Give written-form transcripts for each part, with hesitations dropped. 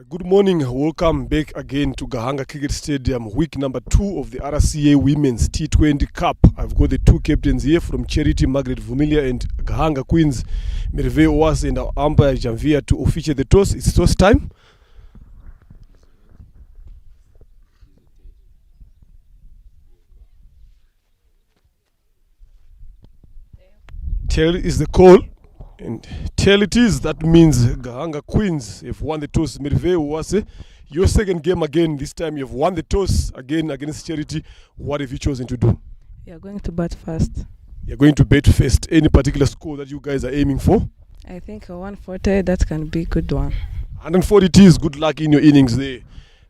Good morning, welcome back again to Gahanga Cricket Stadium, week number 2 of the RCA Women's T20 Cup. I've got the two captains here from Charity, Margaret Vumilia, and Gahanga Queens, Merve Owas and our umpire Janvier to officiate the toss. It's toss time. Tail is the call. And tail it is. That means Gahanga Queens have won the toss. Merve Owas, your second game again. This time you've won the toss again against Charity. What have you chosen to do? You're going to bat first. You're going to bat first. Any particular score that you guys are aiming for? I think a 140, that can be a good one. 140 it is. Good luck in your innings there.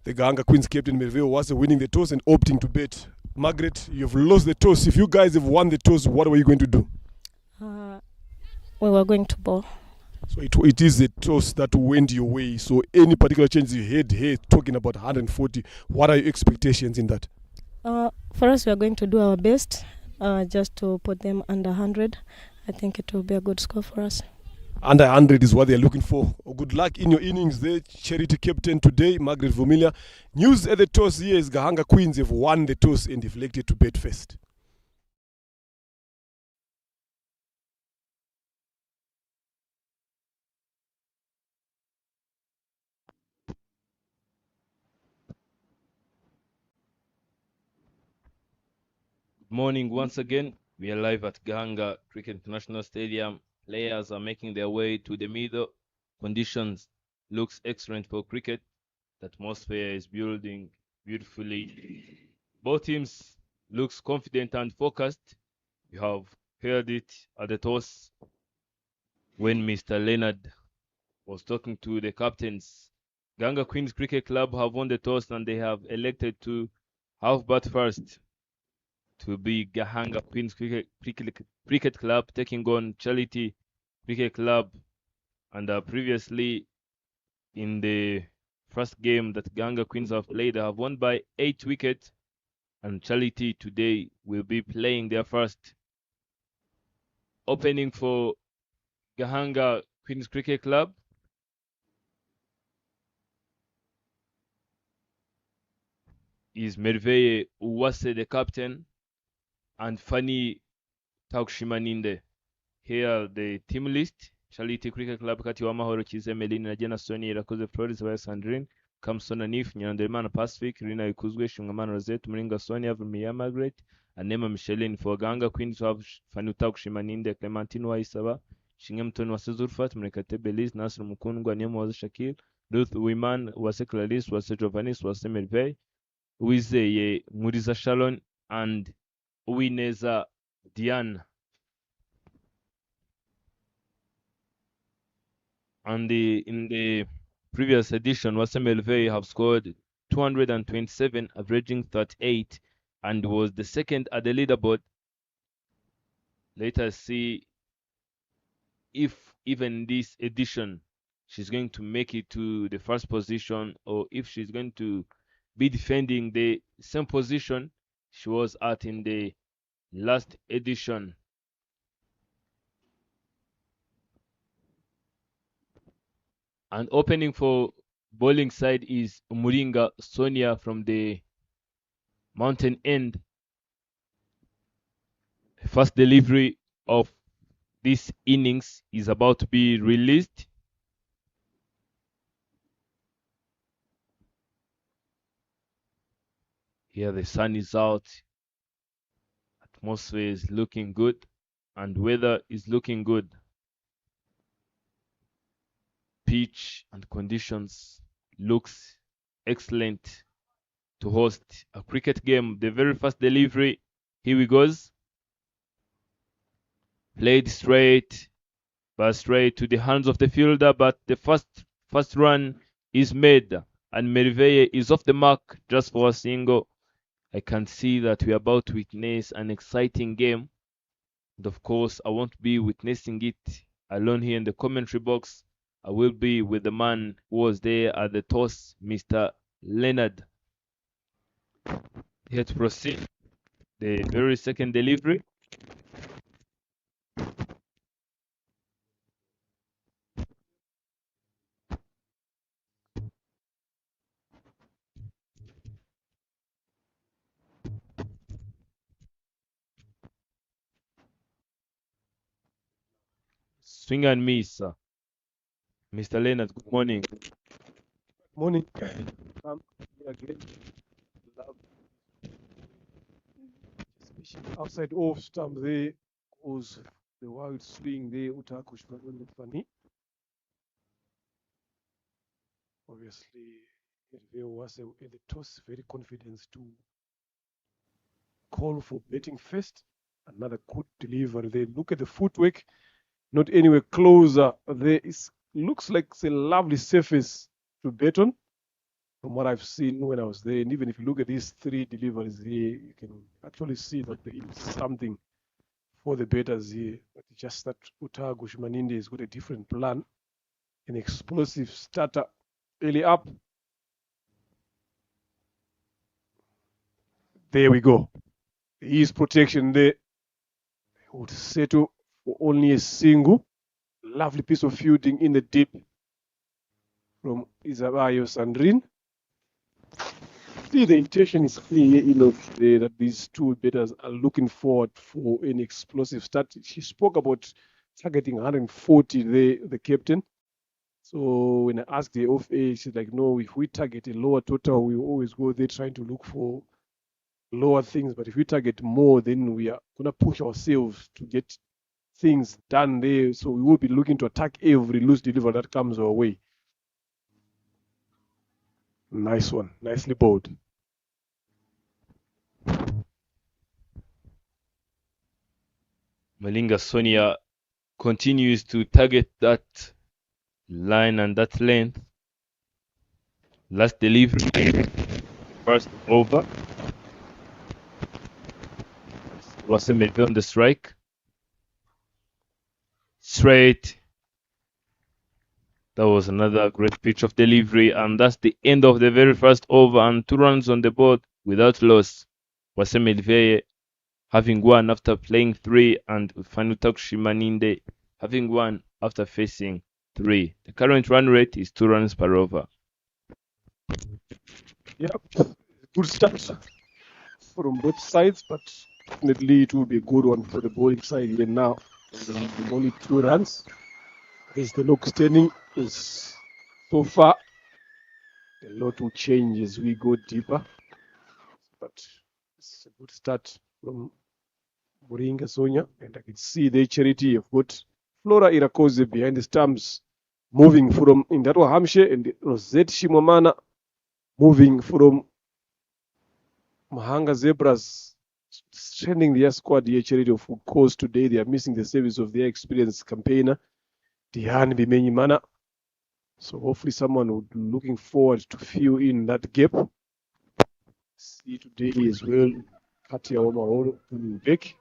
The Gahanga Queens captain Merve Owas winning the toss and opting to bat. Margaret, you've lost the toss. If you guys have won the toss, what were you going to do? We were going to bowl. So it is the toss that went your way. So any particular changes you had here, talking about 140, what are your expectations in that? For us, we are going to do our best just to put them under 100. I think it will be a good score for us. Under 100 is what they're looking for. Good luck in your innings there, Charity captain today, Margaret Vumilia. News at the toss here is Gahanga Queens have won the toss and they've elected to bat first. Morning once again. We are live at Gahanga Cricket International Stadium. Players are making their way to the middle. Conditions looks excellent for cricket. The atmosphere is building beautifully. Both teams looks confident and focused. You have heard it at the toss when Mr. Leonard was talking to the captains. Gahanga Queens Cricket Club have won the toss and they have elected to have bat first, to be Gahanga Queens Cricket Club taking on Charity Cricket Club. And previously in the first game that Gahanga Queens have played, they have won by 8 wickets, and Charity today will be playing their first. Opening for Gahanga Queens Cricket Club is Merve Owas, the captain, and Fanny Takushimaninde. Here the team list: Charity Cricket Club kati wa Mahoro Chize Melini na Jena Soni Irakoze Flores wa Sandrine Kamsona Nif Nyanderemana Pacific Rina Ikuzwe Shungamana Rosette Muringa Sonia Vumilia Margaret Anema Micheline. For Gahanga Queens have Fanny Takushimaninde, Clementine Waisaba, Shingemton Wasezurfat, Mrekate Belize, Nasr Mukundwa, Nemo was Shakil, Ruth Wiman was Clarice, was Jovanis, was Merve, Wizeye Muriza Shalon, and Uwineza Diane. And in the previous edition, Wasemelve have scored 227, averaging 38, and was the second at the leaderboard. Let us see if even this edition she's going to make it to the first position, or if she's going to be defending the same position she was at in the last edition. And opening for bowling side is Muringa Sonia from the Mountain End. The first delivery of this innings is about to be released. Here the sun is out, atmosphere is looking good, and weather is looking good. Pitch and conditions looks excellent to host a cricket game. The very first delivery, here we goes. Played straight to the hands of the fielder, but the first run is made, and Meriveye is off the mark just for a single. I can see that we are about to witness an exciting game, and of course I won't be witnessing it alone here in the commentary box. I will be with the man who was there at the toss, Mr. Leonard. Here to proceed the very second delivery. Swing and miss, sir. Mr. Leonard, good morning. Morning. Again. Especially outside off stump there goes the wild swing there. Funny. Obviously, Hervé was at the toss very confident to call for betting first. Another good delivery there. Look at the footwork. Not anywhere closer. There is looks like it's a lovely surface to bet on from what I've seen when I was there. And even if you look at these three deliveries here, you can actually see that there is something for the betters here. But it's just that Utago Shimaninde has got a different plan. An explosive starter early up. There we go. There is protection there. Would settle for only a single. Lovely piece of fielding in the deep from Isabayo Sandrin. See, the intention is clear enough there that these two batters are looking forward for an explosive start. She spoke about targeting 140 there, the captain. So when I asked the off air, she's like, no, if we target a lower total, we always go there trying to look for lower things. But if we target more, then we are going to push ourselves to get things done there. So we will be looking to attack every loose delivery that comes our way. Nice one. Nicely bowled. Malinga Sonia continues to target that line and that length. Last delivery, first over. Was a on the strike. Straight. That was another great pitch of delivery, and that's the end of the very first over, and 2 runs on the board without loss. Wasem Elveye having won after playing 3, and Fanutak Shimaninde having won after facing 3. The current run rate is 2 runs per over. Yeah, good start from both sides, but definitely it will be a good one for the bowling side here now. Only 2 runs. As the look standing is so far, a lot will change as we go deeper. But it's a good start from Buringa Sonia, and I can see the charity have got Flora Irakoze behind the stumps, moving from Indatwa Hampshire, and Rosette Shimomana moving from Mahanga Zebras, strengthening their squad here. Charity, of course, today they are missing the service of their experienced campaigner, Dihan Bimenyimana. So hopefully someone would be looking forward to fill in that gap. See today as well, Katia Omahoro coming back.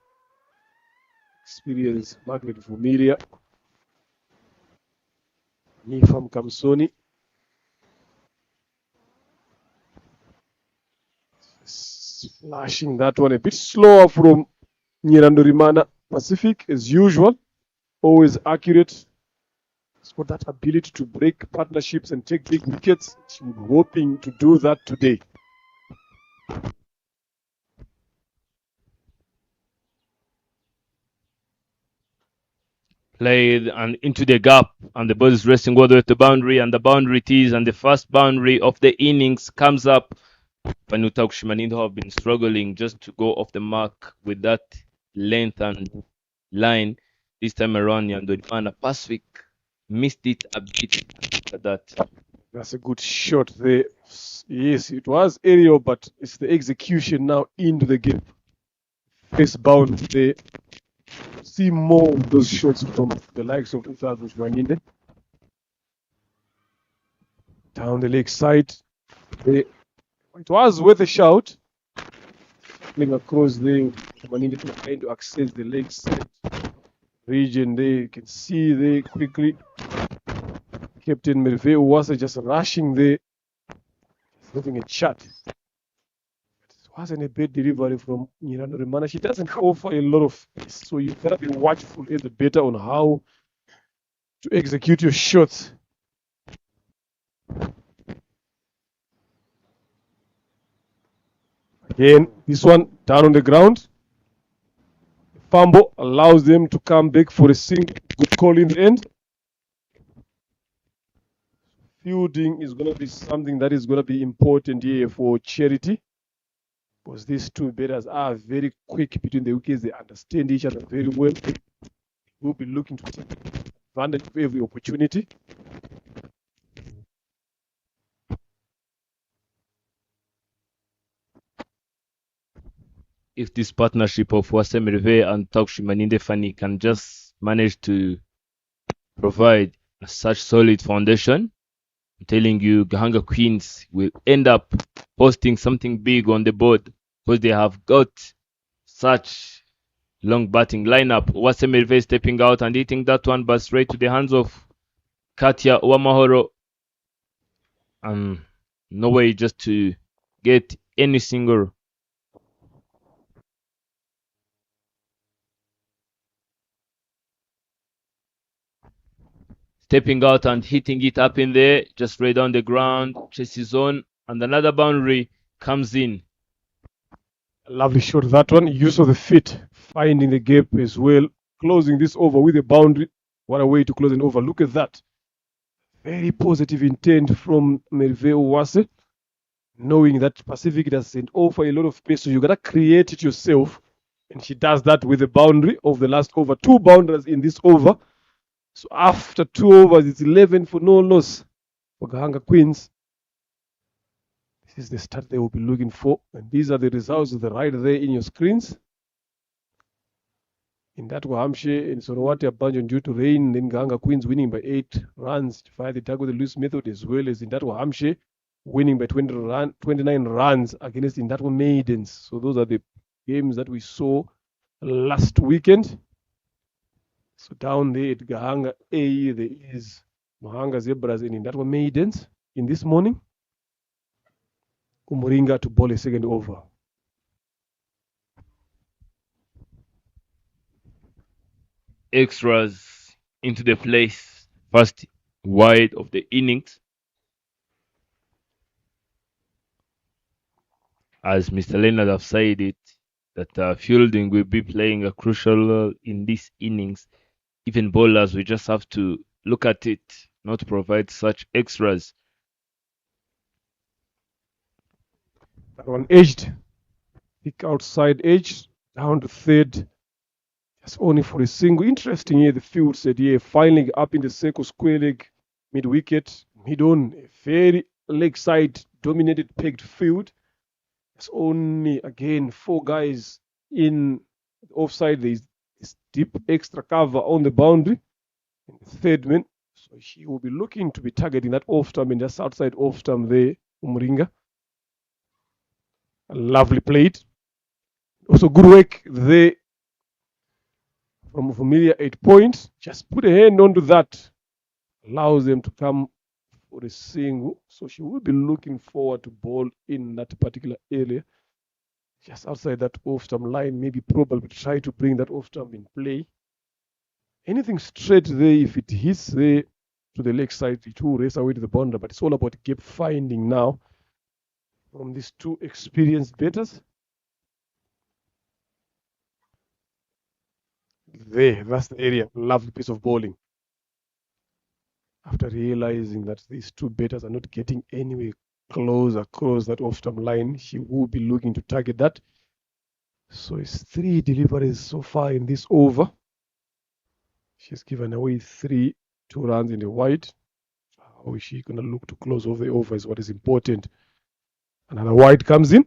Experience Margaret Vumilia. Nifam Kamsoni. Flashing that one a bit slower from Nyirandorimana Pacific as usual. Always accurate. It's got that ability to break partnerships and take big wickets. She's hoping to do that today. played and into the gap, and the ball is resting all the way to the boundary, and the boundary it is, and the first boundary of the innings comes up. Vanuta Kushimanindo have been struggling just to go off the mark with that length and line. This time around, Yandodimana Pacific missed it a bit after that. That's a good shot there. Yes, it was aerial, but it's the execution now into the gap. Face bound there. See more of those shots from the likes of Ufazos Wanginde. Down the leg side. It was worth a shout. Playing across there. Wanginde trying to access the leg side region there. You can see there quickly. Captain Merve was just rushing there. Having a chat. It wasn't a bad delivery from Nyirano Remana. She doesn't offer a lot of pace, so you gotta be watchful as the better on how to execute your shots. Again, this one down on the ground. Fumble allows them to come back for a single. Good call in the end. Fielding is going to be something that is going to be important here for Charity, because these two batters are very quick between the wickets. They understand each other very well. We'll be looking to take advantage of every opportunity. If this partnership of Wase Merve and Takushimaninde Fani can just manage to provide such solid foundation, I'm telling you, Gahanga Queens will end up posting something big on the board because they have got such long batting lineup. Wase Merve stepping out and hitting that one, but straight to the hands of Katia Wamahoro. No way just to get any single. Stepping out and hitting it up in there, just right on the ground, chases on, and another boundary comes in. A lovely shot, that one. Use of the feet, finding the gap as well. Closing this over with a boundary. What a way to close an over. Look at that. Very positive intent from Merve Owase. Knowing that Pacific doesn't offer a lot of pace, so you got to create it yourself. And she does that with the boundary of the last over. 2 boundaries in this over. So after 2 overs, it's 11 for no loss for Gahanga Queens. This is the start they will be looking for. And these are the results right there in your screens. In that Hampshire and Sorowati Abanjon due to rain, then Gahanga Queens winning by 8 runs via the tag with the loose method, as well as in that Hampshire winning by 29 runs against Indatwa Maidens. So those are the games that we saw last weekend. So down there at Gahanga A, there is Mahanga Zebras and Indatwa Maidens in this morning. Umuringa to bowl a second over. Extras into the place, first wide of the innings. As Mr. Leonard have said it, that fielding will be playing a crucial role in this innings. Even bowlers, we just have to look at it, not provide such extras. That one edged, pick outside edge, down to third. Just only for a single. Interesting here, the field said here, finally up in the circle, square leg, mid wicket, mid on, a very leg side dominated pegged field. It's only again 4 guys in the offside. There's this deep extra cover on the boundary. And the third man, so she will be looking to be targeting that off stump and just outside off stump there, Umuringa. A lovely plate. Also good work there from Familia, 8 points. Just put a hand onto that. Allows them to come for a single. So she will be looking forward to ball in that particular area. Just outside that off-stump line, maybe probably try to bring that off-stump in play. Anything straight there, if it hits there to the leg side, it will race away to the boundary. But it's all about gap finding now from these 2 experienced batters. there. That's the area. Lovely piece of bowling. After realizing that these two batters are not getting anywhere close across that off-stump line, she will be looking to target that. So it's 3 deliveries so far in this over. She's given away 3, 2 runs in the wide. How is she going to look to close off the over is what is important. Another wide comes in.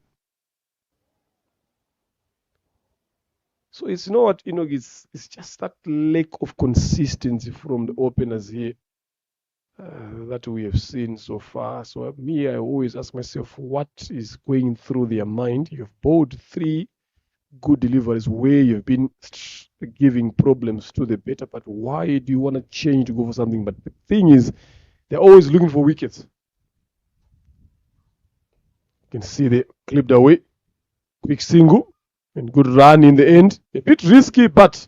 So it's not, it's just that lack of consistency from the openers here that we have seen so far. So I always ask myself, what is going through their mind? You've bowled 3 good deliveries where you've been giving problems to the batter, but why do you want to change to go for something? But the thing is, they're always looking for wickets. You can see they clipped away. Quick single and good run in the end. A bit risky, but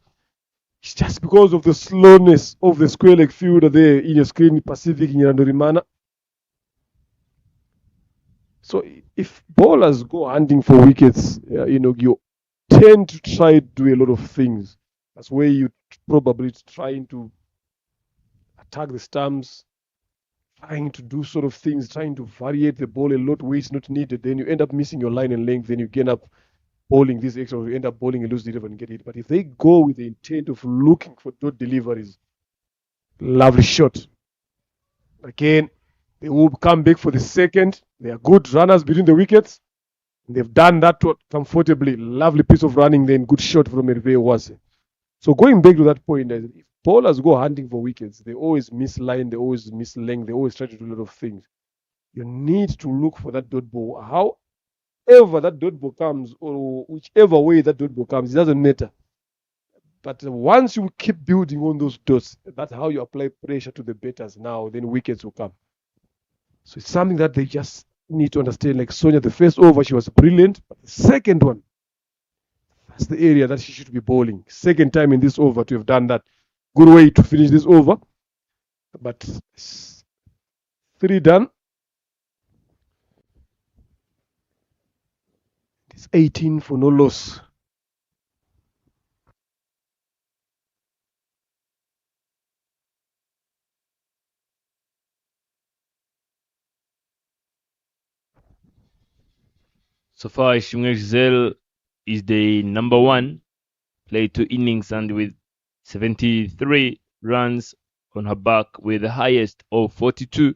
it's just because of the slowness of the square leg fielder there in your screen, Pacific Nyirandorimana. So if bowlers go hunting for wickets, you tend to try to do a lot of things. That's where you probably trying to attack the stumps, trying to do sort of things, trying to variate the ball a lot where it's not needed. Then you end up missing your line and length. Then you get up bowling this extra, you end up bowling a loose delivery and get it. But if they go with the intent of looking for dot deliveries, lovely shot. Again, they will come back for the second. They are good runners between the wickets. They've done that comfortably. Lovely piece of running, then good shot from Hervé Wase. So going back to that point, if bowlers go hunting for wickets, they always miss line, they always miss length, they always try to do a lot of things. You need to look for that dot ball. However that dot ball comes, or whichever way that dot ball comes, it doesn't matter. But once you keep building on those dots, that's how you apply pressure to the batters now, then wickets will come. So it's something that they just need to understand. Like Sonia, the first over, she was brilliant. But the second one, that's the area that she should be bowling. Second time in this over to have done that. Good way to finish this over. But 3 done. It's 18 for no loss. So far, Shimwe Giselle is the number 1, played 2 innings and with 73 runs on her back with the highest of 42.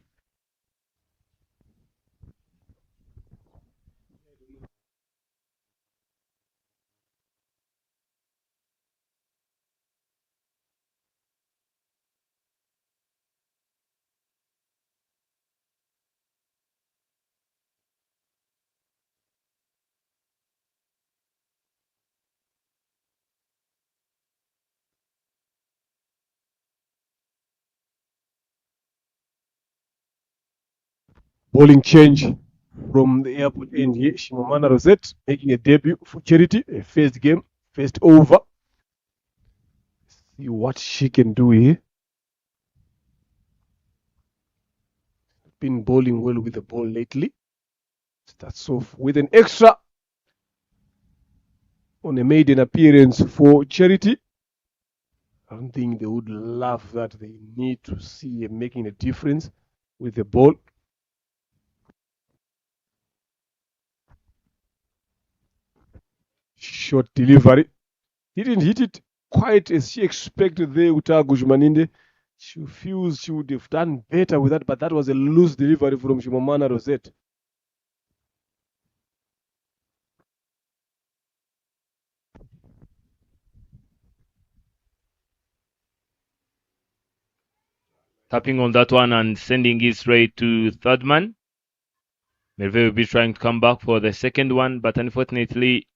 Bowling change from the airport end here. Shimamanda Rosette making a debut for Charity, a first game, first over. See what she can do here. Been bowling well with the ball lately. Starts off with an extra on a maiden appearance for Charity. I don't think they would love that. They need to see her making a difference with the ball. Short delivery. Didn't hit it quite as she expected there, Utagu Jumaninde. She feels she would have done better with that, but that was a loose delivery from Shimamanda Rosette. Tapping on that one and sending it straight to third man. Merve will be trying to come back for the second one, but unfortunately,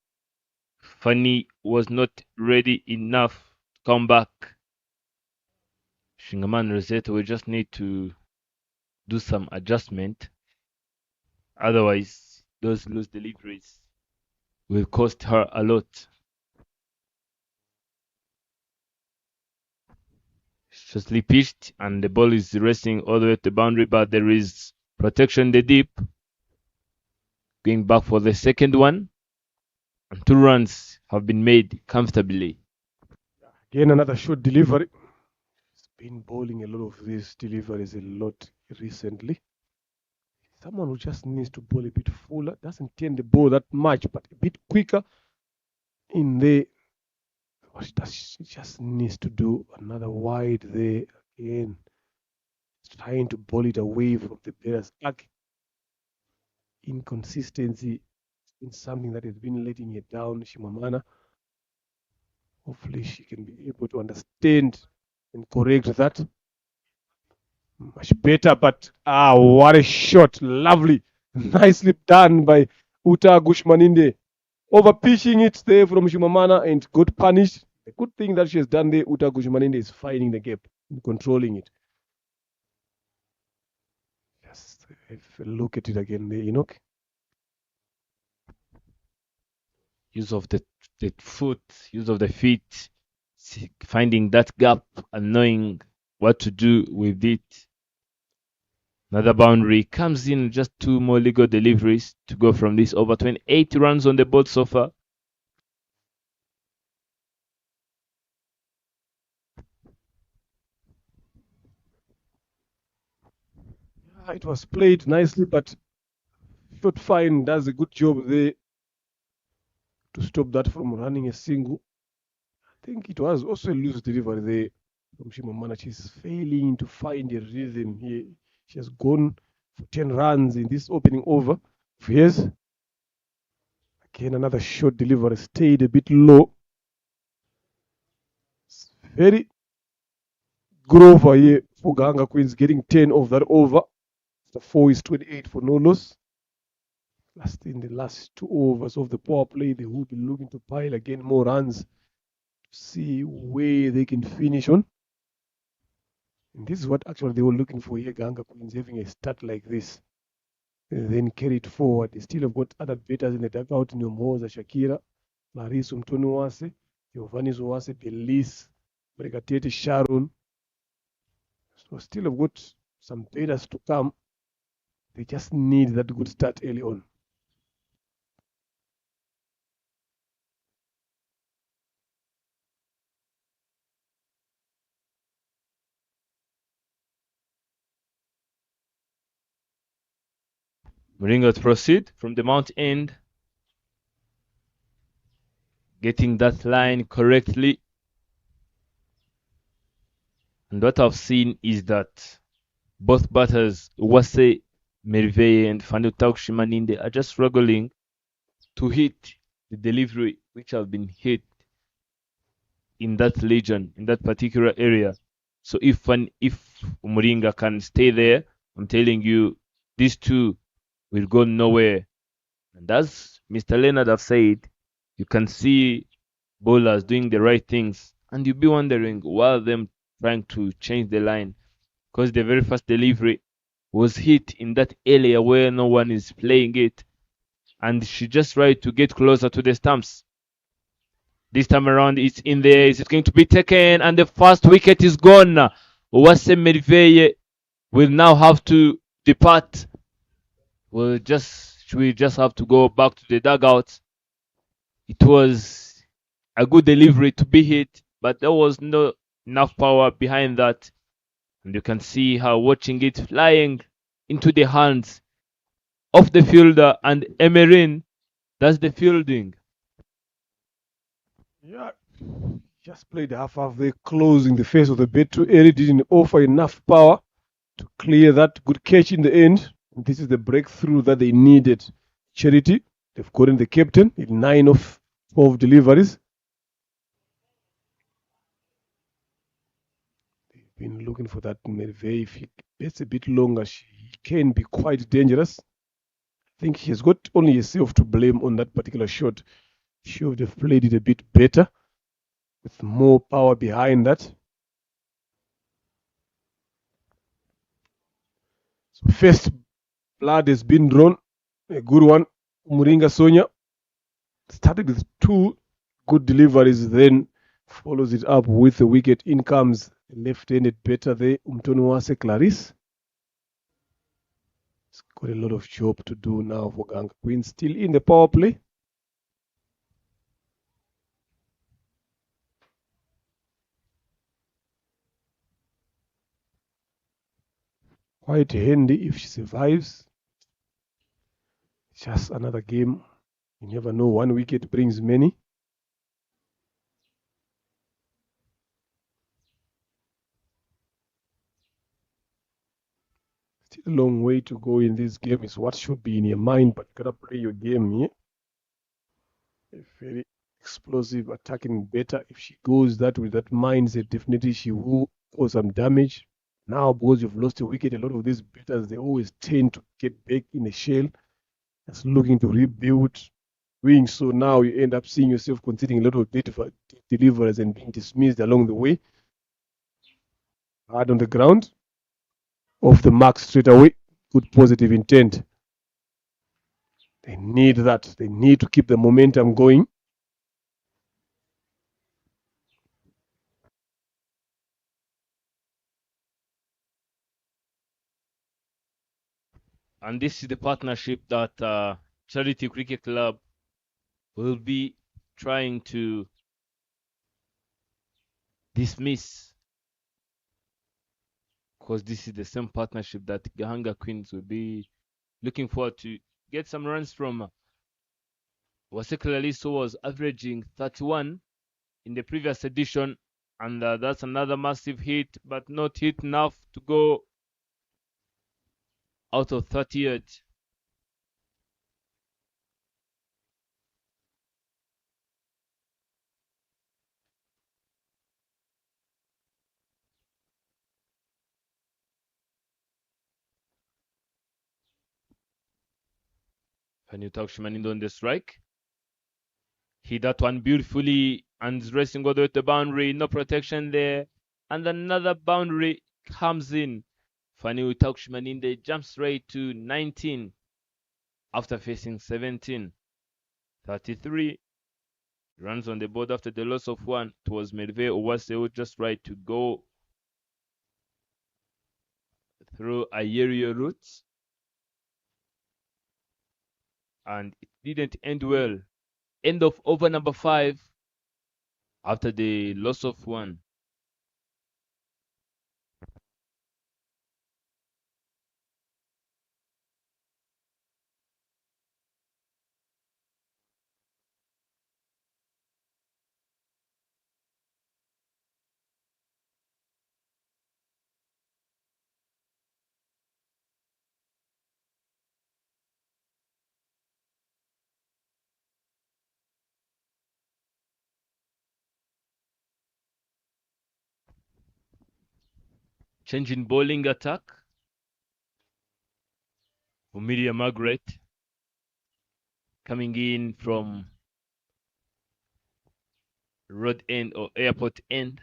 Fanny was not ready enough to come back. Shimamanda Rosette will just need to do some adjustment. Otherwise, those loose deliveries will cost her a lot. Shortly pitched, and the ball is racing all the way to the boundary, but there is protection in the deep. Going back for the second one, and 2 runs have been made comfortably. Again, another short delivery. He's been bowling a lot of these deliveries a lot recently. Someone who just needs to bowl a bit fuller, doesn't tend the ball that much, but a bit quicker in there. She just needs to do another wide there again. Trying to bowl it away from the batter's arc. Inconsistency has been something that has been letting her down, Shimamana. Hopefully she can be able to understand and correct that. Much better, but what a shot. Lovely. Nicely done by Uta Gushmaninde. Over pitching it there from Shimamana and got punished. The good thing that she has done there, Uta Gushmaninde, is finding the gap and controlling it. Just have a look at it again there, Enoch. Use of the foot, use of the feet, finding that gap and knowing what to do with it. Another boundary comes in, just 2 more legal deliveries to go from this over. 28 runs on the board so far. It was played nicely, but Short Fine does a good job there to stop that from running a single. I think it was also a loose delivery there from Shimamana. She's failing to find a rhythm here. She has gone for 10 runs in this opening over. Yes. Again, another short delivery, stayed a bit low. It's very good over here for Gahanga Queens, getting 10 of that over. The 4 is 28 for no loss. Last in the last 2 overs of the power play, they will be looking to pile again more runs to see where they can finish on. And this is what actually they were looking for here, Gahanga Queens, having a start like this. And then carry it forward. They still have got other batters in the dugout, Nyomoza, Shakira, Larissa Mtonuwase, Giovanni Zuwase, Belis, Bregatete, Sharon. So still have got some batters to come. They just need that good start early on. Moringa to proceed from the mount end. Getting that line correctly. And what I've seen is that both batters, Uwase Merveye and Fanutau Shimaninde, are just struggling to hit the delivery which have been hit in that region, in that particular area. So if Moringa can stay there, I'm telling you, these two will go nowhere. And as Mr. Leonard have said, you can see bowlers doing the right things, and you'll be wondering why them trying to change the line, because the very first delivery was hit in that area where no one is playing it, and she just tried to get closer to the stumps. This time around, it's in there. Is it going to be taken? And the first wicket is gone. Uwase Merveye will now have to depart. We just have to go back to the dugout. It was a good delivery to be hit, but there was no enough power behind that. And you can see her watching it flying into the hands of the fielder, and Emerin does the fielding. Yeah, just played half there, closing the face of the bat too early, didn't offer enough power to clear that good catch in the end. And this is the breakthrough that they needed. Charity, they've gotten the captain in 9 of 12 deliveries. They've been looking for that Merveye. If he gets a bit longer, she can be quite dangerous. I think she has got only herself to blame on that particular shot. She should have played it a bit better with more power behind that. So first blood has been drawn, a good one. Moringa Sonia started with 2 good deliveries, then follows it up with the wicket. In comes left-handed batter there, Umtonuwase Clarisse. It's got a lot of job to do now for Gahanga Queens, still in the power play. Quite handy if she survives. Just another game. You never know. One wicket brings many. Still a long way to go in this game. Is what should be in your mind, but you gotta play your game here. A very explosive, attacking better. If she goes that with that mindset, definitely she will cause some damage. Now, because you've lost a wicket, a lot of these batters they always tend to get back in the shell, just looking to rebuild. Doing so now, you end up seeing yourself conceding a lot of deliveries and being dismissed along the way. Hard on the ground, off the mark straight away. Good positive intent. They need that. They need to keep the momentum going. And this is the partnership that Charity Cricket Club will be trying to dismiss, because this is the same partnership that Gahanga Queens will be looking forward to get some runs from. Wasekla was averaging 31 in the previous edition, and that's another massive hit, but not hit enough to go out of 38. Fanny Shimanendo on the strike. Hit that one beautifully and is racing all the way to the boundary. No protection there. And another boundary comes in. Fanny Shimanendo jumps straight to 19 after facing 17. 33 runs on the board after the loss of one. It was Medve Owaseo just right to go through Ayerio routes. And it didn't end well. End of over number 5 after the loss of one. Change in bowling attack for Media Margaret, coming in from road end or airport end.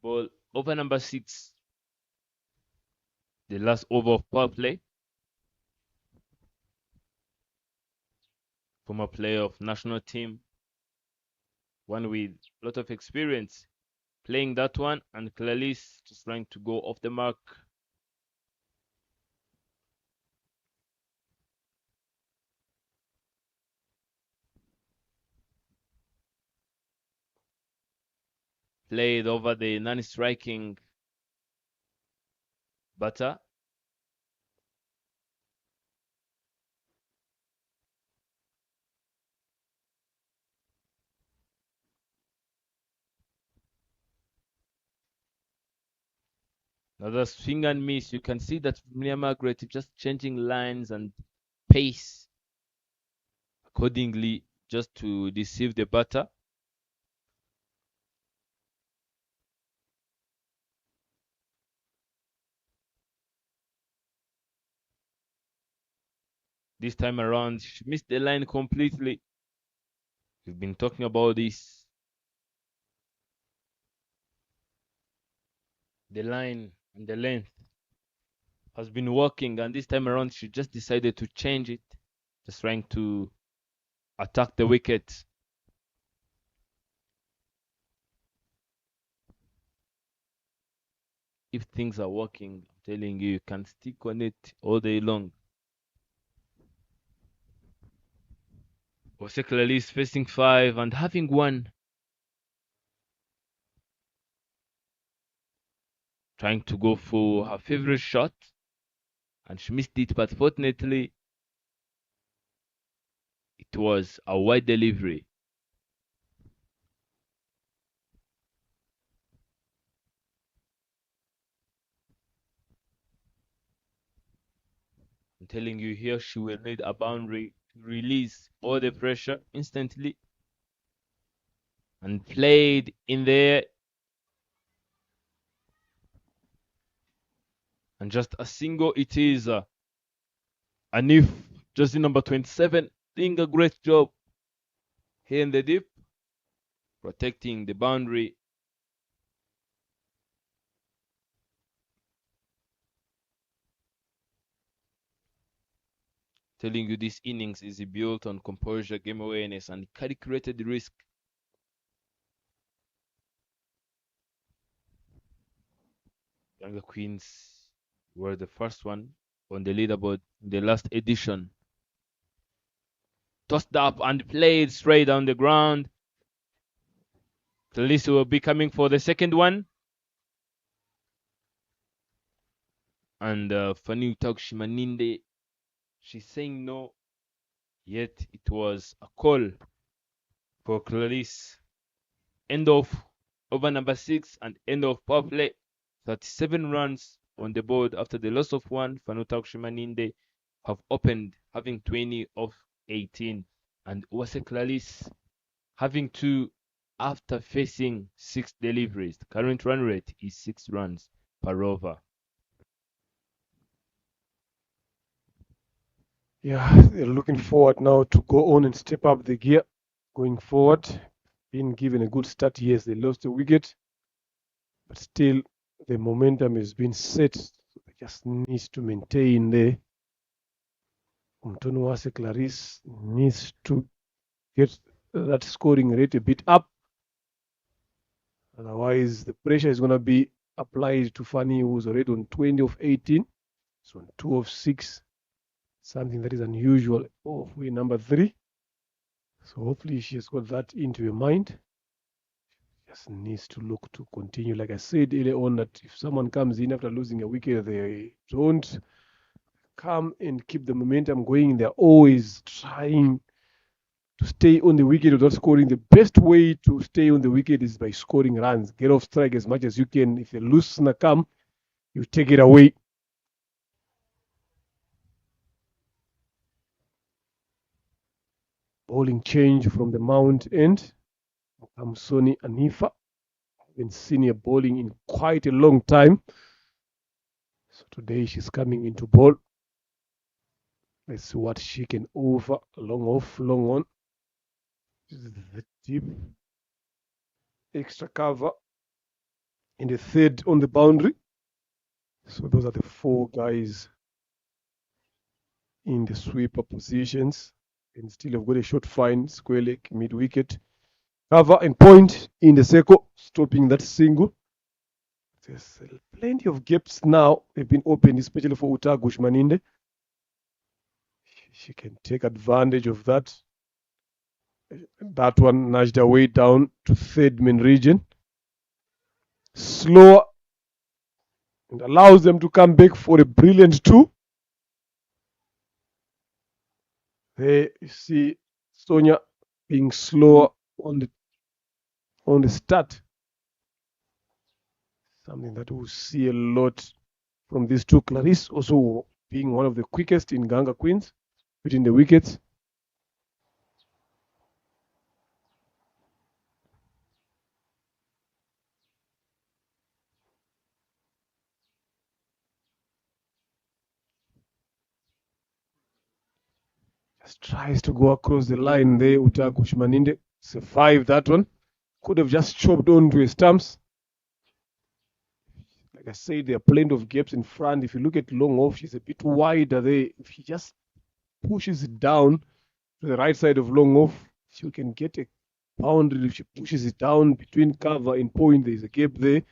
Ball over number 6, the last over of power play. Former player of national team, one with a lot of experience playing that one, and Clalis just trying to go off the mark. Played over the non-striking batter. Another swing and miss. You can see that Mia Margaret is just changing lines and pace accordingly just to deceive the batter. This time around, she missed the line completely. We've been talking about this. The line and the length has been working, and this time around, she just decided to change it, just trying to attack the wicket. If things are working, I'm telling you, you can stick on it all day long. Osekalali is facing 5 and having one. trying to go for her favorite shot, and she missed it, but fortunately it was a wide delivery. I'm telling you here, she will need a boundary to release all the pressure instantly, and played in there, and just a single it is. And if jersey number 27 doing a great job here in the deep, protecting the boundary. Telling you this innings is built on composure, game awareness, and calculated risk. Gahanga Queens were the first one on the leaderboard in the last edition. Tossed up and played straight down the ground. Talisa will be coming for the second one. And Fani Shimaninde, she's saying no, yet it was a call for Clarisse. End of over number 6 and end of power play. 37 runs on the board after the loss of one. Fanutak Shimaninde have opened having 20 of 18. And Uwase Clarisse having 2 after facing 6 deliveries. The current run rate is 6 runs per over. Yeah, they're looking forward now to go on and step up the gear going forward. Being given a good start, yes, they lost a wicket, but still the momentum has been set. So they just need to maintain there. Uwase Clarisse needs to get that scoring rate a bit up. Otherwise, the pressure is going to be applied to Fanny, who's already on 20 of 18. So on 2 of 6. Something that is unusual for number 3. So hopefully she has got that into her mind. Just needs to look to continue. Like I said earlier on, that if someone comes in after losing a wicket, they don't come and keep the momentum going. They're always trying to stay on the wicket without scoring. The best way to stay on the wicket is by scoring runs. Get off strike as much as you can. If a loose snap come, you take it away. Bowling change from the Mount end. Soni Anifa. I haven't seen her bowling in quite a long time. So today she's coming into bowl. Let's see what she can offer. Long off, long on. This is the deep. Extra cover. In the third on the boundary. So those are the 4 guys in the sweeper positions. And still have got a short fine, square leg, mid wicket. Cover and point in the circle, stopping that single. There's plenty of gaps now. They've been opened, especially for Utagu Shimaninde. She can take advantage of that. That one nudged her way down to third main region. Slower. And allows them to come back for a brilliant 2. There you see Sonia being slower on the start. Something that we'll see a lot from these 2. Clarisse also being one of the quickest in Gahanga Queens between the wickets. Just tries to go across the line there. Utagu Shimaninde survived that one. Could have just chopped onto his stumps. Like I said, there are plenty of gaps in front. If you look at long off, she's a bit wider there. If she just pushes it down to the right side of long off, she can get a boundary. If she pushes it down between cover and point, there's a gap there.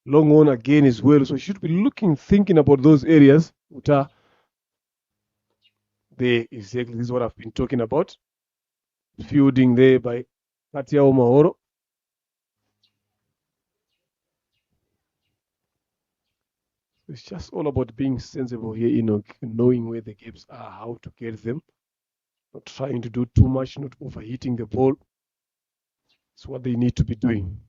Long on again as well. So she should be thinking about those areas. Uta, there, exactly. This is what I've been talking about. Fielding there by Katia Omahoro. It's just all about being sensible here, you know, knowing where the gaps are, how to get them, not trying to do too much, not overheating the ball. It's what they need to be doing.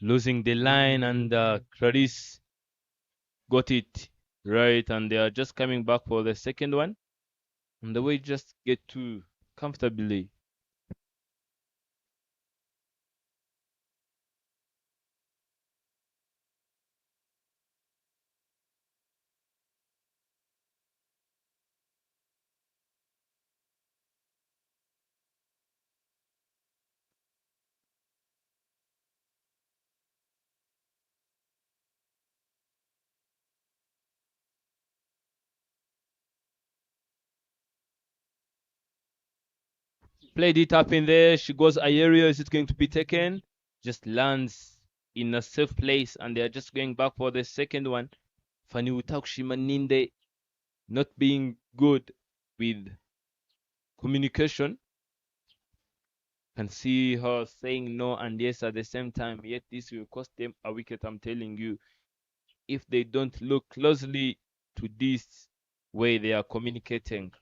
Losing the line, and Clarice got it right, and they are just coming back for the second one. And the way just get to comfortably. Played it up in there. She goes aerial. Is it going to be taken? Just lands in a safe place, and they are just going back for the second one. Fani Utakushima Ninde not being good with communication. Can see her saying no and yes at the same time. Yet this will cost them a wicket, I'm telling you. If they don't look closely to this way they are communicating.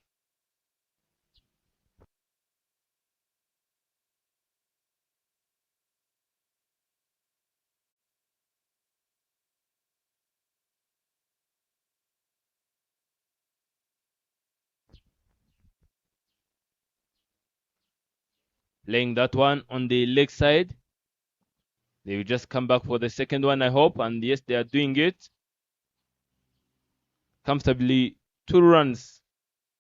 Playing that one on the leg side. They will just come back for the second one, I hope. And yes, they are doing it. Comfortably, 2 runs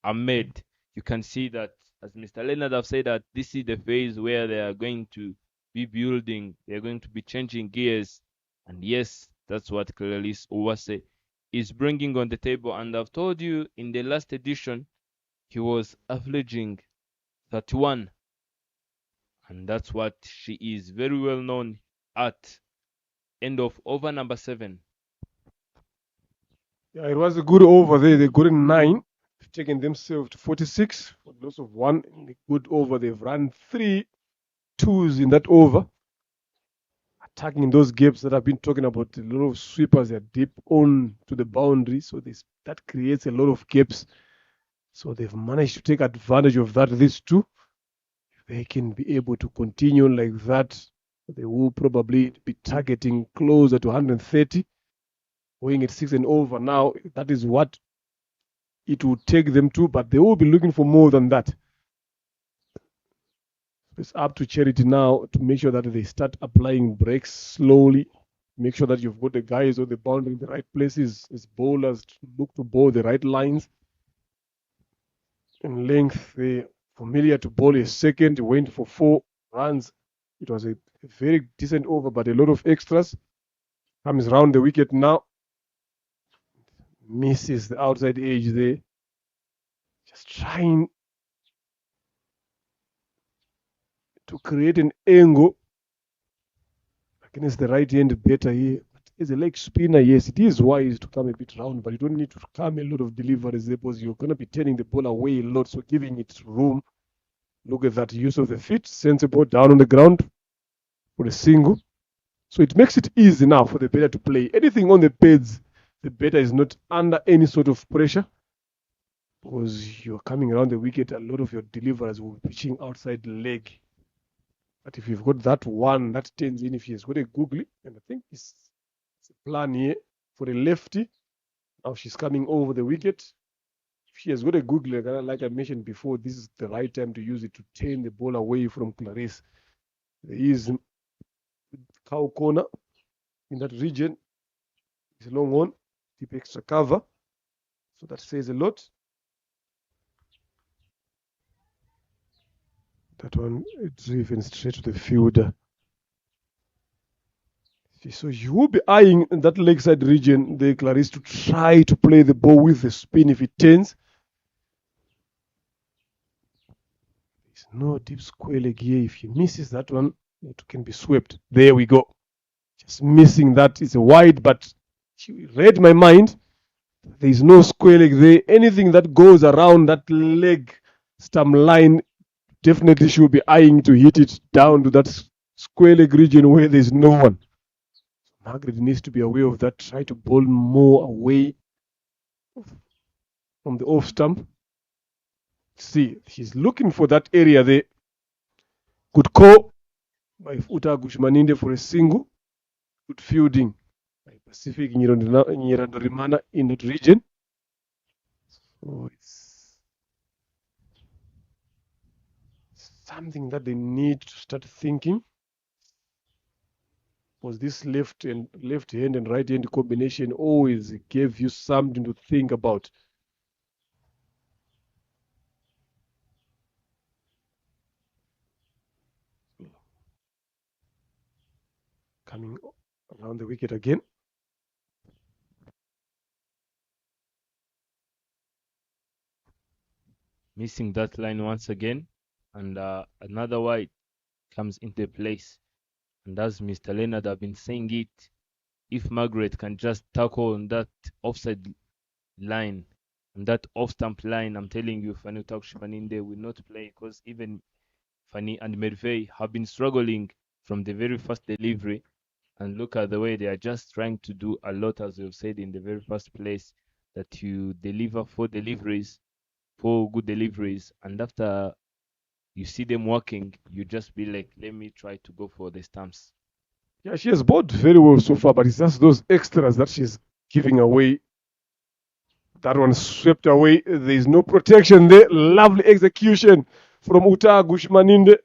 are made. You can see that, as Mr. Leonard have said, that this is the phase where they are going to be building. They are going to be changing gears. And yes, that's what Clarice Owase is bringing on the table. And I've told you in the last edition, he was averaging 31. And that's what she is very well known at. End of over number 7. Yeah, it was a good over there. They got in 9, taken themselves to 46 for loss of 1. In the good over, they've run 3 twos in that over. Attacking those gaps that I've been talking about. A lot of sweepers are deep on to the boundary, so that creates a lot of gaps. So they've managed to take advantage of that. These two, if they can be able to continue like that, they will probably be targeting closer to 130, going at 6 and over now. That is what it will take them to, but they will be looking for more than that. It's up to Charity now to make sure that they start applying brakes slowly. Make sure that you've got the guys on the boundary in the right places as bowlers to look to bowl the right lines. In length, they're familiar to bowl a second, went for 4 runs. It was a very decent over, but a lot of extras. Comes round the wicket now. Misses the outside edge there. Just trying to create an angle against the right hand better here. But as a leg spinner, yes, it is wise to come a bit round, but you don't need to come a lot of deliveries there because you're going to be turning the ball away a lot, so giving it room. Look at that use of the feet, sensible down on the ground for a single. So it makes it easy now for the batter to play. Anything on the pads, the batter is not under any sort of pressure because you're coming around the wicket. A lot of your deliverers will be pitching outside the leg. But if you've got that one that turns in, if he has got a googly, and I think it's a plan here for a lefty. Now she's coming over the wicket. If she has got a googly, like I mentioned before, this is the right time to use it to turn the ball away from Clarice. There is cow corner in that region. It's a long one, deep extra cover. So that says a lot. That one, it's driven straight to the fielder. So you will be eyeing in that leg side region, the Clarice, to try to play the ball with the spin if it turns. There's no deep square leg here. If he misses that one, it can be swept. There we go. Just missing that. It's a wide, but she read my mind. There is no square leg there. Anything that goes around that leg stump line, definitely she will be eyeing to hit it down to that square leg region where there's no one. Margaret needs to be aware of that. Try to bowl more away from the off stump. See, she's looking for that area there. Good call by Uta Gushmaninde for a single. Good fielding by Pacific Nyirandorimana in that region. So it's something that they need to start thinking. Was this left hand and right hand combination always gave you something to think about? Coming around the wicket again. Missing that line once again, and another wide comes into place. And as Mr. Leonard have been saying it, if Margaret can just tackle on that offside line, and that off-stump line, I'm telling you, Fanny Takushimaninde will not play, because even Fanny and Merveille have been struggling from the very first delivery. And look at the way they are just trying to do a lot, as we've said in the very first place, that you deliver 4 good deliveries, and after you see them working, you just be like, let me try to go for the stumps. Yeah, she has bowled very well so far, but it's just those extras that she's giving away. That one swept away. There is no protection there. Lovely execution from Uta Gushmaninde.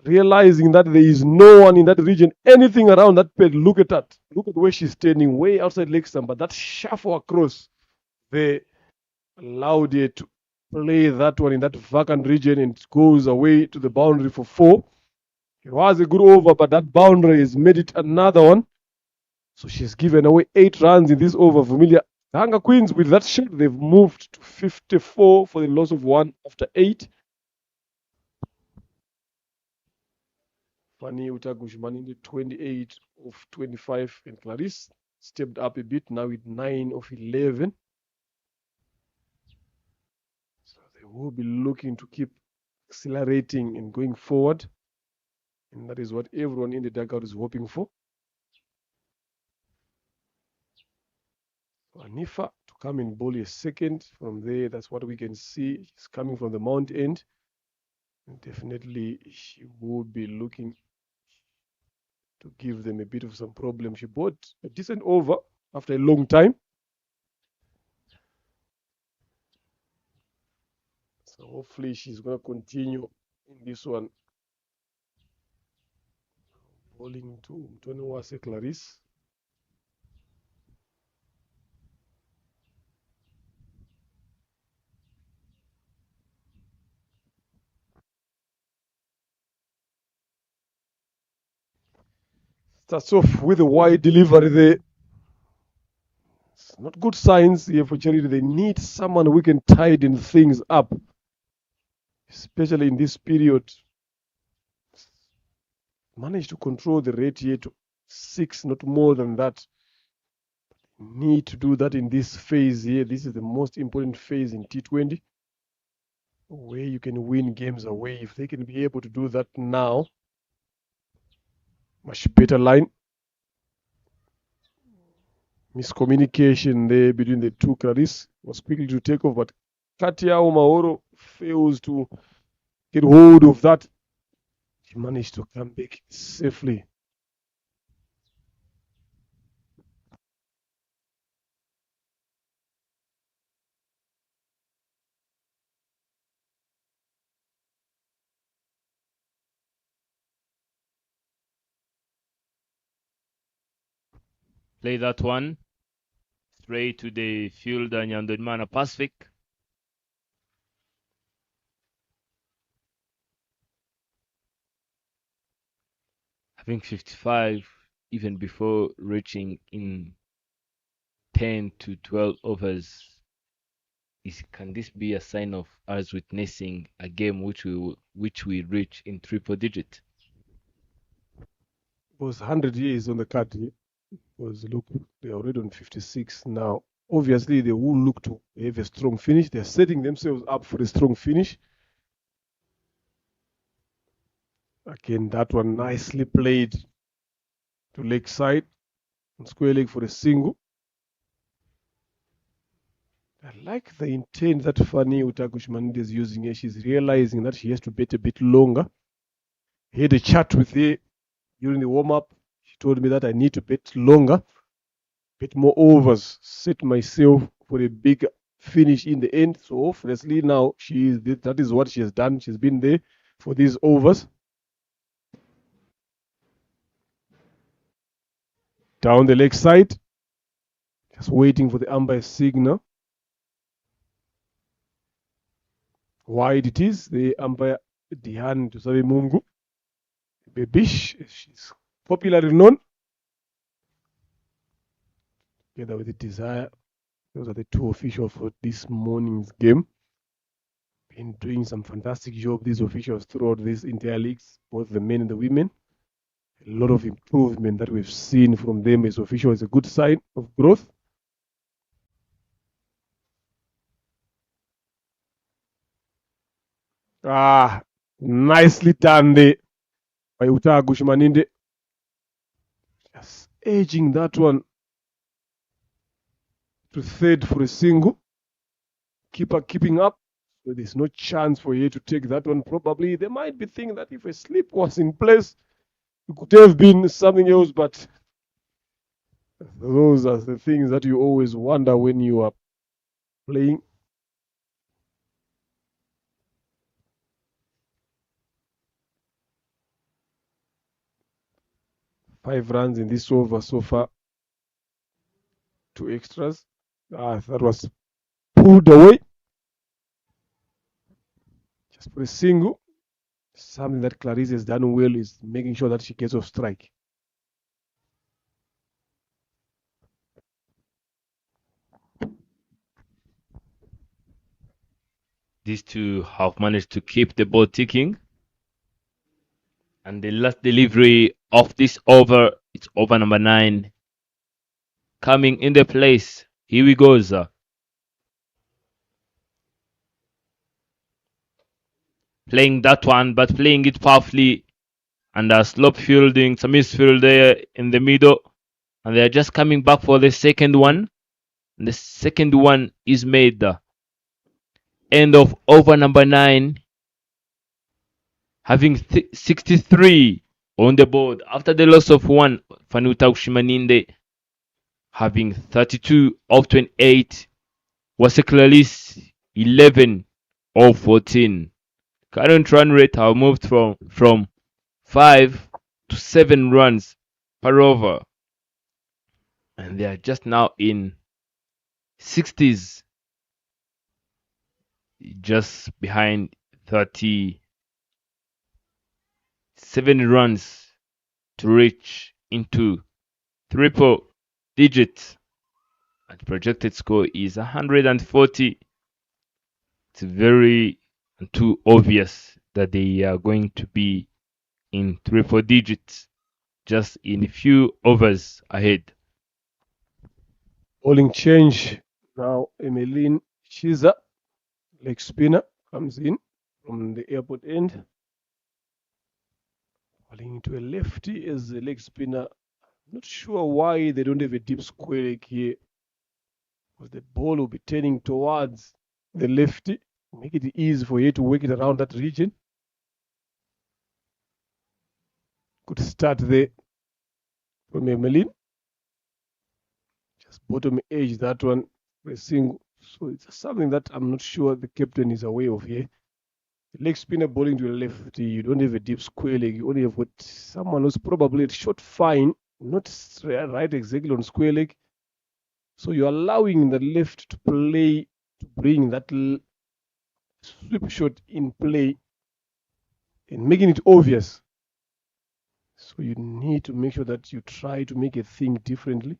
Realizing that there is no one in that region, anything around that ped. Look at that. Look at where she's standing, way outside leg stump. But that shuffle across, they allowed it to play that one in that vacant region, and it goes away to the boundary for 4. It was a good over, but that boundary has made it another one. So she's given away 8 runs in this over. Gahanga Queens, with that shot, they've moved to 54 for the loss of 1 after 8. Fanny Utagushman in the 28 of 25, and Clarice stepped up a bit now with 9 of 11. So they will be looking to keep accelerating and going forward, and that is what everyone in the dugout is hoping for. So Anifa to come and bowl a second from there. That's what we can see. She's coming from the mount end, and definitely she will be looking to give them a bit of some problem. She bowled a decent over after a long time. So hopefully she's going to continue in this one. Bowling to Mtoniwase Clarice. Starts off with a wide delivery there. It's not good signs here for Charity. They need someone who can tighten things up, especially in this period. Managed to control the rate here to 6, not more than that. Need to do that in this phase here. This is the most important phase in T20, where you can win games away. If they can be able to do that now, much better line. Miscommunication there between the two. Clarice was quickly to take off, but Katia Omaoro fails to get hold of that. She managed to come back safely. Play that one straight to the fielder Nyandonmana Pacific. Having 55 even before reaching in 10 to 12 overs Can this be a sign of us witnessing a game which we reach in triple digit? It was 100 years on the card here. Because look, they're already on 56 now. Obviously, they will look to have a strong finish. They're setting themselves up for a strong finish. Again, that one nicely played to leg side and square leg for a single. I like the intent that Fanny Utakushmanide is using here. She's realizing that she has to bet a bit longer. I had a chat with her during the warm-up. She told me that I need to bet longer, bet more overs, set myself for a big finish in the end. So obviously now that is what she has done. She's been there for these overs. Down the leg side, just waiting for the umpire signal. Wide it is. The umpire Dihan Tusabe Mungu. Bebish, she's popularly known. Together with the Desire. Those are the two officials for this morning's game. Been doing some fantastic job, these officials, throughout these entire leagues, both the men and the women. A lot of improvement that we've seen from them as officials is a good sign of growth. Nicely done there by Utagu Shimaninde. Just edging that one to third for a single. Keeper keeping up. So there's no chance for you to take that one. Probably they might be thinking that if a slip was in place, it could have been something else, but those are the things that you always wonder when you are playing. Five runs in this over so far. 2 extras. That was pulled away. Just for a single. Something that Clarice has done well is making sure that she gets off strike. These two have managed to keep the ball ticking. And the last delivery of this over, it's over number 9. Coming in the place. Here we go, sir. Playing that one, but playing it powerfully. And slope fielding, some misfield there in the middle. And they're just coming back for the second one. And the second one is made. End of over number 9. Having 63 on the board. After the loss of 1, Fanuta Ushimaninde having 32 of 28. Wasekulalis 11 of 14. Current run rate have moved from 5 to 7 runs per over. And they are just now in 60s. Just behind 37 runs to reach into triple digits. And projected score is 140. It's very too obvious that they are going to be in triple digits just in a few overs ahead. Bowling change. Now Emmeline Shiza, leg spinner, comes in from the airport end. Bowling into a lefty as a leg spinner. Not sure why they don't have a deep square leg here. Because the ball will be turning towards the lefty. Make it easy for you to work it around that region. Good start there from Emmeline. Just bottom edge that one, pressing. So it's something that I'm not sure the captain is aware of here. The leg spinner bowling to the lefty, you don't have a deep square leg. You only have what someone who's probably a short fine, not right exactly on square leg. So you're allowing the left to play, to bring that sweep shot in play and making it obvious. So you need to make sure that you try to make a thing differently.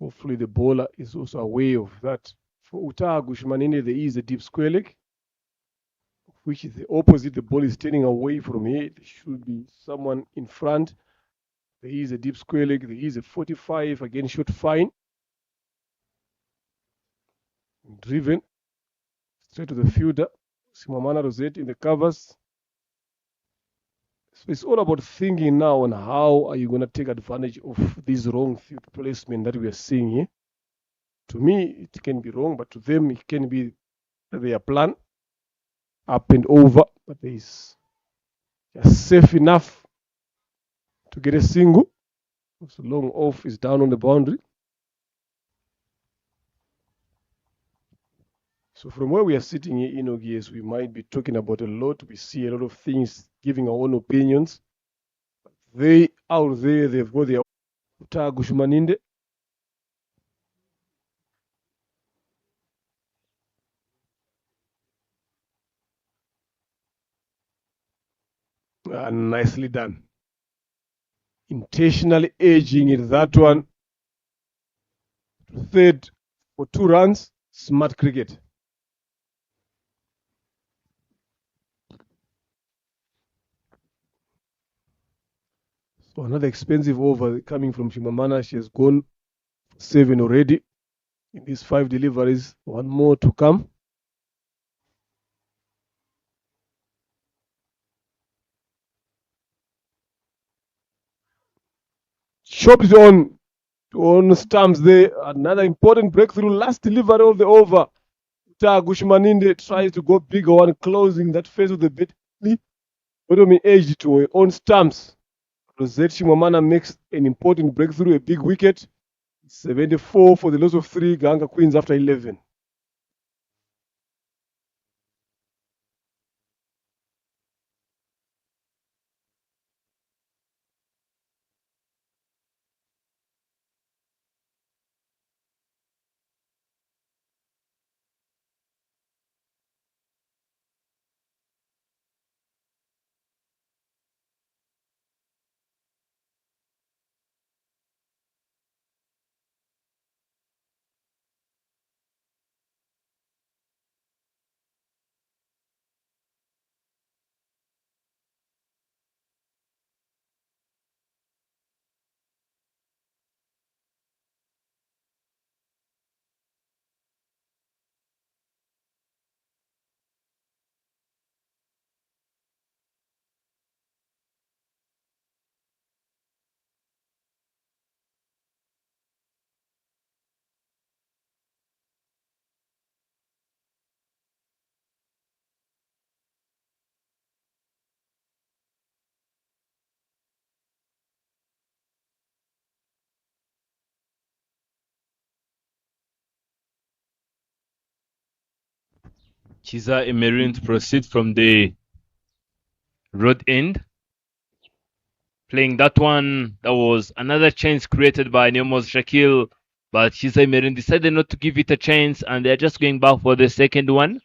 Hopefully the bowler is also aware of that For Utaha Gushmanine, there is a deep square leg, which is the opposite. The ball is turning away from here. There should be someone in front. There is a deep square leg. There is a 45. Again, shot fine. Driven straight to the fielder. Simamana Rosette in the covers. So it's all about thinking now on how are you going to take advantage of this wrong field placement that we are seeing here. To me, it can be wrong, but to them, it can be their plan. Up and over, but there is just safe enough to get a single. So long off is down on the boundary. So from where we are sitting here in Ogies, we might be talking about a lot. We see a lot of things, giving our own opinions. They out there, they've got their Utaha Gushmaninde. Nicely done. Intentionally edging it, that one. Third for 2 runs. Smart cricket. So another expensive over coming from Shimamana. She has gone 7 already in these 5 deliveries. 1 more to come. Chopped it on stumps there. Another important breakthrough. Last delivery of the over. Gushmaninde tries to go bigger one, closing that face of the bit. Bottom edge to her own stumps. Rosette Shimamana makes an important breakthrough, a big wicket. 74 for the loss of 3. Gahanga Queens after 11. Chiza Emerin to proceed from the road end. Playing that one, that was another chance created by Neomos Shakil, but Chiza Emerin decided not to give it a chance, and they're just going back for the second one.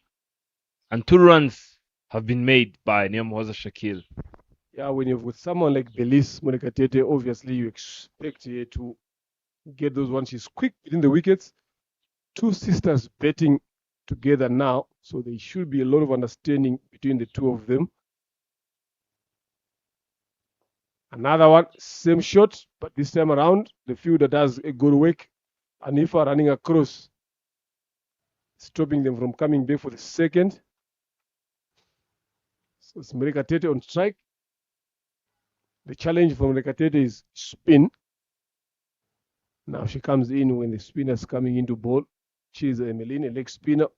And 2 runs have been made by Neomos Shakil. Yeah, when you've got someone like Belize Monikatete, obviously you expect her to get those ones. She's quick within the wickets. 2 sisters betting together now, so there should be a lot of understanding between the 2 of them. Another one, same shot, but this time around, the fielder does a good work. Anifa running across, stopping them from coming back for the second. So it's Monikatete on strike. The challenge for Monikatete is spin. Now she comes in when the spinner's coming into ball. She's Emeline, a leg spinner.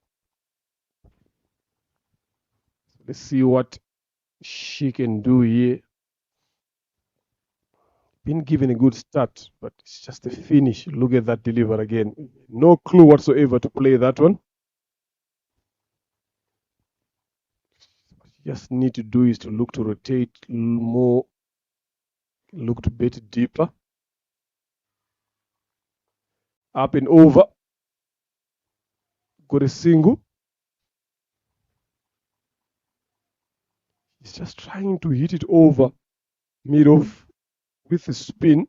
So let's see what she can do here. Been given a good start, but it's just a finish. Look at that deliver again. No clue whatsoever to play that one. What you just need to do is to look to rotate more, look to bet deeper. Up and over. Got a single. He's just trying to hit it over mid-off with a spin.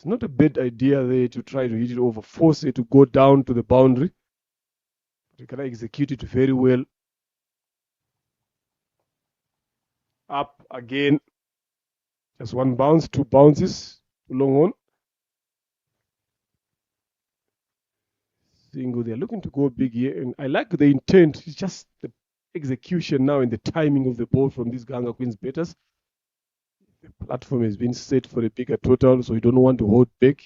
It's not a bad idea there to try to hit it over, force it to go down to the boundary. You can execute it very well. Up again. Just one bounce, two bounces, long on. Single. They're looking to go big here, and I like the intent. It's just the execution now and the timing of the ball from these Gahanga Queens batters. The platform has been set for a bigger total, so you don't want to hold back.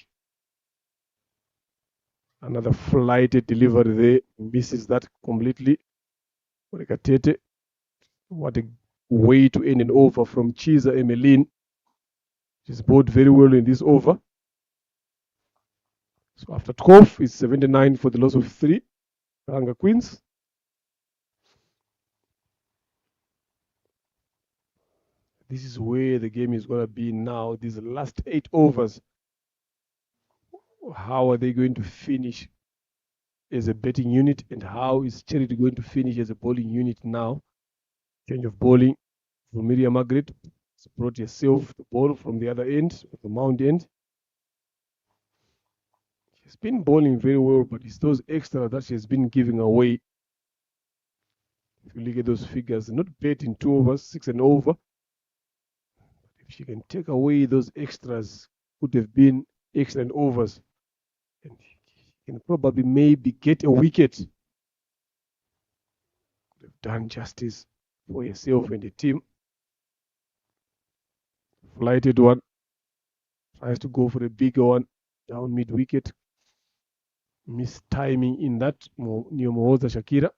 Another flighted delivery there, misses that completely. Rekatete. What a way to end an over from Chiza Emeline. She's bowled very well in this over. So after 12, it's 79 for the loss of 3. Gahanga Queens. This is where the game is going to be now. These last 8 overs. How are they going to finish as a batting unit, and how is Charity going to finish as a bowling unit now? Change of bowling for Miriam Margaret. It's brought herself the ball from the other end, the mound end. She's been bowling very well, but it's those extra that she's been giving away. If you look at those figures, not bad in 2 overs, 6 and over. If she can take away those extras, could have been excellent overs. And she can probably maybe get a wicket. Could have done justice for herself and the team. Flighted one. Tries to go for a bigger one. Down mid-wicket. Missed timing in that near Mohoza Shakira.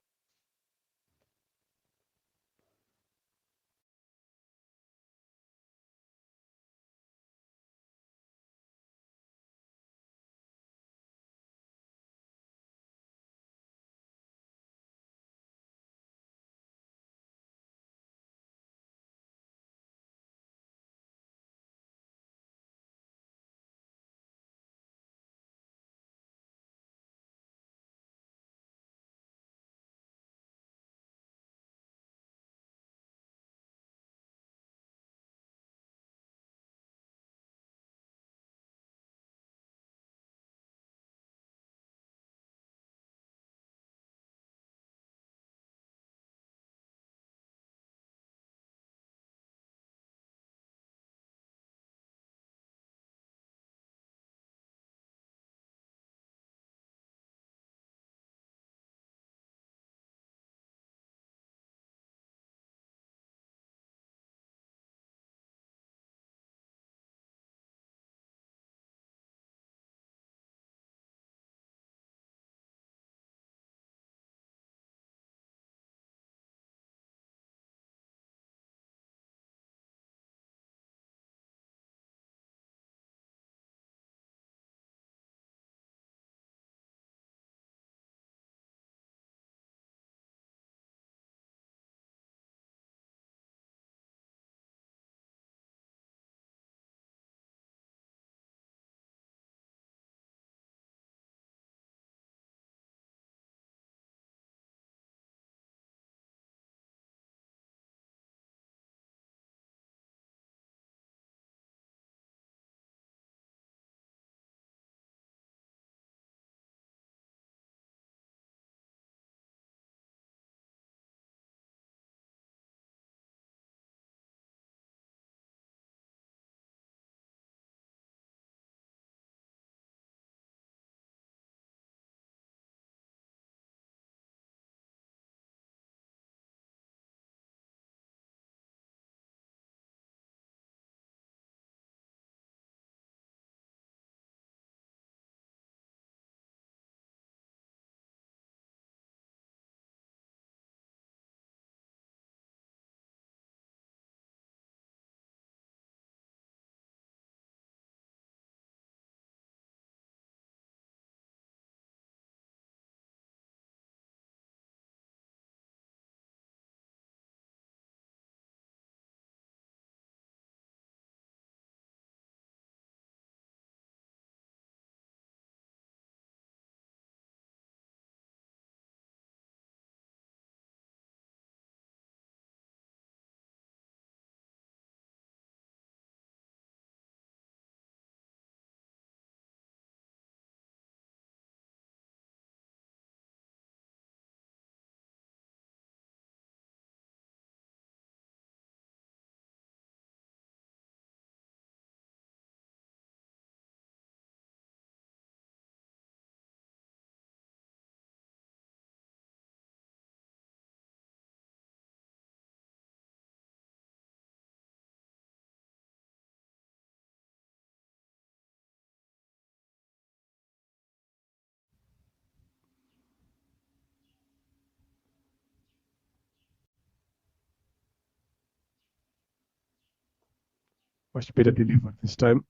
Much better delivered this time.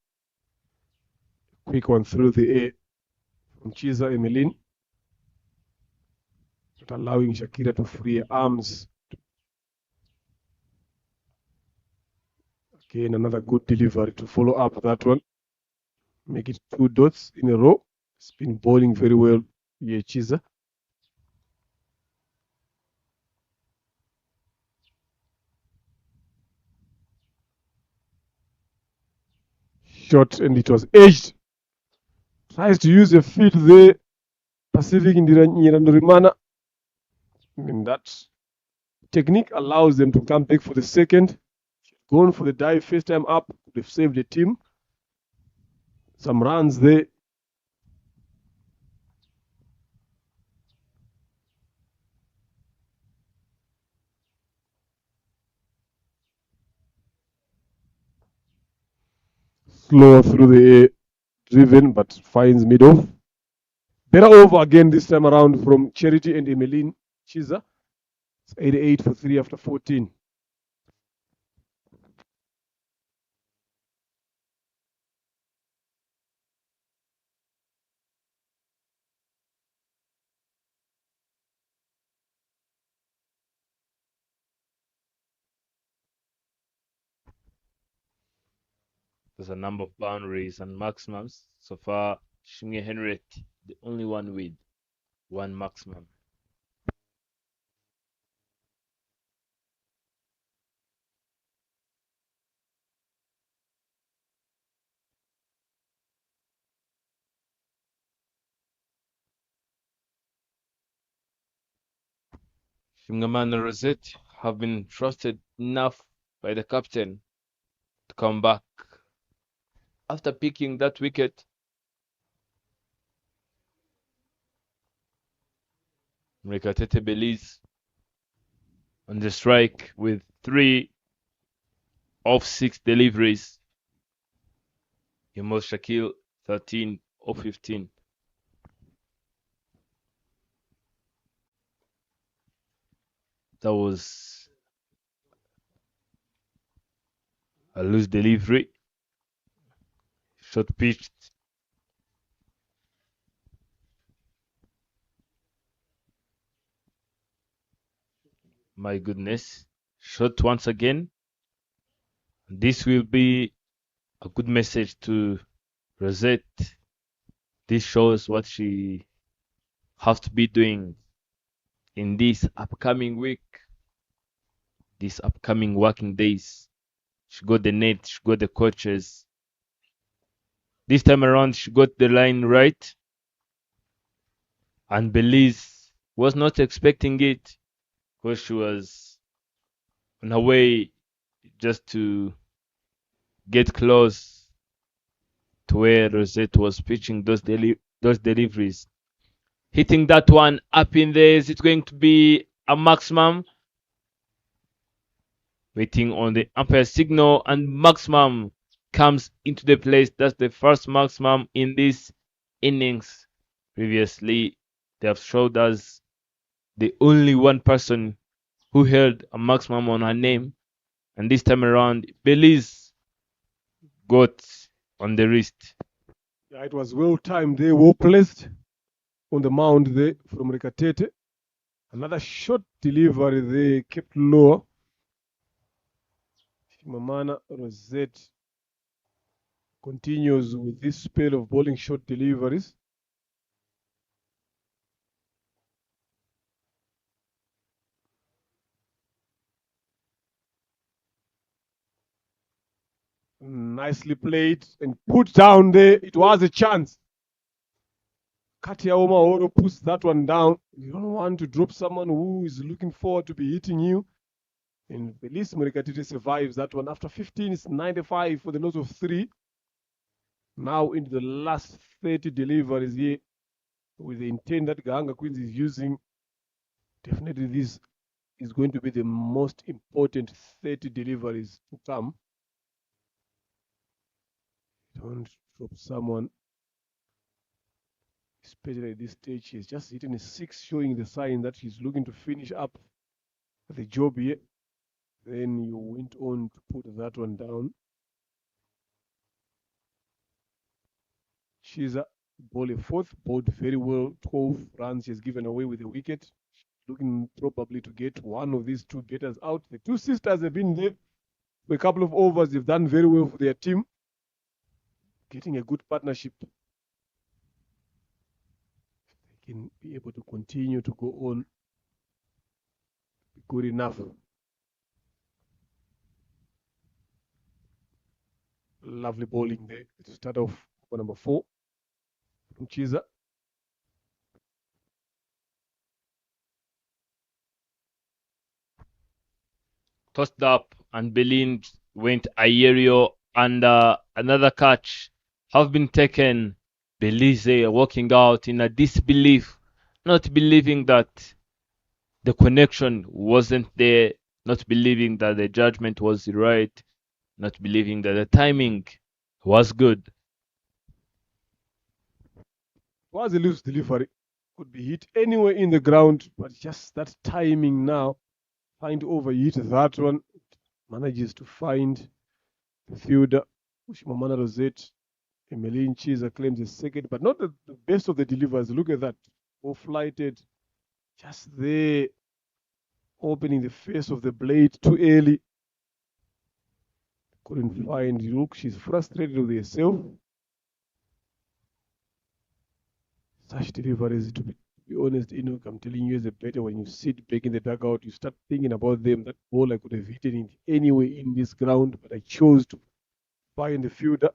Quick one through the air from Chiza Emeline. Not allowing Shakira to free her arms. Again, another good delivery to follow up that one. Make it 2 dots in a row. It's been bowling very well here, Chiza. Shot, and it was edged. Tries to use a feet there. Pacific Nyirandorimana. And that technique allows them to come back for the second. Gone for the dive first time up. They've saved the team. Some runs there. Slower through the air. Driven, but finds mid-off. Better over again this time around from Charity and Emeline Chiza. It's 88 for 3 after 14. There's a number of boundaries and maximums. So far, Shimge Henriette, the only one with one maximum. Shimgaman and Rosette have been trusted enough by the captain to come back. After picking that wicket, Mrekatete Belize on the strike with 3 of 6 deliveries. Yamos Shakil 13 of 15. That was a loose delivery. Shot pitched. My goodness. Shot once again. This will be a good message to Rosette. This shows what she has to be doing in this upcoming week, these upcoming working days. She got the net, she got the coaches. This time around, she got the line right. And Belize was not expecting it because she was on her way just to get close to where Rosette was pitching those deliveries. Hitting that one up in there, is it going to be a maximum? Waiting on the umpire signal, and maximum comes into the place. That's the first maximum in this innings. Previously, they have showed us the only one person who held a maximum on her name, and this time around, Belize got on the wrist. Yeah, it was well timed there, well placed on the mound there from Rekatete. Another short delivery there, kept lower. Mamana Rosette continues with this spell of bowling short deliveries. Nicely played and put down there. It was a chance. Katia Omaoro puts that one down. You don't want to drop someone who is looking forward to be hitting you. And Belize Rekatete survives that one. After 15, it's 95 for the loss of 3. Now into the last 30 deliveries here with the intent that Gahanga Queens is using. Definitely this is going to be the most important 30 deliveries to come. Don't drop someone, especially at this stage. He's just hitting a 6, showing the sign that he's looking to finish up the job here. Then you went on to put that one down. She's a ball a fourth, bowled very well. 12 runs she has given away with a wicket. Looking probably to get one of these two getters out. The two sisters have been there for a couple of overs. They've done very well for their team. Getting a good partnership. They can be able to continue to go on. Good enough. Lovely bowling there to start off for number 4 from Chiza. Tossed up and Belin went aerial, and another catch have been taken. Belize walking out in a disbelief, not believing that the connection wasn't there, not believing that the judgment was right, not believing that the timing was good. Was a loose delivery. Could be hit anywhere in the ground, but just that timing now. Trying to overhit that one. Manages to find the fielder. Ushimamana Rosette. Emeline Chiza claims a second, but not the best of the delivers. Look at that. Off flighted. Just there. Opening the face of the blade too early. Couldn't find. Look, she's frustrated with herself. Such deliveries, to be honest, Enoch, I'm telling you, is a better when you sit back in the dugout, you start thinking about them. That ball I could have hit it anywhere in this ground, but I chose to find the fielder.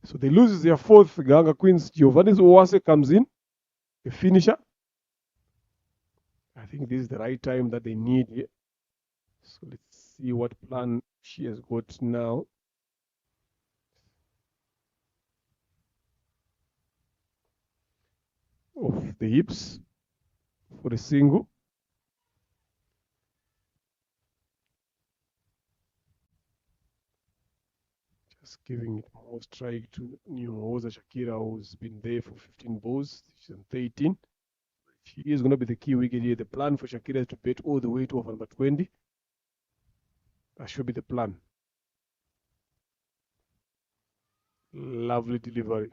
So they lose their fourth. Gahanga Queens, Giovanni Owase comes in, a finisher. I think this is the right time that they need here. So let's see what plan she has got now. Off the hips for a single. Just giving it more strike to Nyoza Shakira, who's been there for 15 balls. She's on 13. She is going to be the key wicket here. The plan for Shakira is to bat all the way to over number 20. That should be the plan. Lovely delivery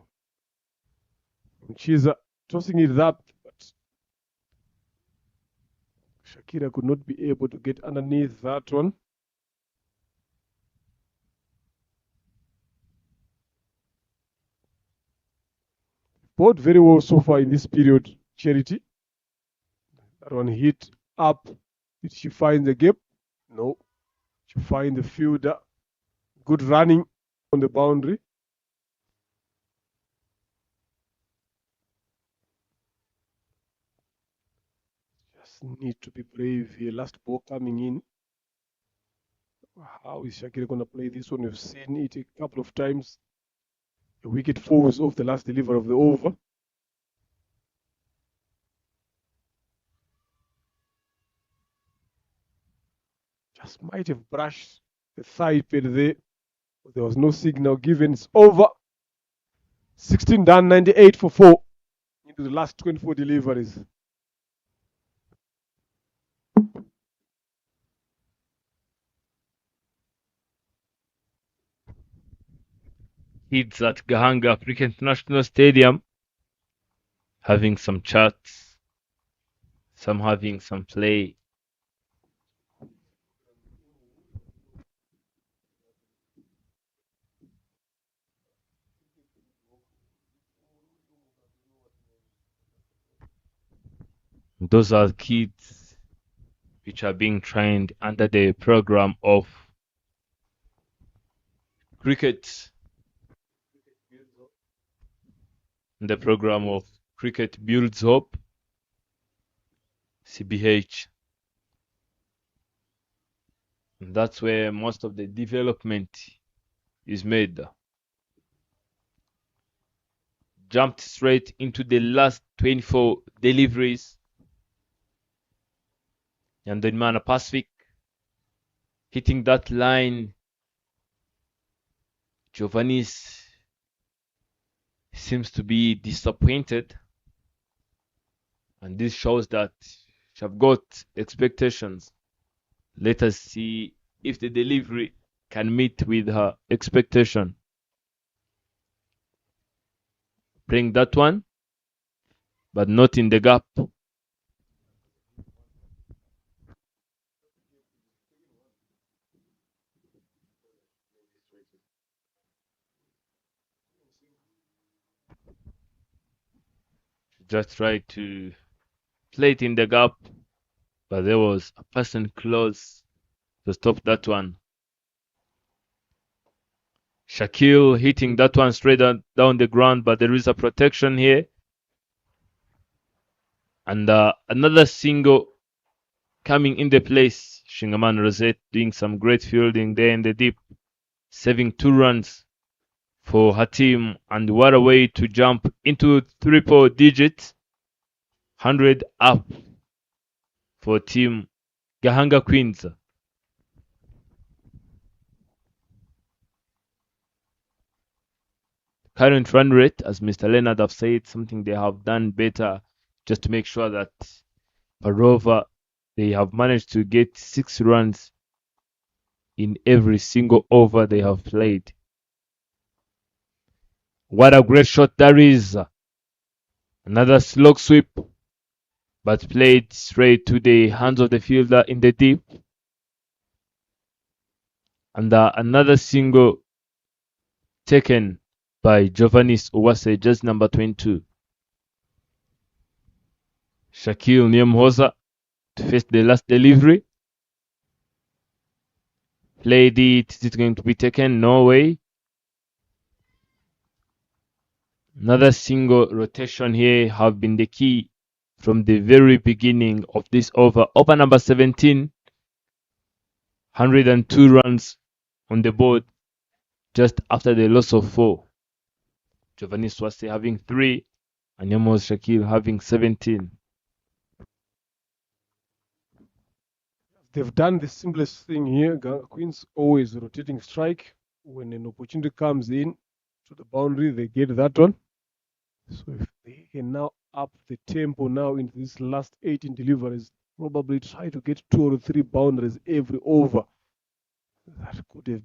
from Chiza. Tossing it up, but Shakira could not be able to get underneath that one. Bowled very well so far in this period, Charity. That one hit up. Did she find the gap? No. She find the fielder. Good running on the boundary. Need to be brave here. Last ball coming in. How is Shakira going to play this one? We've seen it a couple of times. The wicket falls off the last delivery of the over. Just might have brushed the thigh pad there. But there was no signal given. It's over. 16 done, 98 for 4 into the last 24 deliveries. Kids at Gahanga International Stadium having some chats, some having some play. Those are kids which are being trained under the program of cricket. The program of Cricket Builds Hope, CBH. And that's where most of the development is made. Jumped straight into the last 24 deliveries. And then Mana Pacific hitting that line. Giovanni seems to be disappointed, and this shows that she have got expectations. Let us see if the delivery can meet with her expectation. playing that one, but not in the gap. Just tried to play it in the gap, but there was a person close to stop that one. Shakil hitting that one straight down the ground, but there is a protection here. And another single coming in the place. Shingaman Rosette doing some great fielding there in the deep, saving 2 runs for her team. And what a way to jump into triple digits. 100 up for team Gahanga Queens. Current run rate, as Mr. Leonard have said, something they have done better just to make sure that Parova, they have managed to get 6 runs in every single over they have played. What a great shot that is. Another slog sweep, but played straight to the hands of the fielder in the deep. And another single taken by Giovannis Uwase, just number 22. Shakil Niemhoza to face the last delivery. Played it. Is it going to be taken? No way. Another single rotation here have been the key from the very beginning of this over. Over number 17. 102 runs on the board just after the loss of 4. Giovanni Swasti having 3 and Yamos Shakil having 17. They've done the simplest thing here. Queens always rotating strike. When an opportunity comes in to the boundary, they get that one. So if they can now up the tempo now into this last 18 deliveries, probably try to get 2 or 3 boundaries every over. That could have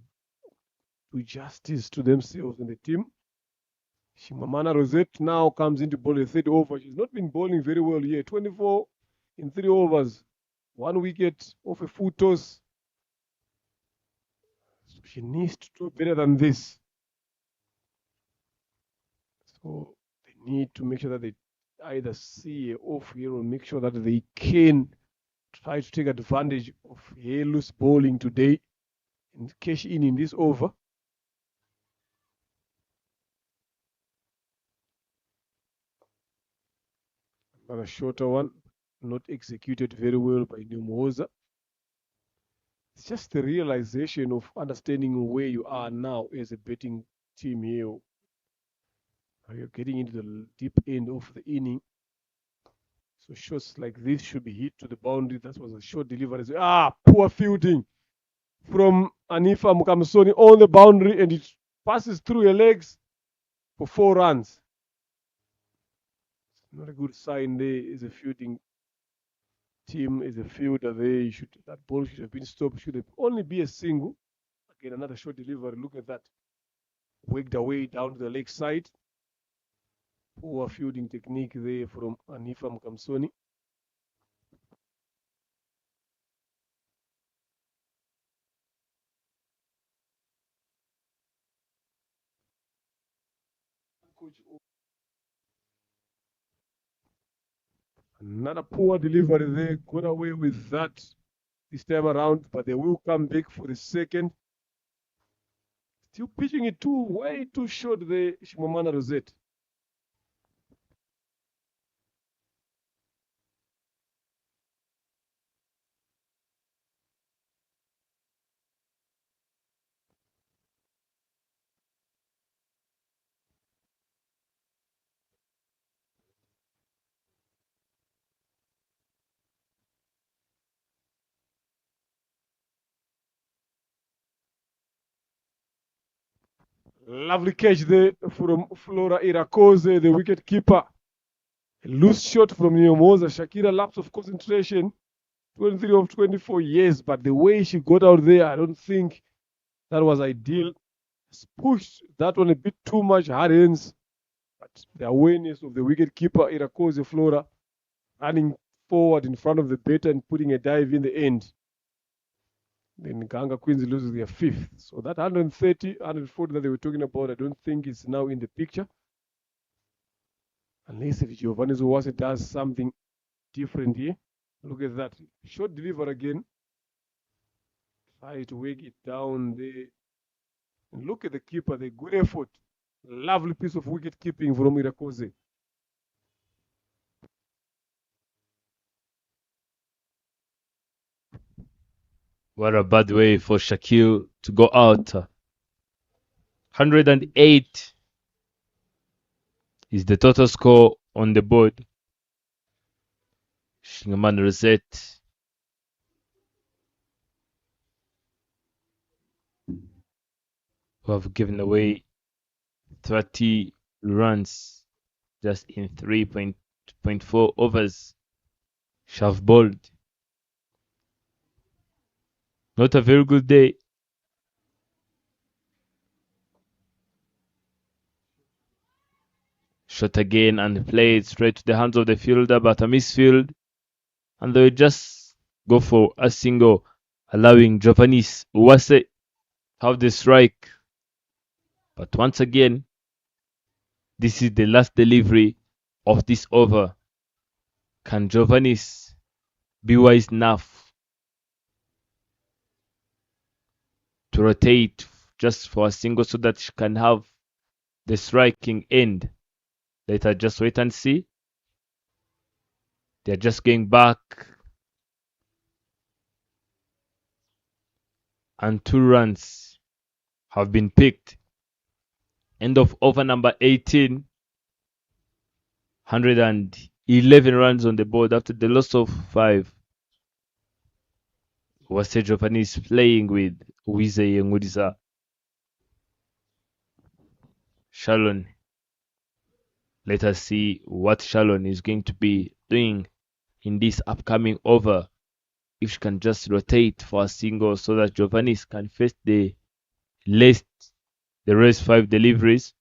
do justice to themselves and the team. Shimamana Rosette now comes into ball the 3rd over. She's not been bowling very well here. 24 in 3 overs. 1 wicket off a full toss. So she needs to do better than this. So they need to make sure that they either see her off here or make sure that they can try to take advantage of her loose bowling today and cash in this over. Another shorter one, not executed very well by Numuhoza. It's just the realization of understanding where you are now as a betting team here. You're getting into the deep end of the inning. So shots like this should be hit to the boundary. That was a short delivery. Poor fielding from Anifa Mukamsoni on the boundary, and it passes through her legs for 4 runs. Not a good sign there as a fielding team, as a fielder there. That ball should have been stopped. Should have only be a single. Again, another short delivery. Look at that. Worked away down to the leg side. Poor fielding technique there from Anifa Mukamsoni. Another poor delivery there. Got away with that this time around, but they will come back for the second. Still pitching it way too short there, Shimamana Rosette. Lovely catch there from Flora Irakoze, the wicket keeper. A loose shot from Nyomoza. Shakira, lapse of concentration. 23 of 24 years, but the way she got out there, I don't think that was ideal. Pushed that one a bit too much, hard hands. But the awareness of the wicket-keeper, Irakoze Flora, running forward in front of the batter and putting a dive in the end. Then Gahanga Queens loses their 5th. So that 130, 140 that they were talking about, I don't think is now in the picture. Unless if Giovanni Zuwase does something different here. Look at that. Short deliver again. Try to wake it down there. And look at the keeper, the good effort. Lovely piece of wicket keeping from Irakoze. What a bad way for Shakil to go out. 108 is the total score on the board. Shingaman Rosette who have given away 30 runs just in 3.4 overs. Shav bowled. Not a very good day. Shot again and played straight to the hands of the fielder, but a misfield. And they would just go for a single, allowing Giovannis Uwase have the strike. But once again, this is the last delivery of this over. Can Giovannis be wise enough to rotate just for a single so that she can have the striking end? Let us just wait and see. They're just going back. And 2 runs have been picked. End of over number 18. 111 runs on the board after the loss of 5. Wase Japanese playing with Wize Ngudisa. Shalon. Let us see what Shalon is going to be doing in this upcoming over. If she can just rotate for a single so that Giovannis can face the rest 5 deliveries.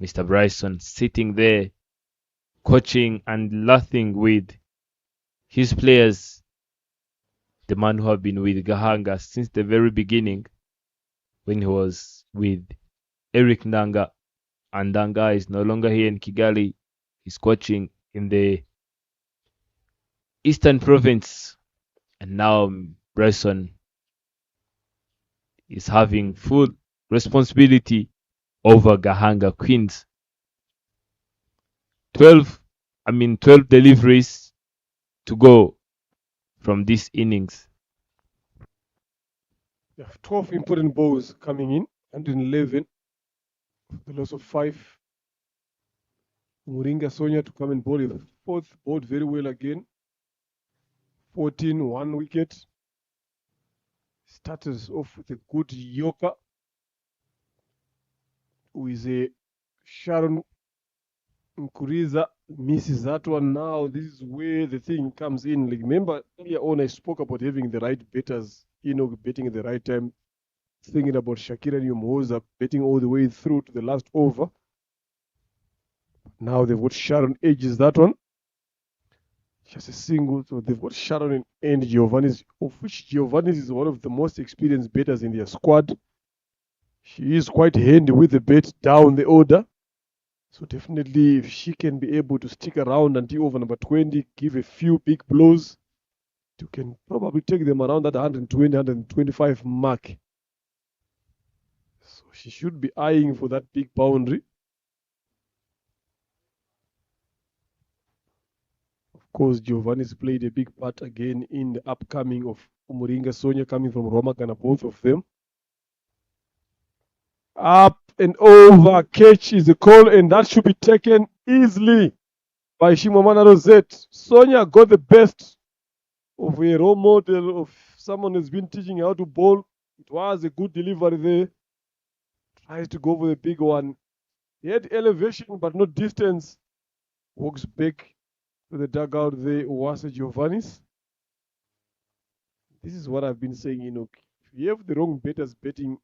Mr. Bryson sitting there, coaching and laughing with his players. The man who have been with Gahanga since the very beginning when he was with Eric Ndanga. And Ndanga is no longer here in Kigali. He's coaching in the Eastern Province. And now Bryson is having full responsibility over Gahanga Queens. 12 deliveries to go from this innings. You have 12 important balls coming in, 111. The loss of 5. Muringa Sonia to come and bowl a 4th, bowled very well again. 14, 1 wicket. Started off with a good Yoka, who is a Sharon Nkuriza, misses that one now. This is where the thing comes in. Like, remember earlier on I spoke about having the right batters, betting at the right time, thinking about Shakira Nyumoza betting all the way through to the last over. Now they've got Sharon edges that one. Just a single, so they've got Sharon and Giovannis, of which Giovannis is one of the most experienced batters in their squad. She is quite handy with the bat down the order. So definitely if she can be able to stick around until over number 20, give a few big blows, you can probably take them around that 120, 125 mark. So she should be eyeing for that big boundary. Of course, Giovanni's played a big part again in the upcoming of Umuringa Sonia coming from Romakana, both of them. Up and over, catch is the call, and that should be taken easily by Shimamana Rosette. Sonia got the best of a role model of someone who's been teaching how to bowl. It was a good delivery there. Tries to go for the big one. He had elevation but not distance. Walks back to the dugout there, Uwase Giovannis. This is what I've been saying, if you have the wrong batters betting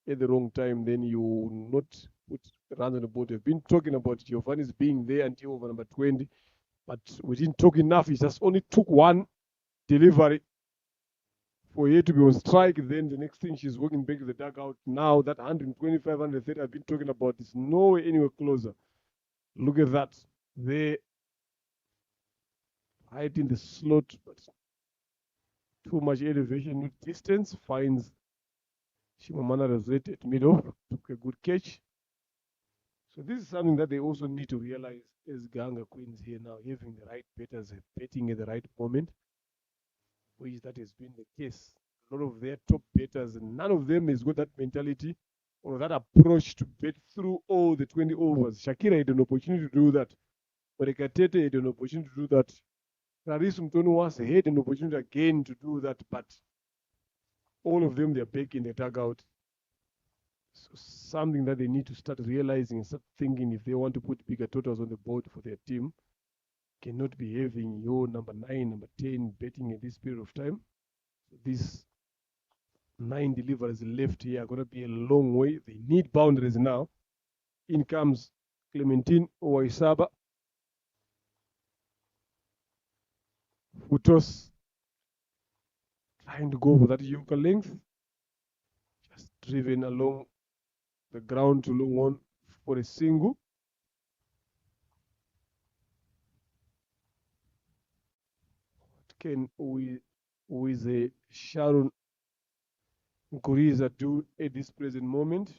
at the wrong time, then you're not put runs on the board. We've been talking about Giovanni's being there until over number 20, but we didn't talk enough. He just only took one delivery for her to be on strike. Then the next thing, she's walking back to the dugout. Now that 125, 130 I've been talking about is nowhere anywhere closer. Look at that. They right in the slot, but too much elevation with distance. Finds Shimamana Rosette at middle. Took a good catch. So this is something that they also need to realize as Gahanga Queens here now, having the right batters, betting at the right moment, which that has been the case. A lot of their top batters, and none of them has got that mentality or that approach to bet through all the 20 overs. Shakira had an opportunity to do that. Orekatete had an opportunity to do that. Clarice Mtonuwas had an opportunity again to do that, but all of them, they're back in the dugout. So something that they need to start realizing and start thinking if they want to put bigger totals on the board for their team. Cannot be having your number 9, number 10 betting at this period of time. So these 9 deliveries left here are going to be a long way. They need boundaries now. In comes Clementine Owaisaba. Futos trying to go for that yoga length. Just driven along the ground to long on for a single. What can we with a Sharon Nkuriza do at this present moment?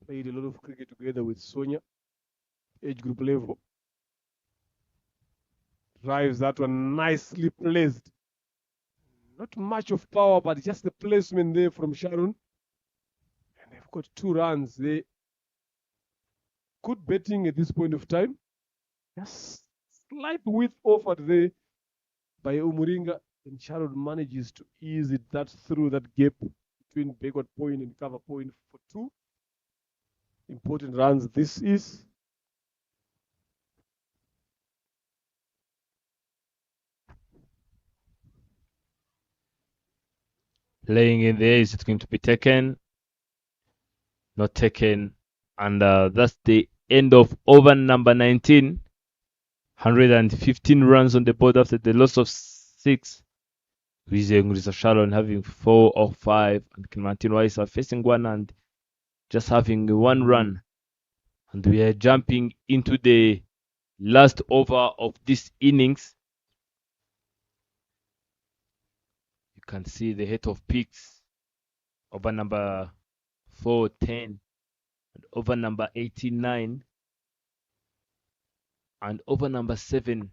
Played a lot of cricket together with Sonia, age group level. Drives that one nicely placed. Not much of power, but just the placement there from Sharon. And they've got 2 runs there. Good betting at this point of time. Just slight width offered there by Umuringa, and Sharon manages to ease it that through that gap between backward point and cover point for 2 important runs. This is Playing in there, is it going to be taken? Not taken. And that's the end of over number 19. 115 runs on the board after the loss of 6. Ngurisa Sharon having 4 or 5. And Clementine Waisa facing 1 and just having 1 run. And we are jumping into the last over of this innings. You can see the head of picks. Over number 4, 10. And over number 89. And over number 7.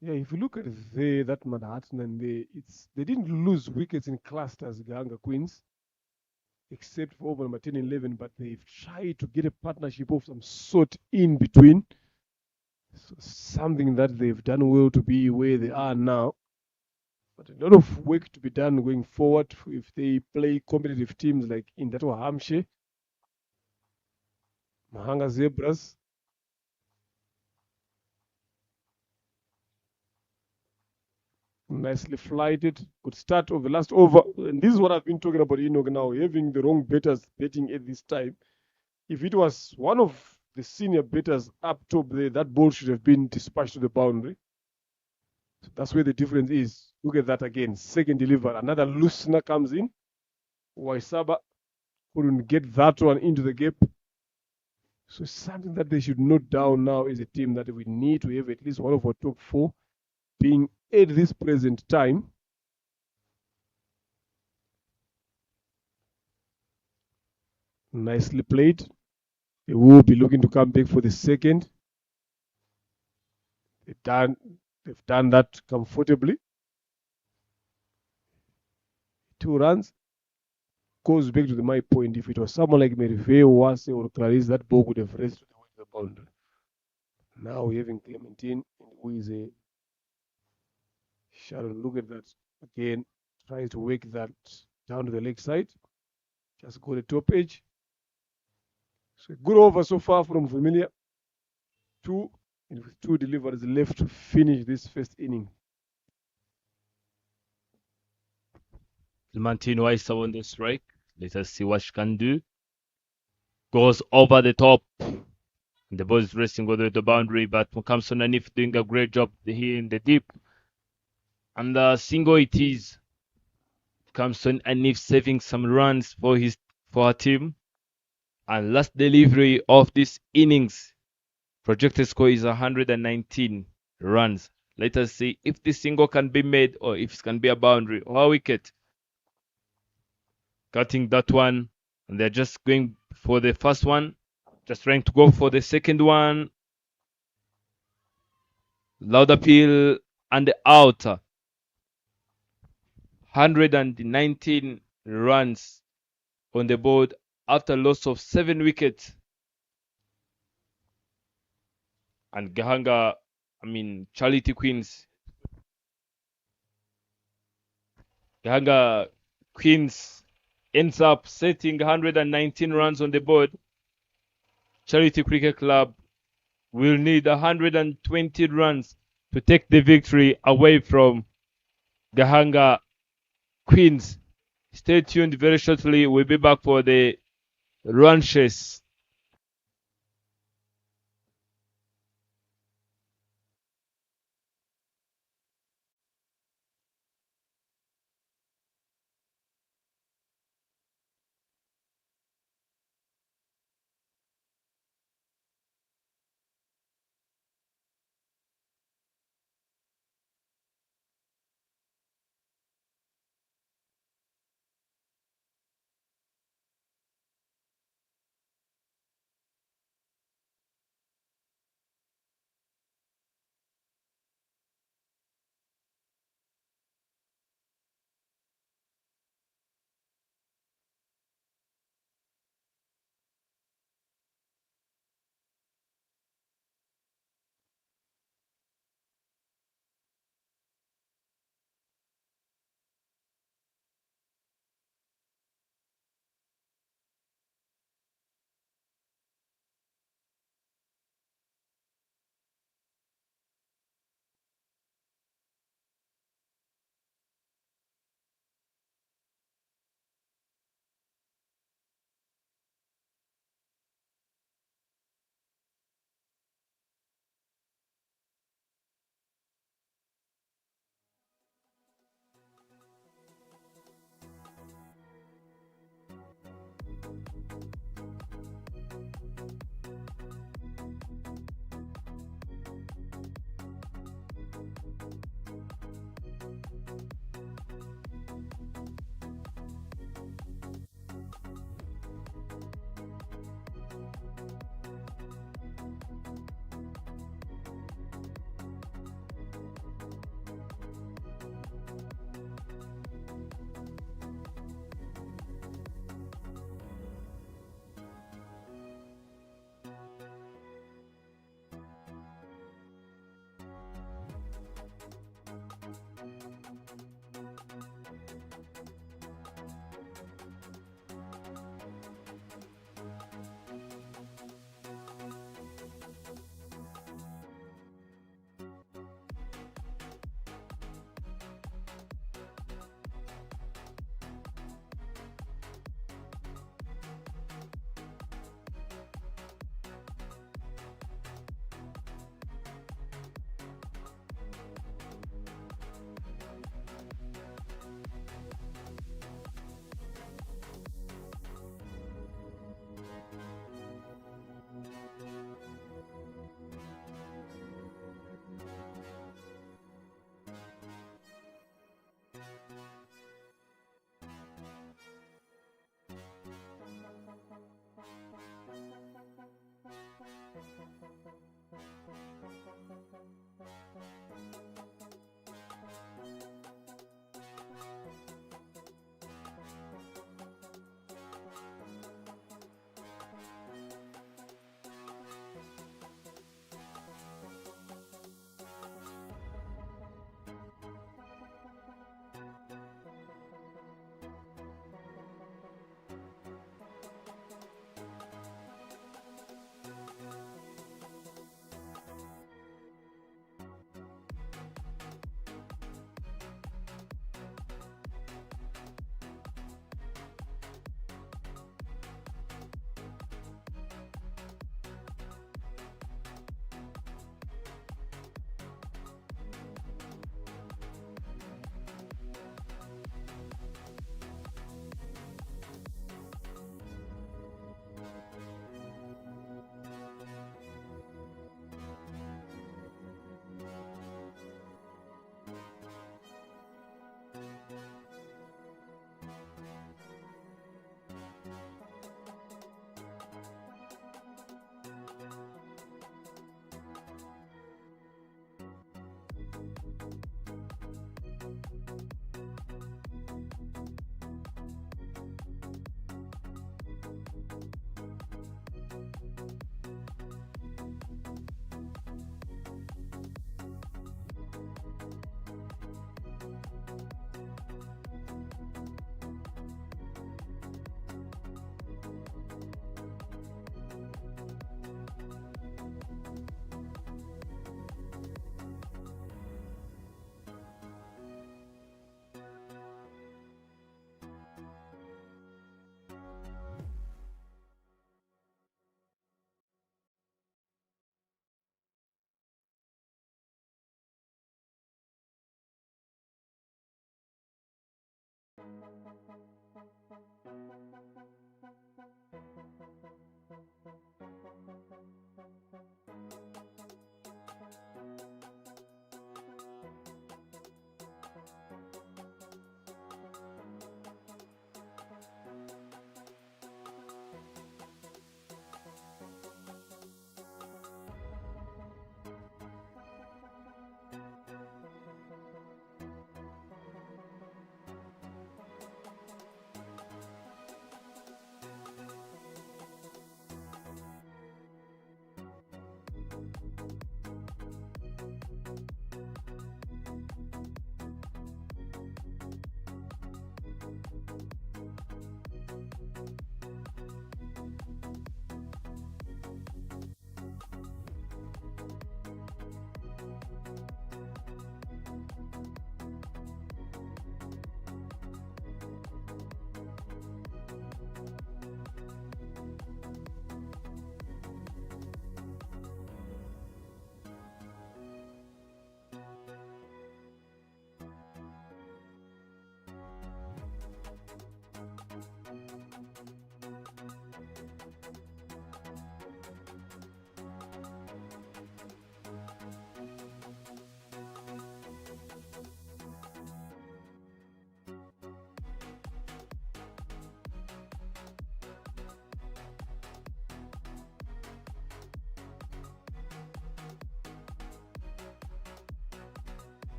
Yeah, if you look at that Manhattan and they didn't lose wickets in clusters, Gahanga Queens, except for over number 10 and 11, but they've tried to get a partnership of some sort in between. So something that they've done well to be where they are now. But a lot of work to be done going forward if they play competitive teams like in that Hampshire, Mahanga Zebras. Nicely flighted. Good start of the last over. And this is what I've been talking about, Enoch, now, having the wrong betters betting at this time. If it was one of the senior betters up top there, that ball should have been dispatched to the boundary. So that's where the difference is. Look at that again. Second deliver. Another loosener comes in. Waisaba couldn't get that one into the gap. So it's something that they should note down now as a team that we need to have at least one of our top 4 being at this present time. Nicely played. They will be looking to come back for the second. They've done that comfortably. 2 runs. Goes back to my point. If it was someone like Meriveo, Wase, or Clarice, that ball would have raced to the boundary. Now we're having Clementine, who is a Sharon. Look at that again. Tries to work that down to the leg side. Just go the top edge. So good over so far from Familia. 2 and with 2 deliveries left to finish this first inning. Clementine Waisa on the strike. Let us see what she can do. Goes over the top. The ball is racing all the way to the boundary, but comes underneath, doing a great job here in the deep. And the single it is. Comes underneath, saving some runs for her team. And last delivery of this innings, projected score is 119 runs. Let us see if this single can be made or if it can be a boundary or a wicket. Cutting that one, and they're just going for the first one, just trying to go for the second one. Loud appeal and out. 119 runs on the board after loss of 7 wickets. And Charity Queens. Gahanga Queens ends up setting 119 runs on the board. Charity Cricket Club will need 120 runs to take the victory away from Gahanga Queens. Stay tuned, very shortly we'll be back for the run chase.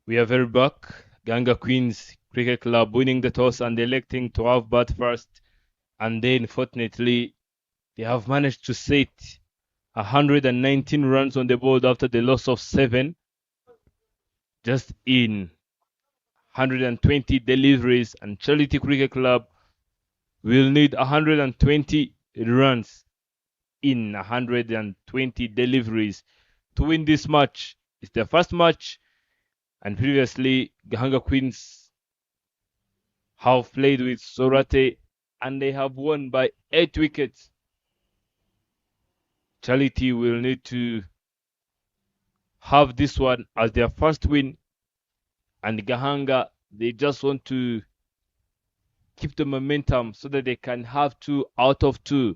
We are very back. Gahanga Queens Cricket Club winning the toss and electing to have bat first. And then, fortunately, they have managed to set 119 runs on the board after the loss of 7. Just in 120 deliveries. And Charity Cricket Club will need 120 runs in 120 deliveries to win this match. It's their first match. And previously, Gahanga Queens have played with Sorate and they have won by 8 wickets. Charity will need to have this one as their first win. And Gahanga, they just want to keep the momentum so that they can have 2 out of 2.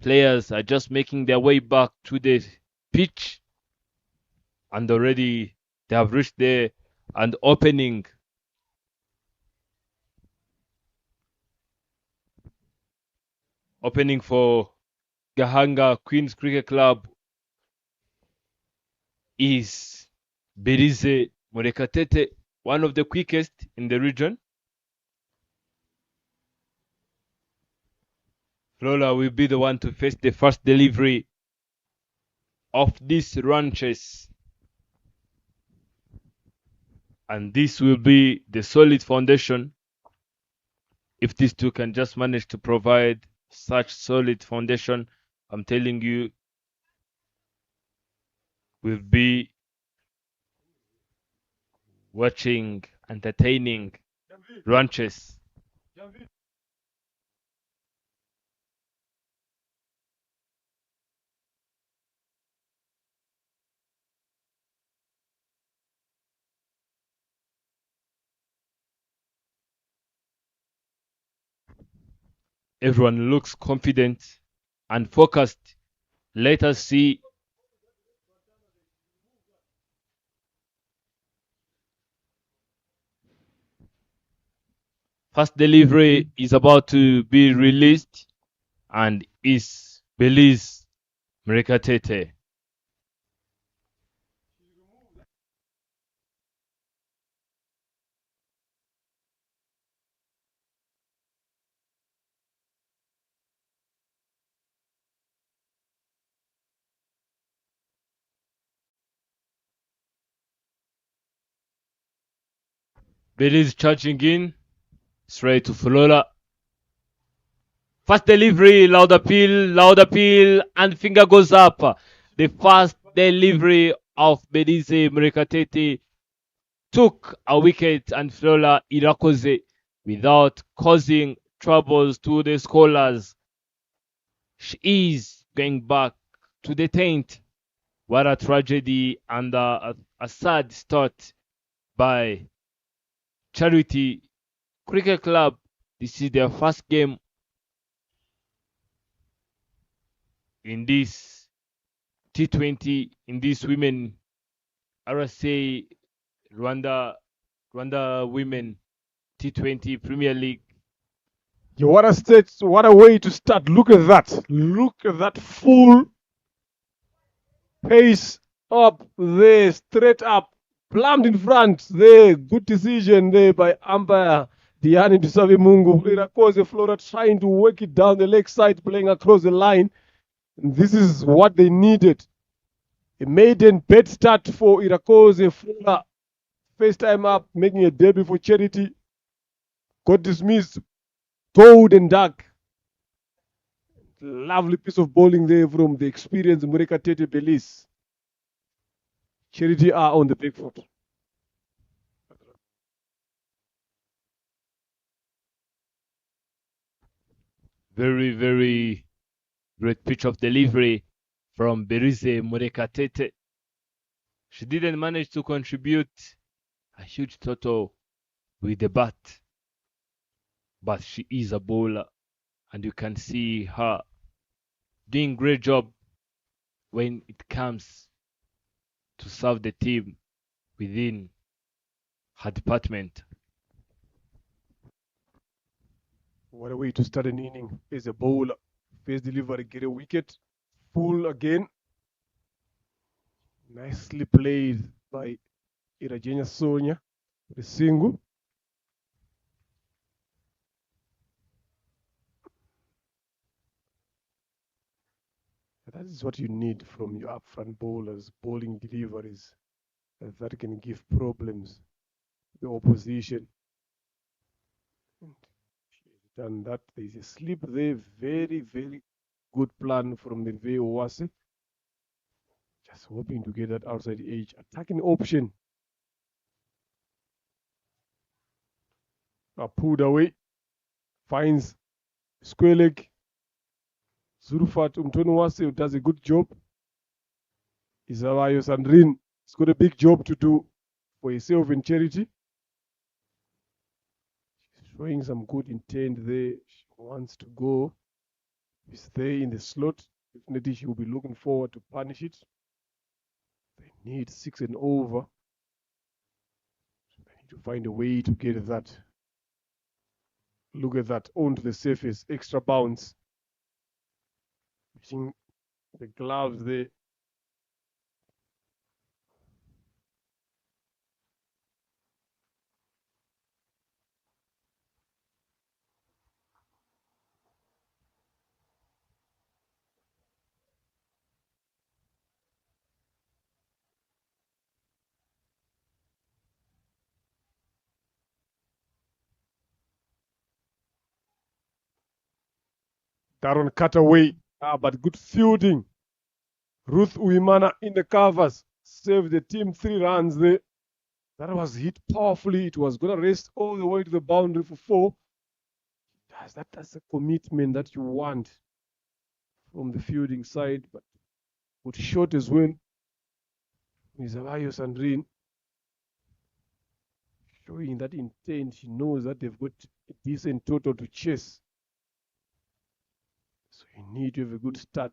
Players are just making their way back to the pitch. And already they have reached there and opening for Gahanga Queens Cricket Club is Berize Murekatete, one of the quickest in the region. Lola will be the one to face the first delivery of this run chase. And this will be the solid foundation. If these two can just manage to provide such solid foundation, I'm telling you, will be watching entertaining run chase. Everyone looks confident and focused. Let us see. First delivery is about to be released and is Belize Mrekatete. Belize charging in straight to Fulola. First delivery, loud appeal, and finger goes up. The first delivery of Belize Mrekatete took a wicket and Fulola Irakoze without causing troubles to the scholars. She is going back to the tent. What a tragedy and a sad start by Charity Cricket Club. This is their first game in this T20, in this women RCA Rwanda Women T20 Premier League. Yeah, what a state, what a way to start. Look at that. Look at that full pace up there, straight up, plummed in front there. Good decision there by umpire Diani Dusavi Mungu. Irakoze Flora trying to work it down the leg side, playing across the line. And this is what they needed. A maiden bed start for Irakoze Flora. First time up, making a debut for Charity. Got dismissed, cold and dark. Lovely piece of bowling there from the experienced Murekatete Belize. Charity are on the big foot. Very, very great pitch of delivery from Berize Murekatete. She didn't manage to contribute a huge total with the bat, but she is a bowler and you can see her doing great job when it comes to serve the team within her department. What a way to start an inning. Is a bowler. First delivery, get a wicket. Full again. Nicely played by Irajenya Sonia with a single. That is what you need from your upfront bowlers, bowling deliveries that can give problems to the opposition. And she's done that. There's a slip there. Very, very good plan from the Owase. Just hoping to get that outside edge. Attacking option. Pulled away. Finds square leg. Zulfat Umtonowase does a good job. Isawayo Sandrine has got a big job to do for herself in charity. She's showing some good intent there. She wants to go. She's there in the slot. Definitely she will be looking forward to punish it. They need 6 and over. So they need to find a way to get that. Look at that, onto the surface, extra bounce. Using the gloves there. Darren cut away, but good fielding. Ruth Uimana in the covers, saved the team 3 runs there. That was hit powerfully. It was going to rest all the way to the boundary for 4. That's a commitment that you want from the fielding side, but good shot as well. Mizawayo Sandrine showing that intent. She knows that they've got a decent total to chase. So you need to have a good start.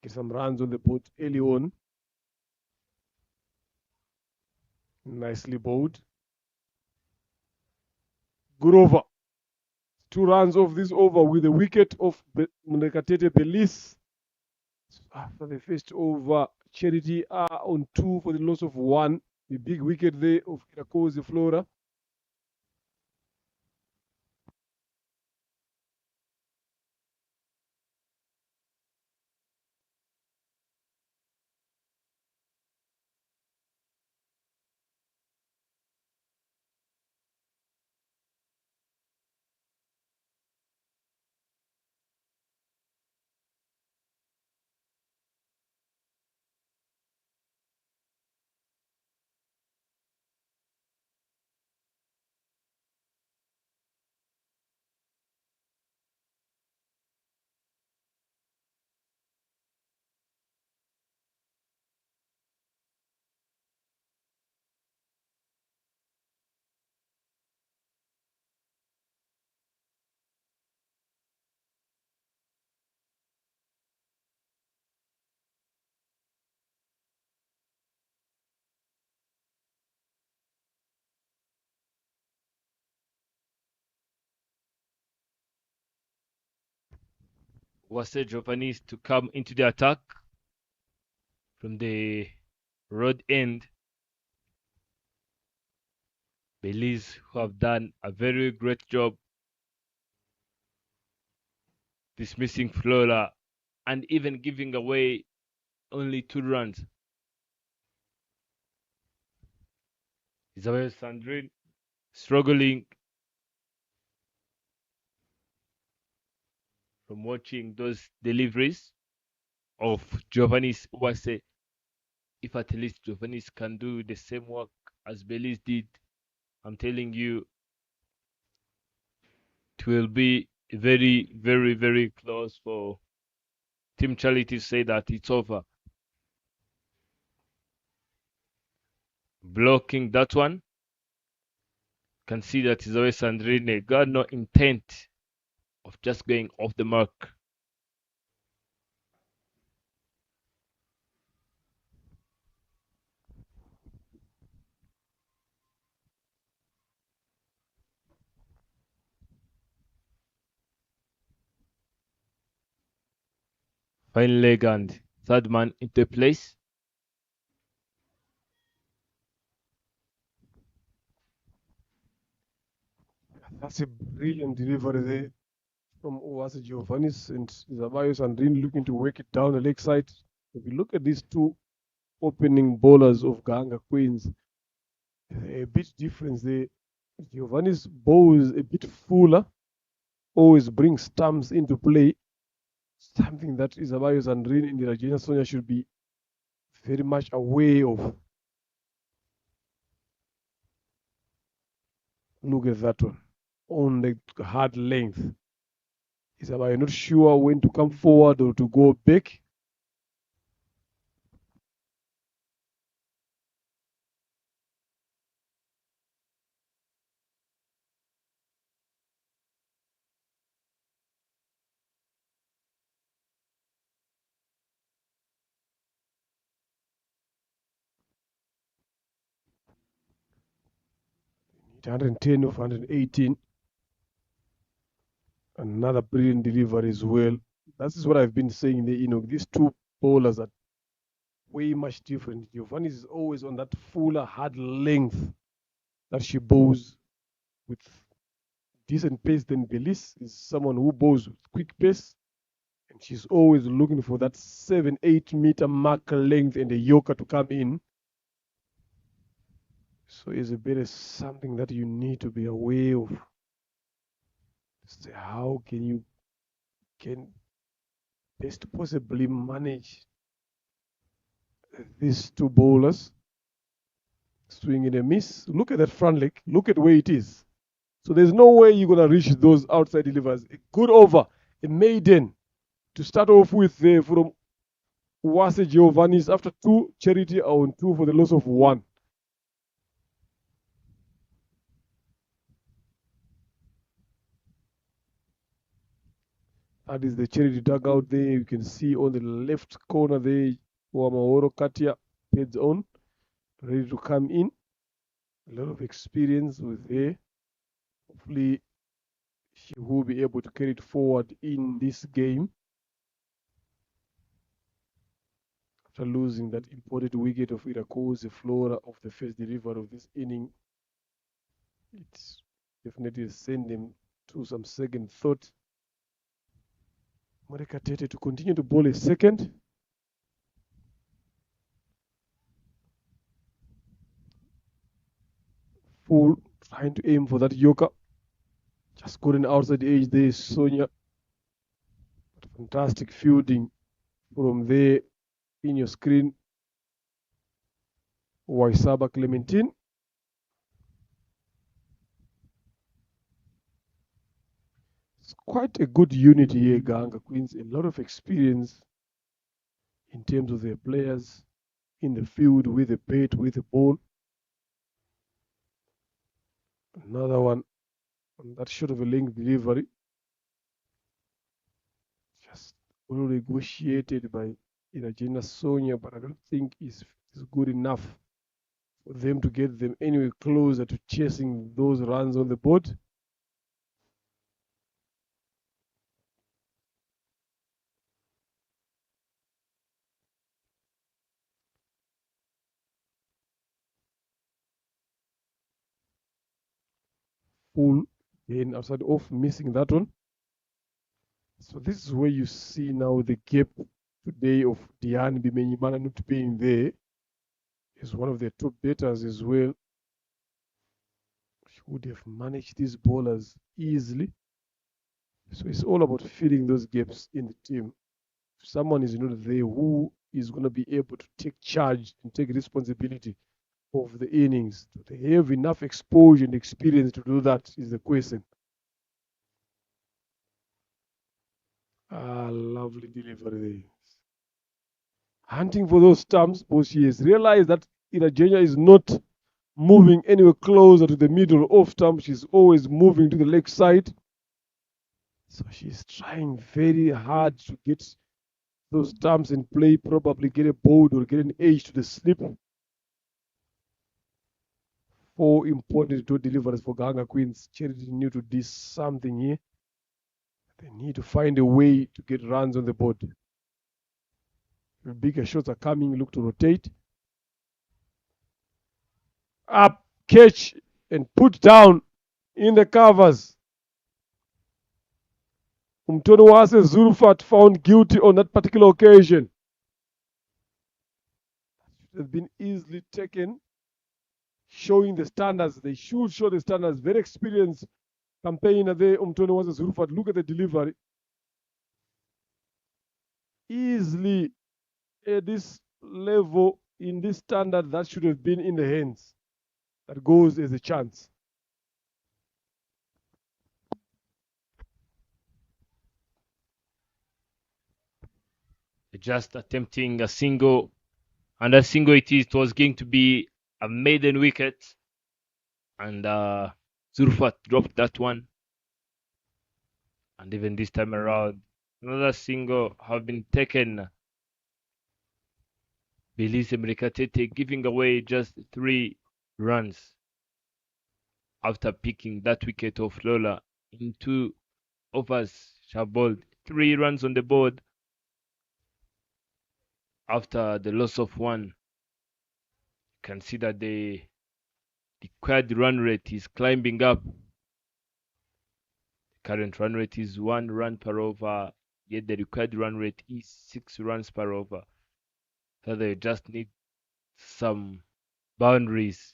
Get some runs on the board early on. Nicely bowled. Good over. 2 runs off this over with a wicket of Mnekatete Belis. After the first over, Charity are on 2 for the loss of 1. The big wicket there of Irakoze Flora. Was the Japanese to come into the attack from the road end. Belize, who have done a very great job dismissing Flora and even giving away only 2 runs. Isabel Sandrine struggling from watching those deliveries of Giovanni's Uwase. If at least Giovanni's can do the same work as Belize did, I'm telling you, it will be very, very, very close for Team Charity to say that it's over. Blocking that one, can see that Isabel Sandrine got no intent of just going off the mark. Fine leg and third man into place. That's a brilliant delivery there from Owase Giovannis, and Zabayo Sandrin looking to work it down the leg side. If you look at these two opening bowlers of Gahanga Queens, a bit difference there. Giovannis bowls a bit fuller, always brings stumps into play, something that Zabayo Sandrin and Rajena Sonia should be very much aware of. Look at that one on the hard length. Zabayo not sure when to come forward or to go back. Hit 110 of 118. Another brilliant delivery as well. That is what I've been saying. These two bowlers are way much different. Giovanni is always on that fuller hard length that she bowls with decent pace. Then Belis is someone who bowls with quick pace, and she's always looking for that 7-8 meter mark length and the yorker to come in. So Isabella is something that you need to be aware of. How can best possibly manage these two bowlers? Swing and a miss. Look at that front leg. Look at where it is. So there's no way you're going to reach those outside deliveries. A good over, a maiden to start off with there from Uwase Giovanni's after two. Charity are on two for the loss of one. That is the Charity dugout there. You can see on the left corner there, Wamahoro Katia heads on, ready to come in. A lot of experience with her. Hopefully, she will be able to carry it forward in this game. After losing that important wicket of Irakoze Flora of the first delivery of this inning, it's definitely sent them to some second thought. Moreka Tete to continue to bowl a second. Full trying to aim for that yorker. Just couldn't outside the edge there, Sonia. But fantastic fielding from there in your screen. Waisaba Clementine. It's quite a good unit here, Gahanga Queens. A lot of experience in terms of their players in the field with the bat, with the ball. Another one on that short of a length delivery. Just well negotiated by Irajena Sonia, but I don't think is good enough for them to get them anywhere closer to chasing those runs on the board. Full again outside off, missing that one. So this is where you see now the gap today of Diane Bimenyimana not being there. Is one of their top batters as well. She would have managed these bowlers easily. So it's all about filling those gaps in the team. If someone is not there who is going to be able to take charge and take responsibility of the innings, do they have enough exposure and experience to do that is the question. Lovely delivery there. Hunting for those stumps, but she has realized that Irajena is not moving anywhere closer to the middle of stump. She's always moving to the leg side. So she's trying very hard to get those stumps in play, probably get a board or get an edge to the slip. 4 important to deliveries for Gahanga Queens. Charity need to do something here. They need to find a way to get runs on the board. If bigger shots are coming, look to rotate. Up, catch, and put down. in the covers. Umtonowase Zulfat found guilty on that particular occasion. Should have been easily taken, showing the standards. They should show the standards. Very experienced campaigner there, Umtonowase Zulfat. Look at the delivery. Easily at this level, in this standard, that should have been in the hands. That goes as a chance. Just attempting a single, and a single it was going to be a maiden wicket, and Zurfat dropped that one. And even this time around, another single have been taken. Belize Mrikatete giving away just 3 runs after picking that wicket of Lola in 2 overs. Shabold 3 runs on the board after the loss of 1. You can see that the required run rate is climbing up. The current run rate is 1 run per over, yet the required run rate is 6 runs per over. So they just need some boundaries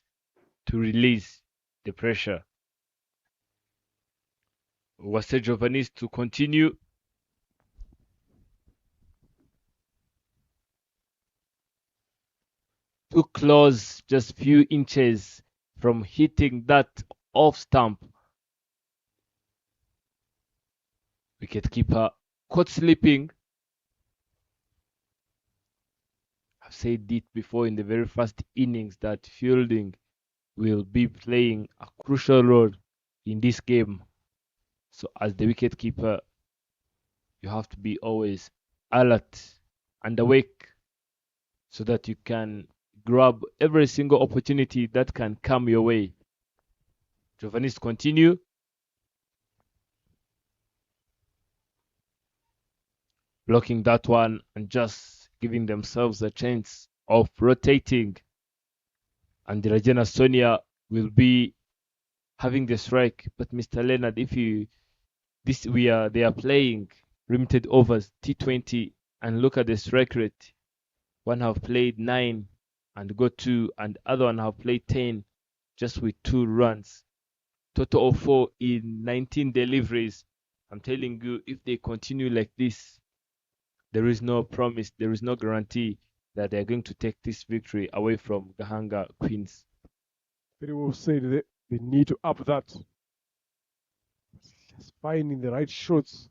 to release the pressure. Wase Giovannis to continue. Too close, just few inches from hitting that off stump. Wicketkeeper caught sleeping. I've said it before in the very first innings that fielding will be playing a crucial role in this game. So as the wicketkeeper, you have to be always alert and awake so that you can grab every single opportunity that can come your way. Giovannis continue. Blocking that one and just giving themselves a chance of rotating. And the Rajana Sonia will be having the strike. But Mr. Leonard, if you they are playing limited overs T20 and look at the strike rate. One have played 9 and got 2, and other one have played 10 just with 2 runs. Total of 4 in 19 deliveries. I'm telling you, if they continue like this, there is no promise, there is no guarantee that they're going to take this victory away from Gahanga Queens. Very well said. They need to up that. Just finding the right shots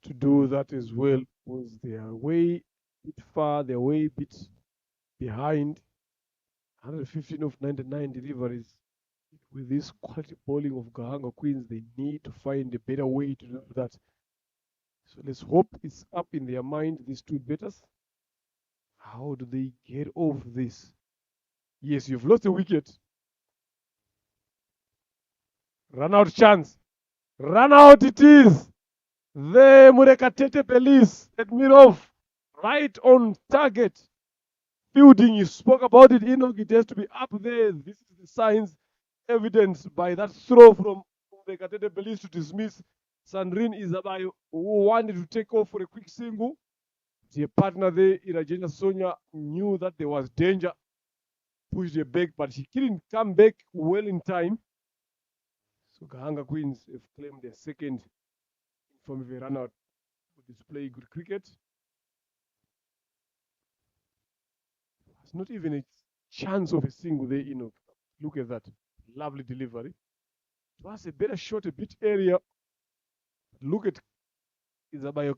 to do that as well, because they are way bit far, they're way bit behind. 115 of 99 deliveries. With this quality bowling of Gahanga Queens, they need to find a better way to do that. So let's hope it's up in their mind, these 2 batters. How do they get off this? Yes, you've lost a wicket. Run out chance. Run out it is. The Murekatete police at Mirov. Right on target. Fielding, you spoke about it, Enoch. It has to be up there. This is the signs evidenced by that throw from Murekatete police to dismiss. Sandrine Isabayo, who wanted to take off for a quick single. The partner there, Irajena Sonia, knew that there was danger. Pushed her back, but she couldn't come back well in time. So Gahanga Queens have claimed their second in form of a run out to display good cricket. It's not even a chance of a single there, Look at that. Lovely delivery. It was a better shot, a bit area. Look at Isabayo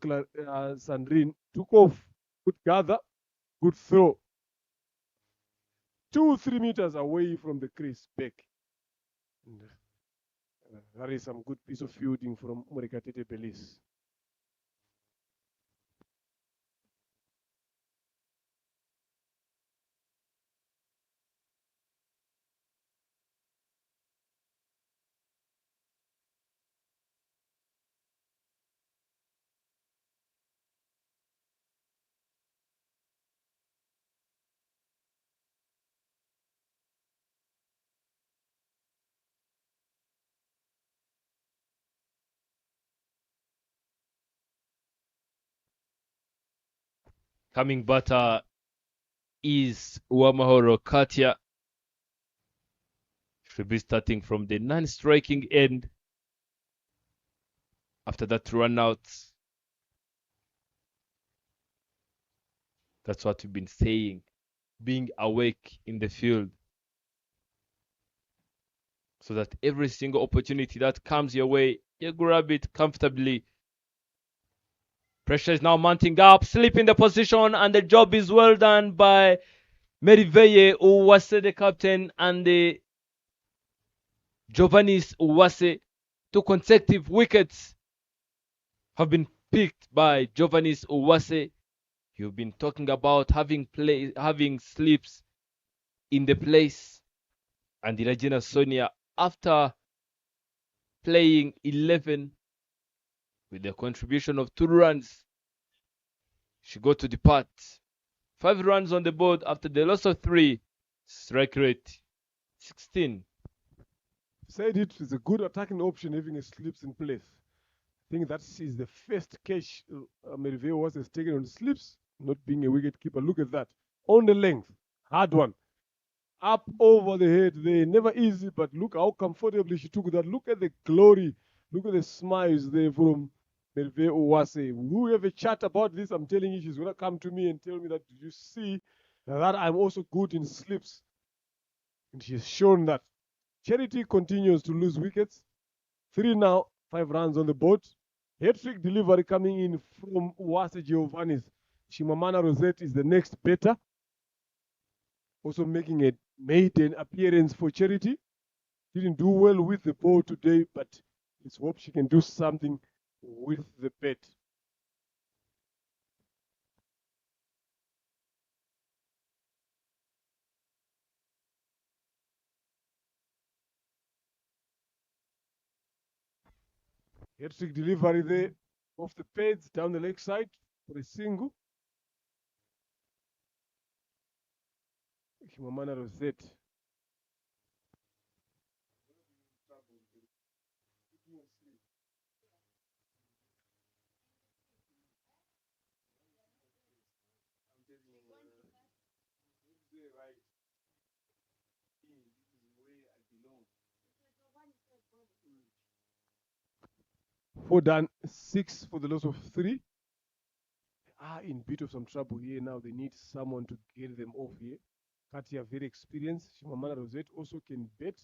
Sandrine. Took off. Good gather. Good throw. 2-3 meters away from the crease back. And, that is some good piece of fielding from Murekatete Belize. Coming batter is Uamahoro Katia. Should be starting from the non-striking end. After that run out. That's what we've been saying. Being awake in the field. So that every single opportunity that comes your way, you grab it comfortably. Pressure is now mounting up, slip in the position, and the job is well done by Meriveye Uwase, the captain, and the Giovannis Uwase. 2 consecutive wickets have been picked by Giovannis Uwase. You've been talking about having slips in the place, and Regina Sonia, after playing 11 with the contribution of 2 runs, she got to depart. 5 runs on the board after the loss of 3. Strike rate 16. Said it is a good attacking option having a slips in place. I think that is the first catch Meriveo was taken on slips, not being a wicket keeper. Look at that. On the length. Hard one. Up over the head there. Never easy, but look how comfortably she took that. Look at the glory. Look at the smiles there from Meriveo Uwase. We have a chat about this. I'm telling you, she's going to come to me and tell me that, you see that I'm also good in slips. And she's shown that. Charity continues to lose wickets. 3 now, 5 runs on the board. Hat-trick delivery coming in from Uwase Giovannis. Shimamana Rosette is the next batter. Also making a maiden appearance for Charity. Didn't do well with the ball today, but let's hope she can do something with the bat. Hat-trick delivery there off the pads down the leg side for a single. Shimamana Rosette. Four done, 6 for the loss of 3. In bit of some trouble here now. They need someone to get them off here. Katia very experienced. Shimamana Rosette also can bet.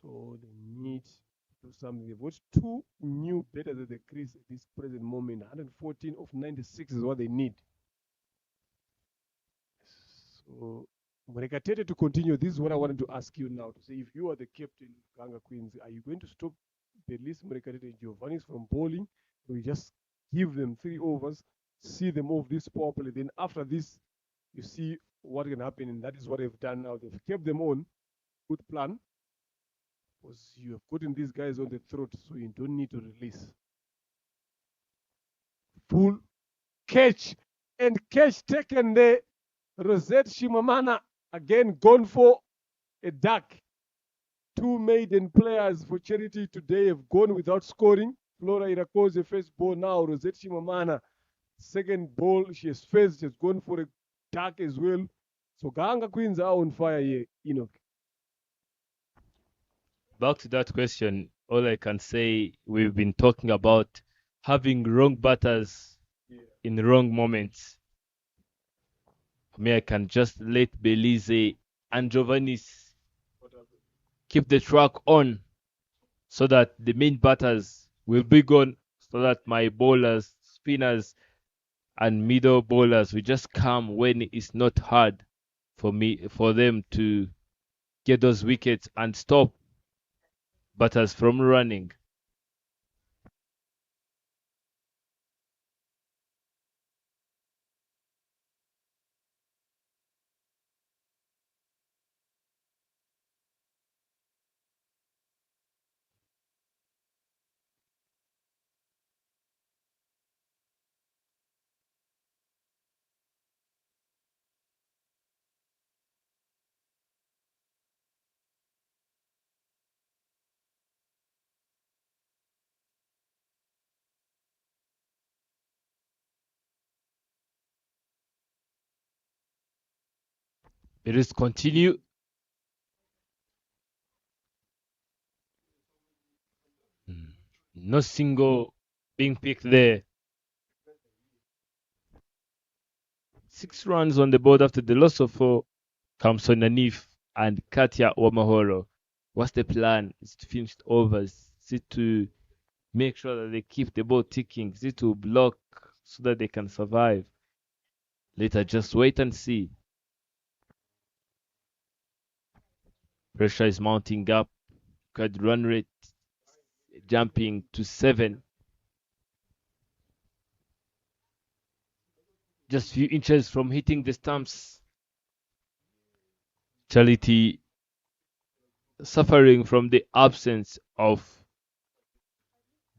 So they need to do something. They've got 2 new batters at the crease at this present moment. 114 of 96 is what they need. So Murekatete to continue. This is what I wanted to ask you now. To say, if you are the captain of Gahanga Queens, are you going to stop Belis Murekatete and Giovannis from bowling? Or you just give them 3 overs, see them off this power play. Then after this, you see what can happen. And that is what they've done now. They've kept them on. Good plan. Because you have gotten these guys on the throat, so you don't need to release. Full catch. And catch taken there. Rosette Shimamana again gone for a duck. 2 maiden players for Charity today have gone without scoring. Flora Irakoze first ball now. Rosette Shimamana second ball she has faced, has gone for a duck as well. So Gahanga Queens are on fire here, Enoch. Back to that question, all I can say, we've been talking about having wrong batters in wrong moments. For me, I can just let Belize and Giovannis keep the track on so that the main batters will be gone, so that my bowlers, spinners, and middle bowlers will just come when it's not hard for them to get those wickets and stop batters from running. It is continue. No single being picked there. 6 runs on the board after the loss of 4. Kamson Nanif and Katia Wamahoro. What's the plan? Is to finish overs? Is it to make sure that they keep the ball ticking? Is it to block so that they can survive? Later, just wait and see. Pressure is mounting up. Good run rate jumping to 7. Just few inches from hitting the stumps. Charity suffering from the absence of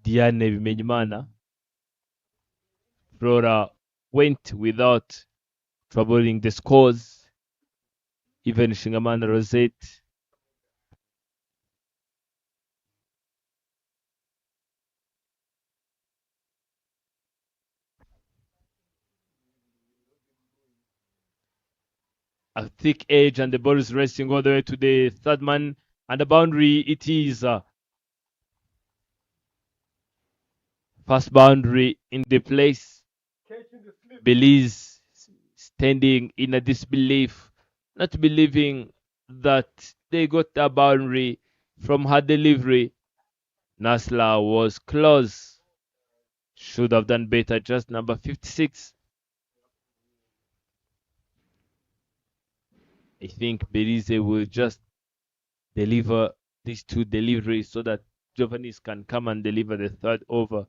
Diane Bimenyimana. Flora went without troubling the scores. Even Shingamana Rosette. A thick edge, and the ball is racing all the way to the third man, and the boundary it is. First boundary in the place. Belize standing in a disbelief, not believing that they got a boundary from her delivery. Nasla was close. Should have done better. Just number 56. I think Belize will just deliver these 2 deliveries so that Giovannis can come and deliver the third over,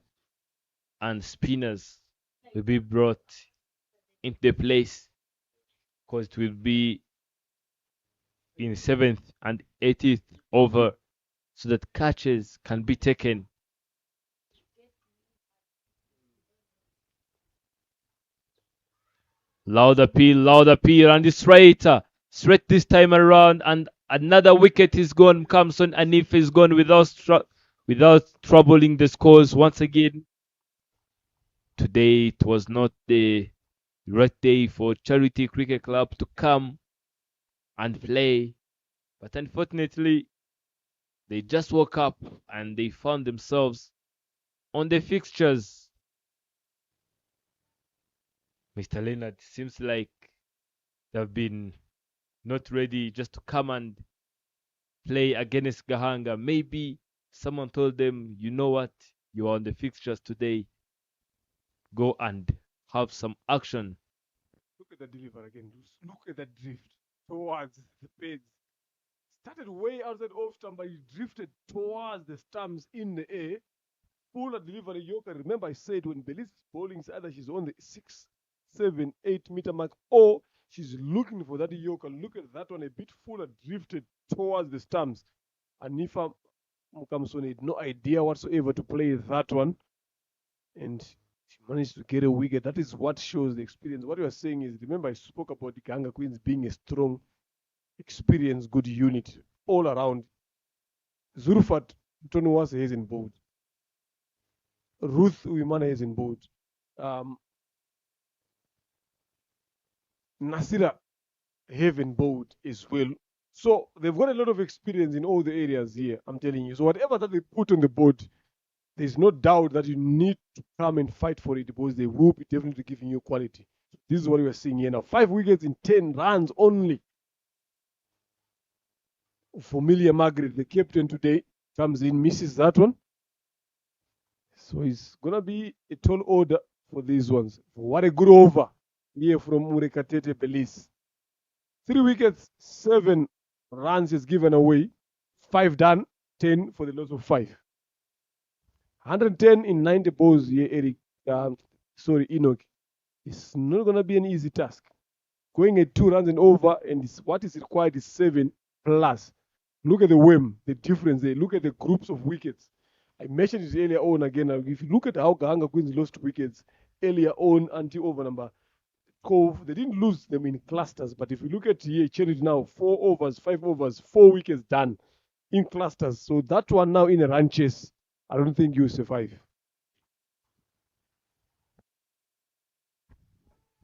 and spinners will be brought into the place because it will be in 7th and 80th over so that catches can be taken. Loud appeal, and it's straight this time around, and another wicket is gone. Kamson Anif is gone without troubling the scores once again. Today it was not the right day for Charity Cricket Club to come and play, but unfortunately they just woke up and they found themselves on the fixtures. Mr. Leonard, seems like they've been not ready just to come and play against Gahanga. Maybe someone told them, you know what, you are on the fixtures today. Go and have some action. Look at the deliver again. Look at that drift towards the page. Started way outside off stump, but he drifted towards the stumps in the air. Fuller delivery Yorker. Remember, I said when Belize is bowling, it's either she's on the 6, 7, 8 meter mark, or she's looking for that Yorker. Look at that one, a bit fuller, drifted towards the stumps. And Nifa Mukamson had no idea whatsoever to play that one. And she managed to get a wicket. That is what shows the experience. What you are saying is, remember, I spoke about the Gahanga Queens being a strong, experienced, good unit all around. Zurfat Tonuwas has in bold. Ruth Uimana is in bold. Nasira have in bold as well. So they've got a lot of experience in all the areas here, I'm telling you. So whatever that they put on the board, there's no doubt that you need to come and fight for it because they will be definitely giving you quality. This is what we are seeing here now. 5 wickets in 10 runs only. Familia Margaret, the captain today, comes in, misses that one. So it's going to be a tall order for these ones. What a good over here from Murekatete Belize. 3 wickets, 7 runs is given away. 5 done, 10 for the loss of 5. 110 in 90 balls here, Eric. Enoch. It's not going to be an easy task. Going at 2 runs and over, and what is required is 7 plus. Look at the whim, the difference there. Look at the groups of wickets. I mentioned it earlier on again. If you look at how Gahanga Queens lost wickets earlier on until over number 12, they didn't lose them in clusters. But if you look at here, Charity now, 4 overs, 5 overs, 4 wickets done in clusters. So that one now in a run chase, I don't think you survive.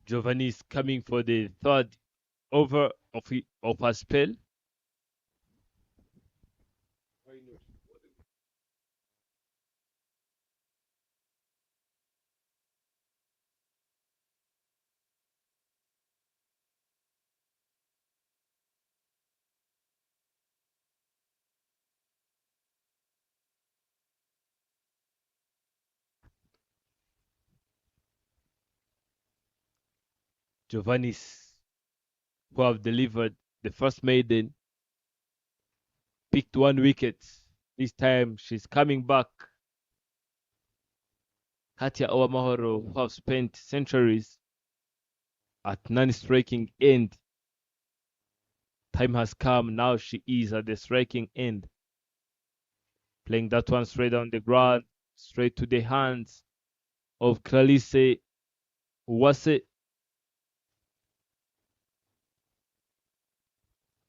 Giovanni is coming for the third over of her spell. Giovanni's, who have delivered the first maiden, picked 1 wicket. This time she's coming back. Katia Owamahoro, who have spent centuries at non-striking end. Time has come. Now she is at the striking end. Playing that one straight on the ground, straight to the hands of Clarisse Uwase.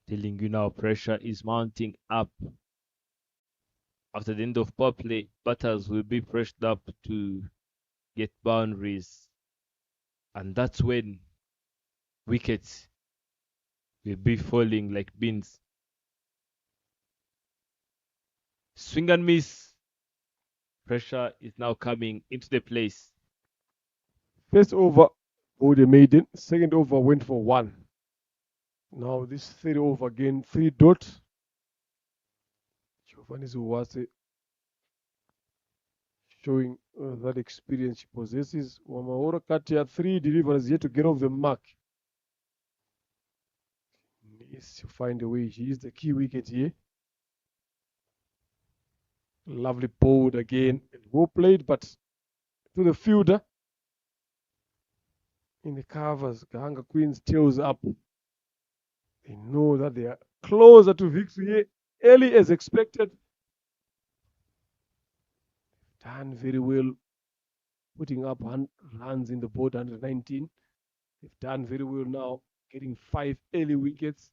Telling you now, pressure is mounting up. After the end of power play, batters will be pressured up to get boundaries. And that's when wickets will be falling like beans. Swing and miss. Pressure is now coming into the place. First over for the maiden. Second over went for 1. Now this third over again, 3 dots. Giovanni Uwase showing that experience she possesses. Wamahoro Katia, 3 deliveries yet to get off the mark. Needs to find a way. She is the key wicket here. Lovely bowled again. Well played, but to the fielder. In the covers, Gahanga Queens tails up. They know that they are closer to victory here, early as expected. Done very well, putting up runs in the board, 119. They've done very well now, getting 5 early wickets.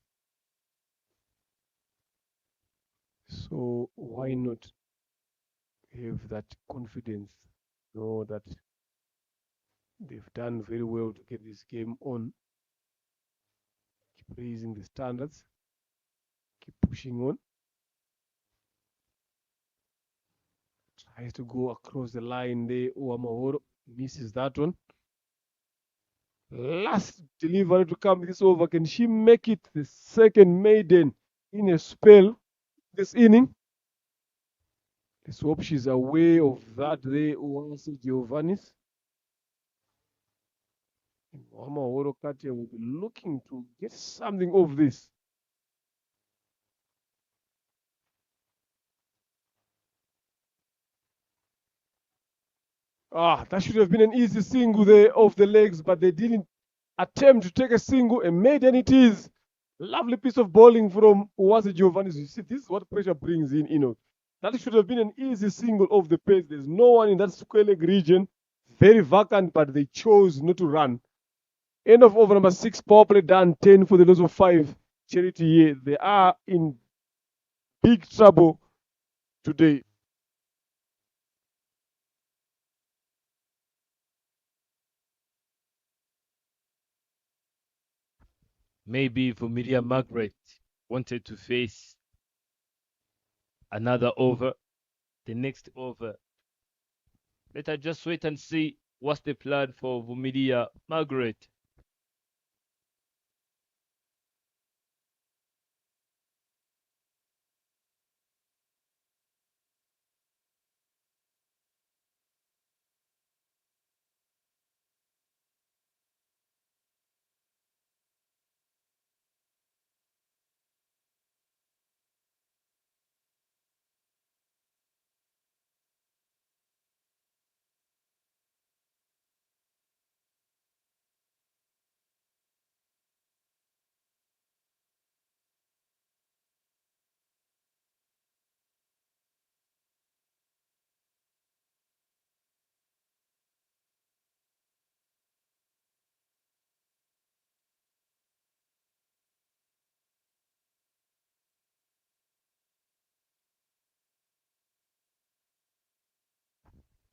So why not have that confidence? Know that they've done very well to get this game on. Keep raising the standards. Keep pushing on. Tries to go across the line there. Owamahoro misses that one. Last delivery to come this over. Can she make it the second maiden in a spell this inning? Let's hope she's aware of that there. Uwase Giovanni's. Owamahoro Katia will be looking to get something of this. That should have been an easy single there off the legs, but they didn't attempt to take a single, and maiden it is. Lovely piece of bowling from Uwase Giovanni. You see, this is what pressure brings in, That should have been an easy single off the pace. There's no one in that square leg region. Very vacant, but they chose not to run. End of over number 6, power play done, 10 for the loss of 5. Charity here. They are in big trouble today. Maybe Vumilia Margaret wanted to face another over, the next over. Let us just wait and see what's the plan for Vumilia Margaret.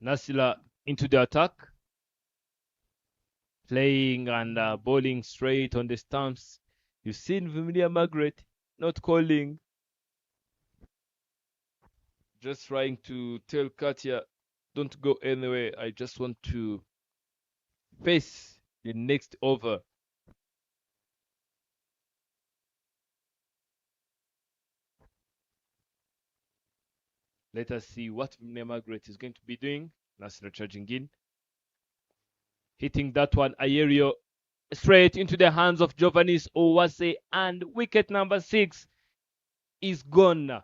Nasila into the attack, playing and bowling straight on the stumps. You've seen Familia Margaret not calling, just trying to tell Katia, don't go anywhere. I just want to face the next over. Let us see what Familia Margaret is going to be doing. Nasra charging in. Hitting that one, Ayerio, straight into the hands of Giovannis Owase, and wicket number 6 is gone.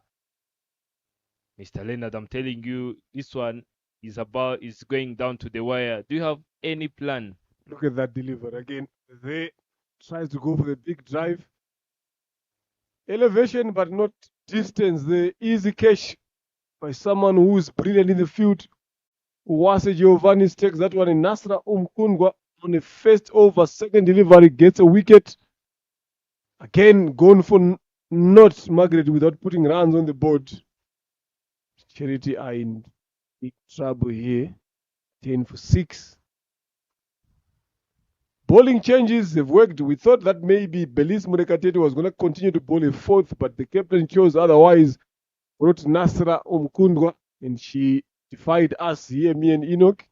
Mr. Leonard, I'm telling you, this one is going down to the wire. Do you have any plan? Look at that delivery again. They tries to go for the big drive. Elevation, but not distance. The easy catch by someone who is brilliant in the field. Uwase Giovanni takes that one in. Nasra Umkungwa on the first over, second delivery, gets a wicket. Again, going for not Margaret without putting runs on the board. Charity are in big trouble here. 10 for 6. Bowling changes have worked. We thought that maybe Belis Murekatete was going to continue to bowl a 4th, but the captain chose otherwise. Brought Nasra Umkundwa, and she defied us here, me and Enoch.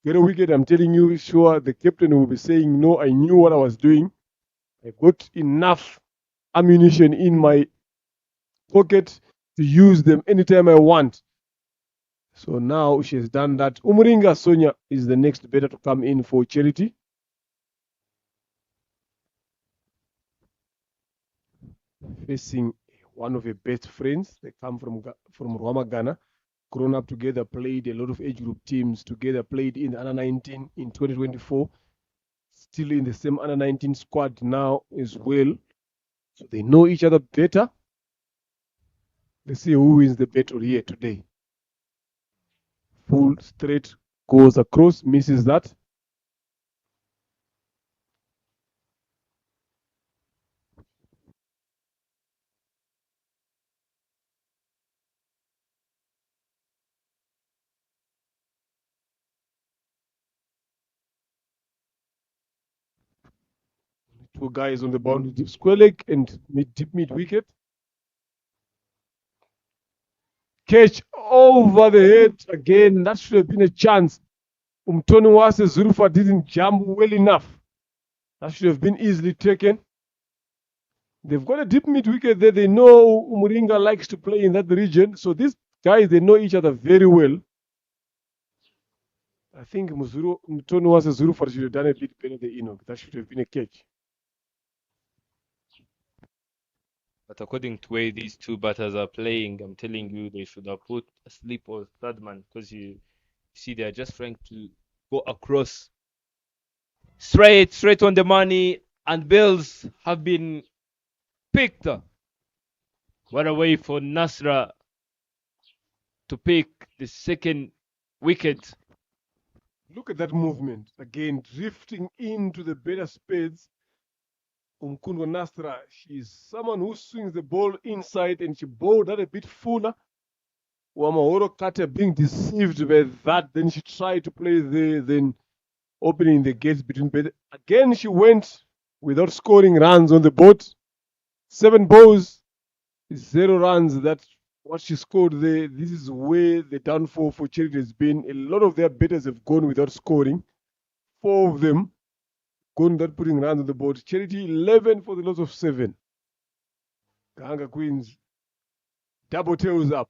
Get a wicket, I'm telling you, sure, the captain will be saying, no, I knew what I was doing. I got enough ammunition in my pocket to use them anytime I want. So now she has done that. Umuringa Sonia is the next batter to come in for Charity. Facing one of her best friends. They come from Rwama, Ghana. Grown up together, played a lot of age group teams together, played in the under 19 in 2024. Still in the same under 19 squad now as well. So they know each other better. Let's see who wins the battle here today. Full straight goes across, misses that. Two guys on the boundary, deep square leg and deep mid wicket. Catch over the head again. That should have been a chance. Umtoni Wase Zulfa didn't jump well enough. That should have been easily taken. They've got a deep mid wicket there. They know Umuringa likes to play in that region. So these guys, they know each other very well. I think Umtoni Wase Zulfa should have done a bit better than Enoch. That should have been a catch. But according to where these two batters are playing, I'm telling you, they should have put a slip or third man, because you see they're just trying to go across straight on the money, and bills have been picked. What a way for Nasra to pick the second wicket. Look at that movement. Again, drifting into the better spades. Umkundwa Nasra, she's someone who swings the ball inside, and she bowled that a bit fuller. Wamahoro Carter being deceived by that. Then she tried to play there, then opening the gates between bed. Again, she went without scoring runs on the board. 7 balls, 0 runs. That's what she scored there. This is where the downfall for Charity has been. A lot of their batters have gone without scoring. 4 of them gone without putting runs on the board. Charity 11 for the loss of 7. Gahanga Queens double tails up.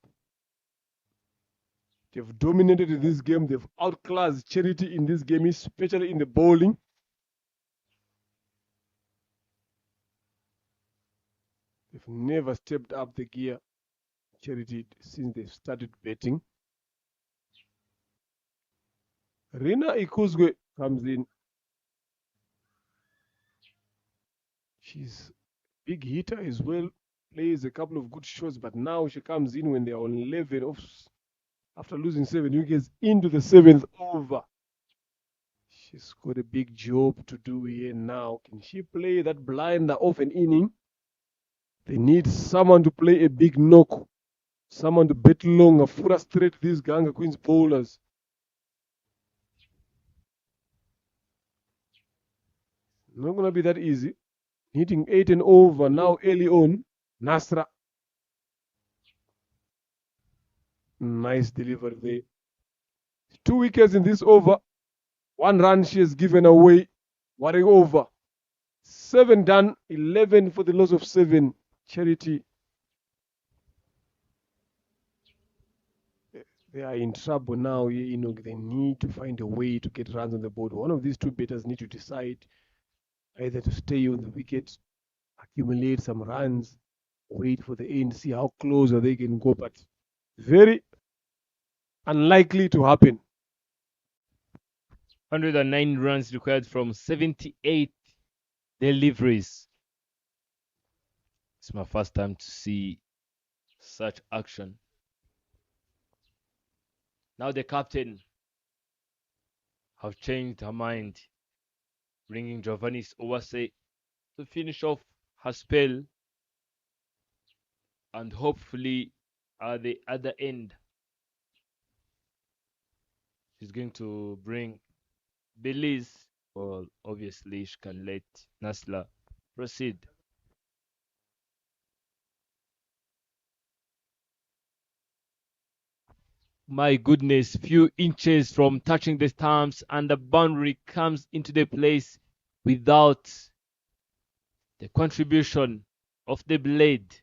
They've dominated in this game. They've outclassed Charity in this game, especially in the bowling. They've never stepped up the gear, Charity, since they've started betting. Rina Ikuzwe comes in. She's a big hitter as well. Plays a couple of good shots, but now she comes in when they're on 11 off after losing 7 wickets into the 7th over. She's got a big job to do here now. Can she play that blinder off an inning? They need someone to play a big knock, someone to bet long, frustrate these Gahanga Queens bowlers. Not going to be that easy. Hitting 8 and over now early on. Nasra. Nice delivery there. 2 wickets in this over. 1 run she has given away. What a over. 7 done. 11 for the loss of 7. Charity. They are in trouble now. You know, they need to find a way to get runs on the board. One of these two batters need to decide either to stay on the wicket, accumulate some runs, wait for the end, see how close they can go. But very unlikely to happen. 109 runs required from 78 deliveries. It's my first time to see such action. Now the captain have changed her mind, bringing Giovanni Owase to finish off her spell, and hopefully at the other end she's going to bring Belize. Well, obviously she can let Nasla proceed. My goodness, few inches from touching the stumps, and the boundary comes into the place without the contribution of the blade.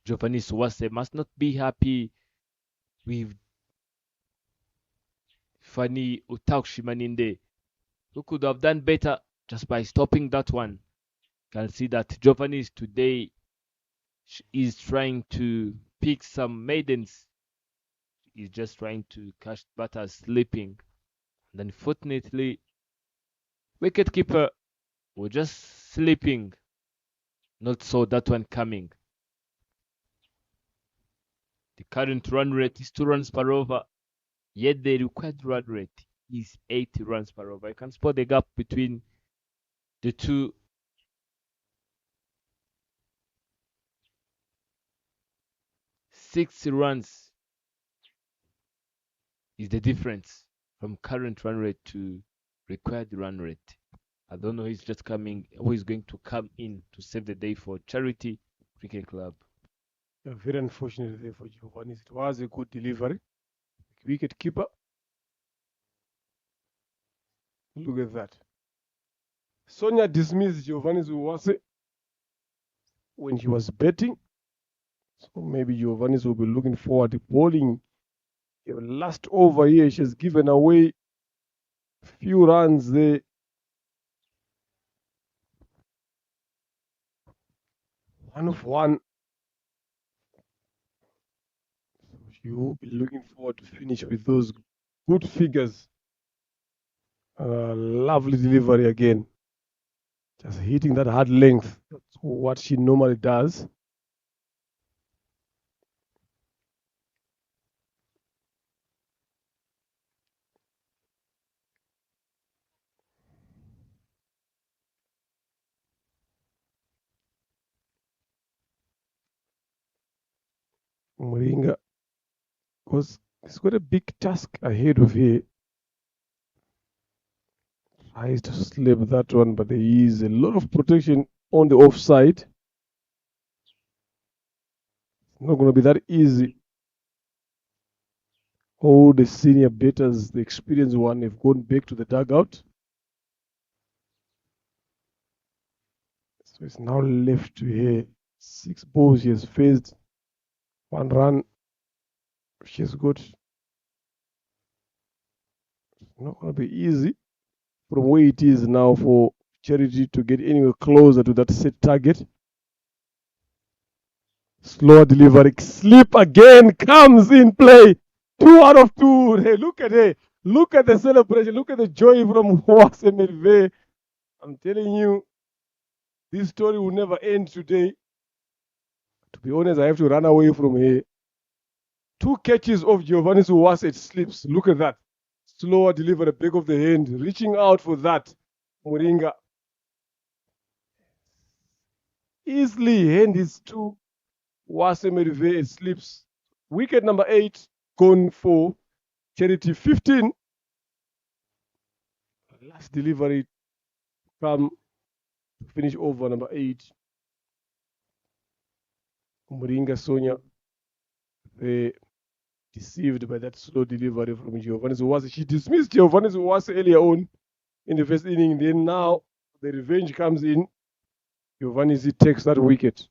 Giovanni Suwase must not be happy with Fanny Utaushimaninde, who could have done better just by stopping that one. You can see that Giovanni today is trying to pick some maidens. He's just trying to catch batters sleeping. And unfortunately, wicketkeeper was just sleeping. Not saw that one coming. The current run rate is 2 runs per over, yet the required run rate is 80 runs per over. You can spot the gap between the two. Six runs is the difference from current run rate to required run rate. I don't know who's just coming, who is going to come in to save the day for Charity Cricket Club. Very unfortunate there for Giovanni. It was a good delivery. Wicket keeper. Look at that. Sonia dismissed Giovanni Zuwase when he was betting. So maybe Giovanni will be looking forward to bowling. Your last over here, she has given away a few runs there. One of one. You will be looking forward to finish with those good figures. Lovely delivery again. Just hitting that hard length. That's what she normally does. Moringa, because he's got a big task ahead of here. Tries to slip that one, but there is a lot of protection on the offside. It's not going to be that easy. All the senior batters, the experienced one, have gone back to the dugout. So it's now left to here. 6 balls she has faced. 1 run. She's got. It's not going to be easy from where it is now for Charity to get anywhere closer to that set target. Slower delivery. Slip again comes in play. 2 out of 2. Hey, look at it. Look at the celebration. Look at the joy from Wasemerve. I'm telling you, this story will never end today. To be honest, I have to run away from here. 2 catches of Giovanni Suwase, it slips. Look at that. Slower delivery, back of the hand, reaching out for that. Moringa. Easily hand is to Wasemerve, it slips. Wicket number 8 gone for Charity. 15. Last delivery come to finish over number 8. Muringa Sonia, they deceived by that slow delivery from Giovanni Zuwasi. She dismissed Giovanni Zuwasi earlier on in the first inning. Then now the revenge comes in. Giovanni Z takes that wicket.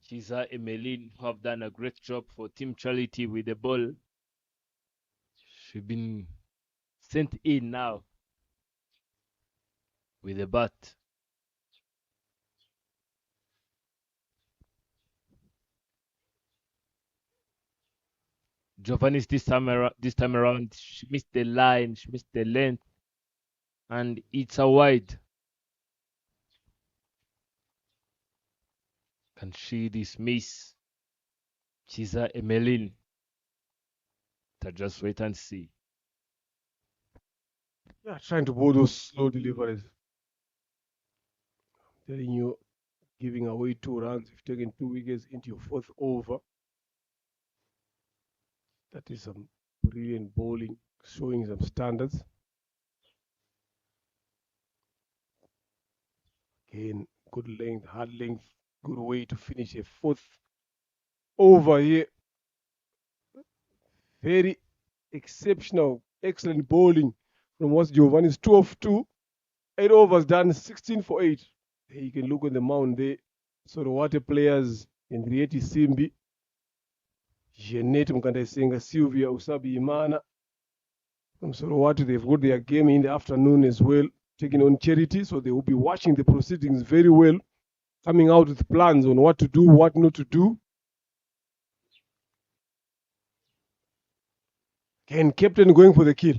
Chiza Emeline, who have done a great job for Team Charity with the ball. She's been sent in now with the bat. Giovanni's this time around, she missed the line, she missed the length, and it's a wide. Can she dismiss Chiza Emeline? Just wait and see. Yeah, trying to bowl those slow deliveries. I'm telling you, giving away 2 runs, you've taken 2 wickets into your 4th over. That is some brilliant bowling, showing some standards. Again, good length, hard length, good way to finish a 4th over here. Very exceptional, excellent bowling from what's Giovanni's 2 of 2. 8 overs done, 16 for 8. There you can look on the mound there. Sorowate players, Henriette Simbi, Jeanette Mkandasenga, Sylvia Usabi Imana. From Sorowate, they've got their game in the afternoon as well, taking on Charity. So they will be watching the proceedings very well, coming out with plans on what to do, what not to do. And captain going for the kill.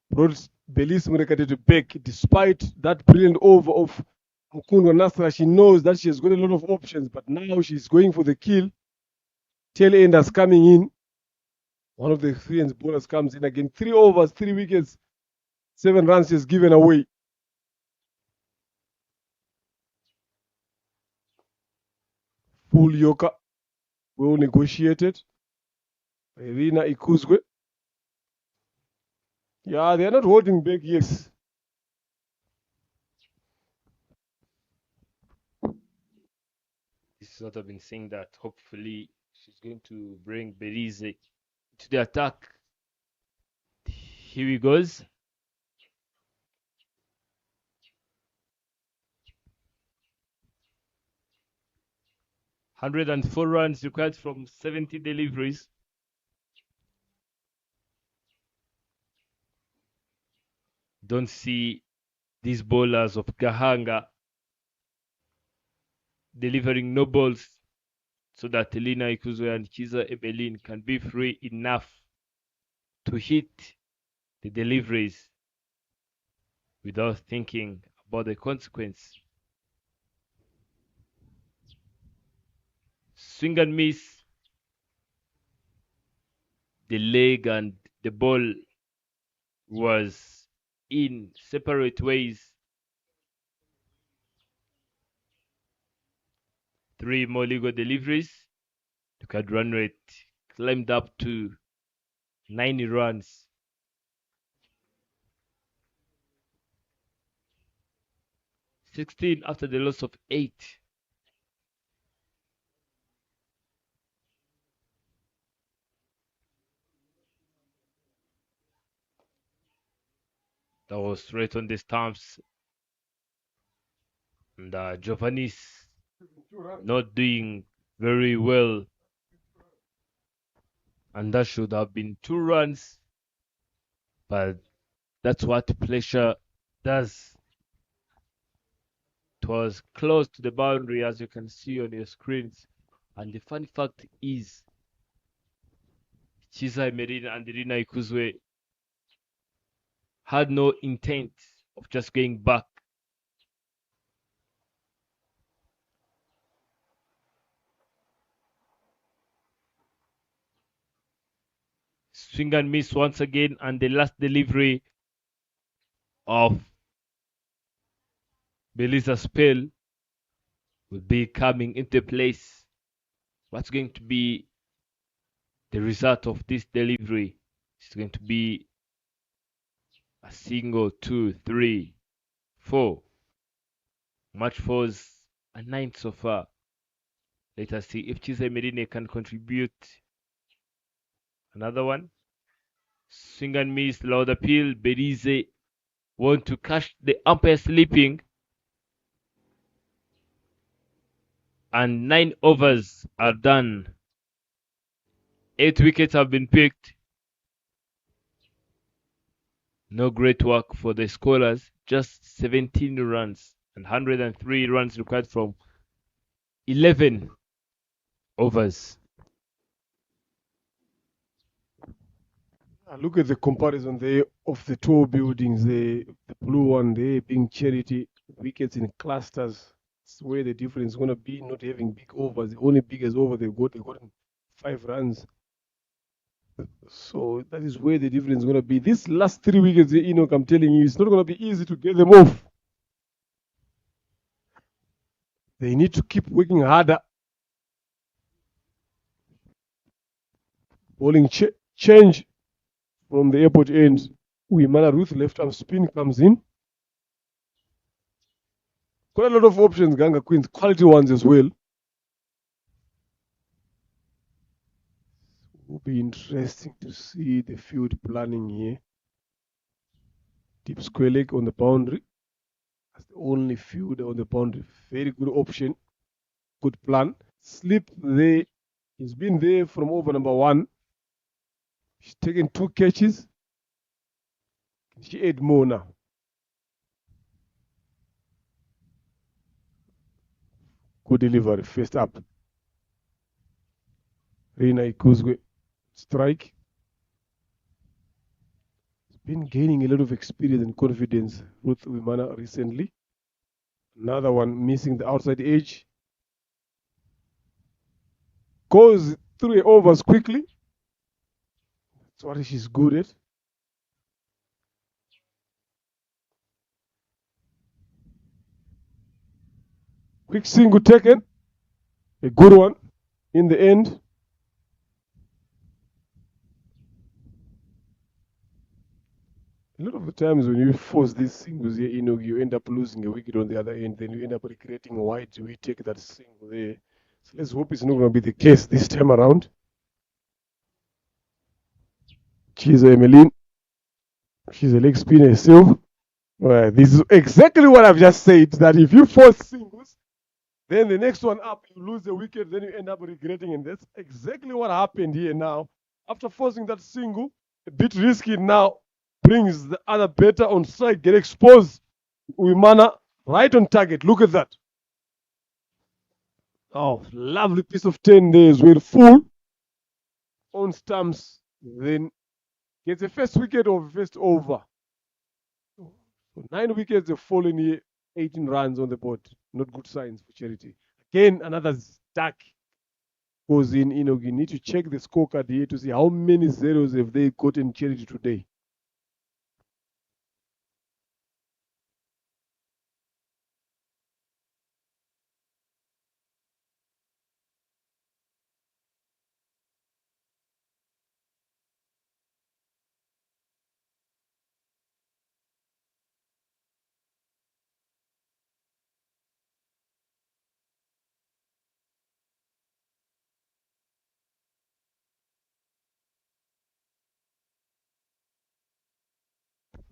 Brought Belis Murekate to back despite that brilliant over of Mukundwa Nasra. She knows that she has got a lot of options, but now she's going for the kill. Tail enders coming in. One of the 3 ends bowlers comes in again. 3 overs, 3 wickets, 7 runs just given away. Full Yoka, well negotiated. Irina Ikuzwe. Yeah, they're not holding back, yes. This is what I've been saying, that hopefully she's going to bring Belize to the attack. Here he goes. "104 runs required from 70 deliveries. Don't see these bowlers of Gahanga delivering no balls so that Elina Ikuzwe and Chiza Ebelin can be free enough to hit the deliveries without thinking about the consequence. Swing and miss. The leg and the ball was in separate ways. 3 more legal deliveries. Look at run rate, climbed up to 90 runs. "16 after the loss of 8. That was straight on the stumps. And Giovanni's not doing very well. And that should have been 2 runs. But that's what pressure does. It was close to the boundary, as you can see on your screens. And the funny fact is, Chiza Emeline and Irina Ikuzwe had no intent of just going back. Swing and miss once again, and the last delivery of Belisa's spell will be coming into place. What's going to be the result of this delivery? It's going to be a single, 2, 3, 4. Match fours a 9 so far. Let us see if Chise Medine can contribute. Another one. Swing and miss, loud appeal. Belize want to catch the umpire sleeping. And 9 overs are done. 8 wickets have been picked. No great work for the scorers. Just 17 runs and 103 runs required from 11 overs. Look at the comparison there of the two buildings. The blue one there being Charity, wickets in clusters. That's where the difference is going to be, not having big overs. The only biggest over they got 5 runs. So that is where the difference is going to be. These last 3 wickets, Enoch, I'm telling you, it's not going to be easy to get them off. They need to keep working harder. Bowling change from the airport end. Uimana Ruth left arm spin comes in. Quite a lot of options, Gahanga Queens, quality ones as well. It will be interesting to see the field planning here. Deep square leg on the boundary. That's the only fielder on the boundary. Very good option. Good plan. Slip there. He's been there from over number 1. She's taken 2 catches. She ate more now. Good delivery. First up. Reina Ikuzwe. Strike. He's been gaining a lot of experience and confidence, Ruth Uimana, recently. Another one missing the outside edge. Goes 3 overs quickly. That's what she's good at. Quick single taken. A good one in the end. A lot of the times when you force these singles here, you end up losing a wicket on the other end. Then you end up regretting why do we take that single there. So let's hope it's not going to be the case this time around. She's Emmeline. She's a leg spinner herself. Well, this is exactly what I've just said, that if you force singles, then the next one up, you lose the wicket, then you end up regretting. And that's exactly what happened here now. After forcing that single, a bit risky now, brings the other batter on strike, get exposed. Uimana right on target. Look at that. Oh, lovely piece of 10 there as well. Full on stumps. Then gets a first wicket or first over. So 9 wickets have fallen here. 18 runs on the board. Not good signs for Charity. Again, another stack goes in. You need to check the scorecard here to see how many zeros have they got in Charity today.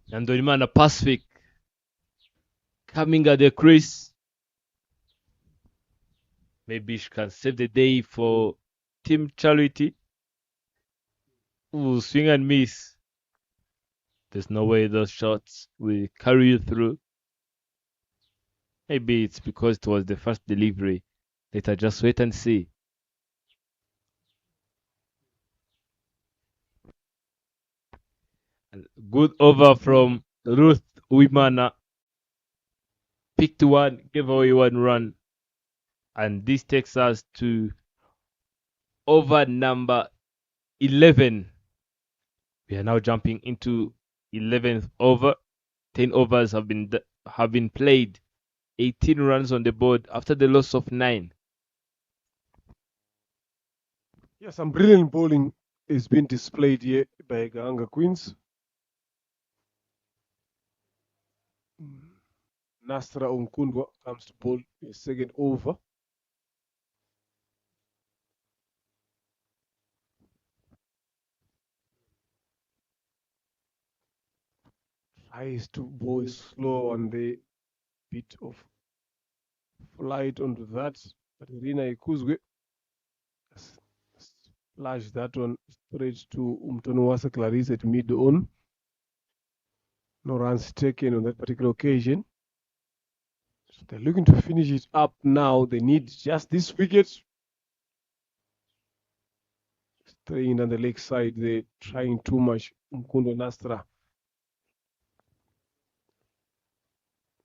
And Uimana Pacific coming at the crease. Maybe she can save the day for Team Charity. Ooh, swing and miss. There's no way those shots will carry you through. Maybe it's because it was the first delivery. Let us just wait and see. Good over from Ruth Uimana. Picked 1, gave away 1 run. And this takes us to over number 11. We are now jumping into 11th over. 10 overs have been played. 18 runs on the board after the loss of 9. Yeah, some brilliant bowling is being displayed here by Gahanga Queens. Nasra Umkundwa comes to bowl his second over. Tries to bowl slow on the bit of flight onto that, but Irina Ikuzwe splashed that one straight to Umtonuwasa Clarice at mid-on. No runs taken on that particular occasion. So they're looking to finish it up now. They need just this wicket. Staying on the leg side, they're trying too much. Mkundo Nastra.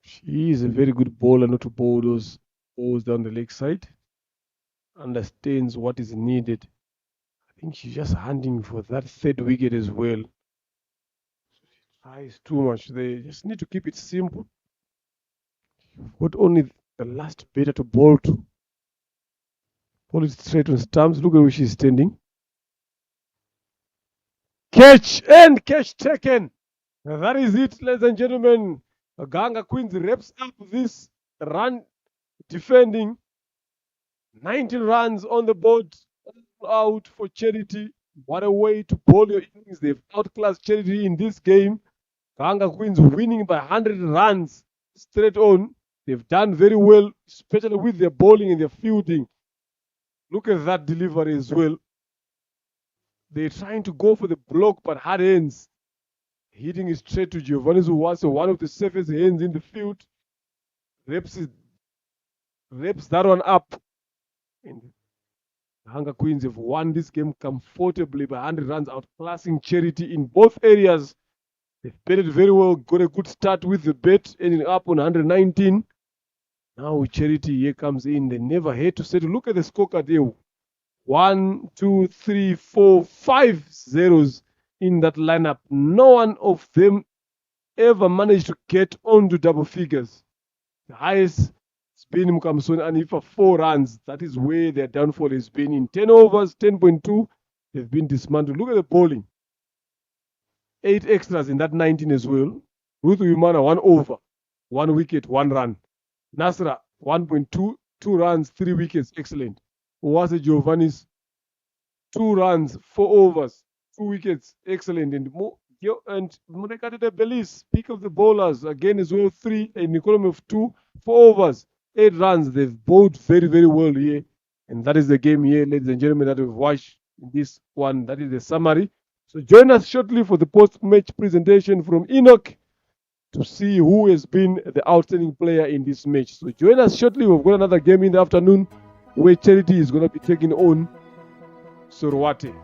She is a very good bowler, not to bowl those balls down the leg side. Understands what is needed. I think she's just hunting for that third wicket as well. She tries too much. They just need to keep it simple. Got only the last batter to bowl to. Ball it straight on stumps. Look at where she's standing. Catch and catch taken. That is it, ladies and gentlemen. Gahanga Queens wraps up this run defending. 19 runs on the board, out for Charity. What a way to bowl your innings. They've outclassed Charity in this game. Gahanga Queens winning by 100 runs straight on. They've done very well, especially with their bowling and their fielding. Look at that delivery as well. They're trying to go for the block, but hard hands. Hitting it straight to Giovanni Zuwase, one of the safest hands in the field. Reps that one up. And Gahanga Queens have won this game comfortably by 100 runs, outclassing Charity in both areas. They've batted very well, got a good start with the bet, ending up on 119. Now Charity here comes in. They never had to settle. Look at the scorecard here. 1, 2, 3, 4, 5 zeros in that lineup. No one of them ever managed to get onto double figures. The highest has been Mukamsoni and Ifa 4 runs. That is where their downfall has been. In 10 overs, 10.2, they've been dismantled. Look at the bowling. 8 extras in that 19 as well. Ruth Wimana, 1 over, 1 wicket, 1 run. Nasra, 1.2, 2 runs, 3 wickets. Excellent. Uwase Giovanni's 2 runs, 4 overs, 2 wickets. Excellent. And Murekatete Belis, pick of the bowlers, again as well, 3, and Nicolom of 2, 4 overs, 8 runs. They've bowled very, very well here. And that is the game here, ladies and gentlemen, that we've watched in this one. That is the summary. So join us shortly for the post-match presentation from Enoch to see who has been the outstanding player in this match. So join us shortly. We've got another game in the afternoon where Charity is going to be taking on Sorwate.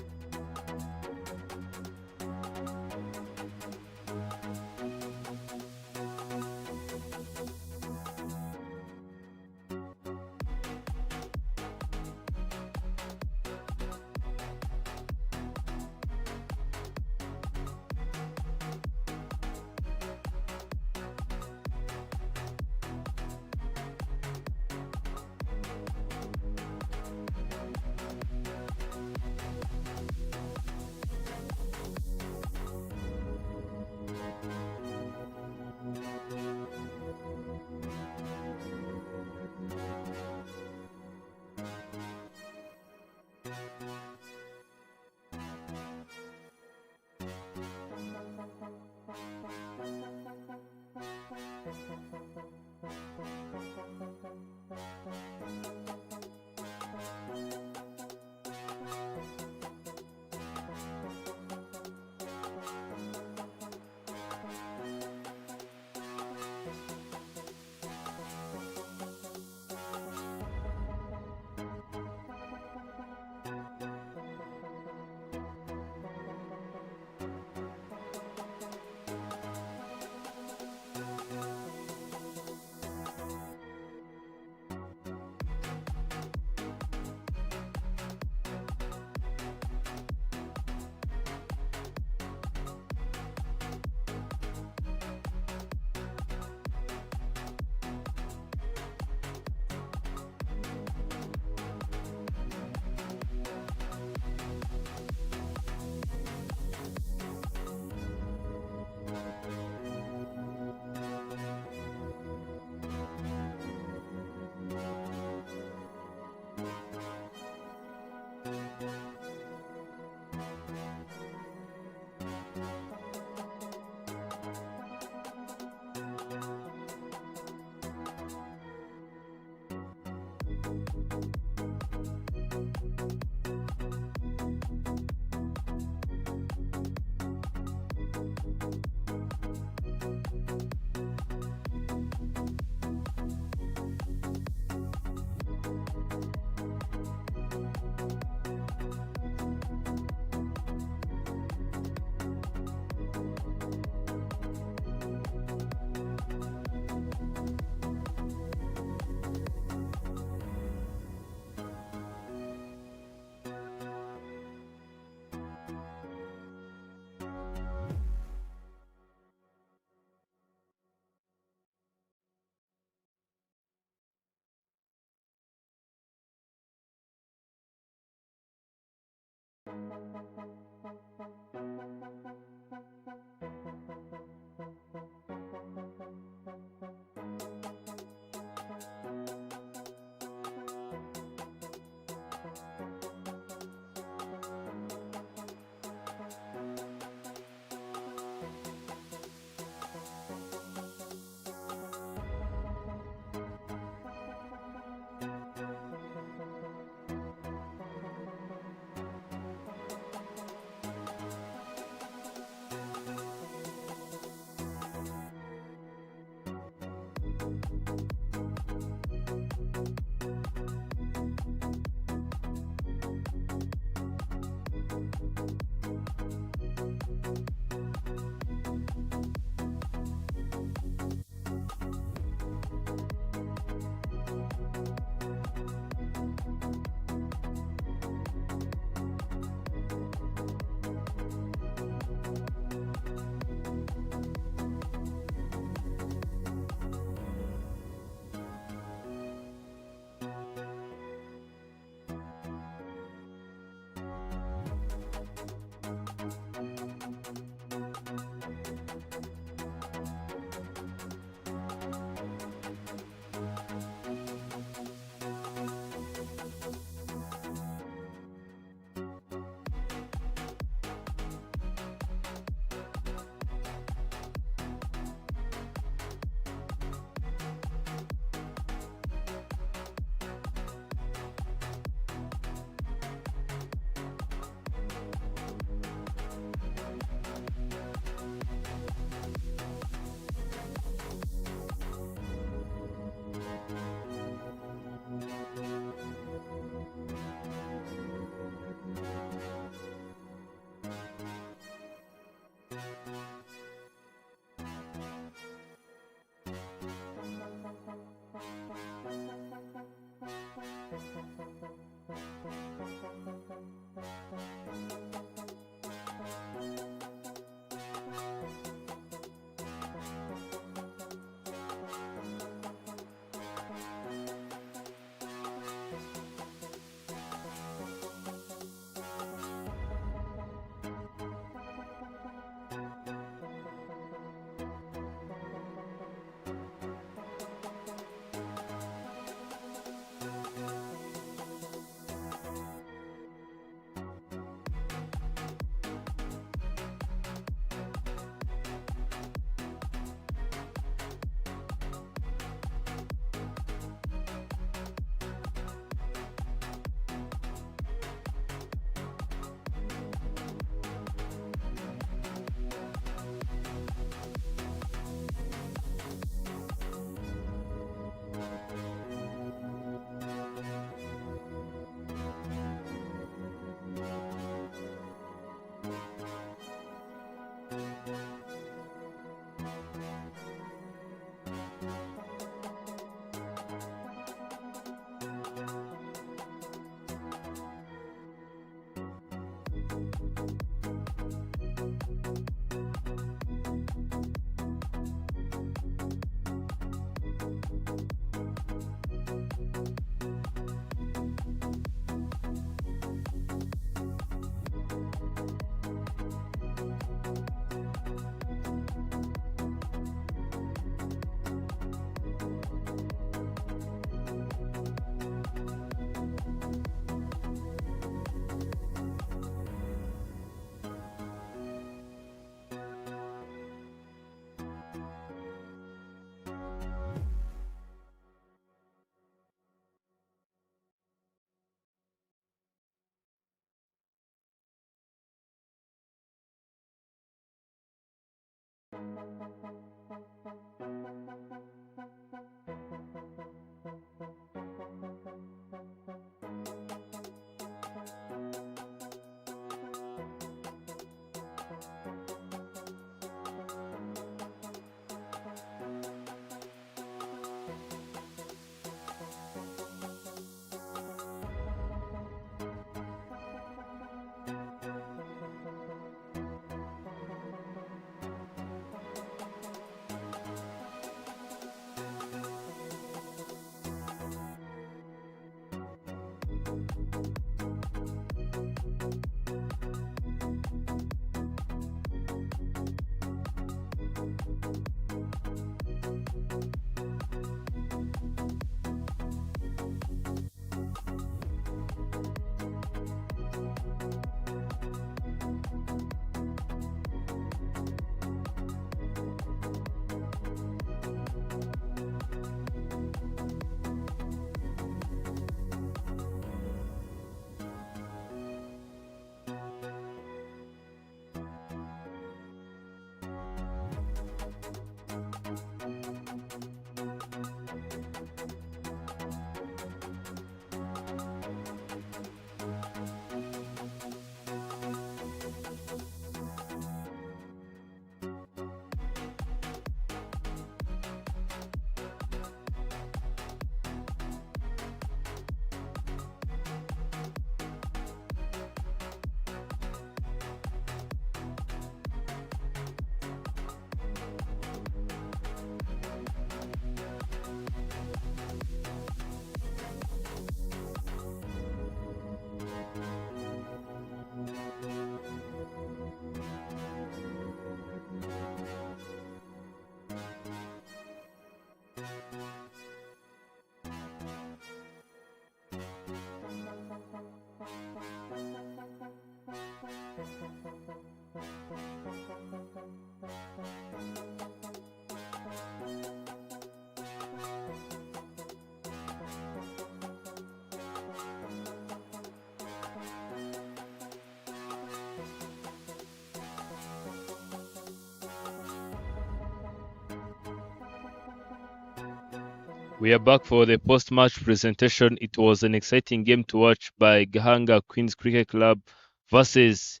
We are back for the post-match presentation. It was an exciting game to watch by Gahanga Queens Cricket Club versus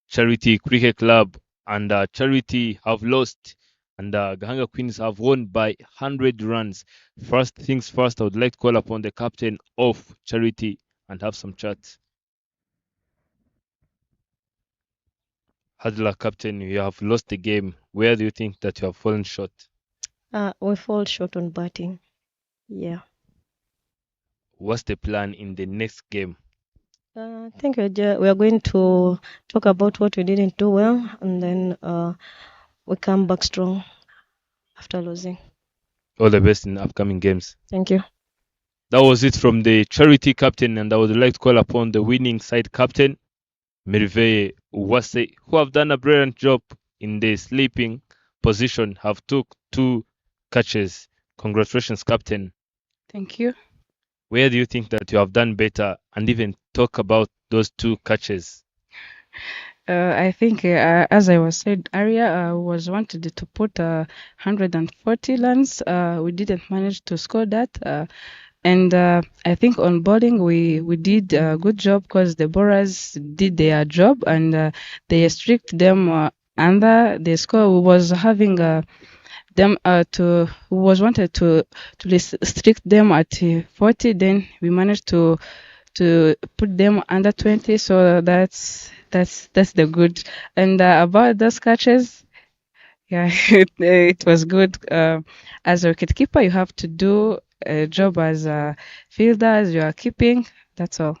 Charity Cricket Club, and Charity have lost, and Gahanga Queens have won by 100 runs. First things first, I would like to call upon the captain of Charity and have some chat. Hadla, captain, you have lost the game. Where do you think that you have fallen short? We fall short on batting. Yeah. What's the plan in the next game? I think we are going to talk about what we didn't do well, and then we come back strong after losing. All the best in upcoming games. Thank you. That was it from the charity captain, and I would like to call upon the winning side captain, Merve Uwase, who have done a brilliant job in the sleeping position, have took 2 catches. Congratulations, captain. Thank you. Where do you think that you have done better, and even talk about those 2 catches? I think, as I was said earlier, was wanted to put 140 runs. We didn't manage to score that. And I think on bowling we did a good job because the bowlers did their job and they strict them under the score. We was having them we was wanted to restrict them at 40. Then we managed to put them under 20. So that's the good. And about those catches, yeah, it was good. As a wicketkeeper, you have to do a job as a fielder, as you are keeping. That's all.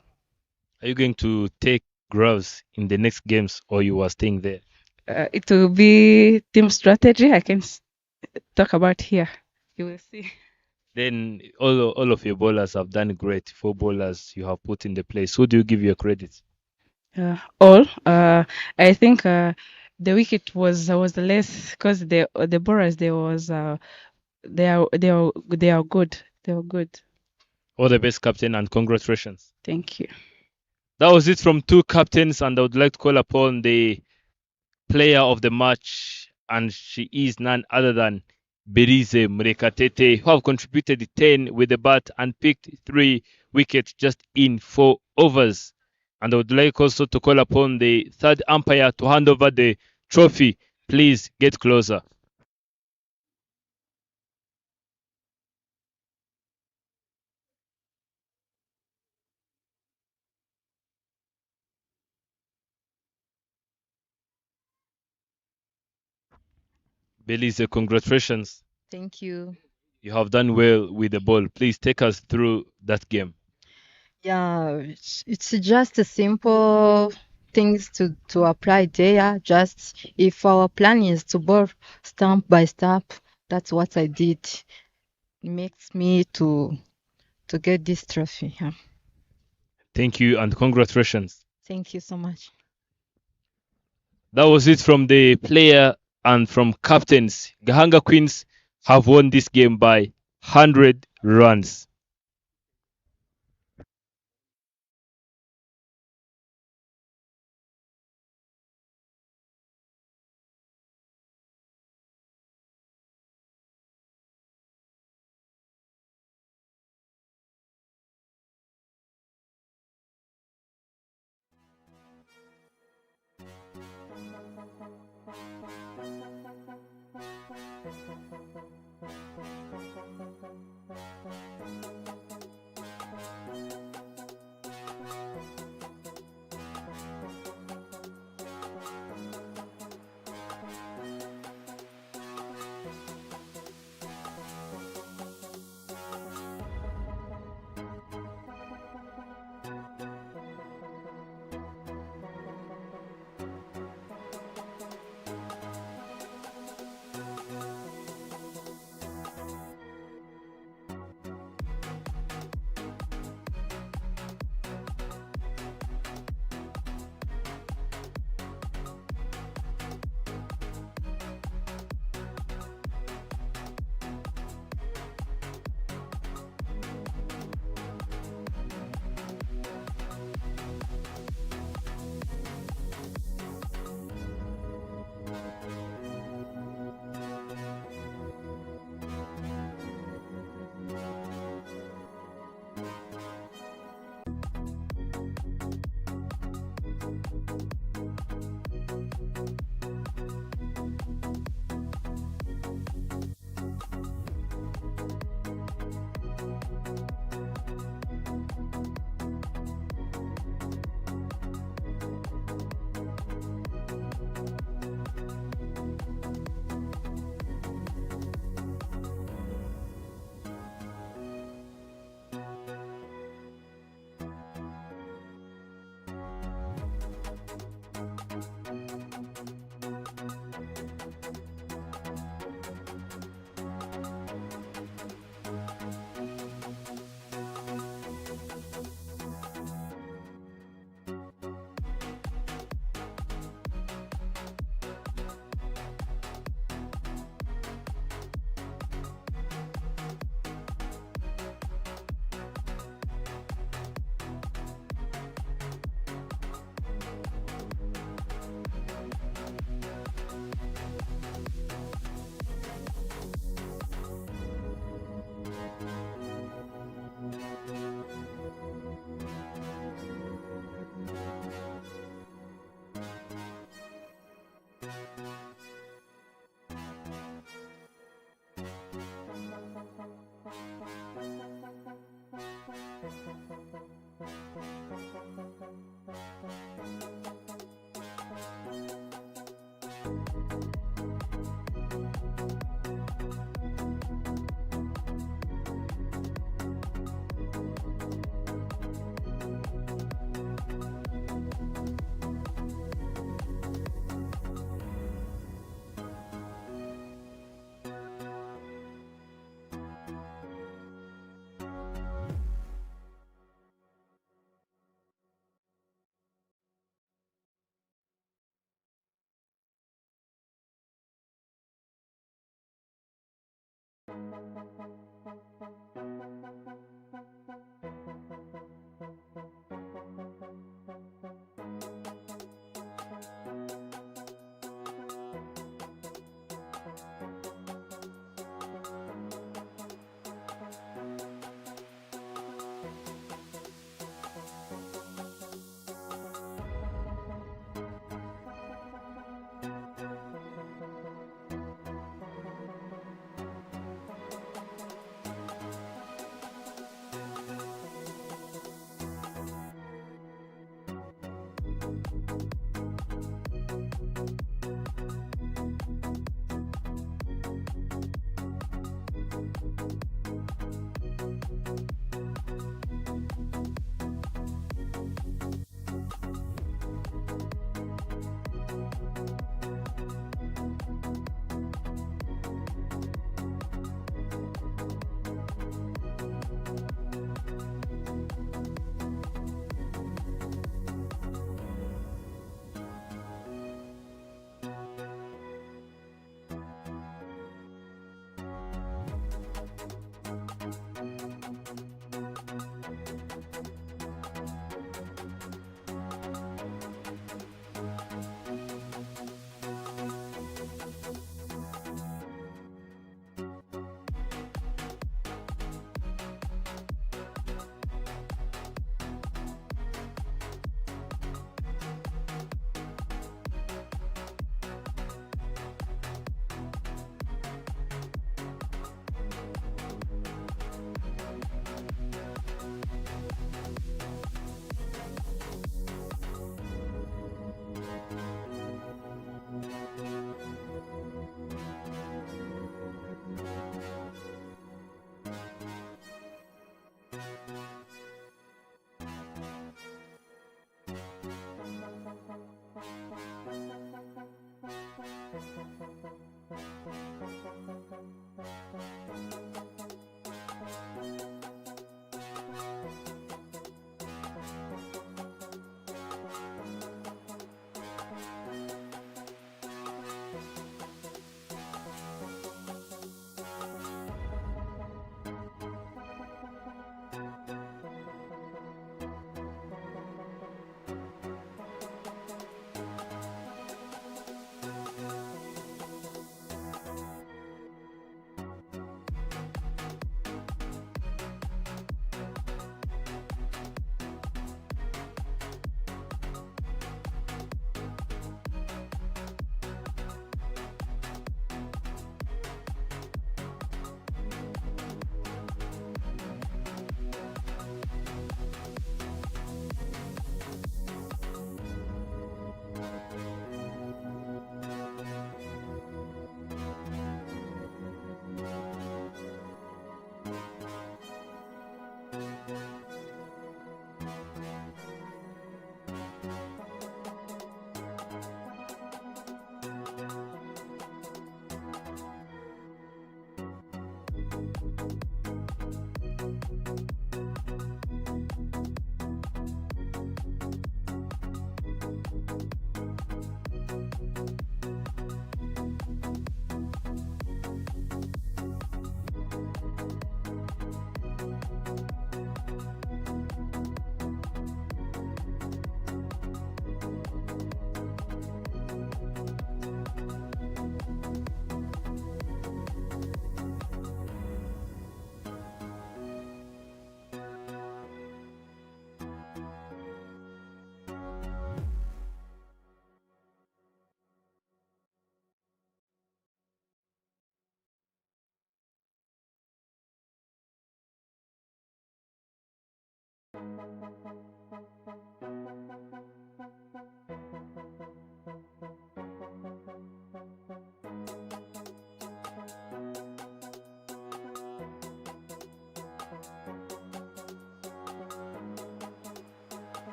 Are you going to take gloves in the next games, or you are staying there? It will be team strategy. I can talk about here. You will see. Then all of your bowlers have done great. 4 bowlers you have put in the place. Who do you give your credit? All. I think the wicket was less because the bowlers they are good. They were good. All the best, captain, and congratulations. Thank you. That was it from 2 captains, and I would like to call upon the player of the match, and she is none other than Berize Murekatete, who have contributed 10 with the bat and picked 3 wickets just in 4 overs. And I would like also to call upon the 3rd umpire to hand over the trophy. Please get closer. Belize, congratulations. Thank you. You have done well with the ball. Please take us through that game. Yeah, it's just a simple things to apply there. Just if our plan is to bowl stamp by stamp, that's what I did. It makes me to get this trophy. Yeah. Thank you and congratulations. Thank you so much. That was it from the player and from captains. Gahanga Queens have won this game by 100 runs.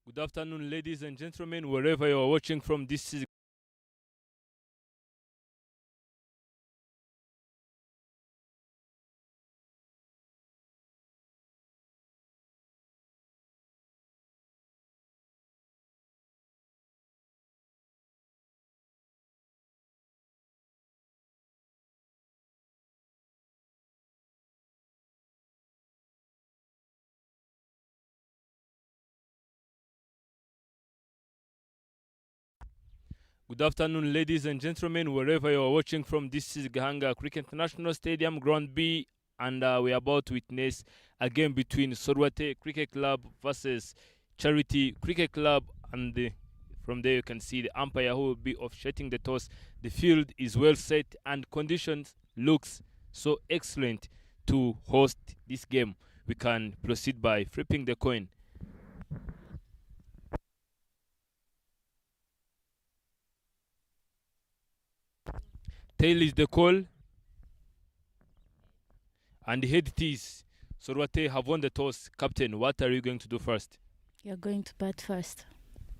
Good afternoon, ladies and gentlemen, wherever you are watching from. This is Good afternoon, ladies and gentlemen, wherever you are watching from. This is Gahanga Cricket International Stadium, Ground B, and we are about to witness a game between Sorwate Cricket Club versus Charity Cricket Club. And from there, you can see the umpire who will be officiating the toss. The field is well set, and conditions looks so excellent to host this game. We can proceed by flipping the coin. Tail is the call, and the head it is. Sorwate have won the toss. Captain, what are you going to do first? You're going to bat first.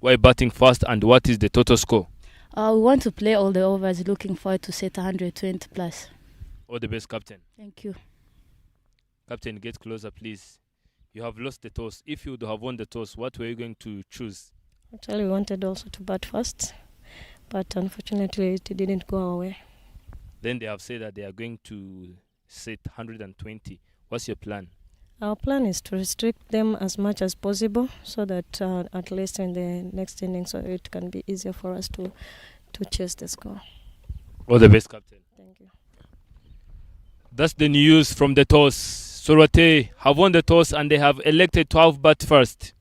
Why batting first, and what is the total score? We want to play all the overs, looking forward to set 120 plus. All the best, Captain. Thank you. Captain, get closer, please. You have lost the toss. If you would have won the toss, what were you going to choose? Actually, we wanted also to bat first, but unfortunately, it didn't go our way. Then they have said that they are going to set 120. What's your plan? Our plan is to restrict them as much as possible so that at least in the next inning, so it can be easier for us to chase the score. All the best, Captain. Thank you. That's the news from the toss. Sorwate have won the toss and they have elected to have bat first.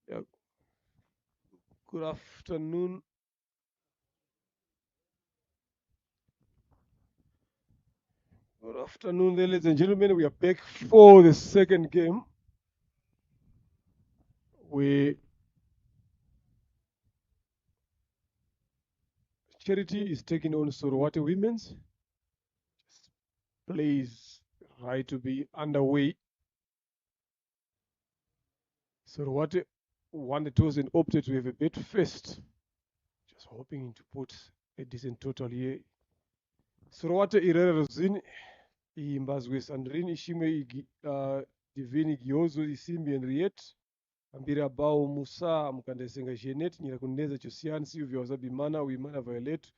Yeah. Good afternoon. Good afternoon, ladies and gentlemen. We are back for the second game. Charity is taking on Sorowate Women's. Plays right to be underway. Sorowate won the toss and opted to have a bet first. Just hoping to put a decent total here. Sorowate Irera Rozin, Imbazwe Sandrine, Ishime Divini Giozo, Isimbi Henriette, Ambira Bao Musa, Mukandesenga Jeanette, Nyirakuneza Chosian, Silvia Wazabimana, Wimana Violet,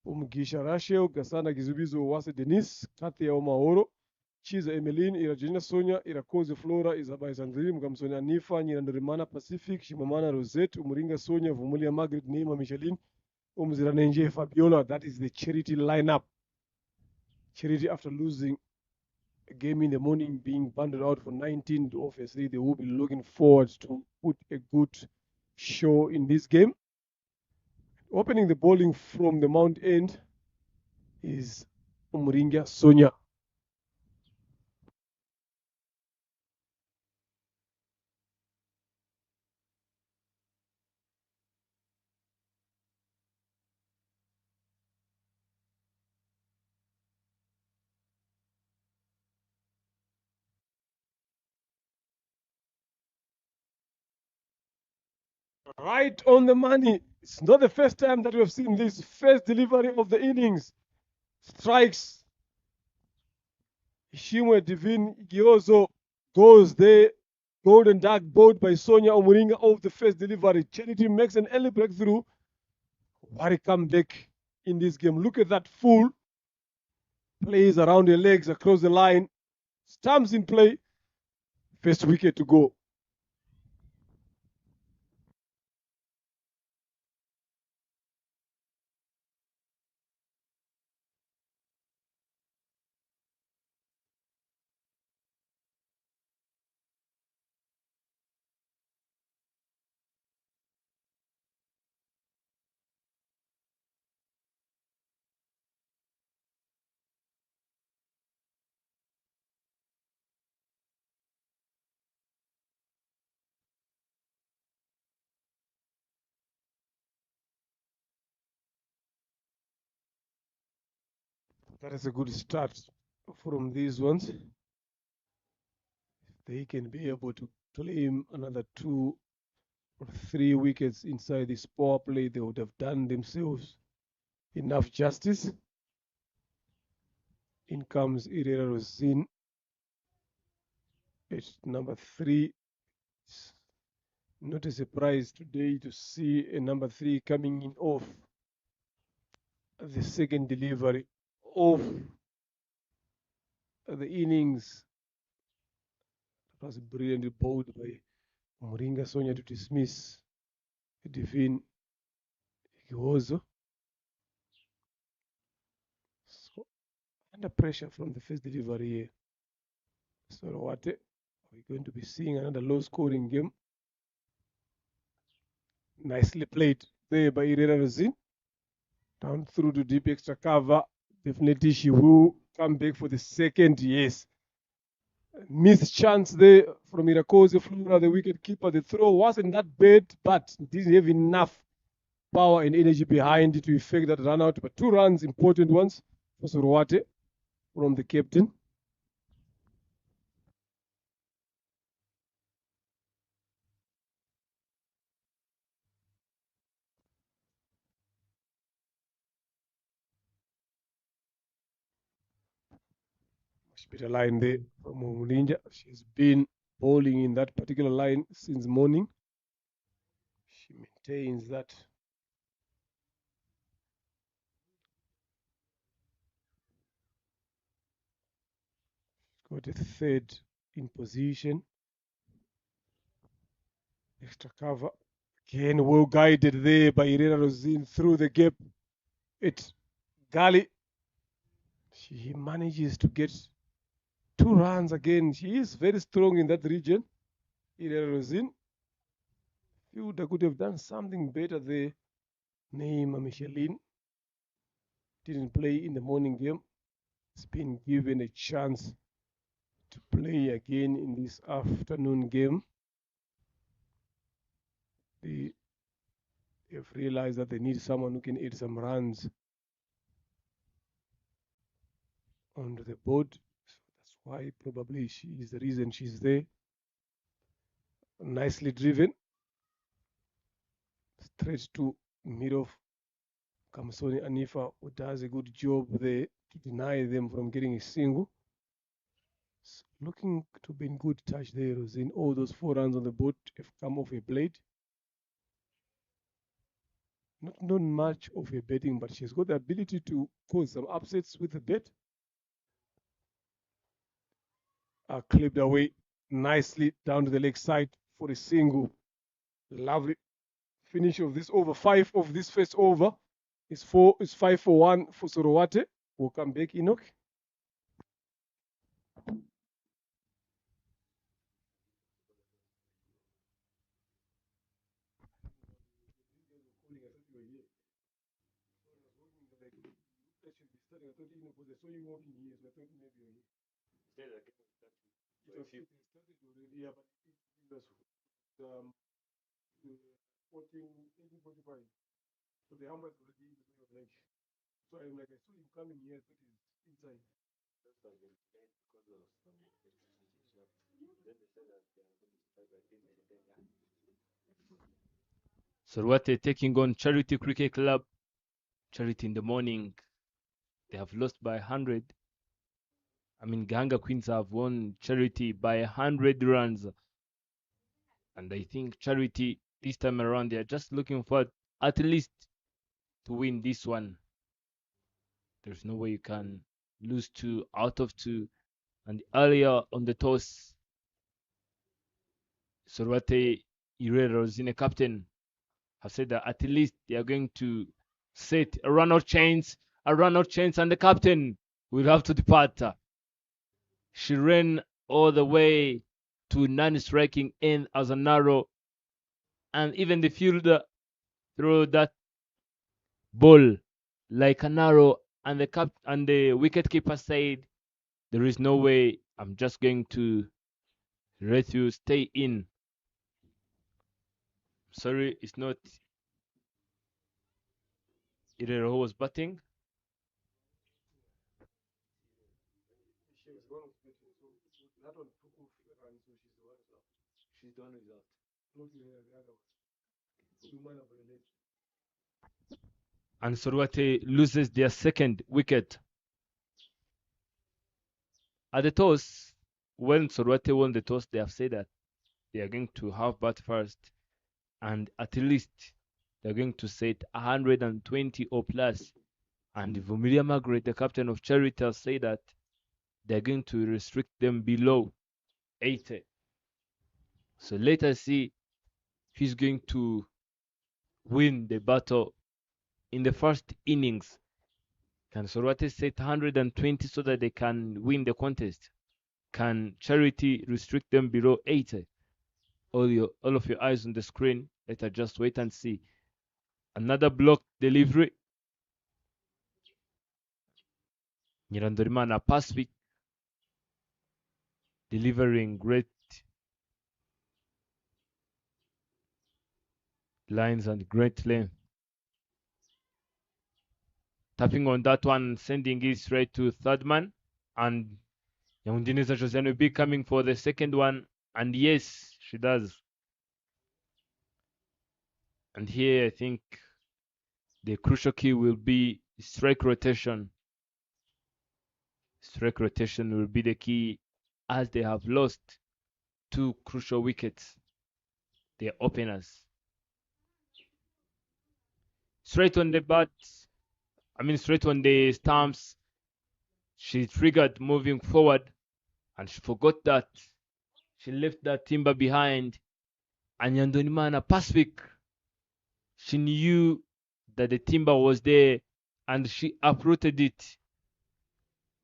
Umgisha Rachel, Gasana Gizubizo Wase Denise, Katia Omaoro, Chiza Emeline, Irajina Sonia, Irakoze Flora, Isabel Sandrine, Mukamsonia Nifa, Nyirandorimana Pacific, Shimamana Rosette, Umuringa Sonia, Vumulia Margaret, Neema Micheline, Umziranenje Fabiola. That is the charity lineup. Charity, after losing a game in the morning, being bundled out for 19, obviously they will be looking forward to put a good show in this game. Opening the bowling from the Mount End is Umuringa Sonia. Right on the money. It's not the first time that we have seen this. First delivery of the innings. Strikes. Ishimwe Divine Giozo goes there. Golden duck bowled by Sonia Umuringa of the first delivery. Charity makes an early breakthrough. What a comeback in this game. Look at that full. Plays around the legs across the line. Stumps in play. First wicket to go. That is a good start from these ones. They can be able to claim another 2 or 3 wickets inside this power play. They would have done themselves enough justice. In comes Irera Rosin at number 3. It's not a surprise today to see a number 3 coming in off the second delivery of the innings. It was brilliantly bowled by Umuringa Sonia to dismiss Divine Giozo. So under pressure from the first delivery here. Sorowate, we're going to be seeing another low scoring game. Nicely played there by Irera Rozin. Down through to deep extra cover. Definitely she will come back for the second. Yes. Missed chance there from Irakoze Flora, the wicket keeper. The throw wasn't that bad, but didn't have enough power and energy behind it to effect that run out. But 2 runs, important ones for Sorowate from the captain. Much better line there from Mulinja. She's been bowling in that particular line since morning. She maintains that. Got a third in position. Extra cover. Again, well guided there by Irena Rosin through the gap. It's Gali. She manages to get 2 runs again. She is very strong in that region. Ira Rosin. Fielder could have done something better there. Neymar Michelin didn't play in the morning game. It's been given a chance to play again in this afternoon game. They have realized that they need someone who can add some runs onto the board. So that's why probably she is the reason she's there. Nicely driven. Straight to mid of Kamsoni Anifa, who does a good job there to deny them from getting a single. It's looking to be in good touch there, Rosin. All those 4 runs on the board have come off a blade. Not much of a betting, but she's got the ability to cause some upsets with the bet. Clipped away nicely down to the leg side for a single. Lovely finish of this over. 5 of this first over. It's 5 for 1 for Sorowate. We'll come back, Enoch. So the umpire already in the way of lunch. So I'm like, I saw him coming here, but he's inside. Sorwate taking on Charity Cricket Club. Charity in the morning. They have lost by 100. I mean, Gahanga Queens have won Charity by 100 runs. And I think Charity, this time around, they're just looking for at least to win this one. There's no way you can lose 2 out of 2. And earlier on the toss, Sorwate Irero Zine captain have said that at least they are going to set a run-out chance, and the captain will have to depart. She ran all the way to non-striking end as a narrow, and even the fielder threw that ball like an arrow, and the wicketkeeper said, "There is no way. I'm just going to let you stay in." Sorry, it's not Irero who was batting. She's the one who's out. And Sorwate loses their second wicket. At the toss, when Sorwate won the toss, they have said that they are going to have bat first, and at least they're going to set 120 or plus. And Vumilia Margaret, the captain of Charity, has said that they're going to restrict them below 80. So let us see who's going to win the battle in the first innings. Can Sorwate set 120 so that they can win the contest? Can Charity restrict them below 80? All of your eyes on the screen. Let us just wait and see. Another block delivery. Nyirandorimana Pacific delivering great lines and great length. Tapping on that one, sending it straight to third man. And Yamundineza Josiane will be coming for the second one. And yes, she does. And here I think the crucial key will be strike rotation. Strike rotation will be the key, as they have lost 2 crucial wickets. Their openers. Straight on the bat. Straight on the stumps. She triggered moving forward, and she forgot that she left that timber behind. And Nyandonimana Pacific, she knew that the timber was there, and she uprooted it.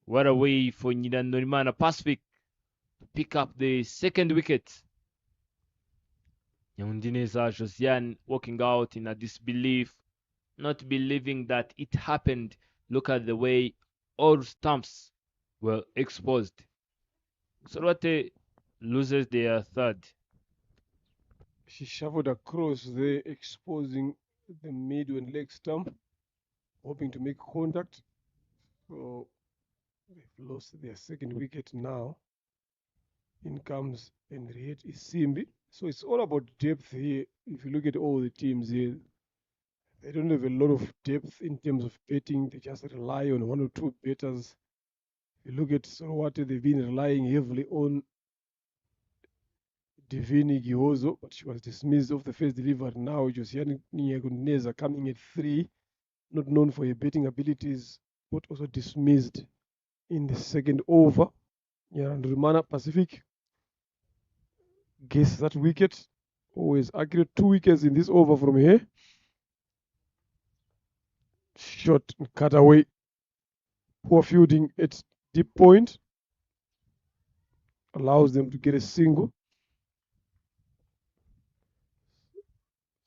What a way for Nyandonimana Pacific pick up the second wicket. Nyamundineza Josiane walking out in a disbelief, not believing that it happened. Look at the way all stumps were exposed. Sorwate loses their third. She shuffled across there, exposing the mid and leg stump, hoping to make contact. So they've lost their second wicket now. In comes Henriette Isimbi. So it's all about depth here. If you look at all the teams here, they don't have a lot of depth in terms of betting. They just rely on one or two betters. If you look at Sorwate, they've been relying heavily on Divini Gihozo, but she was dismissed off the first delivery. Now Josiane Nyagundineza coming at 3, not known for her betting abilities, but also dismissed in the second over. And Rumana Pacific gets that wicket. Always accurate. 2 wickets in this over from here. Shot and cut away. Poor fielding at deep point. Allows them to get a single.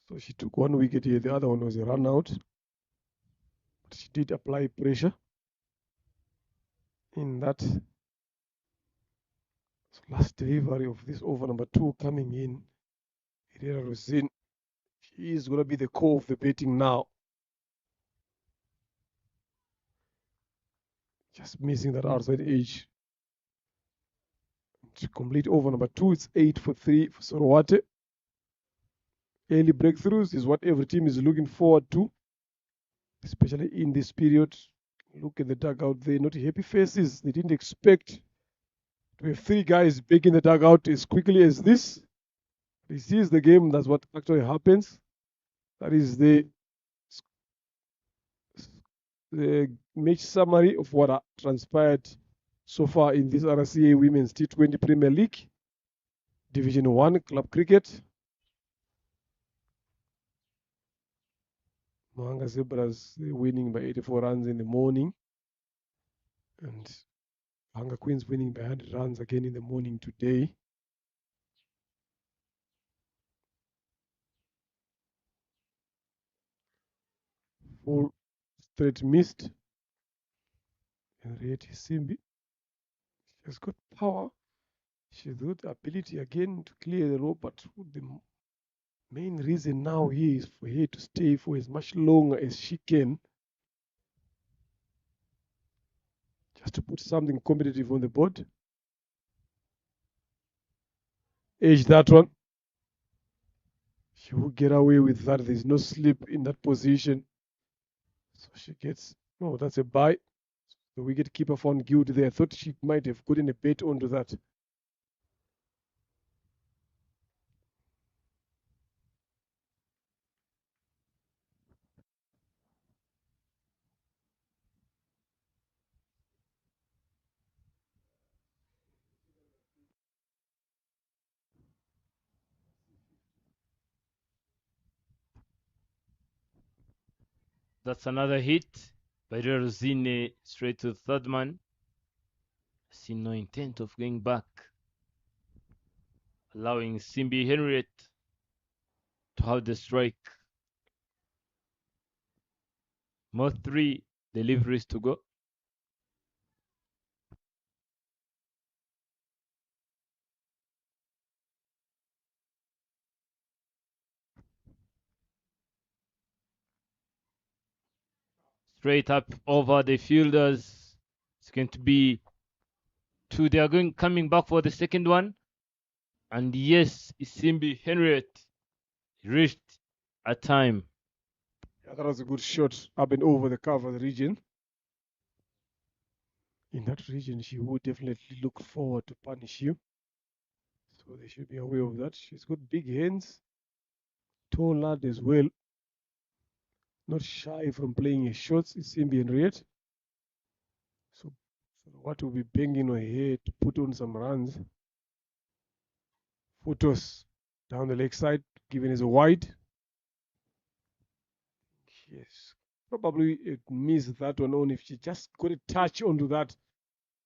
So she took 1 wicket here. The other one was a run out. But she did apply pressure in that last delivery of this over number 2 coming in. Herrera Rosin. She is going to be the core of the betting now. Just missing that outside edge. To complete over number 2, it's 8 for 3 for Sorwate. Early breakthroughs is what every team is looking forward to, especially in this period. Look at the dugout there, not happy faces. They didn't expect to have 3 guys back in the dugout as quickly as this. This is the game, that's what actually happens. That is the match summary of what transpired so far in this RCA Women's T20 Premier League, Division 1 Club Cricket. Gahanga Zebras winning by 84 runs in the morning, and Gahanga Queens winning by 100 runs again in the morning today. Full straight missed. Henriette Simbi. She has got power. She's got the ability again to clear the rope, but the main reason now here is for her to stay for as much longer as she can, just to put something competitive on the board. Edge that one. She will get away with that. There's no slip in that position. So she gets, oh, that's a bye. The wicket-keeper found guilty there. I thought she might have gotten a bet onto that. That's another hit by Rosine straight to the third man. I see no intent of going back, allowing Simbi Henriette to have the strike. More 3 deliveries to go. Straight up over the fielders. It's going to be 2. They are coming back for the second one. And yes, Isimbi Henriette reached a time. Yeah, that was a good shot up and over the cover region. In that region, she would definitely look forward to punish you. So they should be aware of that. She's got big hands, tall lad as well. Not shy from playing her shots, it's Simbi Henriette. So what will be banging on her head to put on some runs. Photos down the leg side, given as a wide. Yes, probably missed that one on. If she just got a touch onto that,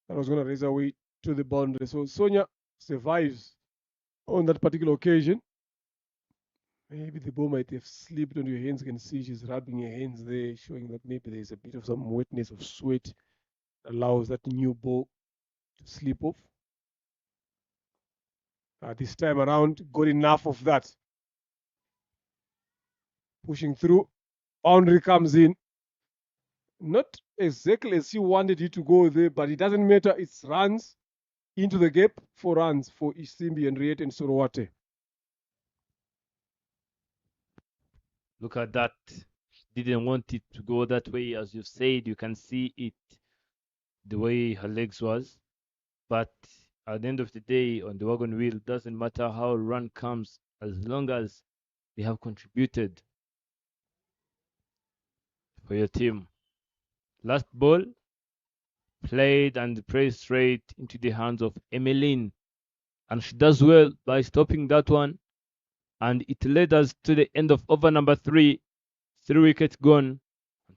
that was going to raise away to the boundary. So Sonia survives on that particular occasion. Maybe the ball might have slipped on your hands. You can see she's rubbing her hands there, showing that maybe there's a bit of some wetness of sweat that allows that new ball to slip off. This time around, got enough of that. Pushing through, boundary comes in. Not exactly as she wanted it to go there, but it doesn't matter. It's runs into the gap, 4 runs for Isimbi, Henriette, and Sorowate. Look at that. Didn't want it to go that way. As you said, you can see it the way her legs was. But at the end of the day, on the wagon wheel, doesn't matter how a run comes, as long as they have contributed for your team. Last ball played and played straight into the hands of Emmeline. And she does well by stopping that one. And it led us to the end of over number 3. 3 wickets gone.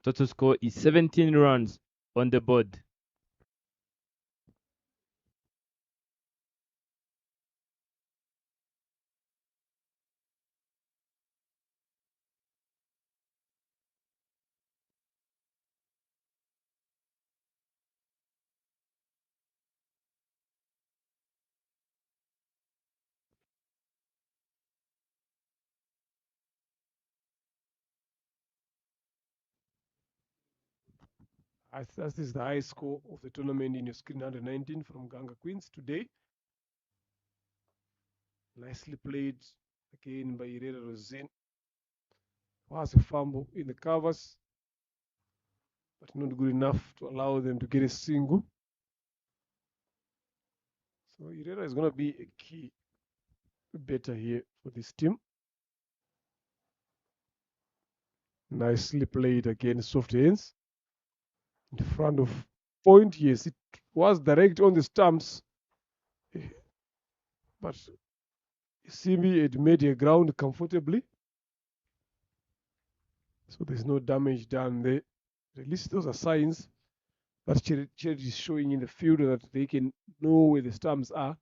Total score is 17 runs on the board. That is the high score of the tournament in your screen, 119 from Gahanga Queens today. Nicely played again by Herrera Rosin. Was a fumble in the covers, but not good enough to allow them to get a single. So Herrera is going to be a key better here for this team. Nicely played again, soft hands. In front of point, yes, it was direct on the stumps, but Simi had made a ground comfortably. So there's no damage done there. At least those are signs that Charity is showing in the field that they can know where the stumps are.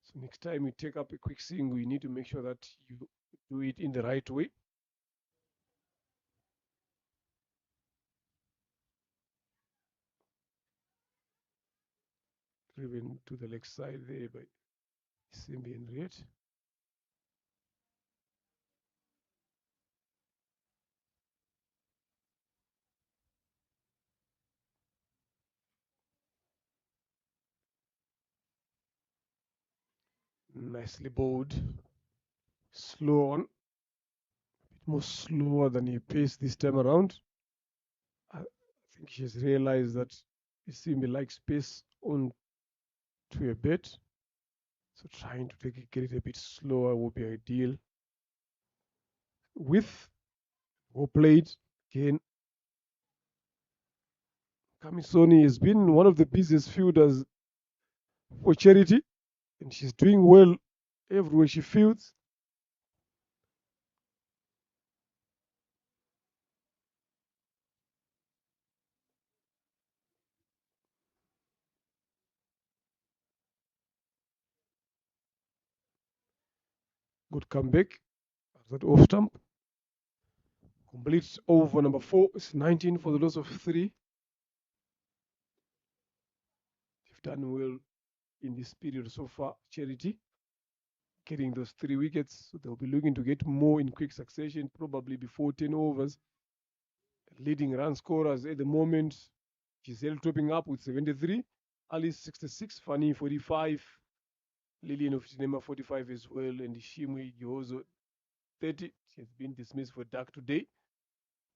So next time you take up a quick single, you need to make sure that you do it in the right way. Driven to the leg side there by Simbi and Riet. Nicely bowled. Slow on. A bit more slower than your pace this time around. I think she has realized that Simbi likes pace on to a bit. So trying to get it a bit slower would be ideal. With well played again. Kamisoni has been one of the busiest fielders for Charity, and she's doing well everywhere she fields. Good comeback. That off stump. Complete over number 4. It's 19 for the loss of 3. They've done well in this period so far, Charity. Getting those 3 wickets. So they'll be looking to get more in quick succession, probably before 10 overs. Leading run scorers at the moment, Giselle topping up with 73. Alice 66, Fanny 45, Lillian of Tinema 45 as well, and Shimwe Gihozo 30. She has been dismissed for dark today.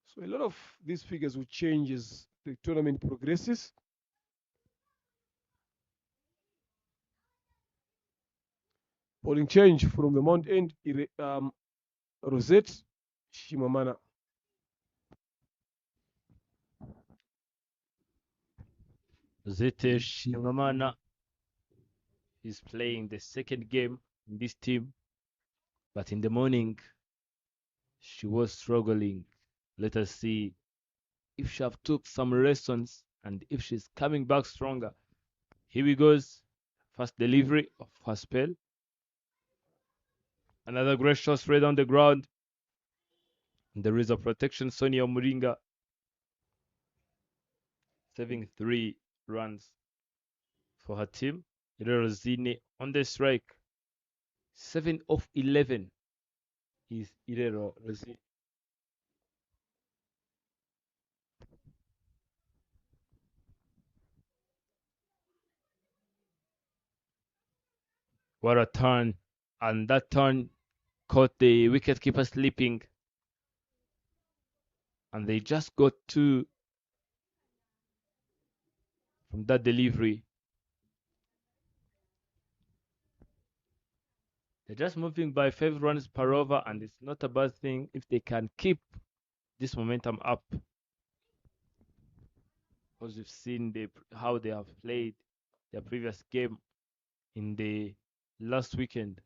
So a lot of these figures will change as the tournament progresses. Bowling change from the Mount End, Rosette Shimamana. Zete Shimamana is playing the second game in this team, but in the morning she was struggling. Let us see if she have took some lessons and if she's coming back stronger. Here we goes. First delivery of her spell. Another great shot straight on the ground. There is a protection. Sonia Muringa saving 3 runs for her team. Irero on the strike. 7 of 11 is Irero Rosini. What a turn. And that turn caught the wicketkeeper sleeping. And they just got 2 from that delivery. They're just moving by 5 runs per over, and it's not a bad thing if they can keep this momentum up. Because we've seen how they have played their previous game in the last weekend.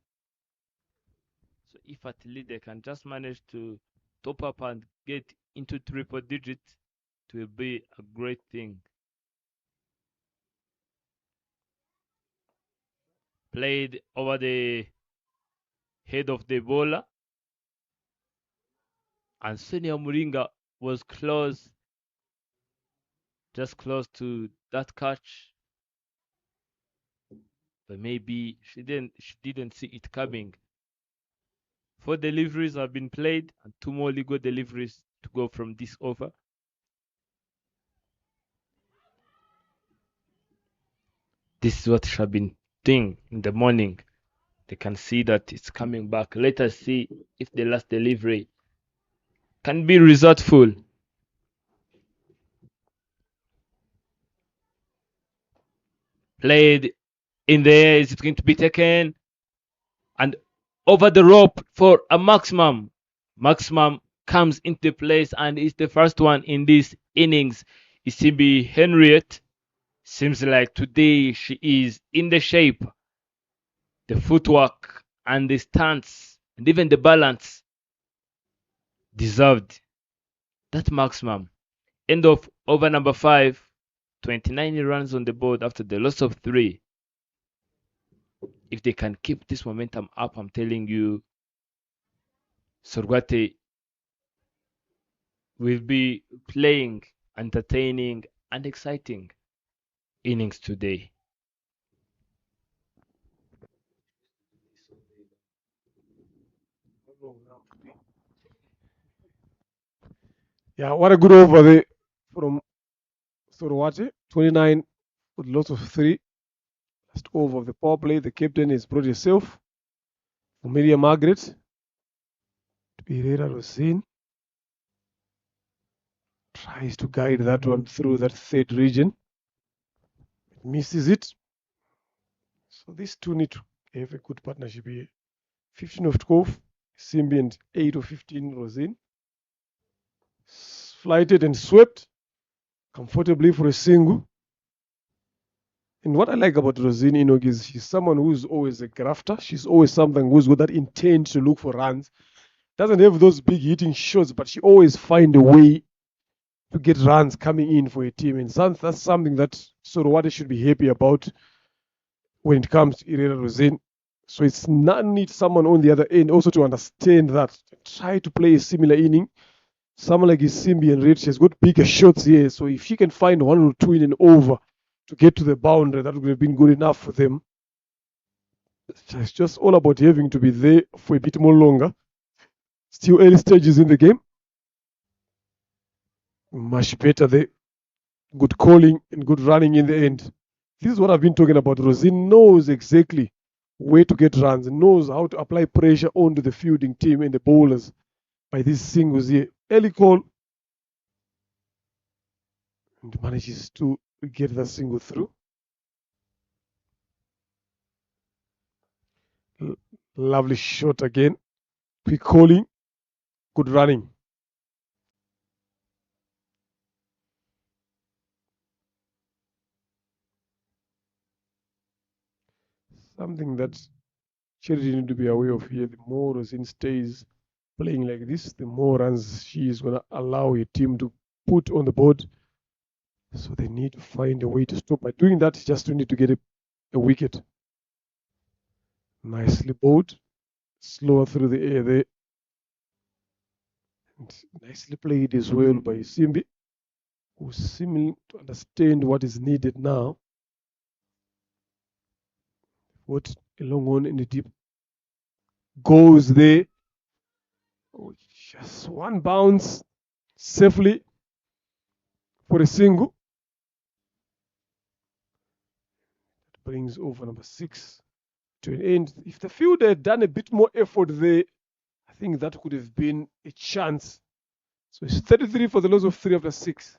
So if at least they can just manage to top up and get into triple digits, it will be a great thing. Played over the head of the bowler, and Sonia Muringa was close, just close to that catch, but maybe she didn't see it coming. 4 deliveries have been played and 2 more legal deliveries to go from this over. This is what she has been doing in the morning. They can see that it's coming back. Let us see if the last delivery can be resultful. Played in the air. Is it going to be taken? And over the rope for a maximum. Maximum comes into place and is the first one in this innings. Isimbi Henriette. Seems like today she is in the shape. The footwork and the stance and even the balance deserved that maximum. End of over number 5. 29 runs on the board after the loss of 3. If they can keep this momentum up, I'm telling you, Sorwate will be playing entertaining and exciting innings today. Yeah, what a good over there from Sorwate. 29 with lots of 3. Last over of the power play. The captain is brought herself. Amelia Margaret. Pereira Rosin tries to guide that one through that 3rd region. Misses it. So these two need to have a good partnership here. 15 of 12, Simbi, and 8 of 15, Rosin. Flighted and swept comfortably for a single. And what I like about Rosin Inog is she's someone who's always a grafter. She's always something who's got that intent to look for runs. Doesn't have those big hitting shots, but she always finds a way to get runs coming in for a team. And that's something that Sorowate should be happy about when it comes to Irena Rosin. So it's not need someone on the other end also to understand that. Try to play a similar inning. Someone like Isimbi and Rich has got bigger shots here. So if she can find 1 or 2 in and over to get to the boundary, that would have been good enough for them. It's just all about having to be there for a bit more longer. Still early stages in the game. Much better there. Good calling and good running in the end. This is what I've been talking about. Rosin knows exactly where to get runs, knows how to apply pressure onto the fielding team and the bowlers by these singles here. Early call, and manages to get that single through. Lovely shot again. Quick calling, good running. Something that Charity need to be aware of here. The more Rosin stays playing like this, the more runs she is going to allow her team to put on the board. So they need to find a way to stop. By doing that, just need to get a wicket. Nicely bowled. Slower through the air there. And nicely played as well by Simbi, who's seeming to understand what is needed now. What a long one in the deep goes there. Oh, just one bounce safely for a single. That brings over number 6 to an end. If the fielder had done a bit more effort there, I think that could have been a chance. So it's 33 for the loss of 3 after 6.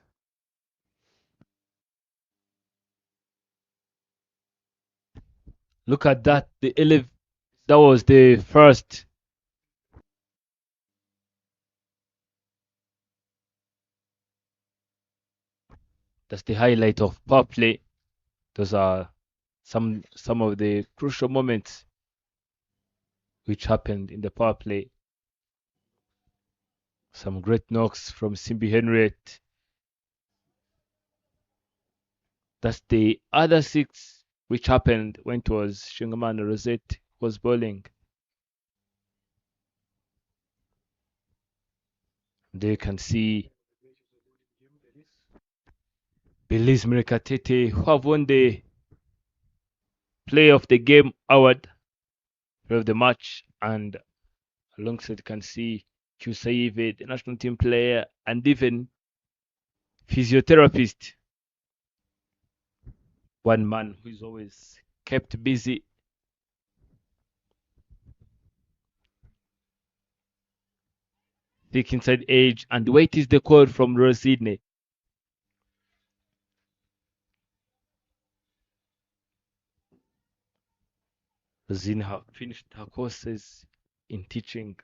Look at that. That was the first. That's the highlight of power play. Those are some of the crucial moments which happened in the power play. Some great knocks from Simbi Henriette. That's the other 6 which happened when it was Shingamana Rosette was bowling. There you can see Belize Mirekatete, who have won the Player of the Game award, Player of the Match, and alongside you can see Qsaive, the national team player, and even physiotherapist. One man who is always kept busy. Thick inside edge, and wait is the call from Rosidne. Rosidne have finished her courses in teaching,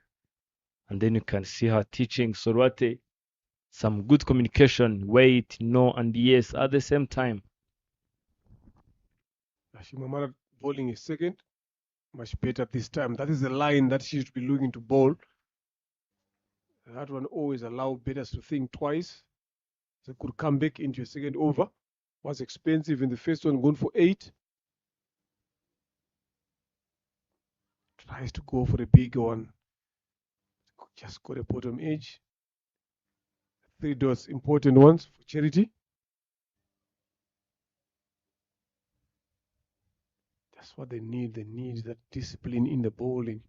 and then you can see her teaching Sorwate. Some good communication, wait, no, and yes at the same time. Shimamara bowling a second, much better this time. That is the line that she should be looking to bowl. That one always allow batters to think twice. They could come back into a second over. Was expensive in the first one, going for 8. Tries to go for a bigger one. Just got a bottom edge. 3 dots, important ones for Charity. That's what they need. They need that discipline in the bowling.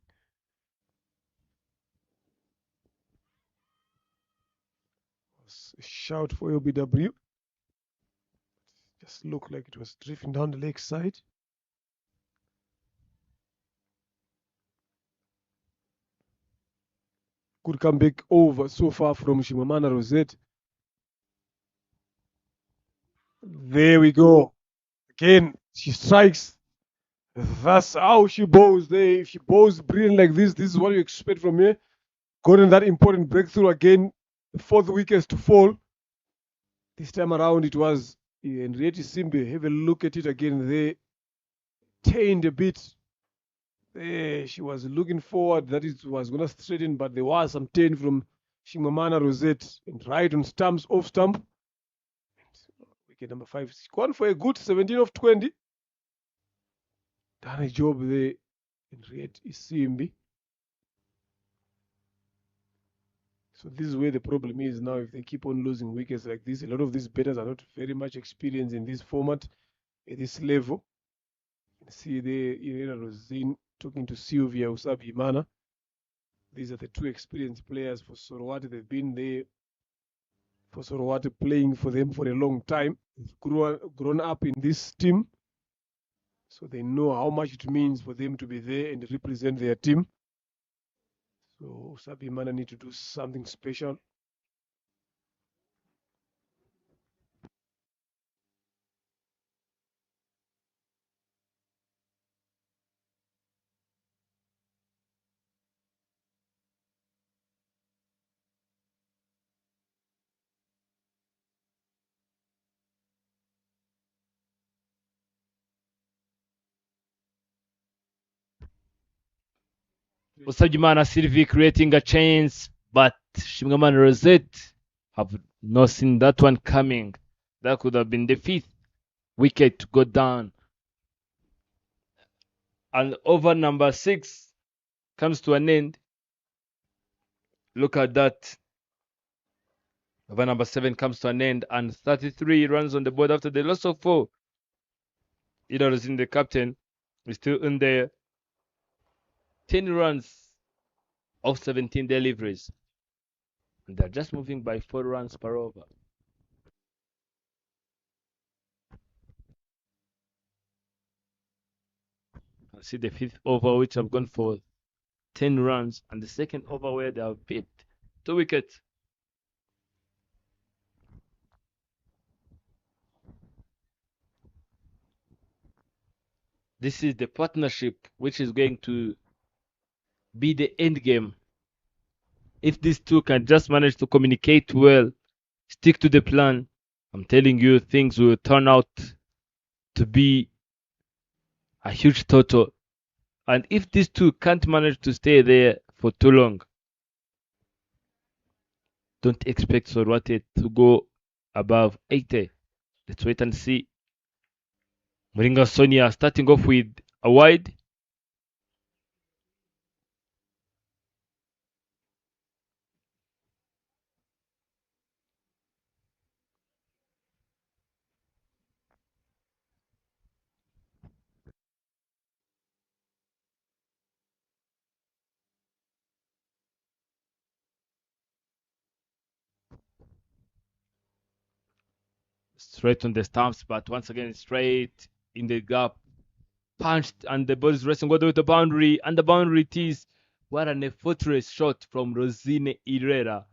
A shout for LBW. Just looked like it was drifting down the leg side. Good comeback over so far from Shimamana Rosette. There we go. Again, she strikes. That's how she bowls there. If she bowls brilliant like this is what you expect from her. Gotten that important breakthrough again. The 4th wicket to fall. This time around it was Henriette Simbi. Have a look at it again there. Tained a bit. There she was looking forward that it was going to straighten, but there was some turn from Shimamana Rosette. And right on stumps, off stump. Wicket number 5. She's gone for a good 17 of 20. Done a job there. Henriette Simbi. So this is where the problem is now. If they keep on losing wickets like this, a lot of these batters are not very much experienced in this format at this level. You can see there Irena Rosin talking to Sylvia Usabimana. These are the 2 experienced players for Sorowate. They've been there for Sorowate, playing for them for a long time. They've grown up in this team. So they know how much it means for them to be there and represent their team. So Usabimana need to do something special. Osajimana Sylvie creating a chance, but Shimgamana Rosette have not seen that one coming. That could have been the 5th wicket to go down. And over number 6 comes to an end. Look at that. Over number 7 comes to an end, and 33 runs on the board after the loss of 4. Ida Rosin, the captain, is still in there. 10 runs of 17 deliveries. And they're just moving by 4 runs per over. I see the 5th over, which have gone for 10 runs, and the 2nd over where they have hit 2 wickets. This is the partnership which is going to be the end game. If these two can just manage to communicate well, stick to the plan, I'm telling you, things will turn out to be a huge total. And if these two can't manage to stay there for too long, don't expect Sorwate to go above 80. Let's wait and see. Moringa Sonia starting off with a wide. Straight on the stumps, but once again straight in the gap. Punched, and the ball is racing all the way to the boundary, and the boundary it is. What an effortless shot from Rosine Herrera.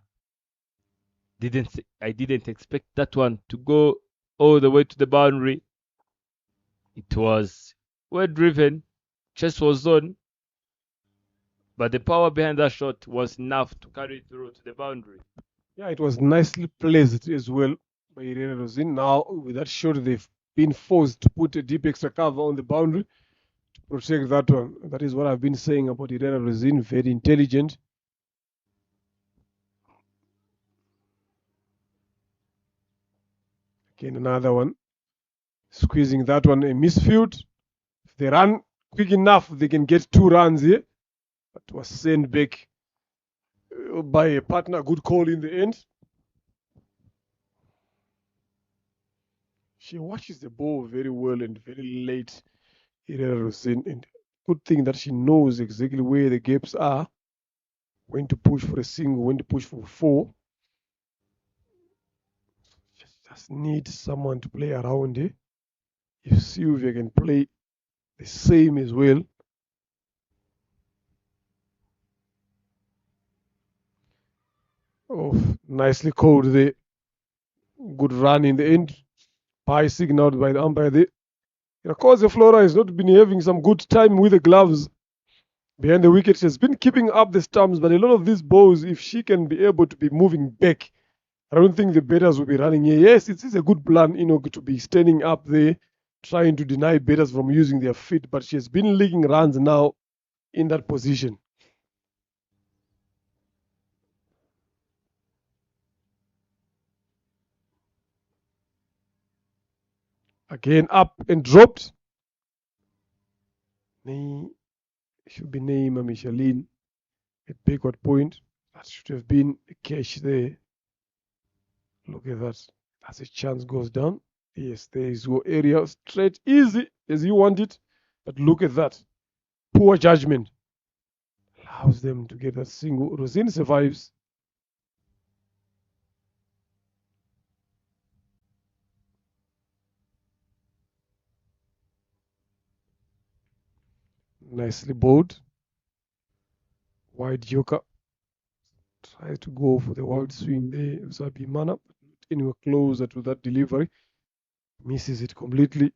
I didn't expect that one to go all the way to the boundary. It was well driven, chest was on, but the power behind that shot was enough to carry it through to the boundary. Yeah, it was nicely placed as well by Irene Rosin. Now, with that shot, they've been forced to put a deep extra cover on the boundary to protect that one. That is what I've been saying about Irene Rosin. Very intelligent. Again, another one. Squeezing that one, a misfield. If they run quick enough, they can get 2 runs here. But was sent back by a partner. Good call in the end. She watches the ball very well and very late. Irene Rosin, and good thing that she knows exactly where the gaps are. When to push for a single, when to push for 4. Just need someone to play around here. If Sylvia can play the same as well. Oh, nicely called there. Good run in the end. Pie signaled by the umpire there. Irakoze Flora has not been having some good time with the gloves behind the wicket. She has been keeping up the stumps, but a lot of these balls, if she can be able to be moving back, I don't think the batters will be running here. Yes, it is a good plan, to be standing up there, trying to deny batters from using their feet, but she has been leaking runs now in that position. Again, up and dropped. Should be Neymar Michelin at backward point. That should have been a catch there. Look at that. As a chance goes down. Yes, there is your area straight, easy as you want it. But look at that. Poor judgment. Allows them to get that single. Rosin survives. Nicely bowled. Wide joker. Tries to go for the wild swing there. Zabi Mana, but not anywhere closer to that delivery. Misses it completely.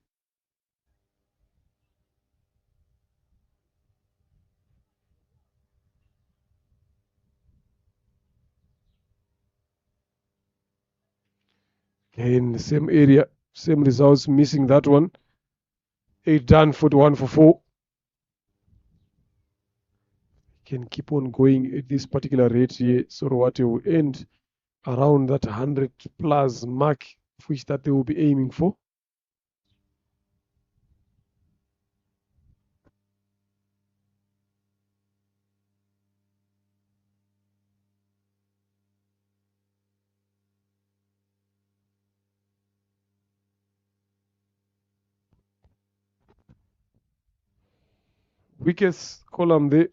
Again, the same area, same results, missing that one. 8 done, 41 for 4. Can keep on going at this particular rate here. So what will end around that 100 plus mark, which that they will be aiming for. Wickets column there.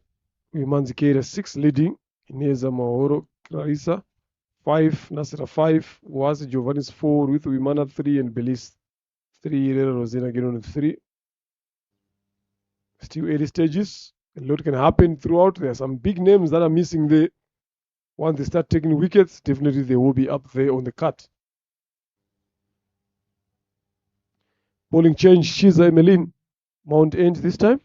Wimanzikera 6 leading. Ineza Maoro Clarissa 5, Nasra 5, was Giovanni's 4 with Wimana 3 and Belis 3. Herrera Rosina again on 3. Still early stages. A lot can happen throughout. There are some big names that are missing there. Once they start taking wickets, definitely they will be up there on the cut. Bowling change, Shiza Emeline. Mount End this time.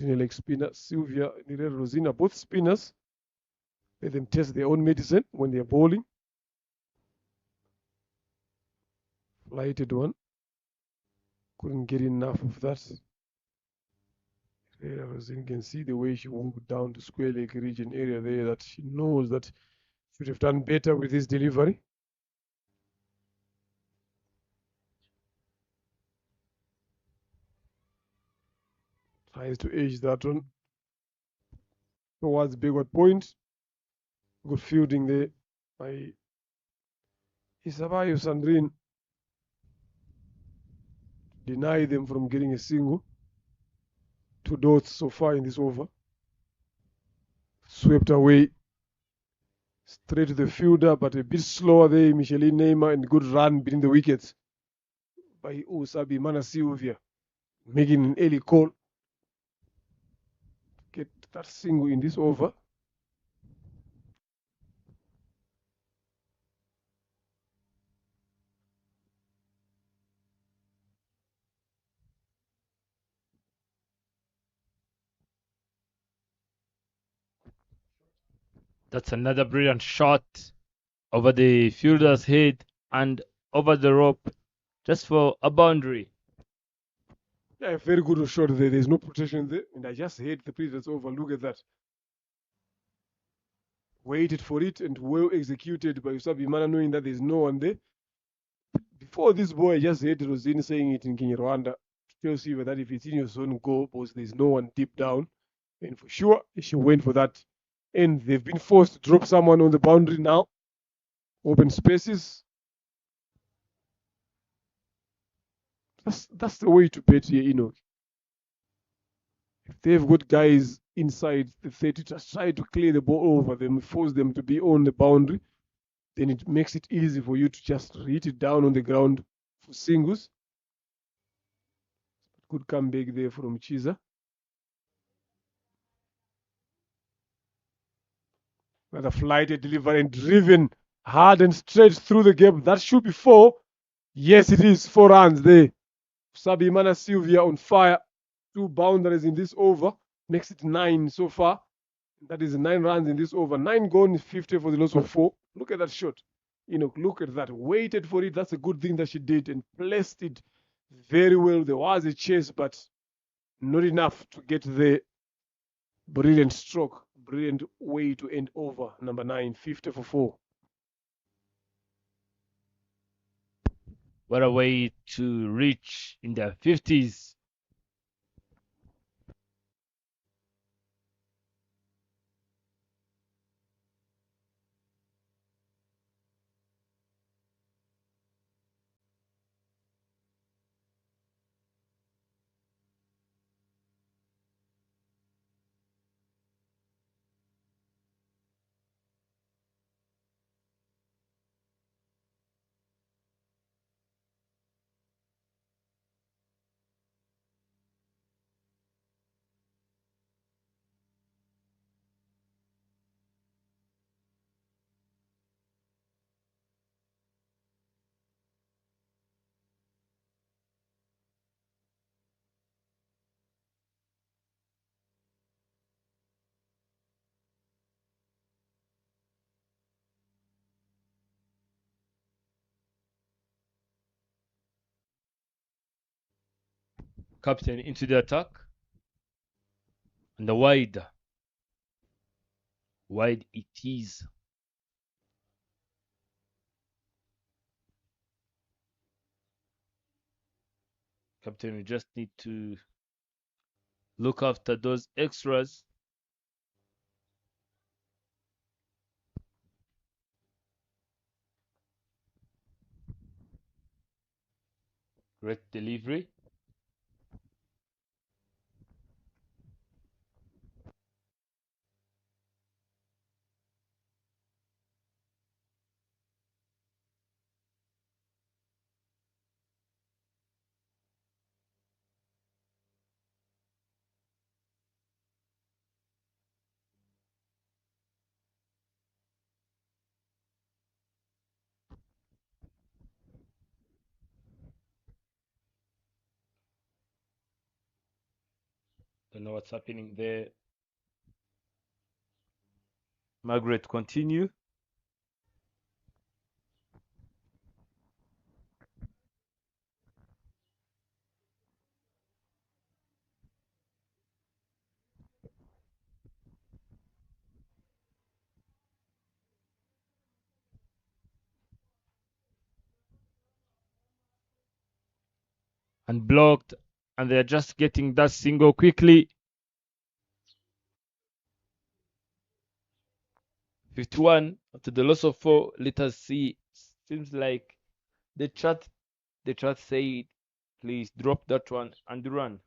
Leg spinner, Sylvia and Herrera Rosina, both spinners. Let them test their own medicine when they are bowling. Lighted one. Couldn't get enough of that. You can see the way she walked down to square leg region area there, that she knows that should have done better with this delivery. Tries to edge that one towards backward point. Good fielding there by Isabayo Sandrine. Deny them from getting a single. 2 dots so far in this over. Swept away. Straight to the fielder, but a bit slower there. Micheline Neymar, and good run between the wickets by Usabi Mana Sylvia. Making an early call. Get that single in this over. That's another brilliant shot over the fielder's head and over the rope just for a boundary. Yeah, a very good shot there. There's no protection there. And I just hate the previous over. Look at that. Waited for it and well executed by Usabi Mana, knowing that there's no one there. Before this boy, I just heard Rosine saying it in Kinyarwanda. Tells you that if it's in your zone, go, because there's no one deep down. And for sure, she went for that. And they've been forced to drop someone on the boundary now. Open spaces. That's the way to bet here, If they've got guys inside the 30, just try to clear the ball over them, force them to be on the boundary. Then it makes it easy for you to just hit it down on the ground for singles. Good comeback there from Chiza. Another flighted delivery and driven hard and straight through the gap. That should be 4. Yes, it is 4 runs there. Sabimana Sylvia on fire. 2 boundaries in this over. Makes it 9 so far. That is 9 runs in this over. 9 gone, 50 for the loss of 4. Look at that shot. Look at that. Waited for it. That's a good thing that she did and placed it very well. There was a chase, but not enough to get the brilliant stroke. Brilliant way to end over. Number 9, 50 for 4. What a way to reach in their 50s. Captain into the attack. And the wide. Wide it is. Captain, we just need to look after those extras. Great delivery. Don't know what's happening there. Margaret, continue. And blocked, and they're just getting that single quickly. 51 after the loss of 4. Let us see. Seems like the chat said, please drop that one and run.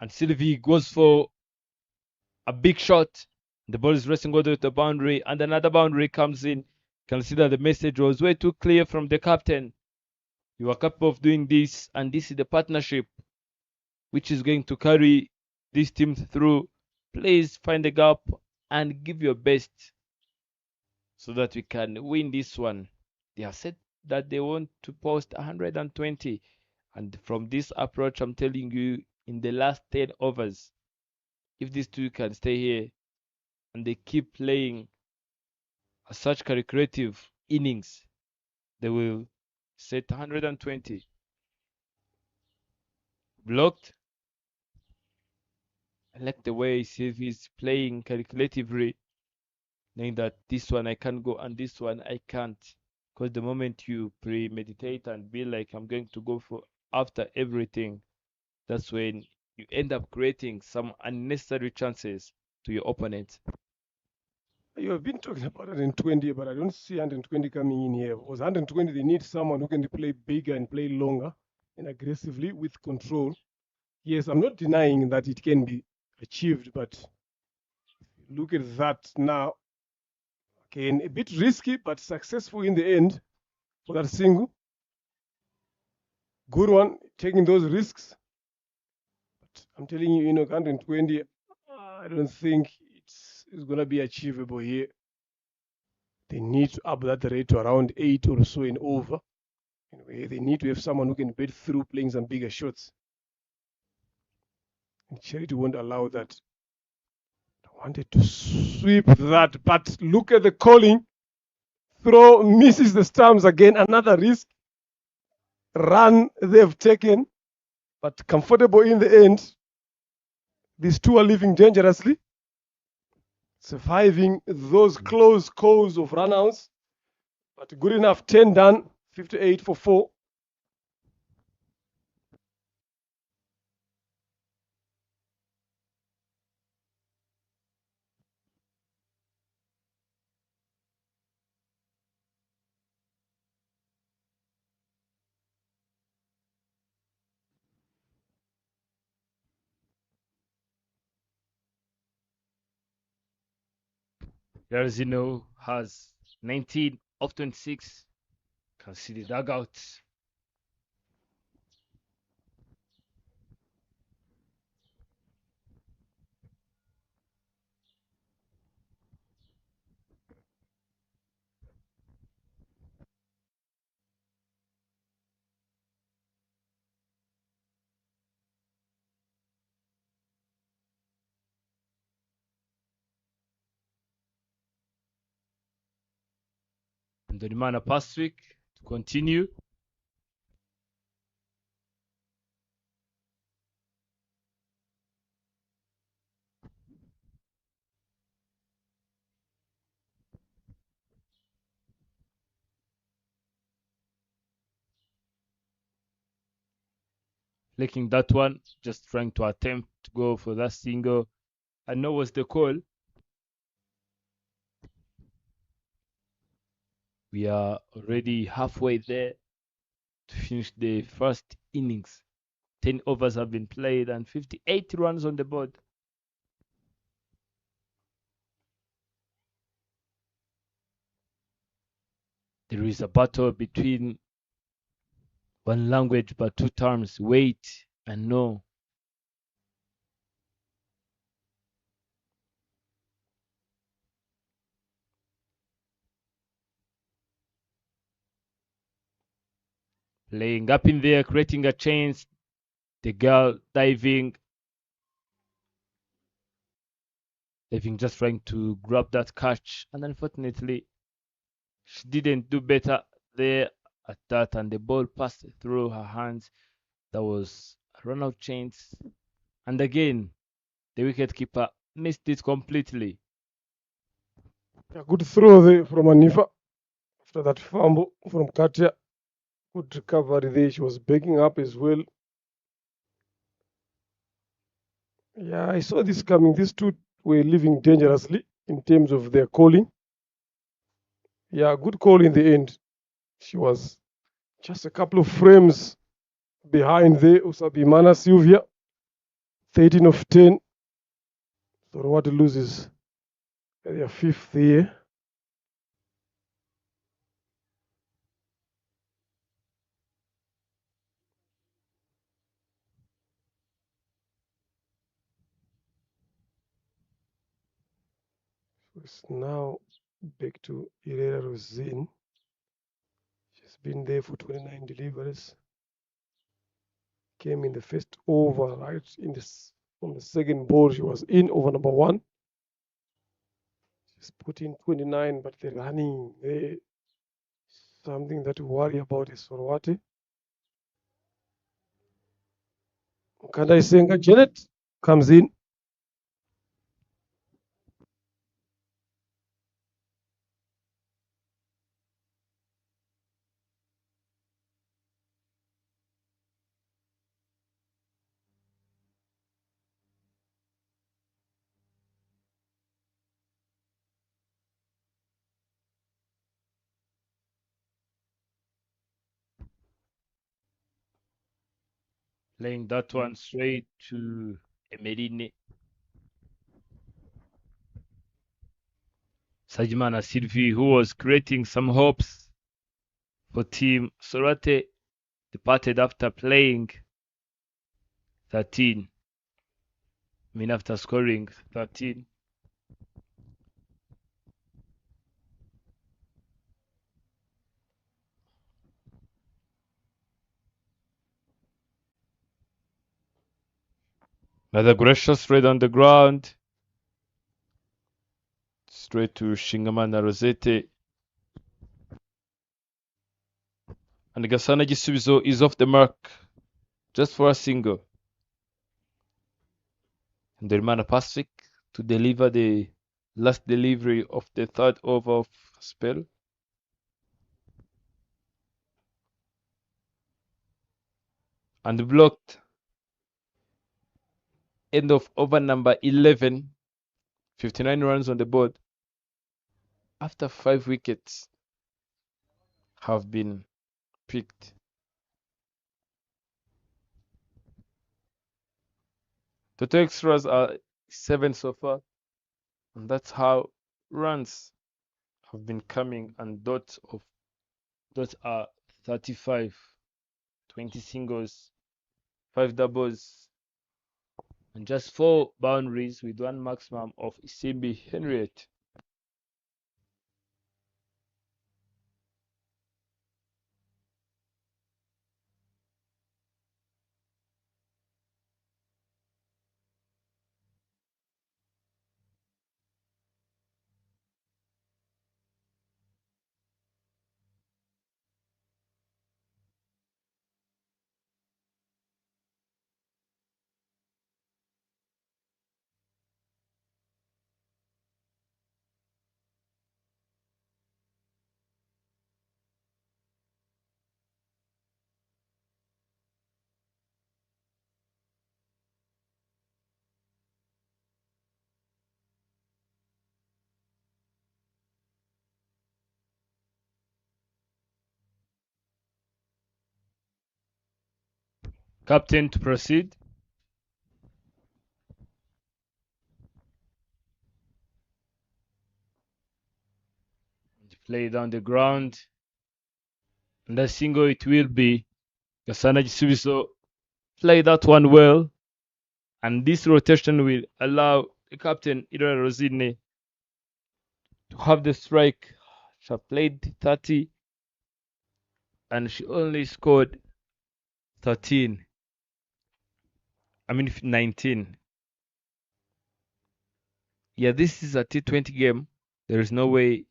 And Sylvie goes for a big shot. The ball is racing all the way to the boundary, and another boundary comes in. Consider the message was way too clear from the captain. You are capable of doing this, and this is the partnership which is going to carry this team through. Please find the gap and give your best so that we can win this one. They have said that they want to post 120, and from this approach, I'm telling you, in the last 10 overs, if these two can stay here and they keep playing such creative innings, they will set 120. Blocked. I like the way he's playing calculatively, knowing that this one I can go and this one I can't. Because the moment you premeditate and be like, I'm going to go for after everything, that's when you end up creating some unnecessary chances to your opponent. You have been talking about 120, but I don't see 120 coming in here. Because 120, they need someone who can play bigger and play longer and aggressively with control. Yes, I'm not denying that it can be achieved, but look at that now. Again, a bit risky, but successful in the end for that single. Good one, taking those risks. But I'm telling you, 120, I don't think it's going to be achievable here. They need to up that rate to around 8 or so and over. Anyway, they need to have someone who can bet through playing some bigger shots. And Charity won't allow that. I wanted to sweep that, but look at the calling. Throw misses the stumps again. Another risk. Run they've taken, but comfortable in the end. These two are living dangerously, surviving those close calls of runouts. But good enough. 10 done. 58 for 4. Garzino has 19 of 26. Can see the dugout. And the Donimana Pacific to continue. Flicking that one, just trying to attempt to go for that single. I know what's the call. We are already halfway there to finish the first innings. 10 overs have been played and 58 runs on the board. There is a battle between one language but two terms, wait and no. Playing up in there, creating a chance. The girl diving, just trying to grab that catch, and unfortunately, she didn't do better there at that, and the ball passed through her hands. That was a run-out chance, and again, the wicketkeeper missed it completely. A good throw there from Anifa after that fumble from Katia. Good recovery there. She was backing up as well. Yeah, I saw this coming. These two were living dangerously in terms of their calling. Yeah, good call in the end. She was just a couple of frames behind there. Usabimana Sylvia, 13 of 10. So what loses their fifth here. So it's now back to Irera Rosin. She's been there for 29 deliveries. Came in the first over, right? On the second ball, she was in over number one. She's put in 29, but the running there, something that we worry about is Sorwati. Kandai Senga Janet comes in. Playing that one straight to Emerine. Sajimana Sylvie, who was creating some hopes for Team Sorate, departed after playing 13. After scoring 13. Another gracious straight on the ground. Straight to Shingamana Rosette. And Gasana Gisubizo is off the mark just for a single. And the Hermana Pacific to deliver the last delivery of the third over of spell. And blocked. End of over number 11. 59 runs on the board. After 5 wickets have been picked. The two extras are 7 so far. And that's how runs have been coming, and dots are 35, 20 singles, 5 doubles, and just 4 boundaries with 1 maximum of Isimbi Henriette. Captain to proceed. Play down the ground. And a single it will be. Gasana Jisubiso play that one well. And this rotation will allow the captain, Ira Rosine, to have the strike. She played 30 and she only scored 13. 19. Yeah, this is a T20 game. There is no way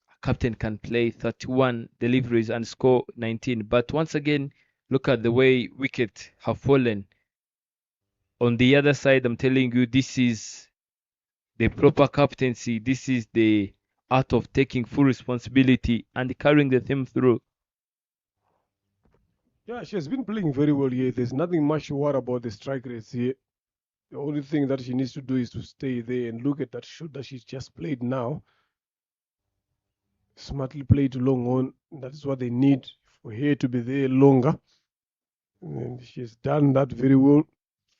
a captain can play 31 deliveries and score 19. But once again, look at the way wicket have fallen. On the other side, I'm telling you, this is the proper captaincy. This is the art of taking full responsibility and carrying the team through. Yeah, she has been playing very well here. There's nothing much to worry about the strike rates here. The only thing that she needs to do is to stay there and look at that shot that she's just played now. Smartly played long on. That's what they need for her to be there longer. And she's done that very well.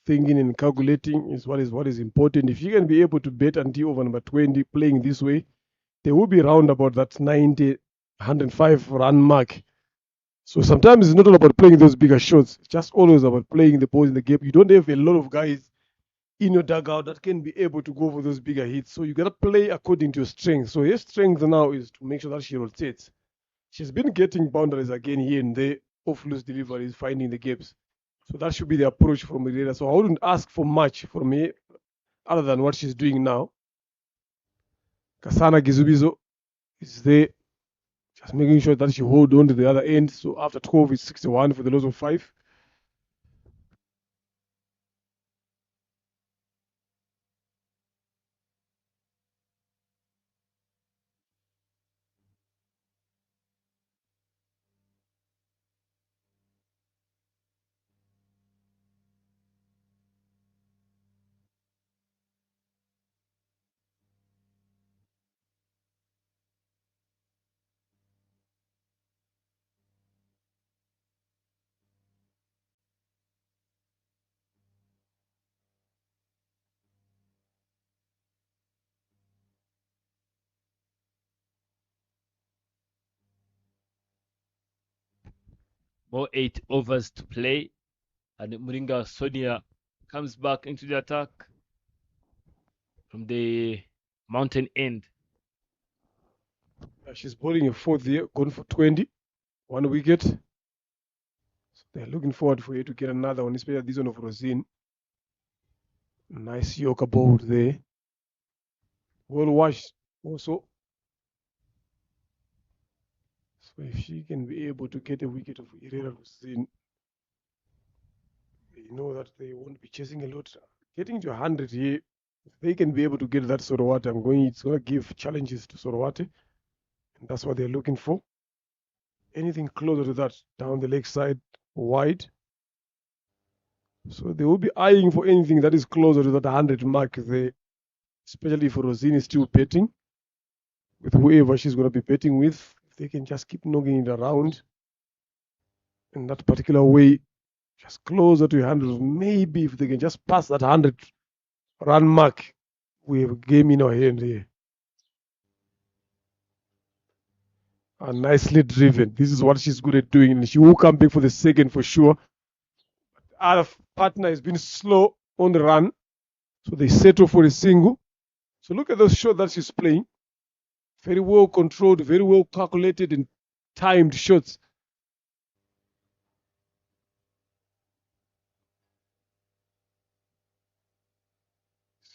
Thinking and calculating is what is important. If she can be able to bet until over number 20 playing this way, they will be round about that 90, 105 run mark. So sometimes it's not all about playing those bigger shots. It's just always about playing the balls in the game. You don't have a lot of guys in your dugout that can be able to go for those bigger hits. So you gotta play according to your strength. So her strength now is to make sure that she rotates. She's been getting boundaries again here and there, off loose deliveries, finding the gaps. So that should be the approach from Herrera. So I wouldn't ask for much from her other than what she's doing now. Kasana Gizubizo is there, just making sure that she hold on to the other end. So after 12, it's 61 for the loss of 5. More 8 overs to play. And Muringa Sonia comes back into the attack from the mountain end. She's bowling a 4th here, going for 20, 1 wicket. So they're looking forward for her to get another one, especially this one of Rosin. Nice Yorker ball there. Well washed also. So if she can be able to get a wicket of Herrera Rosin, they know that they won't be chasing a lot. Getting to 100 here, if they can be able to get that Sorowate, it's going to give challenges to Sorowate. And that's what they're looking for. Anything closer to that, down the leg side, wide. So they will be eyeing for anything that is closer to that 100 mark there, especially if Rosin is still betting with whoever she's going to be betting with. If they can just keep knocking it around in that particular way, just closer to 100, maybe if they can just pass that 100 run mark, we have a game in our hand here. And nicely driven. This is what she's good at doing. And she will come back for the second for sure. Our partner has been slow on the run. So they settle for a single. So look at those shots that she's playing. Very well controlled, very well calculated and timed shots.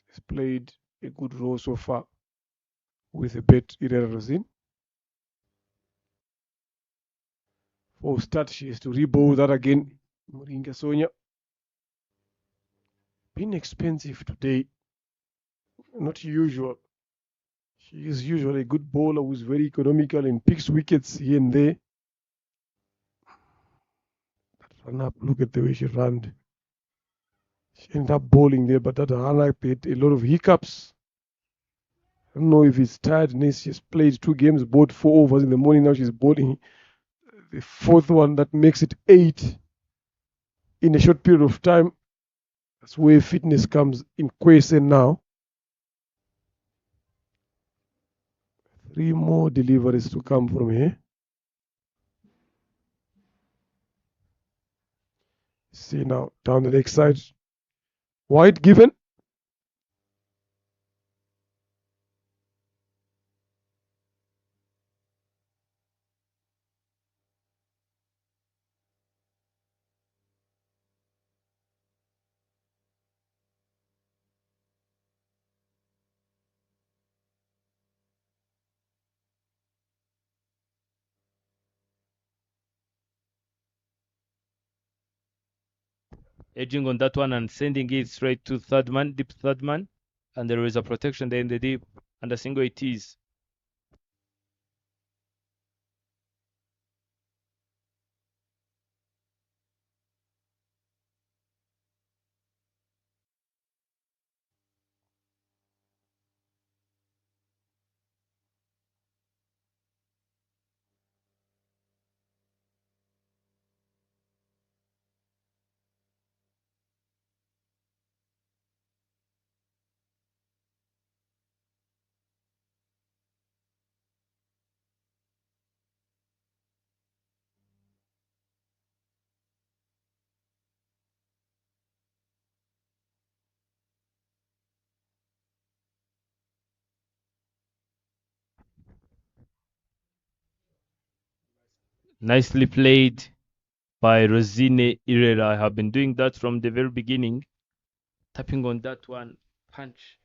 She's played a good role so far with a bet Herrera Rosin. For start, she has to rebowl that again. Muringa Sonia. Been expensive today. Not usual. She is usually a good bowler who's very economical and picks wickets here and there. That run up, look at the way she ran. She ended up bowling there, but that run up had a lot of hiccups. I don't know if it's tiredness. She's played 2 games, bowled 4 overs in the morning. Now she's bowling the 4th one that makes it 8 in a short period of time. That's where fitness comes in question now. 3 more deliveries to come from here. See now, down the leg side. Wide given. edging on that one and sending it straight to third man, deep third man, and there is a protection there in the deep, and a single it is. Nicely played by Rosine Irera. I have been doing that from the very beginning. Tapping on that one, punch.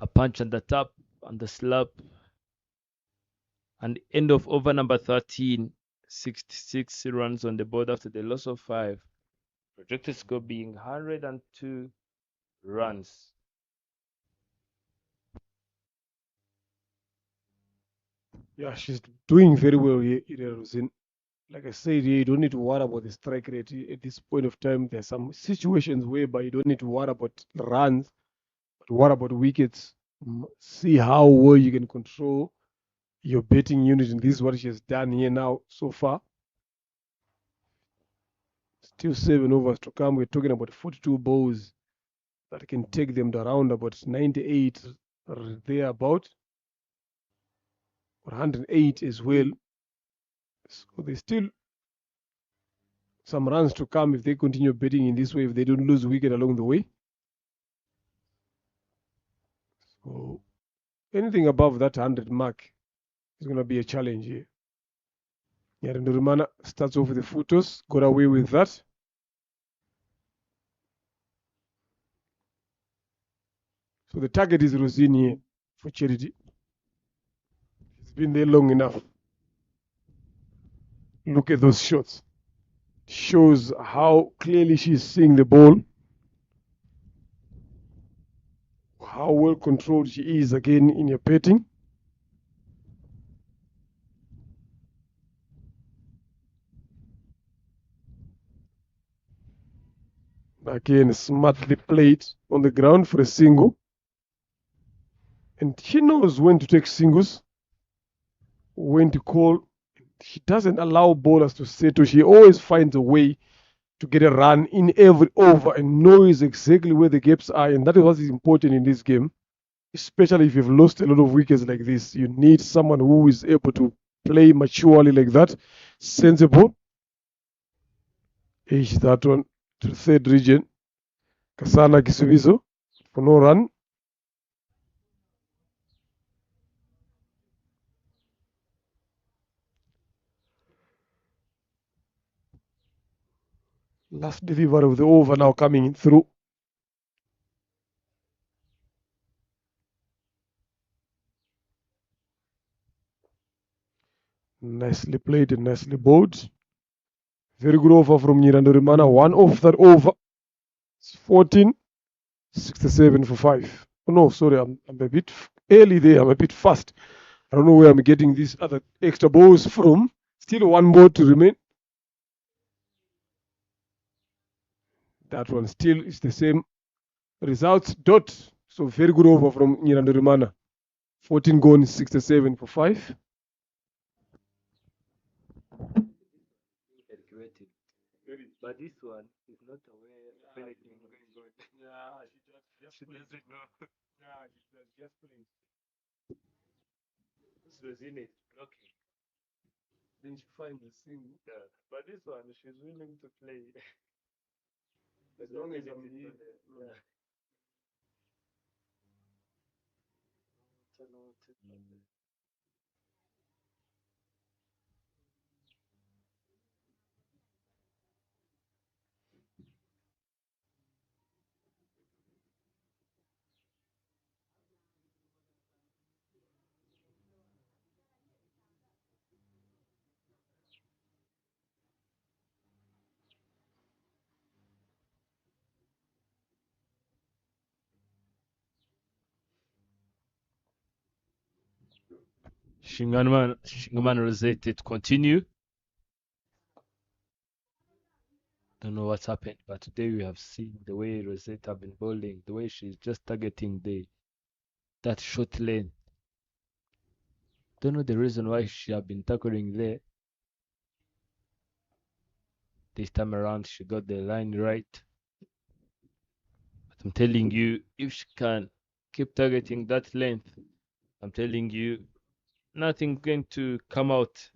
A punch on the tap, on the slap. And end of over number 13, 66 runs on the board after the loss of 5. Projected score being 102 runs. Yeah, she's doing very well here, Ira Rosin. Like I said, you don't need to worry about the strike rate at this point of time. There's some situations whereby you don't need to worry about runs, but worry about wickets. See how well you can control your betting unit, and this is what she has done here now so far. Still 7 overs to come. We're talking about 42 balls that can take them to around about 98 or thereabout, or 108 as well. So there's still some runs to come if they continue betting in this way, if they don't lose wicket along the way. So anything above that 100 mark is going to be a challenge here. Yarindurimana starts off with the full toss, got away with that. So the target is Rosine here for Charity. It's been there long enough. Look at those shots. Shows how clearly she's seeing the ball. How well controlled she is again in your betting. Again, smartly played on the ground for a single. And she knows when to take singles, when to call. She doesn't allow bowlers to settle. She always finds a way to get a run in every over and knows exactly where the gaps are. And that is what is important in this game, especially if you've lost a lot of wickets like this. You need someone who is able to play maturely like that, sensible. Is that one to the third region. Kasana Kisubizo for no run. Last delivery of the over now coming through. Nicely played and nicely bowled. Very good over from Nyirandorimana. One off that over. It's 14, 67 for 5. Oh, no, sorry, I'm a bit early there. I'm a bit fast. I don't know where I'm getting these other extra balls from. Still one ball to remain. That one still is the same results. Dot. So very good over from Nyirandorimana. 14 gone, 67 for 5. But this one is not aware of anything going on. Yeah, She doesn't know. Yeah, just playing. Rosine is blocking. Then she finds the single. Yeah. But this one, she's willing to play. As long as I'm here. here. Yeah. Shingaman Rosette to continue. Don't know what's happened, but today we have seen the way Rosette have been bowling, the way she's just targeting that short lane. Don't know the reason why she have been tackling there. This time around, she got the line right. But I'm telling you, if she can keep targeting that length, I'm telling you, nothing's going to come out.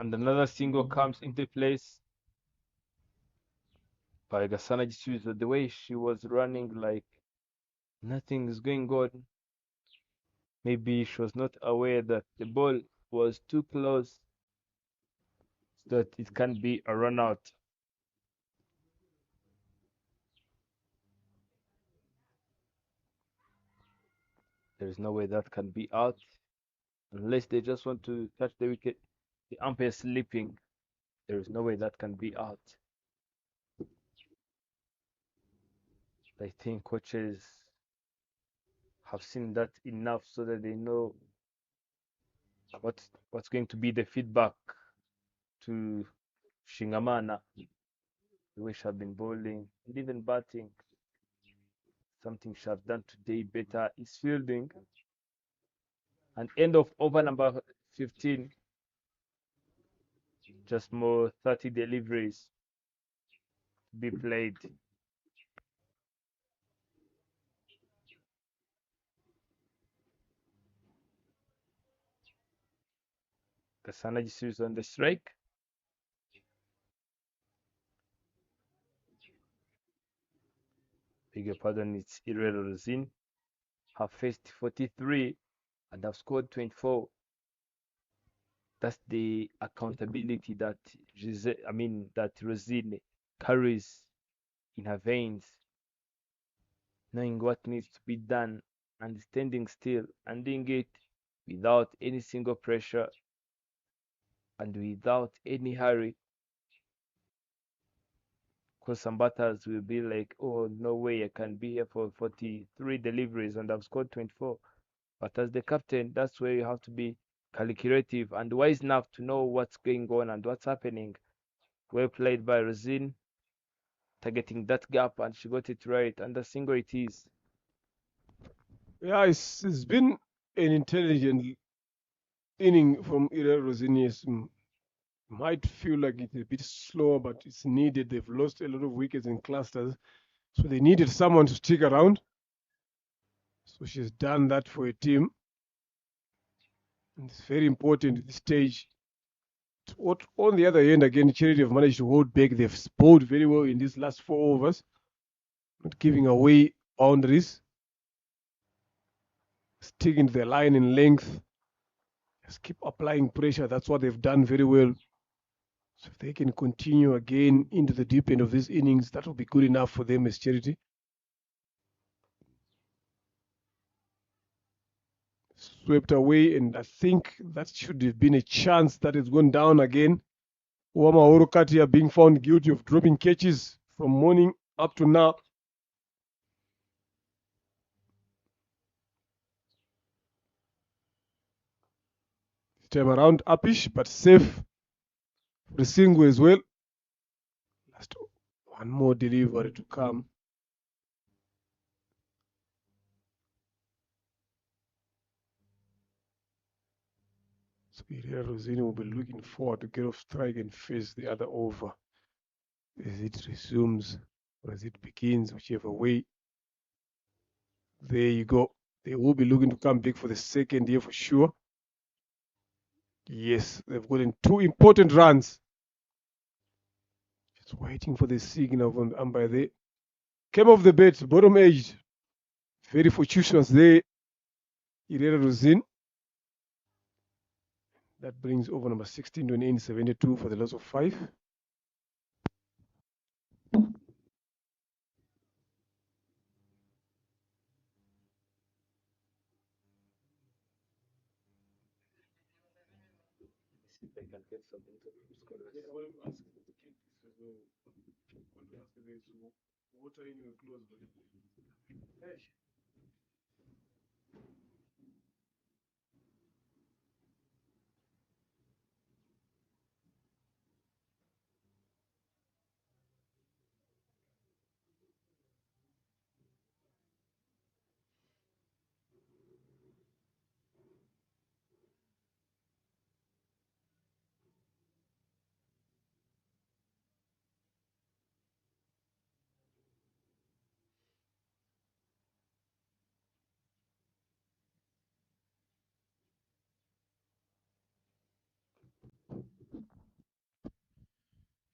And another single comes into place by Gasana Jisuza. The way she was running, like nothing is going on. Maybe she was not aware that the ball was too close so that it can be a run out. There is no way that can be out unless they just want to touch the wicket. The umpire sleeping. There is no way that can be out. I think coaches have seen that enough so that they know what's going to be the feedback to Shingamana. The way she have been bowling and even batting. Something she have done today better is fielding. And end of over number 15. Just more 30 deliveries to be played. Kasana Jisu's on the strike. Beg your pardon, it's Irel Rosin. Have faced 43 and have scored 24. That's the accountability that Rosin carries in her veins, knowing what needs to be done and standing still and doing it without any single pressure and without any hurry. Because some batters will be like, oh, no way, I can be here for 43 deliveries and I've scored 24. But as the captain, that's where you have to be calculative and wise enough to know what's going on and what's happening. Well played by Rosin, targeting that gap, and she got it right, and the single it is. Yeah, it's been an intelligent inning from Irel Rosin. Yes, might feel like it's a bit slower, but it's needed. They've lost a lot of wickets in clusters, so they needed someone to stick around. So she's done that for a team. And it's very important at this stage. On the other end, again, Charity have managed to hold back. They've bowled very well in these last 4 overs, not giving away boundaries, sticking to their line in length. Just keep applying pressure. That's what they've done very well. So if they can continue again into the deep end of this innings, that will be good enough for them as Charity. Swept away, and I think that should have been a chance that has gone down again. Uwama Orokatia being found guilty of dropping catches from morning up to now. This time around, uppish, but safe. Risingu as well. Last one more delivery to come. So Irel Rosini will be looking forward to get off strike and face the other over as it resumes or as it begins, whichever way. There you go. They will be looking to come back for the second year for sure. Yes, they've gotten 2 important runs. Just waiting for the signal from the umpire there. Came off the bat, bottom edge. Very fortuitous there. Irel Rosin. That brings over number 16 to an end 72 for the loss of 5. if I can get some scholars. Water in your clothes, buddy.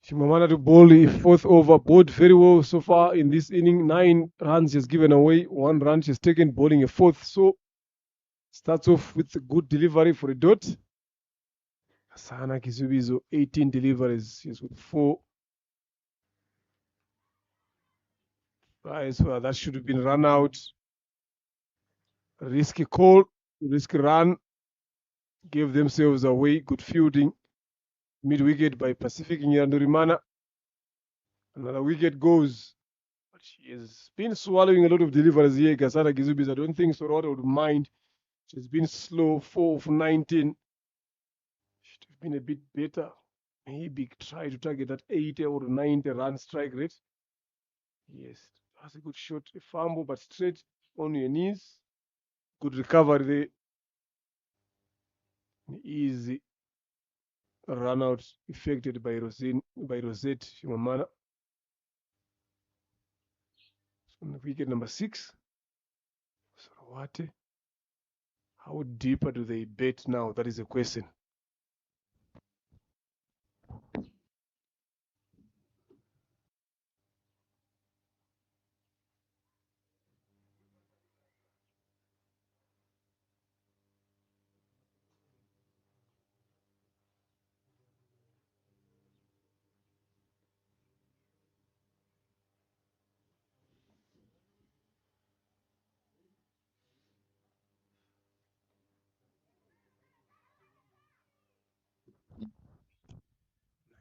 Shimamana to bowl the fourth over, bowled very well so far in this inning. 9 runs she's given away, 1 run she's taken, bowling a fourth. So starts off with a good delivery for a dot. Sana Kisubizo, 18 deliveries. She's with 4. Right, so that should have been run out. Risky call, risky run. Gave themselves away. Good fielding. Mid wicket by Pacific Nyandurimana. Another wicket goes. But she has been swallowing a lot of deliveries here, Gasana Gizubis. I don't think Sorota would mind. She's been slow, 4 of 19. Should have been a bit better. Maybe try to target that 80 or 90 run strike rate. Yes, that's a good shot. A fumble, but straight on your knees. Good recovery there. Easy run out effected by Rosette Shimamana. On wicket number 6. Sorowate. How deeper do they bet now? That is a question.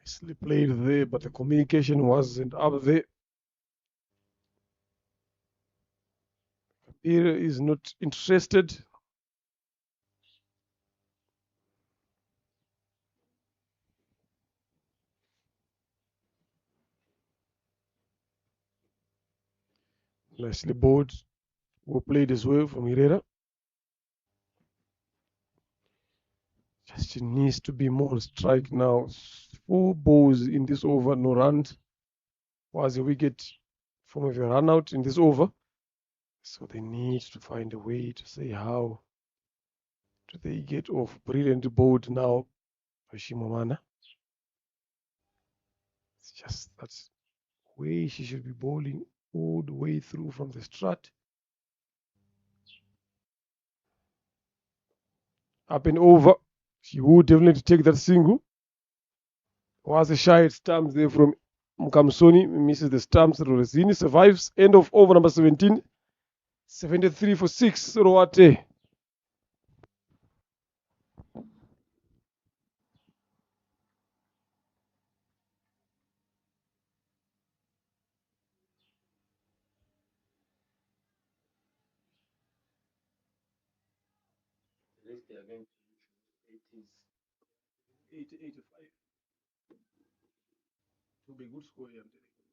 Nicely played there, but the communication wasn't up there. Kabir is not interested. Nicely bowled. Well played as well from Herrera. Just needs to be more on strike now. 4 balls in this over, no runs. Was a wicket from a run out in this over. So they need to find a way to say how do they get off. Brilliant bowled now by Shimamana. It's just that's way she should be bowling all the way through from the start. Up and over. She would definitely take that single. Was a shy stumps there from Mkamsoni. Misses the stumps. Rosini survives. End of over number 17. 73 for 6. Sorowate. At least they are going to reach 80s. 80, 85. It will be a good score here, I'm telling you.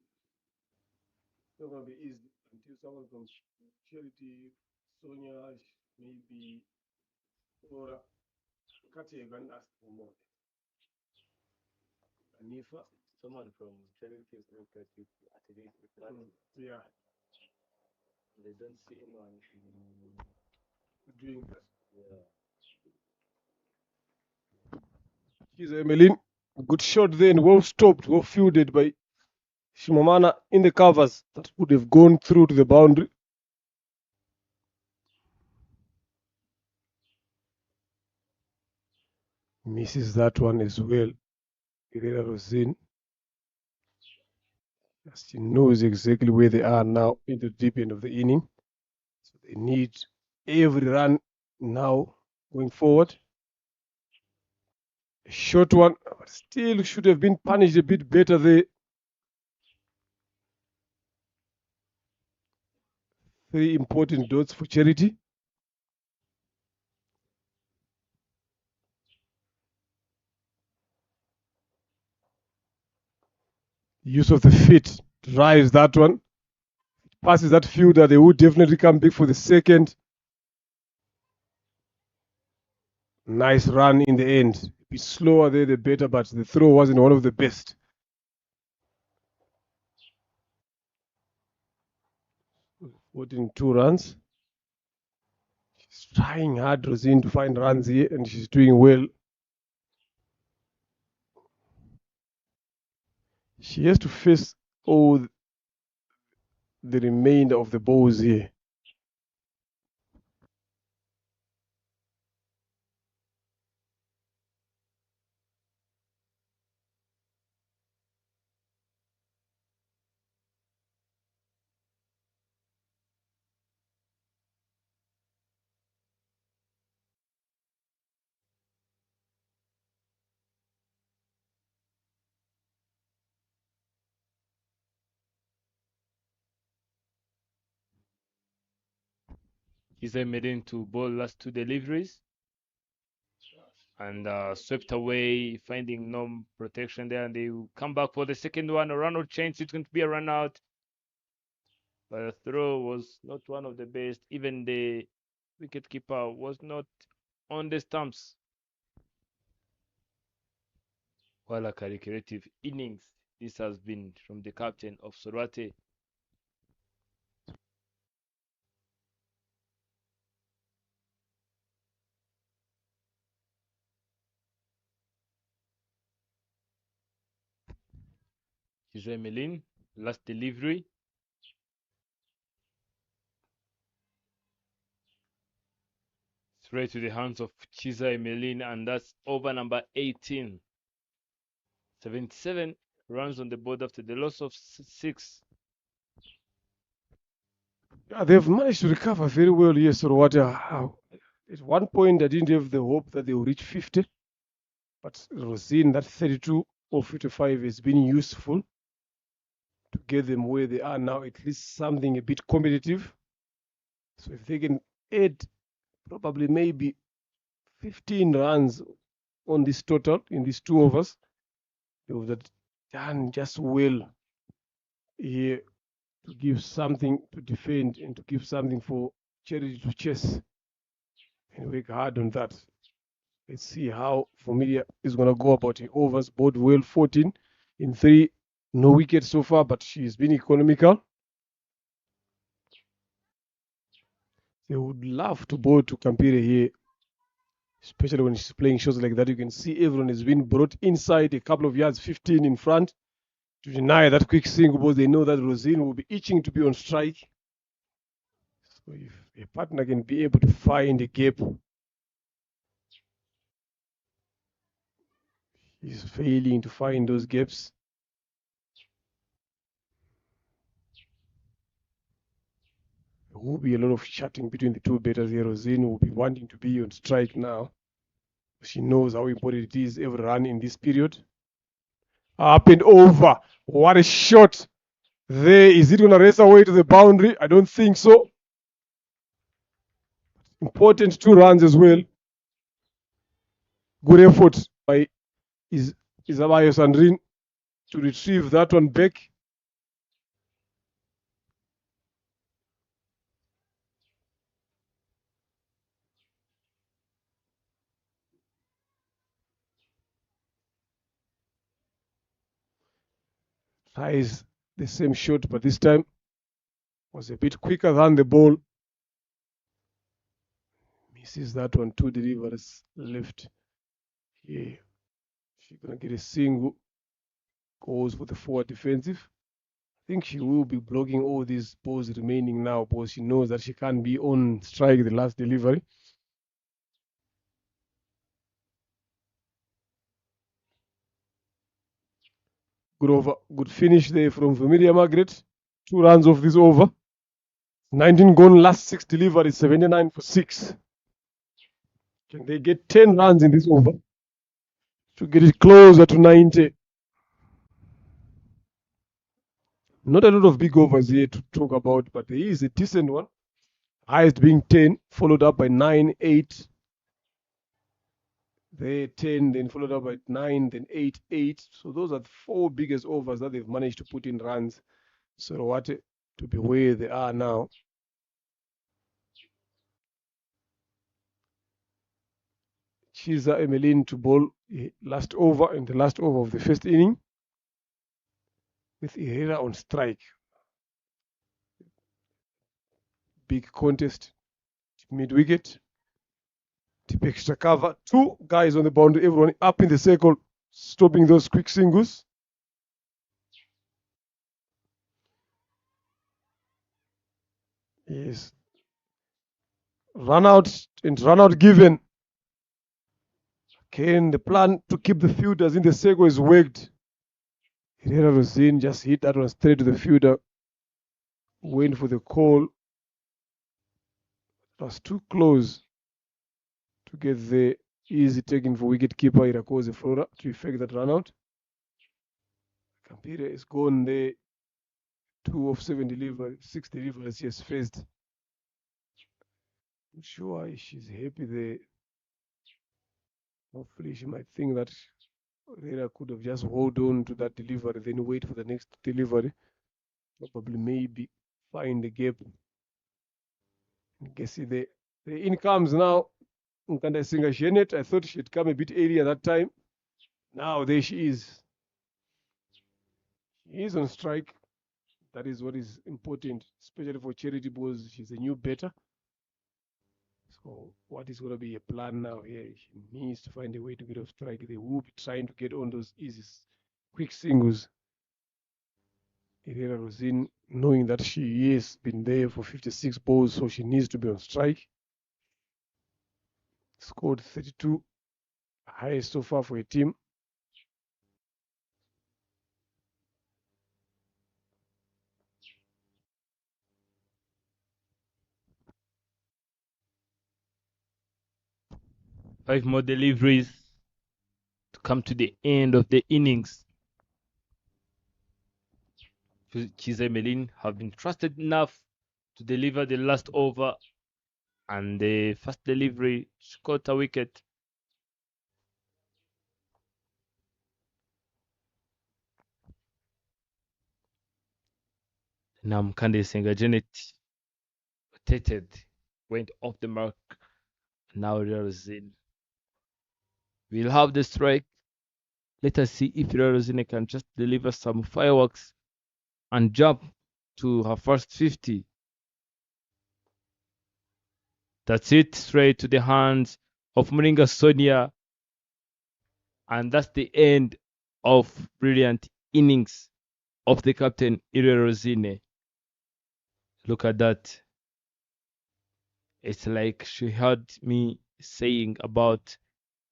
It's not going to be easy until someone from Charity, Sonia, maybe Aurora, Katia, and ask for more. Anifa. Someone from charity is look at you at least with that. Yeah, They don't see anyone doing that. yeah. Here's Emmeline. Good shot there and well stopped, well fielded by Shimamana in the covers. That would have gone through to the boundary. Misses that one as well. Herrera Rosin. She knows exactly where they are now in the deep end of the inning. So they need every run now going forward. Short one, but still should have been punished a bit better there. 3 important dots for Charity. Use of the feet drives that one. Passes that fielder, they would definitely come back for the second. Nice run in the end. A bit slower there, the better, but the throw wasn't one of the best. 2 runs. She's trying hard, Rosine, to find runs here, and she's doing well. She has to face all the remainder of the balls here. Chiza Emeline to bowl last 2 deliveries and swept away, finding no protection there, and they will come back for the second one. A run out chance, it's going to be a run out, but the throw was not one of the best. Even the wicket keeper was not on the stumps. While a creative innings this has been from the captain of Sorwate. Chiza Emeline, last delivery. Straight to the hands of Chiza Emeline, and that's over number 18. 77 runs on the board after the loss of 6. Yeah, they've managed to recover very well here, Sorwate. At one point, I didn't have the hope that they will reach 50, but Rosine, that 32 or 55 has been useful to get them where they are now, at least something a bit competitive. So if they can add probably maybe 15 runs on this total in these 2 overs, they would have done just well here to give something to defend and to give something for Charity to chase and work hard on that. Let's see how Familia is going to go about the overs. Both well, 14 in 3. No wickets so far, but she's been economical. They would love to bowl to Kampire here, especially when she's playing shots like that. You can see everyone has been brought inside a couple of yards, 15 in front, to deny that quick single because they know that Rosine will be itching to be on strike. So if a partner can be able to find a gap, he's failing to find those gaps. There will be a lot of chatting between the 2 batters here. Rosine will be wanting to be on strike now. She knows how important it is every run in this period. Up and over. What a shot. There. Is it going to race away to the boundary? I don't think so. Important 2 runs as well. Good effort by Isabayo Sandrine to retrieve that one back. Tries the same shot, but this time was a bit quicker than the ball. Misses that one. 2 deliveries left. Yeah. She's going to get a single. Goes for the forward defensive. I think she will be blocking all these balls remaining now because she knows that she can't be on strike the last delivery. Good over, good finish there from Familia Margaret. 2 runs off this over. 19 gone, last 6 deliveries, 79 for 6. Can they get 10 runs in this over? to get it closer to 90. Not a lot of big overs here to talk about, but there is a decent one. Highest being 10, followed up by 9, 8. There 10, then followed up by 9, then 8, 8. So those are the 4 biggest overs that they've managed to put in runs. So what to be where they are now. Chiza Emeline to bowl last over in the last over of the first inning with Herrera on strike. Big contest, mid-wicket. Tip extra cover. 2 guys on the boundary, everyone up in the circle, stopping those quick singles. Yes. Run out and run out given. Again, the plan to keep the fielders in the circle is worked. Herrera Rosin just hit that one straight to the fielder. Waiting for the call. It was too close to get the easy taking for wicket-keeper Irakoze Flora to effect that run out. Kampira is gone there. 2 of 7 deliveries, 6 deliveries she has faced. I'm sure she's happy there. Hopefully she might think that Herrera could have just hold on to that delivery, then wait for the next delivery. Probably maybe find the gap. You can see the in comes now Nkanda Singer Janet. I thought she'd come a bit earlier that time. Now there she is. She is on strike. That is what is important, especially for charity balls. She's a new batter. So what is going to be a plan now here? She needs to find a way to get off strike. They will be trying to get on those easy, quick singles. Herrera Rosin, knowing that she has been there for 56 balls, so she needs to be on strike. Scored 32, highest so far for a team. Five more deliveries to come to the end of the innings. Chiza Emeline have been trusted enough to deliver the last over, and the first delivery scored a wicket. Now Mkande Senga Janet rotated, went off the mark. Now Rosin will have the strike. Let us see if Rosin can just deliver some fireworks and jump to her first 50. That's it, straight to the hands of Moringa Sonia. And that's the end of brilliant innings of the captain, Ire Rosine. Look at that. It's like she heard me saying about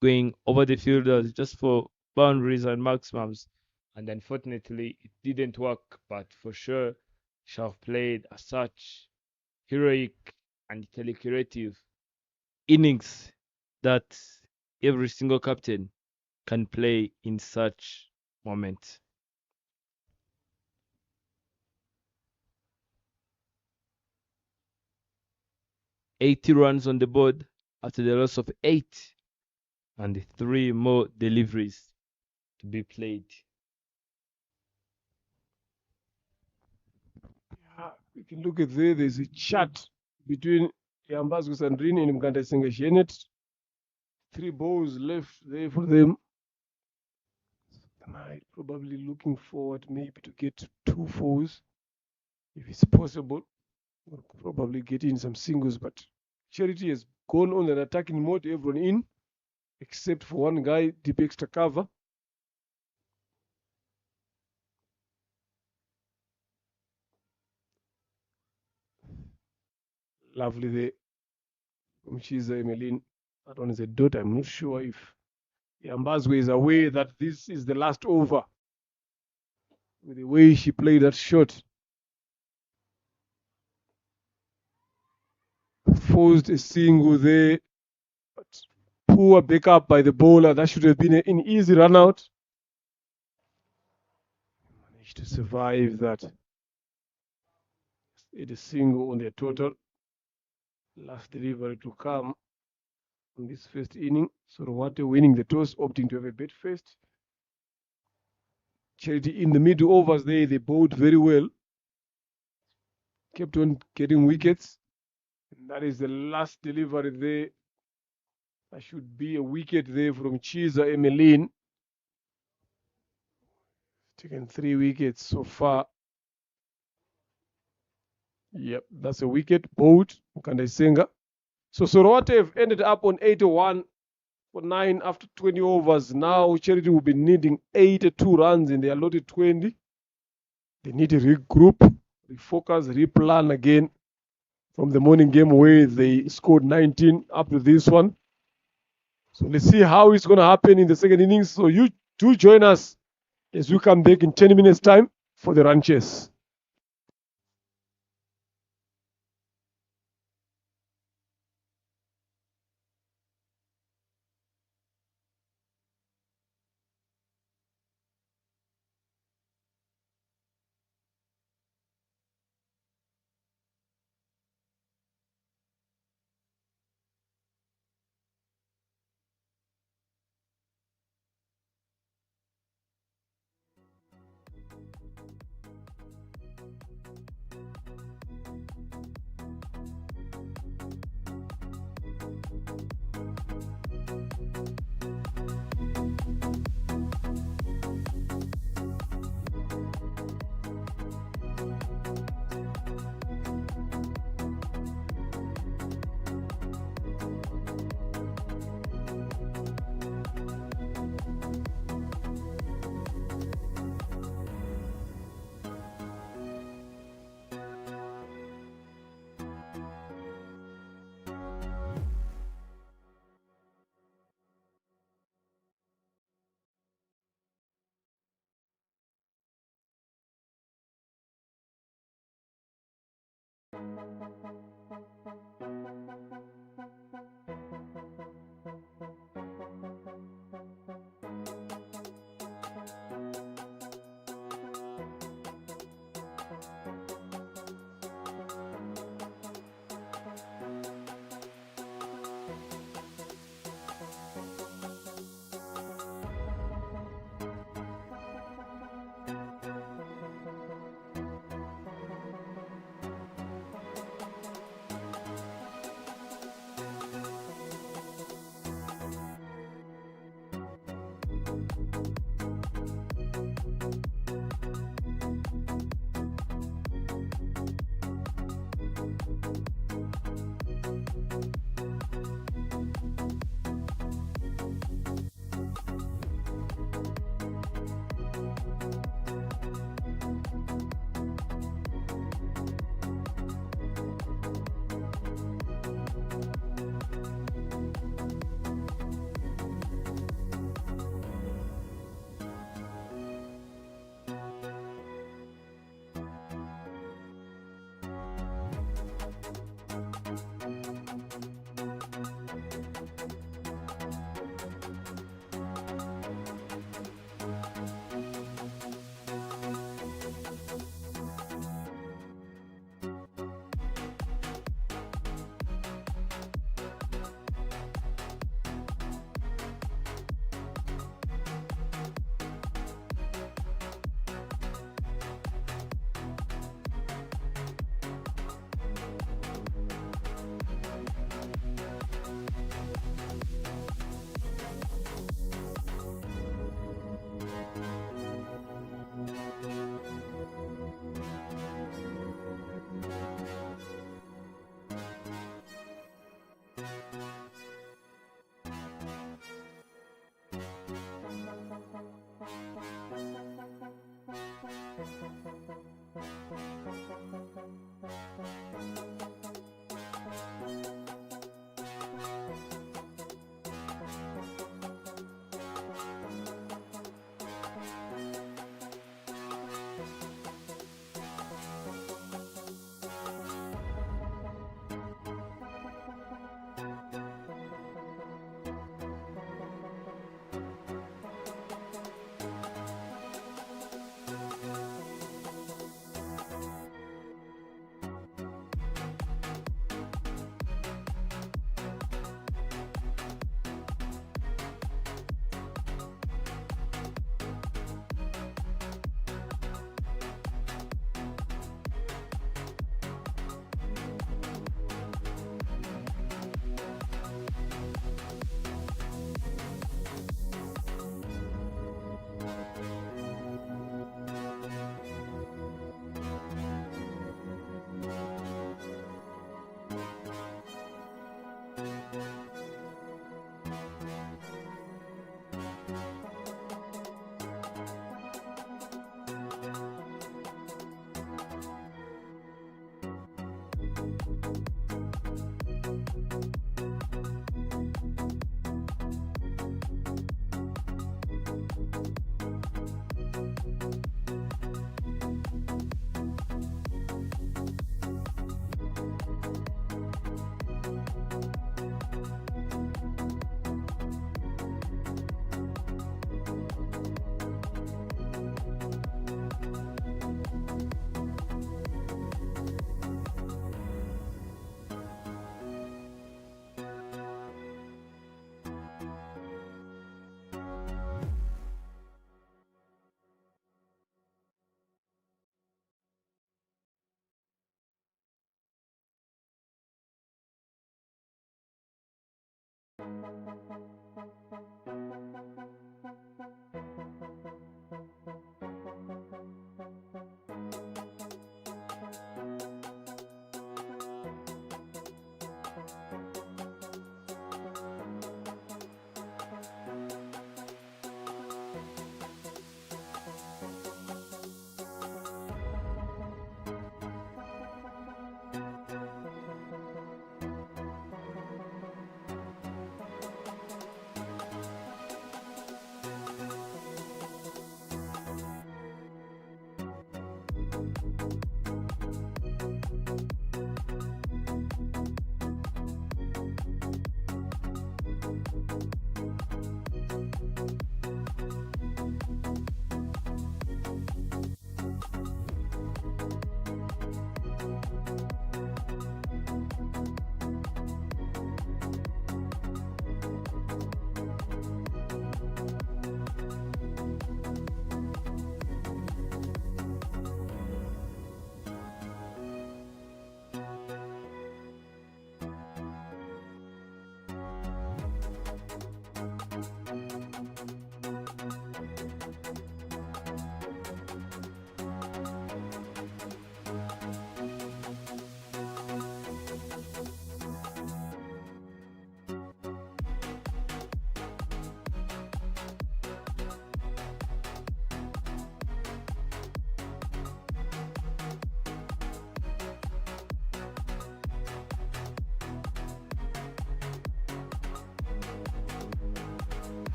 going over the fielders just for boundaries and maximums. And unfortunately, it didn't work. But for sure, she have played a such heroic and telecreative innings that every single captain can play in such moments. "80 runs on the board after the loss of 8 and 3 more deliveries to be played." Yeah, we can look at there. There's a chat between Yambazgu Sandrini and Mkanda Senga Janet. 3 balls left there for them. Tonight, probably looking forward maybe to get 2 fours if it's possible. We'll probably get in some singles, but Charity has gone on an attacking mode, everyone in, except for one guy, deep extra cover. Lovely there. She's Emeline. That one is a dot. I'm not sure if Yambazwe is aware that this is the last over. With the way she played that shot. Forced a single there, but Poor backup by the bowler. That should have been an easy run out. Managed to survive that. It is single on their total. Last delivery to come on this first inning. Sorowate winning the toss, opting to have a bet first. Charity in the middle overs there, they bowled very well. Kept on getting wickets. And that is the last delivery there. That should be a wicket there from Chiza Emeline. Taken 3 wickets so far. Yep, that's a wicket. Bowled. Mkandesenga. So Sorowate have ended up on 81 for 9 after 20 overs. Now Charity will be needing 82 runs in their allotted 20. They need to regroup, refocus, replan again from the morning game where they scored 19 up to this one. So let's see how it's going to happen in the second innings. So you do join us as we come back in 10 minutes time for the run chase.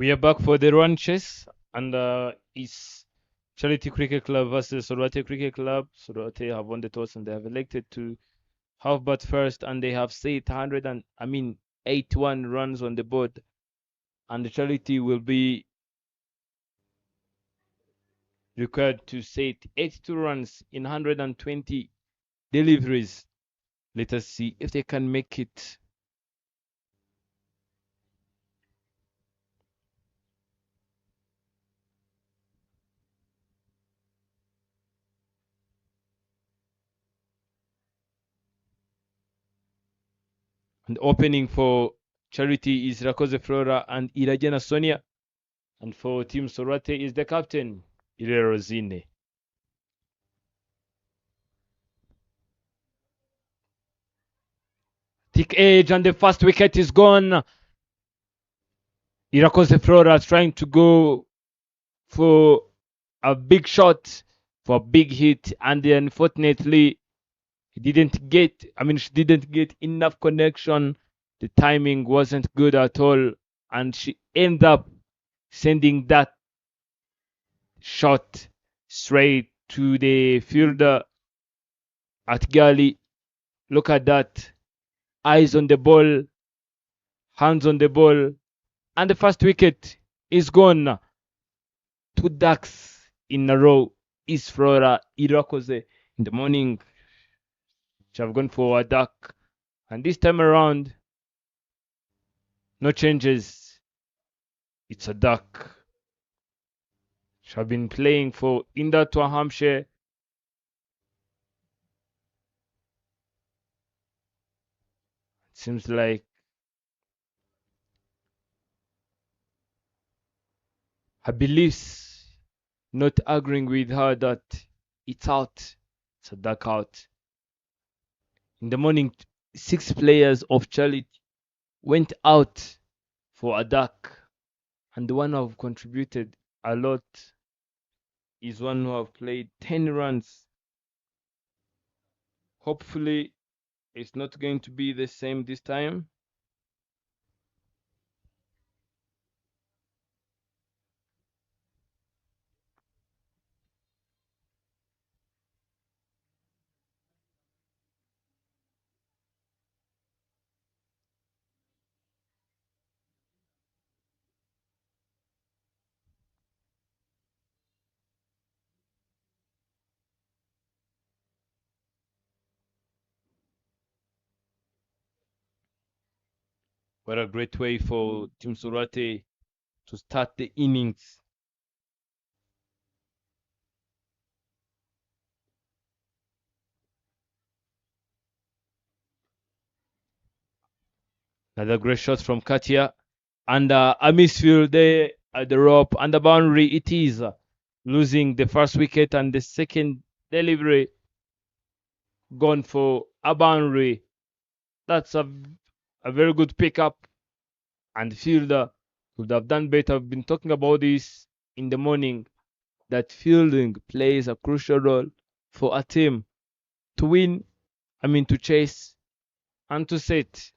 We are back for the run chase, and it's Charity Cricket Club versus Sorate Cricket Club. Sorate have won the toss and they have elected to half bat first, and they have set 81 runs on the board, and the Charity will be required to set 82 runs in 120 deliveries. Let us see if they can make it. And opening for Charity is Rakoze Flora and Irajena Sonia. And for Team Sorate is the captain, Ire Rosine. Thick edge and the first wicket is gone. Irakoze Flora trying to go for a big shot, for a big hit, and unfortunately she didn't get enough connection. The timing wasn't good at all, and she ended up sending that shot straight to the fielder at Gali. Look at that. Eyes on the ball, hands on the ball, and the first wicket is gone. 2 ducks in a row is Flora Irakoze. In the morning, she have gone for a duck, and this time around, no changes. It's a duck. She have been playing for Indatwa, Hampshire. Seems like her beliefs not agreeing with her that it's out. It's a duck out. In the morning, 6 players of Charlie went out for a duck, and the one who have contributed a lot is one who have played 10 runs. Hopefully, it's not going to be the same this time. What a great way for Team Sorate to start the innings. Another great shot from Katia. And a misfield there at the rope and the boundary. It is losing the first wicket, and the second delivery gone for a boundary. That's a very good pickup, and the fielder could have done better. I've been talking about this in the morning, that fielding plays a crucial role for a team to win, to chase and to set.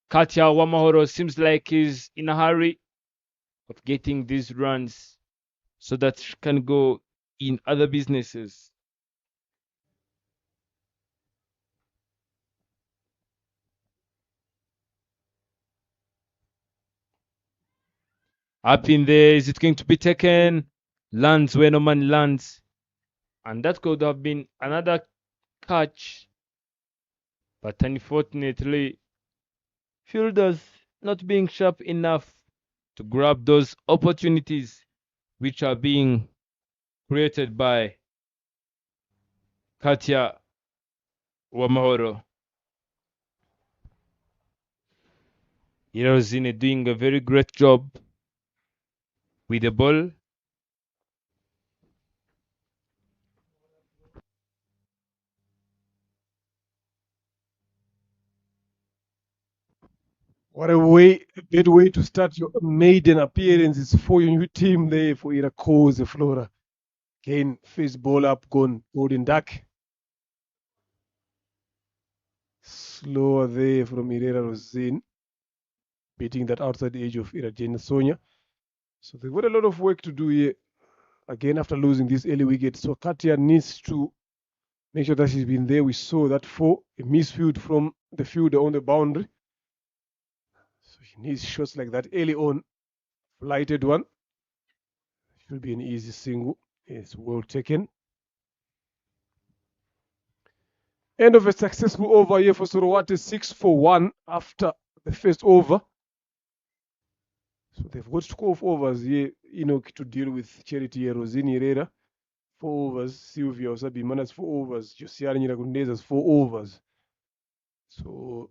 Katia Wamahoro seems like he's in a hurry of getting these runs so that she can go in other businesses. Up in there, is it going to be taken? Lands where no man lands. And that could have been another catch. But unfortunately, fielders not being sharp enough to grab those opportunities which are being created by Katia Wamahoro. Hirozine doing a very great job with the ball. What a great way to start your maiden appearances for your new team there for Irakoze Flora. Again, face ball up, gone golden duck. Slower there from Irera Rosin, beating that outside edge of Irajena Sonia. So they've got a lot of work to do here. Again, after losing this early wicket. So Katia needs to make sure that she's been there. We saw that for a misfield from the fielder on the boundary. So she needs shots like that early on. Lighted one. Should be an easy single. It's well taken. End of a successful over here for Sorowate, 6 for 1 after the first over. So they've got 12 overs here, Enoch to deal with Charity here, Rosini Herrera, 4 overs, Sylvia Osabimanas, 4 overs, Josiane Nyiragundeza's 4 overs. So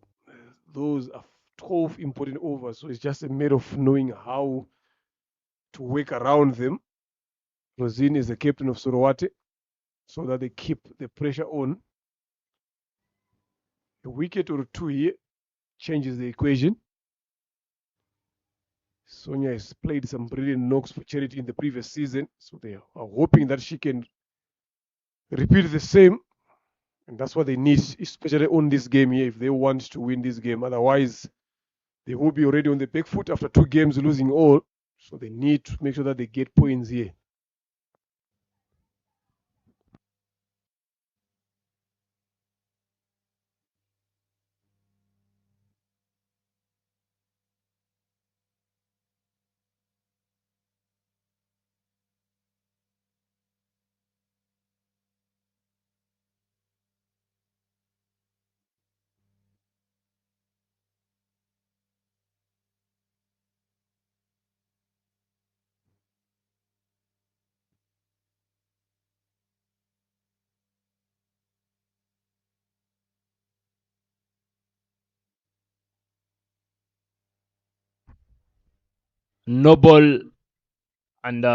those are 12 important overs. So it's just a matter of knowing how to work around them. Rosini is the captain of Sorowate, so that they keep the pressure on. A wicket or 2 here changes the equation. Sonia has played some brilliant knocks for Charity in the previous season, so they are hoping that she can repeat the same, and that's what they need, especially on this game here, if they want to win this game. Otherwise, they will be already on the back foot after 2 games losing all, so they need to make sure that they get points here. No ball, and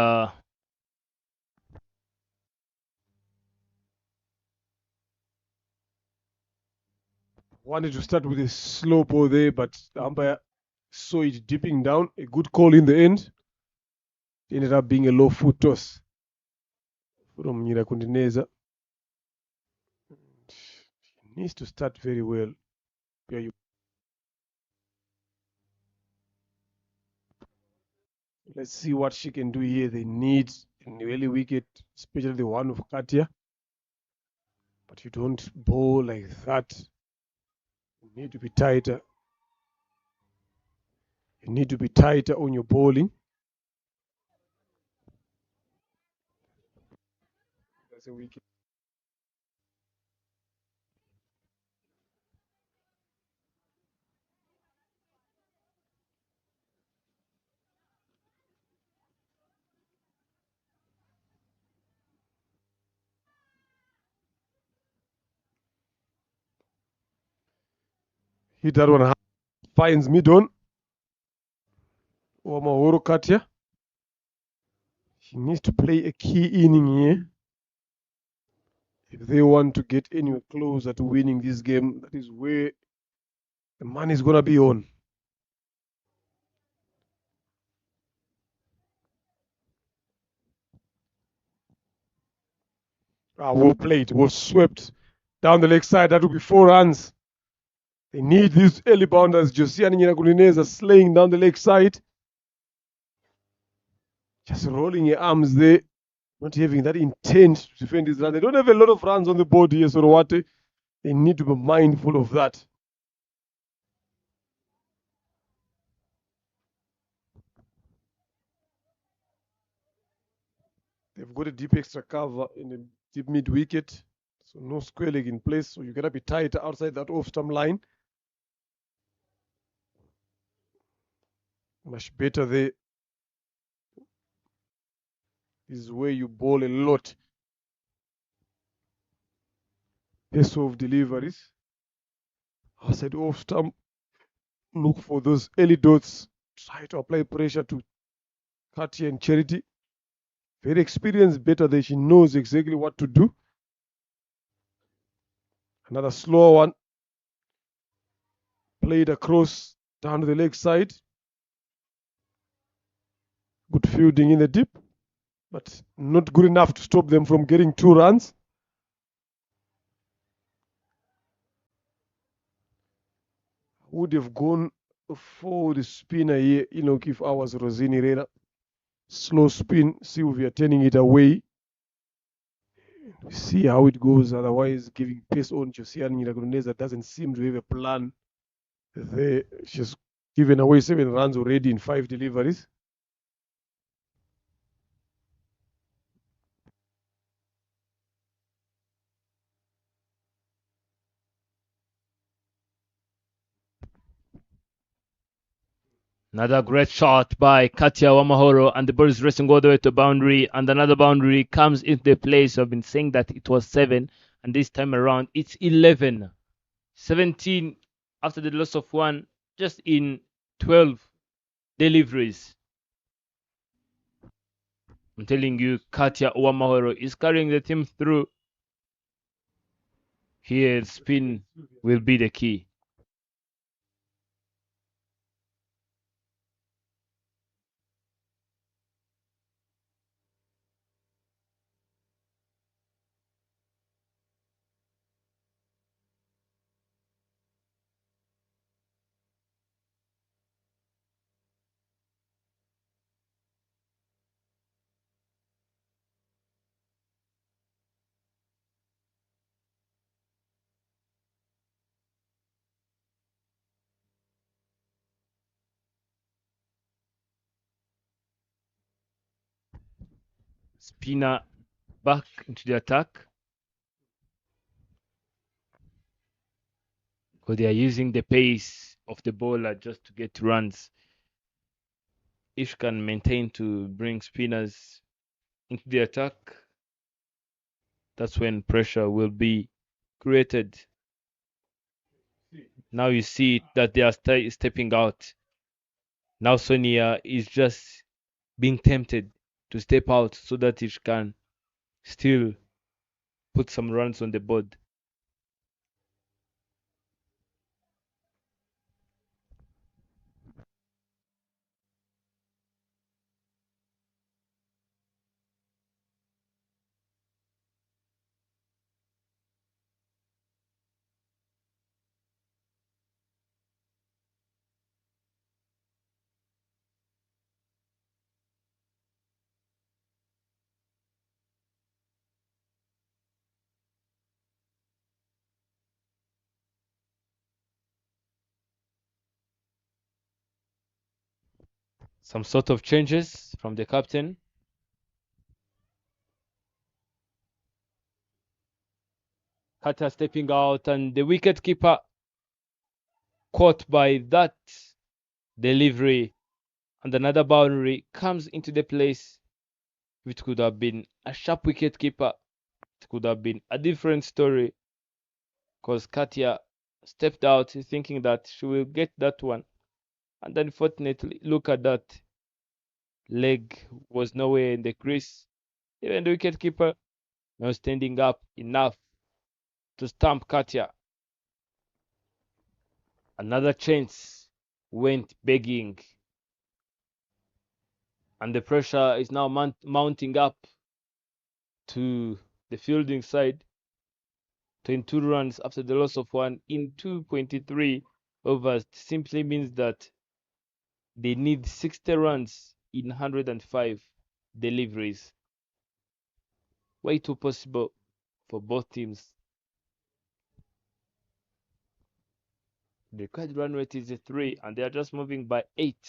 Wanted to start with a slow ball there, but the umpire saw it dipping down. A good call in the end. It ended up being a low foot toss from Nyirakundineza. She needs to start very well. Let's see what she can do here. They need an early wicket, especially the one of Katia. But you don't bowl like that. You need to be tighter. You need to be tighter on your bowling. That's a wicket. Hit that one hard. Finds mid-on. Omahoro Katia. She needs to play a key inning here. If they want to get anywhere closer to winning this game, that is where the money is going to be on. Well played. Was swept down the leg side. That will be 4 runs. They need these early bounders. Josiane Nyiragundeneza slaying down the leg side. Just rolling your arms there. Not having that intent to defend this run. They don't have a lot of runs on the board here, Sorowate. They need to be mindful of that. They've got a deep extra cover in the deep mid wicket. So no square leg in place. So you gotta be tight outside that off stump line. Much better there. This is where you bowl a lot. Pace of deliveries. Outside off stump. Look for those early dots. Try to apply pressure to Katia and Charity. Very experienced better there. She knows exactly what to do. Another slow one. Played across down to the leg side. Good fielding in the deep, but not good enough to stop them from getting 2 runs. Would have gone for the spinner here, if I was Rosini Herrera. slow spin. See if we are turning it away. See how it goes. Otherwise, giving pace on Josiane Nyiragoneza doesn't seem to have a plan. She's given away 7 runs already in 5 deliveries. Another great shot by Katia Wamahoro, and the ball is racing all the way to boundary, and another boundary comes into the place. I've been saying that it was 7, and this time around it's 11. 17 after the loss of 1, just in 12 deliveries. I'm telling you, Katia Wamahoro is carrying the team through. Here, spin will be the key. Spinner back into the attack. Because they are using the pace of the bowler just to get runs. If she can maintain to bring spinners into the attack, that's when pressure will be created. Now you see that they are stepping out. Now Sonia is just being tempted to step out so that she can still put some runs on the board. Some sort of changes from the captain. Carter stepping out, and the wicket keeper caught by that delivery, and another boundary comes into the place. It could have been a sharp wicket keeper. It could have been a different story, because Katia stepped out thinking that she will get that one, and unfortunately, look at that. Leg was nowhere in the crease. Even the wicket keeper not standing up enough to stamp Katia. Another chance went begging, and the pressure is now mounting up to the fielding side. 22 runs after the loss of 1 in 2.3 overs simply means that they need 60 runs in 105 deliveries. Way too possible for both teams. The required run rate is a 3, and they are just moving by 8. It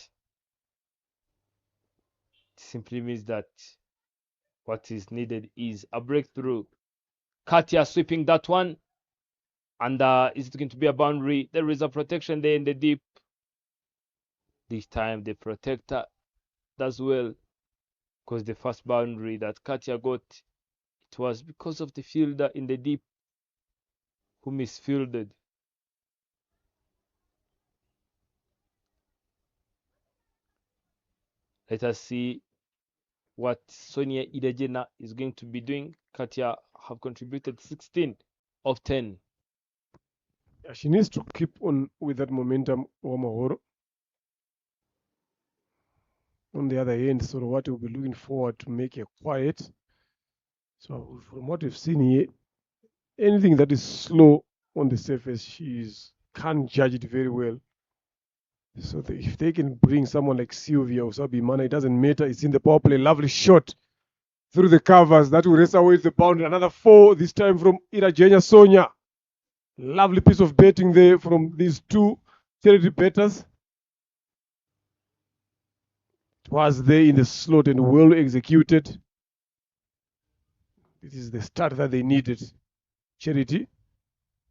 simply means that what is needed is a breakthrough. Katia sweeping that one, and is it going to be a boundary? There is a protection there in the deep. This time the protector does well, because the first boundary that Katia got, it was because of the fielder in the deep who misfielded. Let us see what Sonia Idejena is going to be doing. Katia have contributed 16 of 10. Yeah, she needs to keep on with that momentum, Wamahoro. On the other hand, sort of what we'll be looking forward to make her quiet. So from what we've seen here, anything that is slow on the surface, she can't judge it very well. So if they can bring someone like Sylvia or Sabimana, it doesn't matter. It's in the power play. Lovely shot through the covers. That will race away the boundary. Another 4, this time from Irajenya Sonia. Lovely piece of betting there from these two charity bettors. It was there in the slot and well executed. This is the start that they needed. Charity,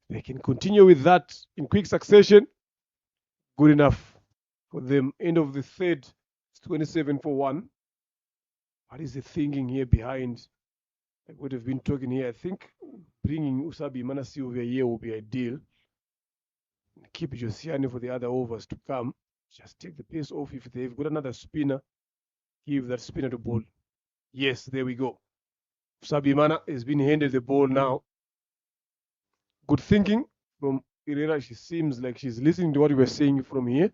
they can continue with that in quick succession. Good enough for them. End of the third, it's 27 for 1. What is the thinking here behind? I would have been talking here. I think bringing Usabi Mana Sylvia here will be ideal. Keep Josiane for the other overs to come. Just take the pace off. If they've got another spinner, give that spinner the ball. Yes, there we go. Usabi Mana has been handed the ball now. Good thinking from Irera. She seems like she's listening to what we were saying from here.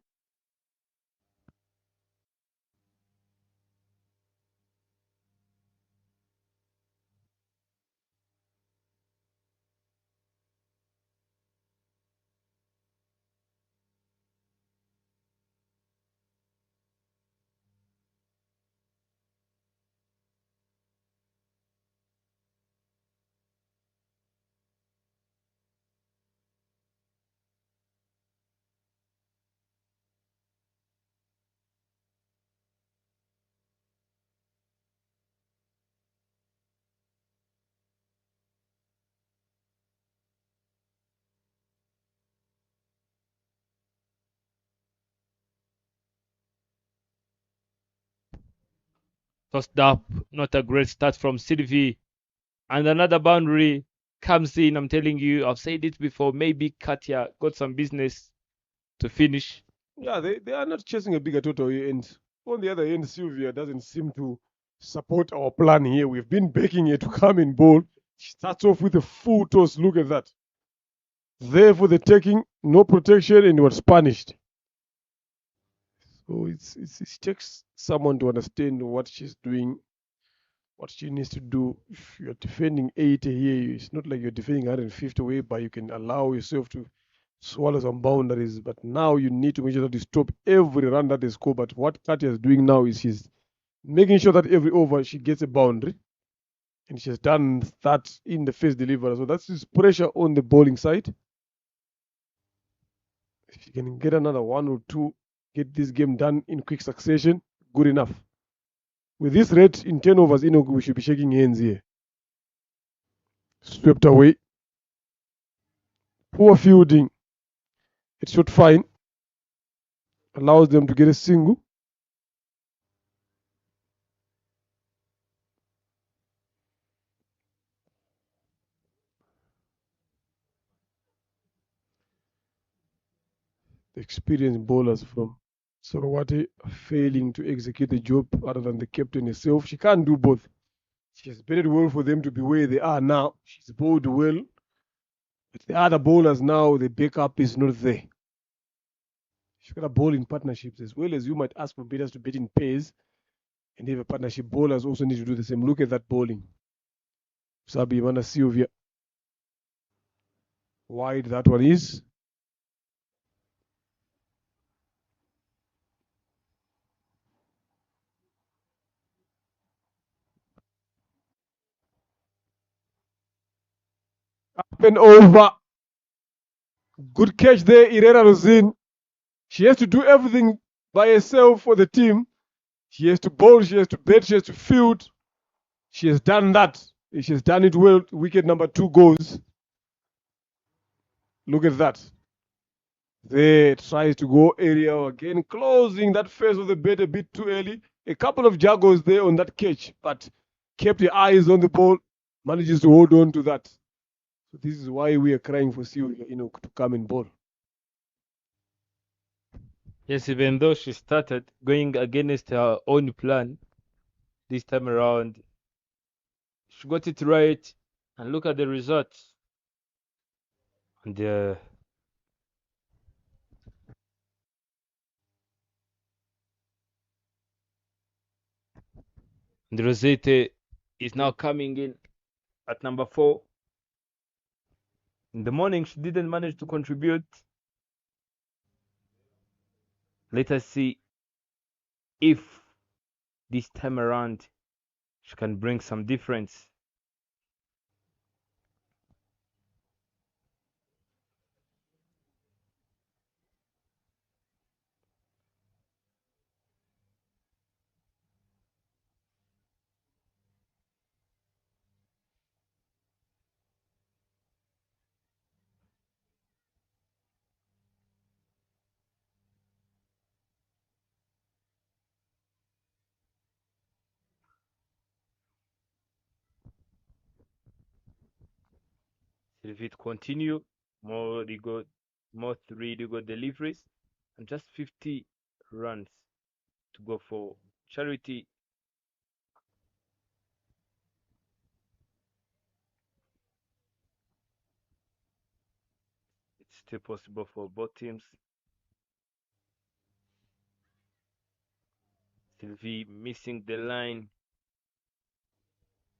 Tossed up, not a great start from Sylvie. And another boundary comes in. I'm telling you, I've said it before. Maybe Katya got some business to finish. Yeah, they are not chasing a bigger total here. And on the other end, Sylvia doesn't seem to support our plan here. We've been begging her to come in bold. She starts off with a full toss. Look at that. There for the taking, no protection, and was punished. So it takes someone to understand what she's doing, what she needs to do. If you're defending 80 here, it's not like you're defending 150 away, but you can allow yourself to swallow some boundaries. But now you need to make sure that you stop every run that they score. But what Katya is doing now is she's making sure that every over she gets a boundary. And she's done that in the first delivery. So that's just pressure on the bowling side. If you can get another 1 or 2, get this game done in quick succession, good enough. With this rate in 10 overs, we should be shaking hands here. Swept away. Poor fielding. It shot fine. Allows them to get a single. The experienced bowlers from Sorowati are failing to execute the job other than the captain herself. She can't do both. She has batted well for them to be where they are now. She's bowled well. But the other bowlers now, the backup is not there. She's got to bowl in partnerships as well as you might ask for batters to bat in pairs. And if a partnership bowlers also need to do the same. Look at that bowling. Sabi Mana Sylvia. Wide that one is. Up and over. Good catch there, Irera Rosin. She has to do everything by herself for the team. She has to bowl, she has to bat, she has to field. She has done that. She has done it well. Wicket number 2 goes. Look at that. There, tries to go area again, closing that face of the bat a bit too early. A couple of juggles there on that catch, but kept the eyes on the ball, manages to hold on to that. So this is why we are crying for Sylvia, to come and bowl. Yes, even though she started going against her own plan this time around, she got it right. And look at the results. And the Rosette is now coming in at number 4. In the morning, she didn't manage to contribute. Let us see if this time around she can bring some difference. If it continue, more three go deliveries, and just 50 runs to go for Charity. It's still possible for both teams. Sylvie missing the line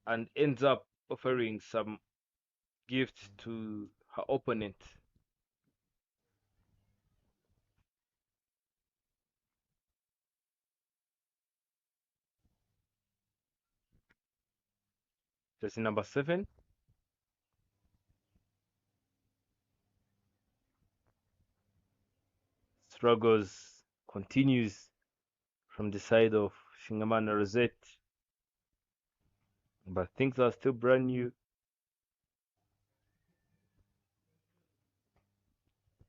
and ends up offering some gifts to her opponent. Jersey number 7. Struggles continues from the side of Shingamana Rosette, but things are still brand new.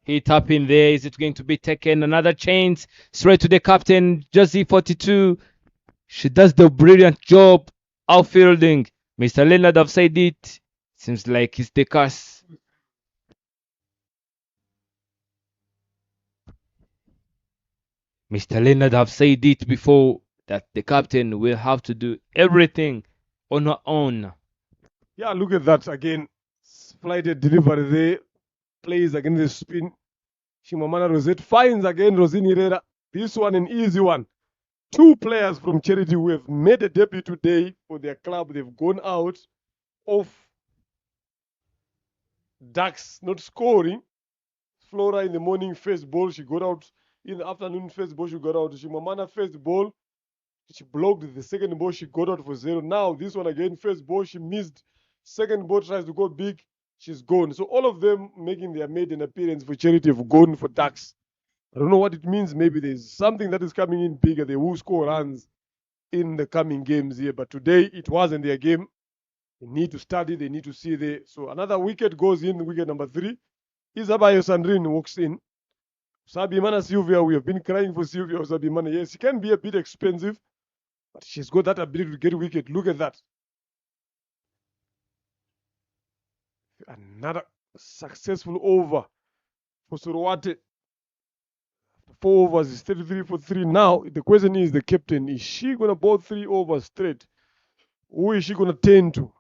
Hit up in there. Is it going to be taken? Another chance straight to the captain, Jersey 42. She does the brilliant job outfielding. Mr. Leonard have said it. Seems like it's the curse. Mr. Leonard have said it before that the captain will have to do everything on her own. Yeah, look at that again. Flighted delivery there. Plays again the spin. Shimamana Rosette finds again Rosine Herrera. This one an easy one. Two players from Charity who have made a debut today for their club. They've gone out of Ducks not scoring. Flora in the morning first ball, she got out. In the afternoon first ball, she got out. Shimamana first ball, she blocked the second ball, she got out for 0. Now this one again, first ball, she missed. Second ball tries to go big, she's gone. So all of them making their maiden appearance for Charity have gone for Ducks. I don't know what it means. Maybe there's something that is coming in bigger. They will score runs in the coming games here. But today it wasn't their game. They need to study. They need to see there. So another wicket goes in, wicket number 3. Isabayo Sandrine walks in. Sabimana Sylvia, we have been crying for Sylvia Sabimana. Yes, she can be a bit expensive, but she's got that ability to get a wicket. Look at that. Another successful over for Surwate. 4 overs is 33 for 3. Now, the question is the captain. Is she going to bowl 3 overs straight? Who is she going to turn to?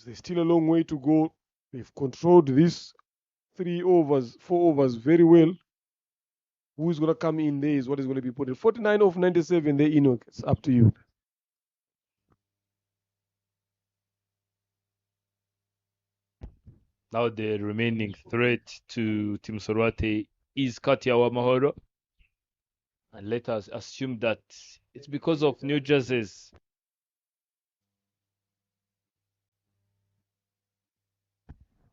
There's still a long way to go. They've controlled these 3 overs, 4 overs very well. Who is going to come in there is what is going to be put in. 49 of 97, there, Enoch. It's up to you. Now the remaining threat to Team Sorwate is Katia Wamahoro. And let us assume that it's because of New Jersey's.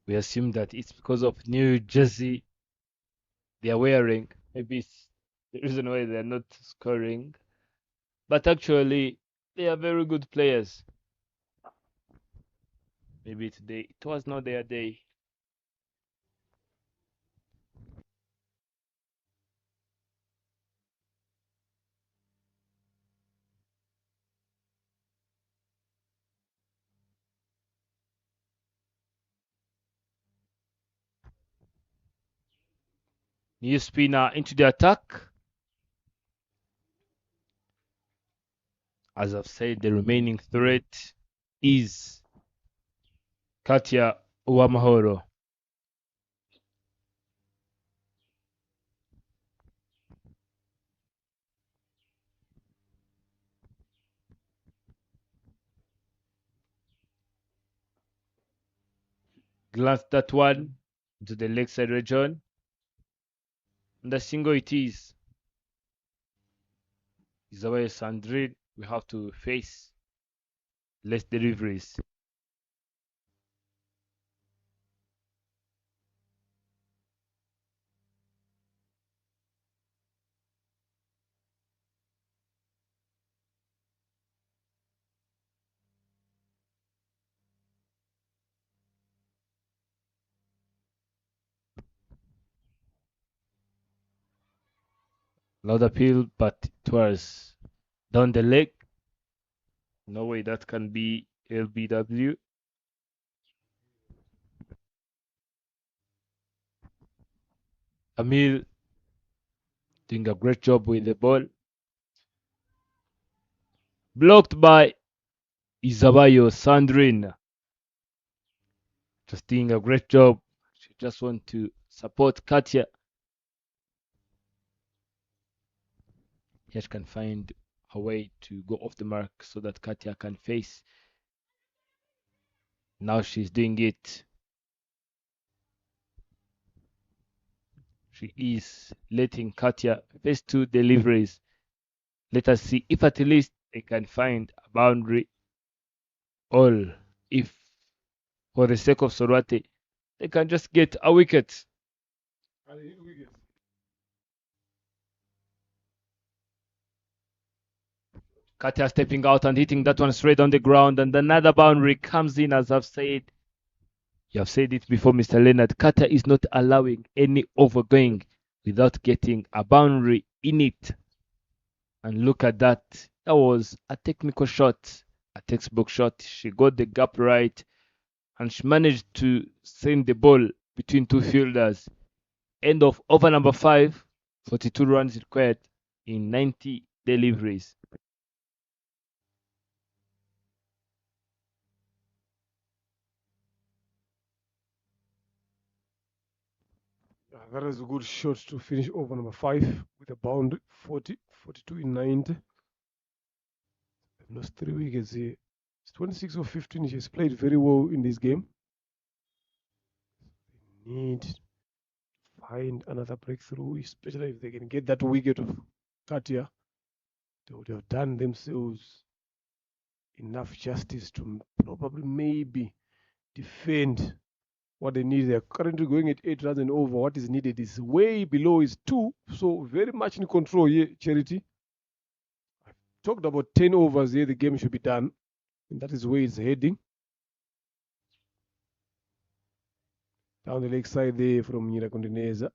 We assume that it's because of New Jersey they are wearing. Maybe it's the reason why they're not scoring. But actually, they are very good players. Maybe today it was not their day. New spinner into the attack. As I've said, the remaining threat is Katia Wamahoro. Glance that one to the leg side region. And the single it is. Isabel Sandrine will have to face less deliveries. Loud appeal, but it was down the leg. No way that can be LBW. Amil doing a great job with the ball. Blocked by Isabayo Sandrine. Just doing a great job. She just want to support Katia. Here she can find a way to go off the mark so that Katia can face. Now she's doing it. She is letting Katia face two deliveries. Let us see if at least they can find a boundary. All if for the sake of Sorwate, they can just get a wicket. Katia stepping out and hitting that one straight on the ground, and another boundary comes in. As I've said, you have said it before, Mr. Leonard. Katia is not allowing any overgoing without getting a boundary in it. And look at that. That was a technical shot, a textbook shot. She got the gap right, and she managed to send the ball between two fielders. End of over number 5, 42 runs required in 90 deliveries. That is a good shot to finish over number 5 with a bound 42 in 90. They've lost 3 wickets here. It's 26 of 15. She's played very well in this game. They need to find another breakthrough, especially if they can get that wicket of Katia. They would have done themselves enough justice to probably maybe defend what they need. They're currently going at 8 runs and over. What is needed is way below is 2. So very much in control here, Charity. I've talked about 10 overs here. The game should be done. And that is where it's heading. Down the leg side there from Nyira Kondineza.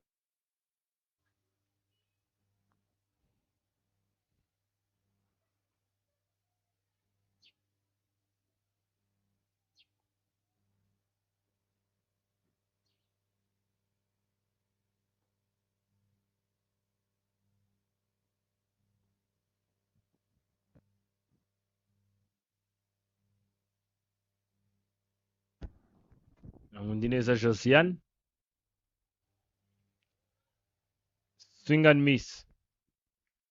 Mundineza Josiane. Swing and miss.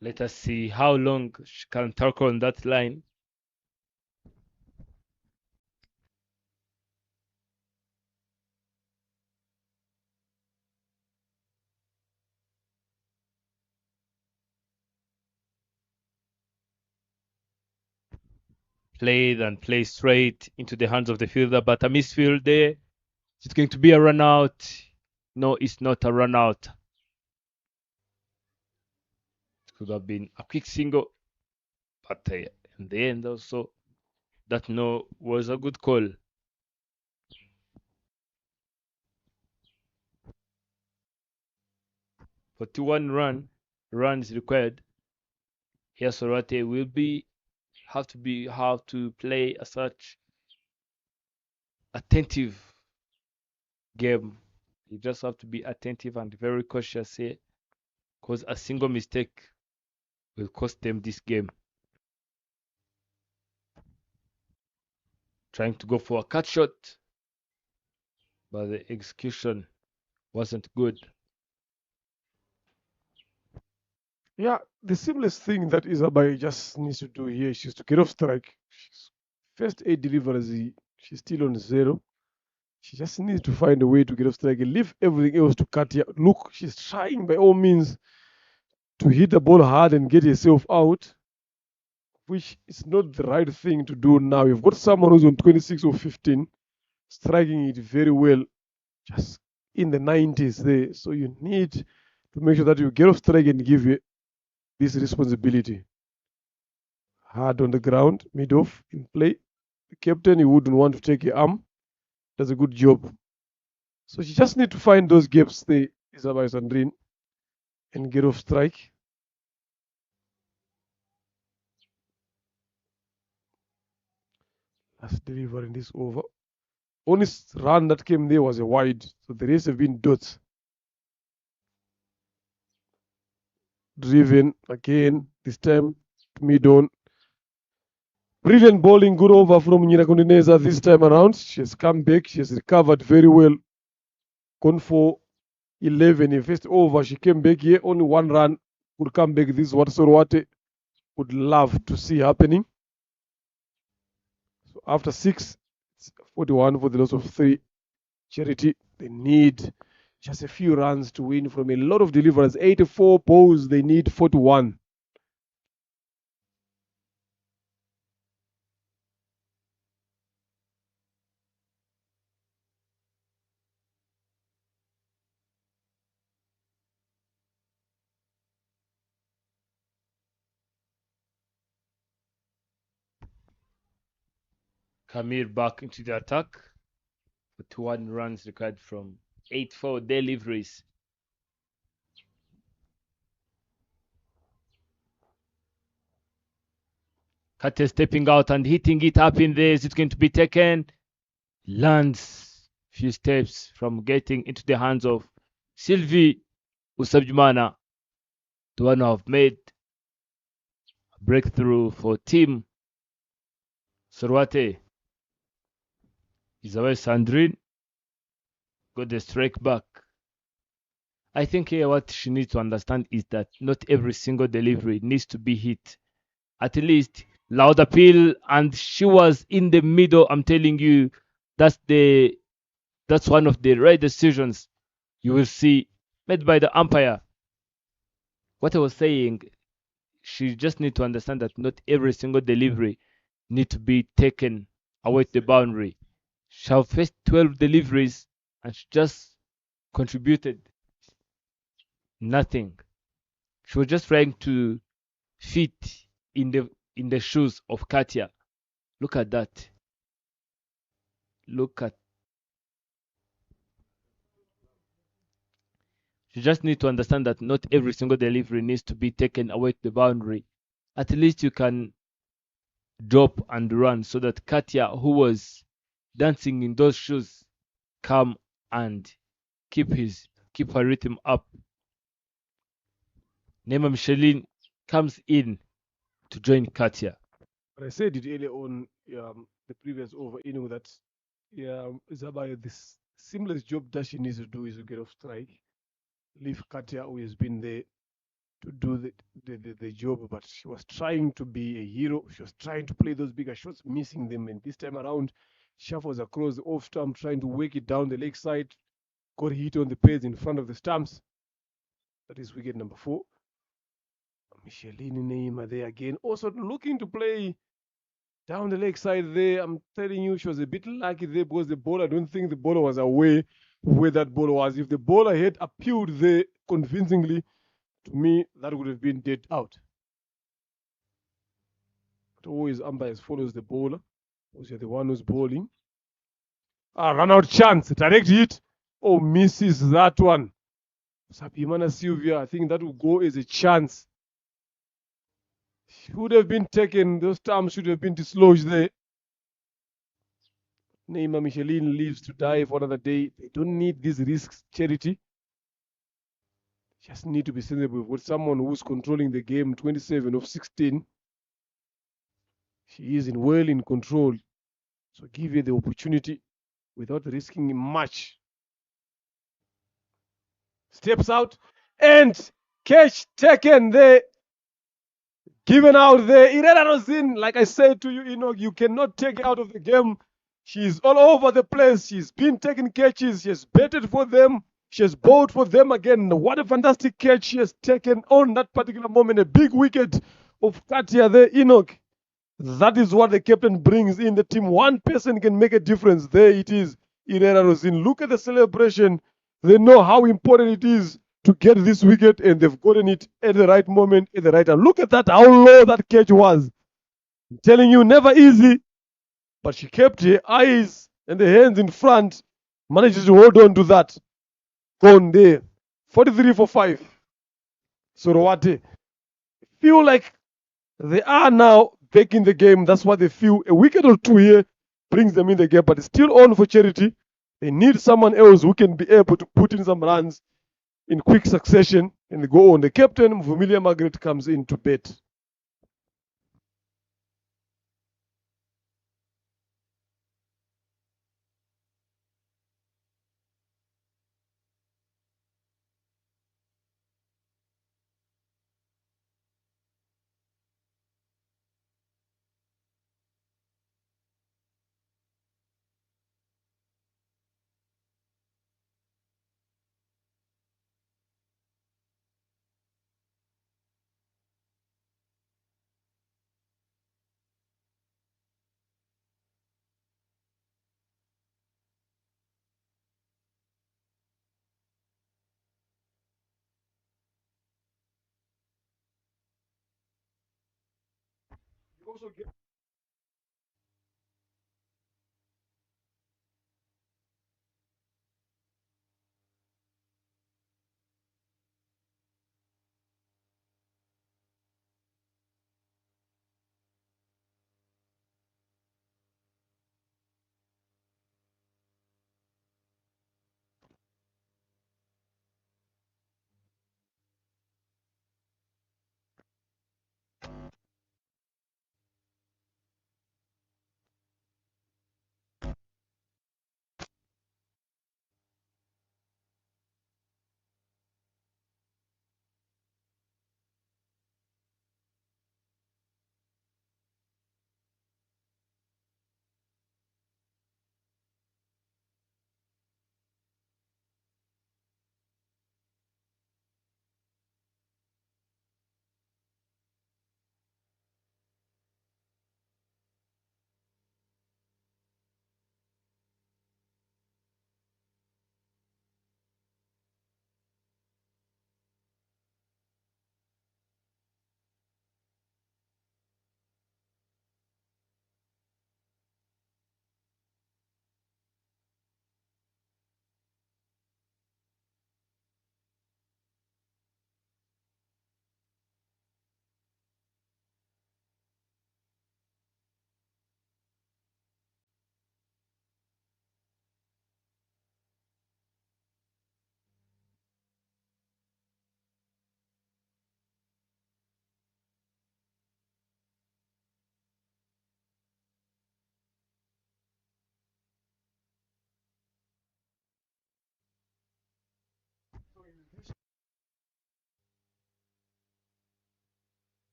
Let us see how long she can tackle on that line. Played and play straight into the hands of the fielder, but a misfield there. Is it going to be a run out? No, it's not a run out. It could have been a quick single, but in the end also, that no was a good call. 41 runs required. Here Sorate will have to play a such attentive game. You just have to be attentive and very cautious here, because a single mistake will cost them this game. Trying to go for a cut shot, but the execution wasn't good. Yeah, the simplest thing that Isabai just needs to do here is to get off strike. She's first 8 deliveries, she's still on 0. She just needs to find a way to get off strike and leave everything else to Katia. Look, she's trying by all means to hit the ball hard and get herself out. which is not the right thing to do now. You've got someone who's on 26 or 15, striking it very well, just in the 90s there. So you need to make sure that you get off strike and give you this responsibility. Hard on the ground, mid off in play. The captain, you wouldn't want to take your arm. Does a good job. So you just need to find those gaps there, Isabel Sandrine, and get off strike. Last delivery in this over. Only run that came there was a wide, so the rest have been dots. Driven again, this time mid on. Brilliant bowling, good over from Nyirakondeneza this time around. She has come back, she has recovered very well. Gone for 11 in first over. She came back here, only one run. Would come back. This is what Sorwate would love to see happening. So after 6, it's 41 for the loss of 3. Charity, they need just a few runs to win from a lot of deliverers. 84 balls, they need 41. Kamir back into the attack. 41 runs required from 84 deliveries. Kate stepping out and hitting it up in there. Is it going to be taken? Lands few steps from getting into the hands of Sylvie Usabjumana, the one who have made a breakthrough for Team Sorwate. Isabel Sandrine got the strike back. I think here what she needs to understand is that not every single delivery needs to be hit. At least loud appeal, and she was in the middle. I'm telling you, that's one of the right decisions you will see made by the umpire. What I was saying, she just need to understand that not every single delivery need to be taken away the boundary. She have faced 12 deliveries and she just contributed nothing. She was just trying to fit in the shoes of Katia. Look at that. Look at. You just need to understand that not every single delivery needs to be taken away the boundary. At least you can drop and run so that Katia, who was dancing in those shoes, come and keep her rhythm up. Neema Micheline comes in to join Katia. But I said it earlier on the previous over inning that Isabel, this seamless job that she needs to do is to get off strike. Leave Katia, who has been there to do the job, but she was trying to be a hero. She was trying to play those bigger shots, missing them. And this time around, shuffles across the off stump, trying to wake it down the leg side. Got hit on the pads in front of the stumps. That is wicket number 4. Micheline Neymar there again. Also looking to play down the leg side there. I'm telling you, she was a bit lucky there because the ball, I don't think the bowler was aware where that ball was. If the bowler had appealed there convincingly, to me, that would have been dead out. But always umpires follows the bowler, because you're the one who's bowling. Run out chance, direct hit. Oh, misses that one. Sapimana Sylvia, I think that will go as a chance. Should have been taken, those terms should have been dislodged there. Neymar Micheline lives to die for another day. They don't need these risks, Charity. Just need to be sensible with someone who's controlling the game, 27 of 16. She is well in control. So give her the opportunity without risking much. Steps out and catch taken there. Given out there. Irena Rosin, like I said to you, Enoch, you cannot take her out of the game. She's all over the place. She's been taking catches. She has batted for them. She has bowled for them again. What a fantastic catch she has taken on that particular moment. A big wicket of Katia there, Enoch. That is what the captain brings in the team. One person can make a difference. There it is. Irena Rosin. Look at the celebration. They know how important it is to get this wicket, and they've gotten it at the right moment, at the right time. Look at that, how low that catch was. I'm telling you, never easy. But she kept her eyes and the hands in front, manages to hold on to that. Gone there. 43 for 5. Sorowate feel like they are now back in the game. That's what they feel. A wicket or two here brings them in the game, but it's still on for Charity. They need someone else who can be able to put in some runs in quick succession and go on. The captain, Vumilia Margaret, comes in to bat.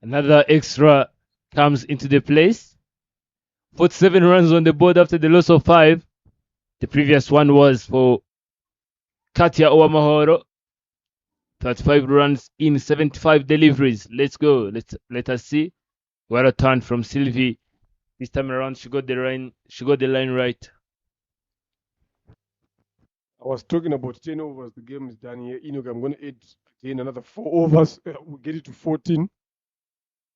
Another extra comes into the place. 47 runs on the board after the loss of 5. The previous one was for Katia Owamahoro. 35 runs in 75 deliveries. Let's go. Let us see. What a turn from Sylvie. This time around, she got the line right. I was talking about 10 overs. The game is done here. Enoch, I'm going to add again another 4 overs. We'll get it to 14.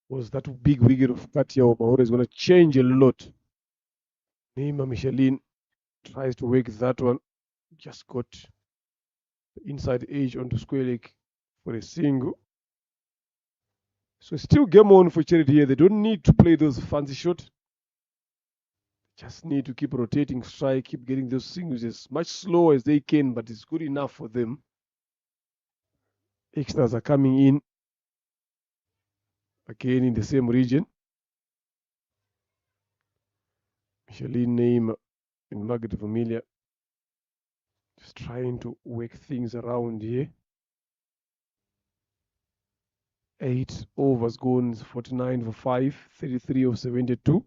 Was that big wicket of Katia Owamahoro is going to change a lot. Neymar Micheline tries to wake that one. Just got the inside edge onto square leg for a single. So still game on for Charity here. They don't need to play those fancy shots. Just need to keep rotating strike, keep getting those singles as much slower as they can, but it's good enough for them. Extras are coming in again in the same region. Micheline Neymar in Margaret Familia. Just trying to work things around here. 8 overs gone, 49 for 5, 33 of 72.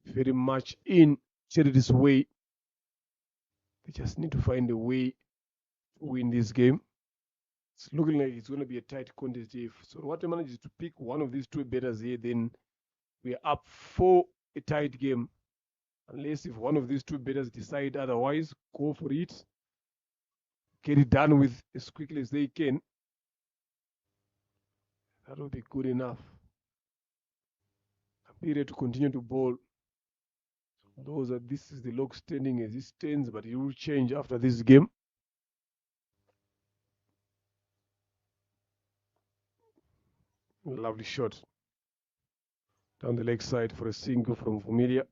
Very much in Charity's way. They just need to find a way to win this game. It's looking like it's going to be a tight contest. If Sorwate manages to pick one of these two batters here, then we're up for a tight game. Unless if one of these two batters decide otherwise, go for it. Get it done with as quickly as they can. That will be good enough. Period to continue to bowl. This is the log standing as it stands, but it will change after this game. Lovely shot down the leg side for a single from Familia.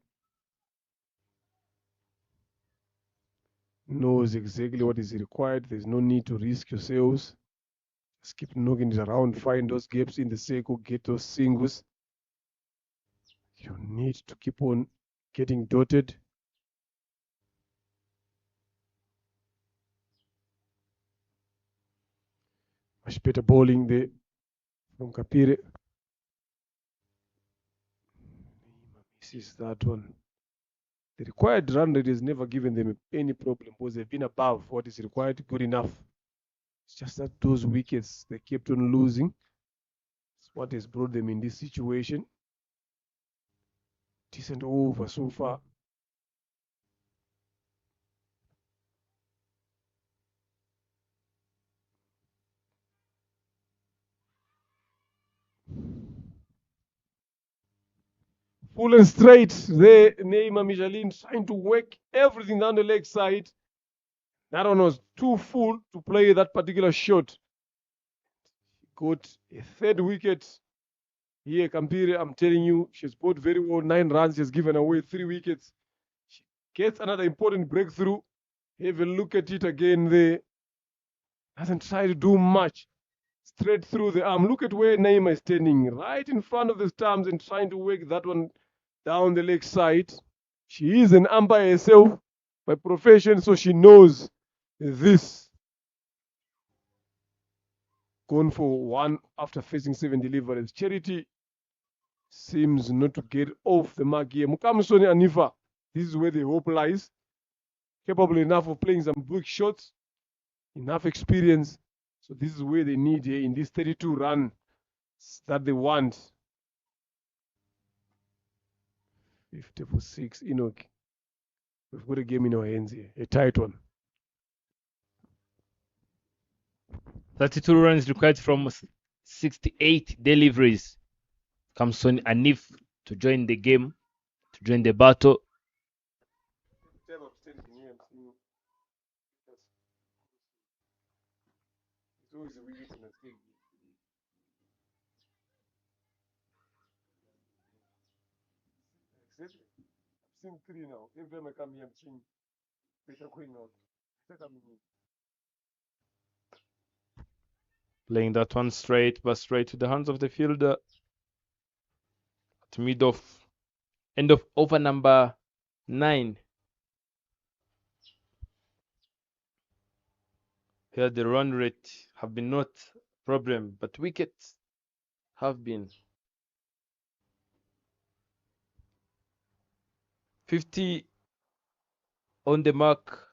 Knows exactly what is required. There's no need to risk yourselves. Just keep knocking it around, find those gaps in the circle, get those singles. You need to keep on getting dotted. Much better bowling there from Kapire. Misses that one. The required run rate has never given them any problem because they've been above what is required, good enough. It's just that those wickets they kept on losing. It's what has brought them in this situation. Decent over so far. Full and straight there, Neymar Michelin trying to work everything down the leg side. That one was too full to play that particular shot. Got a third wicket here. Kampire, I'm telling you, she's bowled very well. 9 runs, she's given away 3 wickets. She gets another important breakthrough. Have a look at it again there. Doesn't try to do much. Straight through the arm. Look at where Neymar is standing, right in front of the stumps and trying to work that one down the leg side. She is an umpire herself by profession, so she knows this. Gone for 1 after facing 7 deliveries. Charity seems not to get off the mark here. Mukamsoni Anifa, this is where the hope lies. Capable enough of playing some big shots, enough experience. So this is where they need here in this 32 run that they want. 50 for 6, Enoch. We've got a game in our hands here, a tight one. 32 runs required from 68 deliveries. Comes on Anif to join the game, to join the battle. I've seen 3 now. Every time I come here, I'm seeing better going out. Playing that one straight, but straight to the hands of the fielder. At end of over number 9. Here the run rate have been not a problem, but wickets have been. 50 on the mark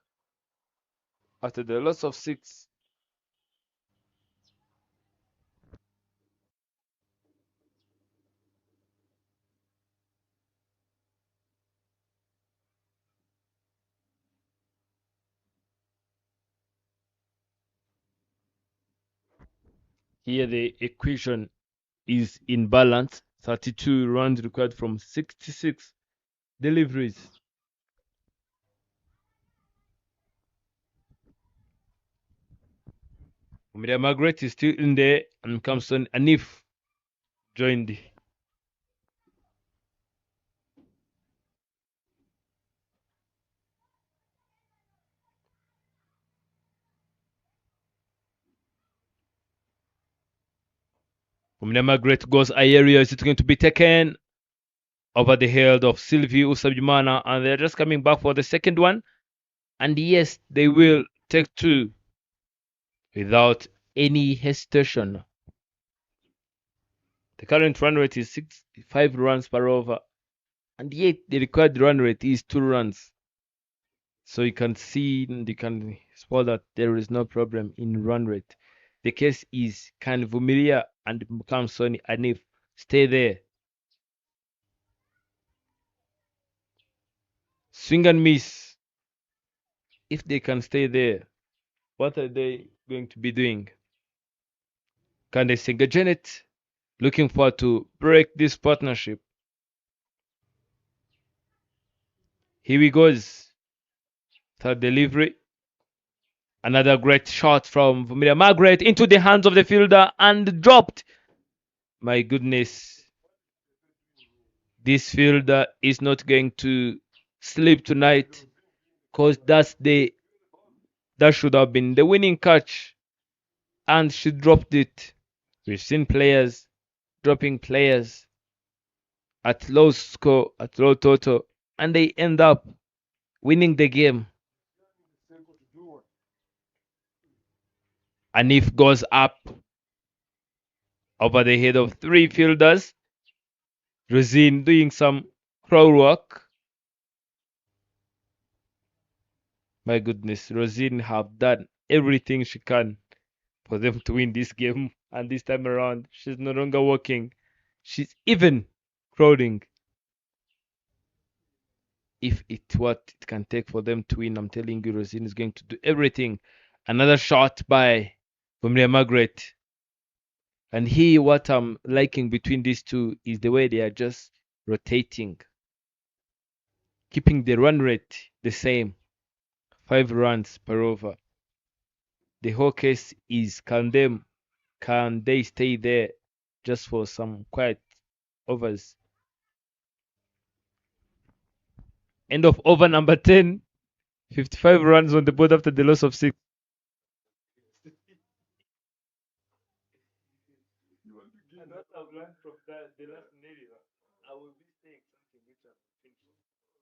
after the loss of 6. Here the equation is in balance. 32 runs required from 66 deliveries. Maria Margaret is still in there, and comes on Anif joined. Maria Margaret goes area. Is it going to be taken? over the head of Sylvie Usabjimana, and they're just coming back for the second one. And yes, they will take two without any hesitation. The current run rate is 65 runs per over, and yet the required run rate is 2 runs. So you can see, you can spot that there is no problem in run rate. The case is, can Vumilia and Kamsoni Anif stay there? Swing and miss. If they can stay there, what are they going to be doing? Can they sing a Janet? Looking forward to break this partnership. Here we goes. Third delivery. Another great shot from Vumilia Margaret into the hands of the fielder and dropped. My goodness. This fielder is not going to sleep tonight, because that should have been the winning catch, and she dropped it. We've seen players dropping players at low score, at low total, and they end up winning the game. Anif goes up over the head of 3 fielders. Rosine doing some crow work. My goodness, Rosine have done everything she can for them to win this game, and this time around, she's no longer working. She's even crowding. If it's what it can take for them to win, I'm telling you, Rosine is going to do everything. Another shot by Vumilia Margaret. And here, what I'm liking between these two is the way they are just rotating, keeping the run rate the same, 5 runs per over. The whole case is, can they stay there just for some quiet overs? End of over number 10, 55 runs on the board after the loss of 6. And what I've learned from the last scenario, I will be saying something which I'm thinking.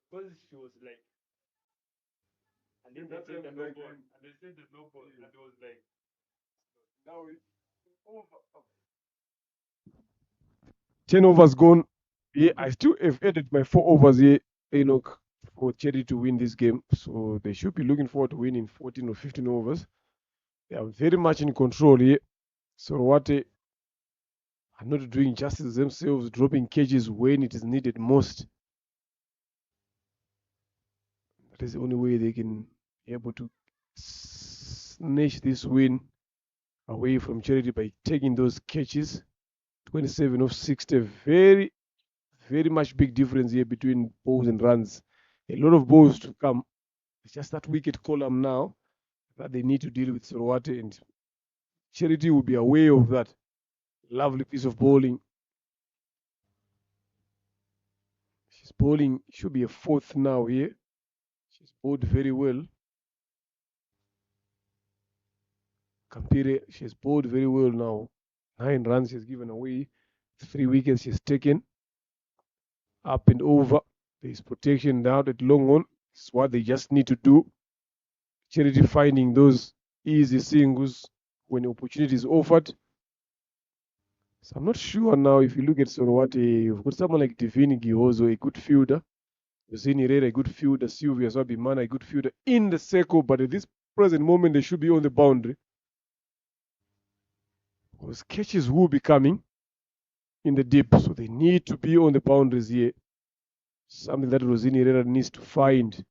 Because she was like, and then they said the no ball, and they said the no ball, and it was like, now it's over. 10 overs gone. Yeah, I still have added my 4 overs here, Enoch, for Cherry to win this game. So they should be looking forward to winning 14 or 15 overs. They are very much in control here. So what are not doing justice themselves, dropping cages when it is needed most. That is the only way they can be able to snatch this win away from Charity, by taking those catches. 27 of 60. Very, very much big difference here between balls and runs. A lot of balls to come. It's just that wicket column now that they need to deal with Sorowate, and Charity will be aware of that. Lovely piece of bowling. She's bowling, should be a 4th now here. She's bowled very well. Kampire, she's bowled very well now. 9 runs she's given away. 3 wickets she's taken. Up and over. There's protection down at long on. It's what they just need to do. Charity finding those easy singles when opportunity is offered. So I'm not sure now, if you look at Sorowate, you've got someone like Divini Gihozo, a good fielder. Rosini Herrera, a good fielder. Sylvia Swabimana, a good fielder in the circle, but at this present moment, they should be on the boundary. Because catches will be coming in the deep, so they need to be on the boundaries here. Something that Rosini Herrera needs to find.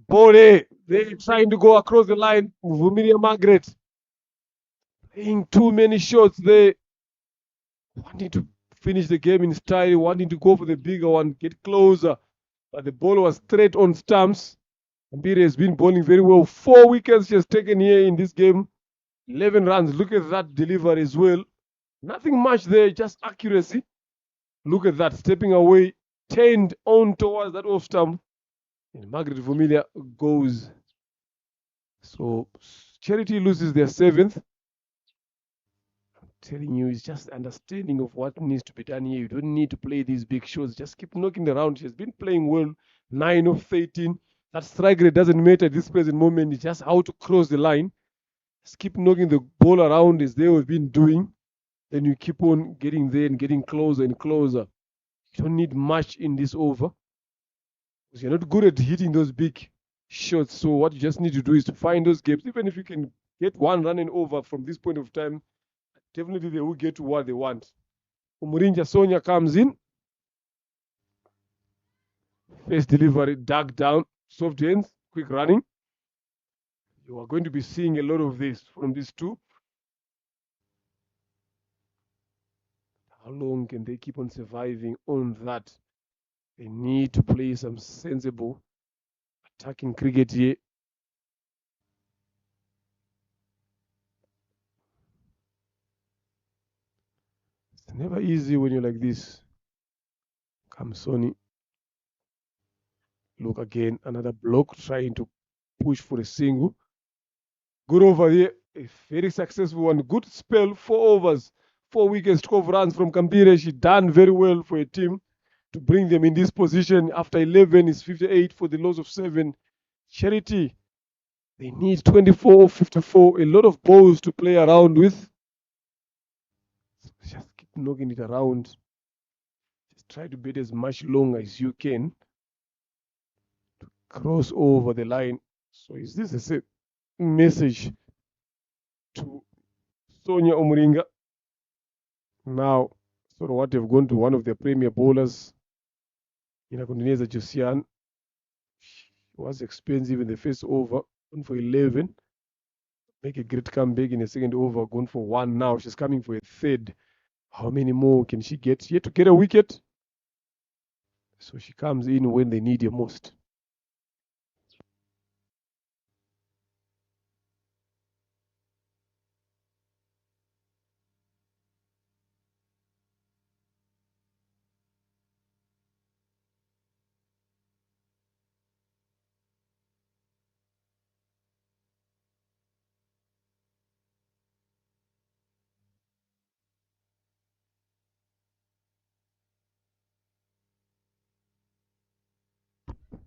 Bode, they're trying to go across the line. Vumilia Margaret playing too many shots there. Wanting to finish the game in style, wanting to go for the bigger one, get closer. But the ball was straight on stumps. Mbire has been bowling very well. 4 wickets she has taken here in this game. 11 runs. Look at that delivery as well. Nothing much there, just accuracy. Look at that, stepping away, turned on towards that off stump. And Margaret Vumilia goes. So Charity loses their 7th. I'm telling you, it's just understanding of what needs to be done here. You don't need to play these big shots. Just keep knocking around. She's been playing well, 9 of 13. That strike rate doesn't matter at this present moment. It's just how to cross the line. Just keep knocking the ball around as they have been doing. Then you keep on getting there and getting closer and closer. You don't need much in this over, because you're not good at hitting those big shots. So what you just need to do is to find those gaps. Even if you can get one running over from this point of time, definitely they will get to what they want. Umurinja Sonia comes in. First delivery, dug down, soft hands, quick running. You are going to be seeing a lot of this from these two. How long can they keep on surviving on that? They need to play some sensible attacking cricket here. It's never easy when you're like this. Come Sonny. Look again, another block trying to push for a single. Good over here, a very successful one. Good spell, 4 overs, 4 wickets, 12 runs from Kambire. She done very well for a team to bring them in this position. After 11 is 58 for the loss of 7. Charity, they need 24, 54, a lot of balls to play around with. Just keep knocking it around. Just try to bet as much long as you can to cross over the line. So is this a message to Sonia Omuringa? Now, sort of what they've gone to one of their premier bowlers, Inakundineza Josiane. She was expensive in the first over, gone for 11. Make a great comeback in the second over, gone for 1 now. She's coming for a third. How many more can she get? She had to get a wicket. So she comes in when they need her most.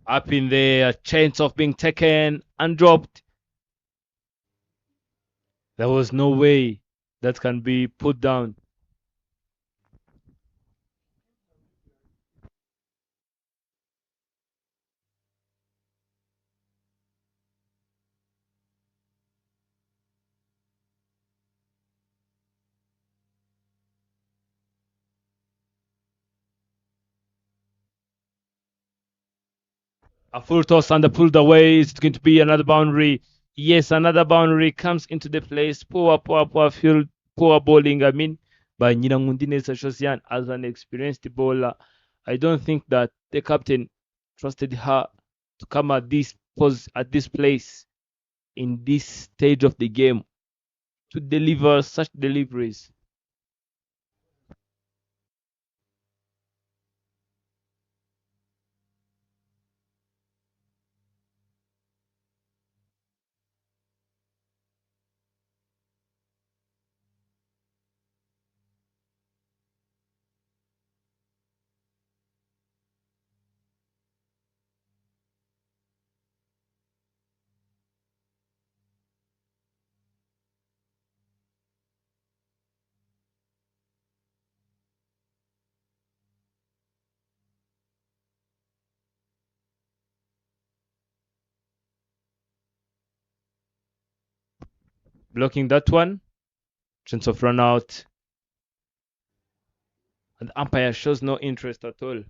Up in there, chance of being taken and dropped. There was no way that can be put down. A full toss and pulled away. It's going to be another boundary. Yes, another boundary comes into the place. Poor field, poor bowling. I mean, by Nyinangundine Josiane as an experienced bowler. I don't think that the captain trusted her to come at this place in this stage of the game to deliver such deliveries. Blocking that one. Chance of run out. And the umpire shows no interest at all.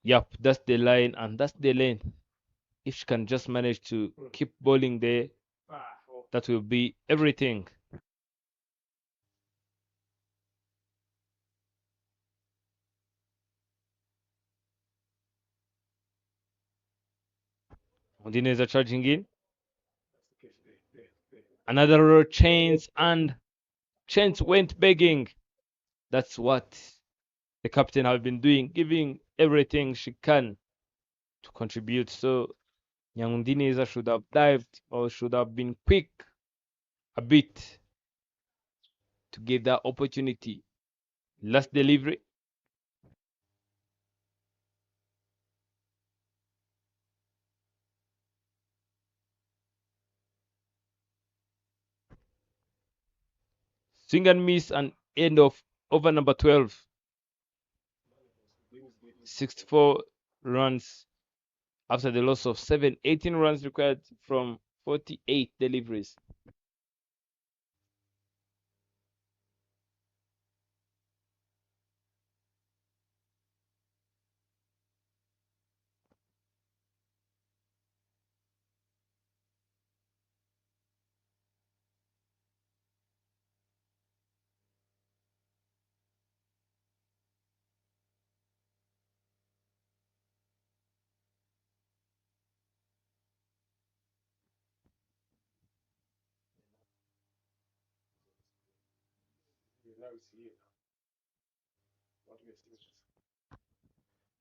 Yep, that's the line and that's the lane. if she can just manage to keep bowling there, that will be everything. Udinese are charging in. Another chance, and chance went begging. That's what the captain has been doing, giving everything she can to contribute. So young Udinese should have dived or should have been quick a bit to give that opportunity. Last delivery. Swing and miss and end of over number 12. 64 runs after the loss of 7. 18 runs required from 48 deliveries.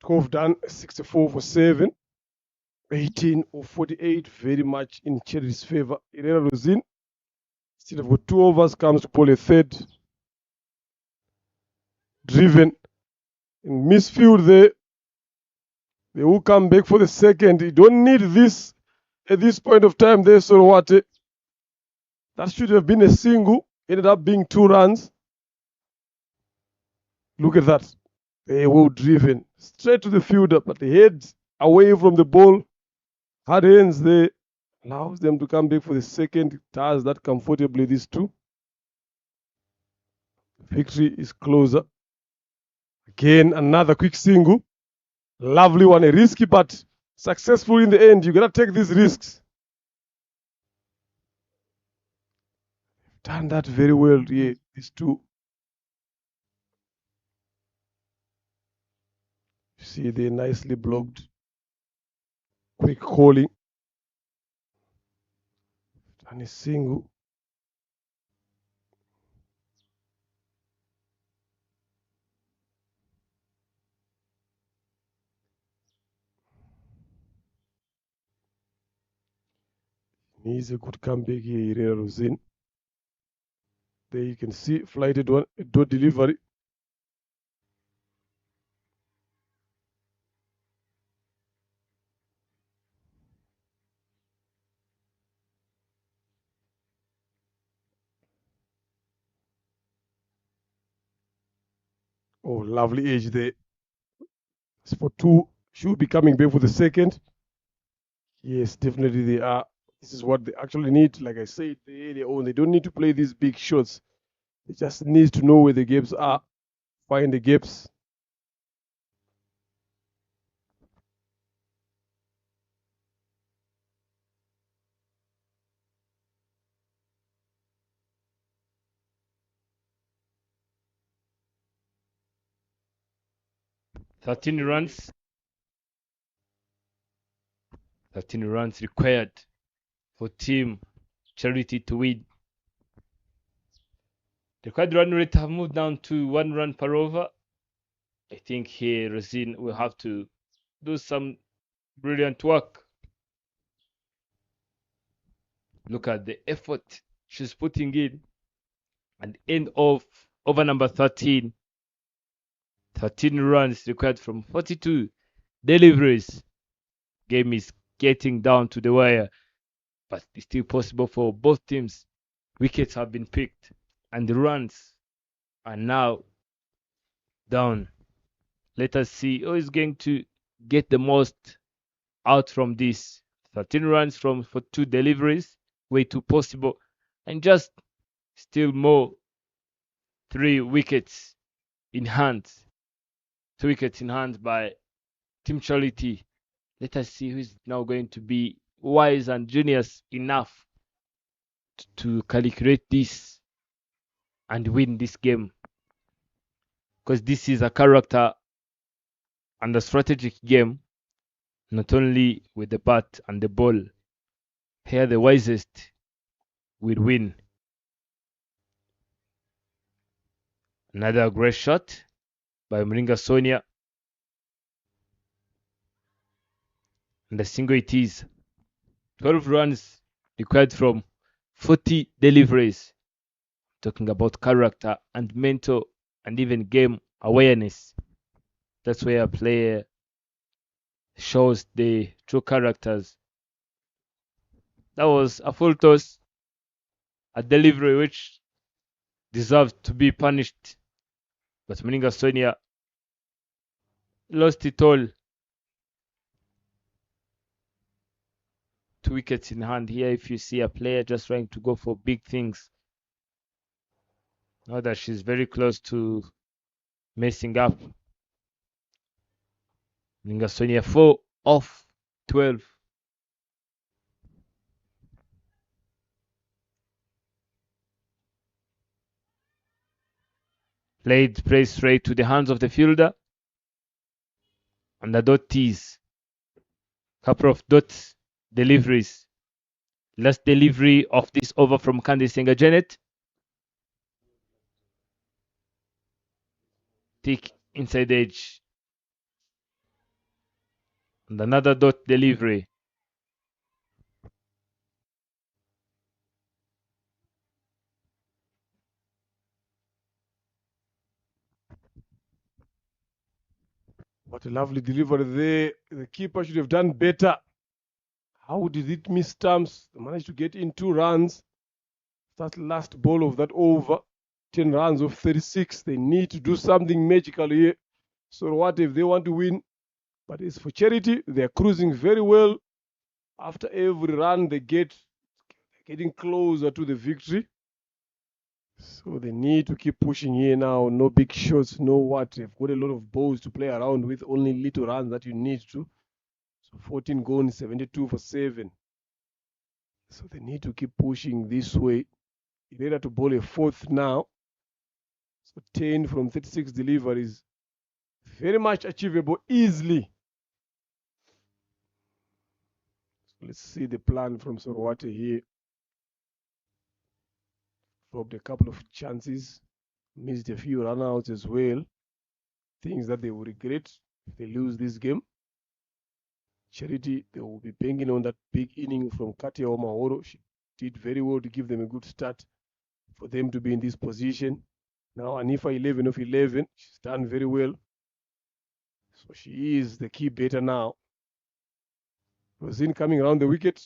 Cove done 64 for 7. 18 or 48, very much in Cherry's favor. Herrera Luzin, instead of got 2 overs, comes to pull a third. Driven in misfield there. They will come back for the second. You don't need this at this point of time there, Sorowate. That should have been a single. Ended up being 2 runs. Look at that. They were driven straight to the fielder, but the head away from the ball. Hard hands there. Allows them to come back for the second. Does that comfortably, these two. Victory is closer. Again, another quick single. Lovely one. A risky, but successful in the end. You got to take these risks. Done that very well, yeah, these two. You see, they nicely blocked. Quick calling. And a single. He's a good comeback here, Herrera Luzin. There you can see, flighted one, a dot delivery. Oh, lovely edge there. It's for 2. Should be coming back for the second. Yes, definitely they are. This is what they actually need. Like I said, they don't need to play these big shots. They just need to know where the gaps are, find the gaps. Thirteen runs. 13 runs required for Team Charity to win. The required run rate have moved down to 1 run per over. I think here Rosin will have to do some brilliant work. Look at the effort she's putting in. And end of over number 13. 13 runs required from 42 deliveries. Game is getting down to the wire, but it's still possible for both teams. Wickets have been picked, and the runs are now down. Let us see who is going to get the most out from this. 13 runs for 2 deliveries, way too possible, and just still more 3 wickets in hand. 2 wickets in hand by Team Charity. Let us see who is now going to be wise and genius enough to calculate this and win this game. Because this is a character and a strategic game, not only with the bat and the ball. Here the wisest will win. Another great shot by Mringa Sonia. And the single it is. 12 runs required from 40 deliveries. Talking about character and mental and even game awareness. That's where a player shows the true characters. That was a full toss, a delivery which deserved to be punished. But Mringa Sonia lost it all. 2 wickets in hand here. If you see a player just trying to go for big things, now that she's very close to messing up. Mringa Sonia 4 off 12. Played straight to the hands of the fielder. And the dot tees. Couple of dot deliveries. Last delivery of this over from Candice Senga Janet. Thick inside edge. And another dot delivery. What a lovely delivery there. The keeper should have done better. How did it miss stumps? They managed to get in 2 runs. That last ball of that over. 10 runs of 36. They need to do something magical here. So what if they want to win? But as for Charity, they're cruising very well. After every run they get, getting closer to the victory. So they need to keep pushing here now. No big shots, no what. They've got a lot of balls to play around with, only little runs that you need to. So 14 gone, 72 for 7. So they need to keep pushing this way. They're to bowl a 4th now. So 10 from 36 deliveries. Very much achievable easily. So let's see the plan from Sorwate here. Dropped a couple of chances. Missed a few runouts as well. Things that they will regret if they lose this game. Charity, they will be banking on that big inning from Katia Omahoro. She did very well to give them a good start for them to be in this position. Now Anifa 11 of 11. She's done very well. So she is the key batter now. Rosine coming around the wicket.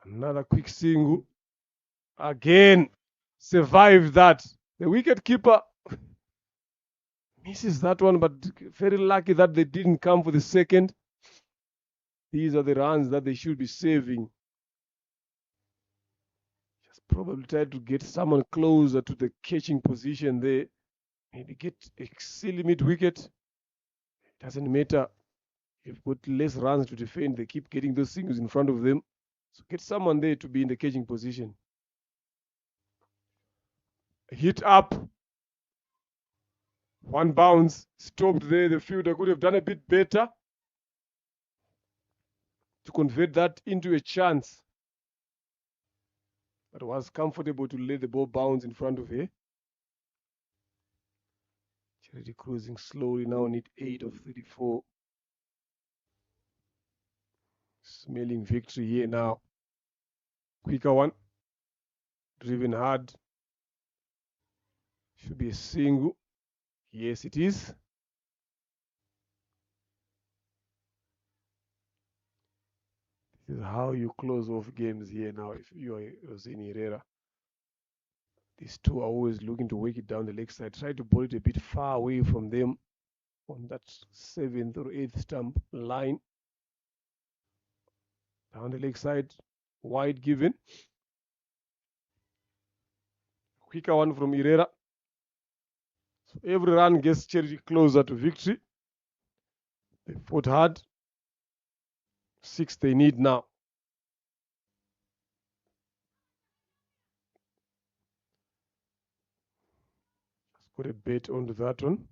Another quick single. Again, survived that. The wicket keeper misses that one, but very lucky that they didn't come for the second. These are the runs that they should be saving. Just probably try to get someone closer to the catching position there. Maybe get a silly mid-wicket. Doesn't matter. You've got less runs to defend. They keep getting those singles in front of them. So get someone there to be in the catching position. Hit up. One bounce. Stopped there. The fielder could have done a bit better to convert that into a chance. But was comfortable to let the ball bounce in front of her. Charity cruising slowly now, need 8 of 34. Smelling victory here now. Quicker one. Driven hard. Should be a single. Yes, it is. This is how you close off games here now if you are Rosini Herrera. These two are always looking to work it down the leg side. Try to ball it a bit far away from them on that 7th or 8th stump line. Down the leg side, wide given. Quicker one from Herrera. So every run gets Charity closer to victory. They fought hard. 6 they need now. Let's put a bet onto that one.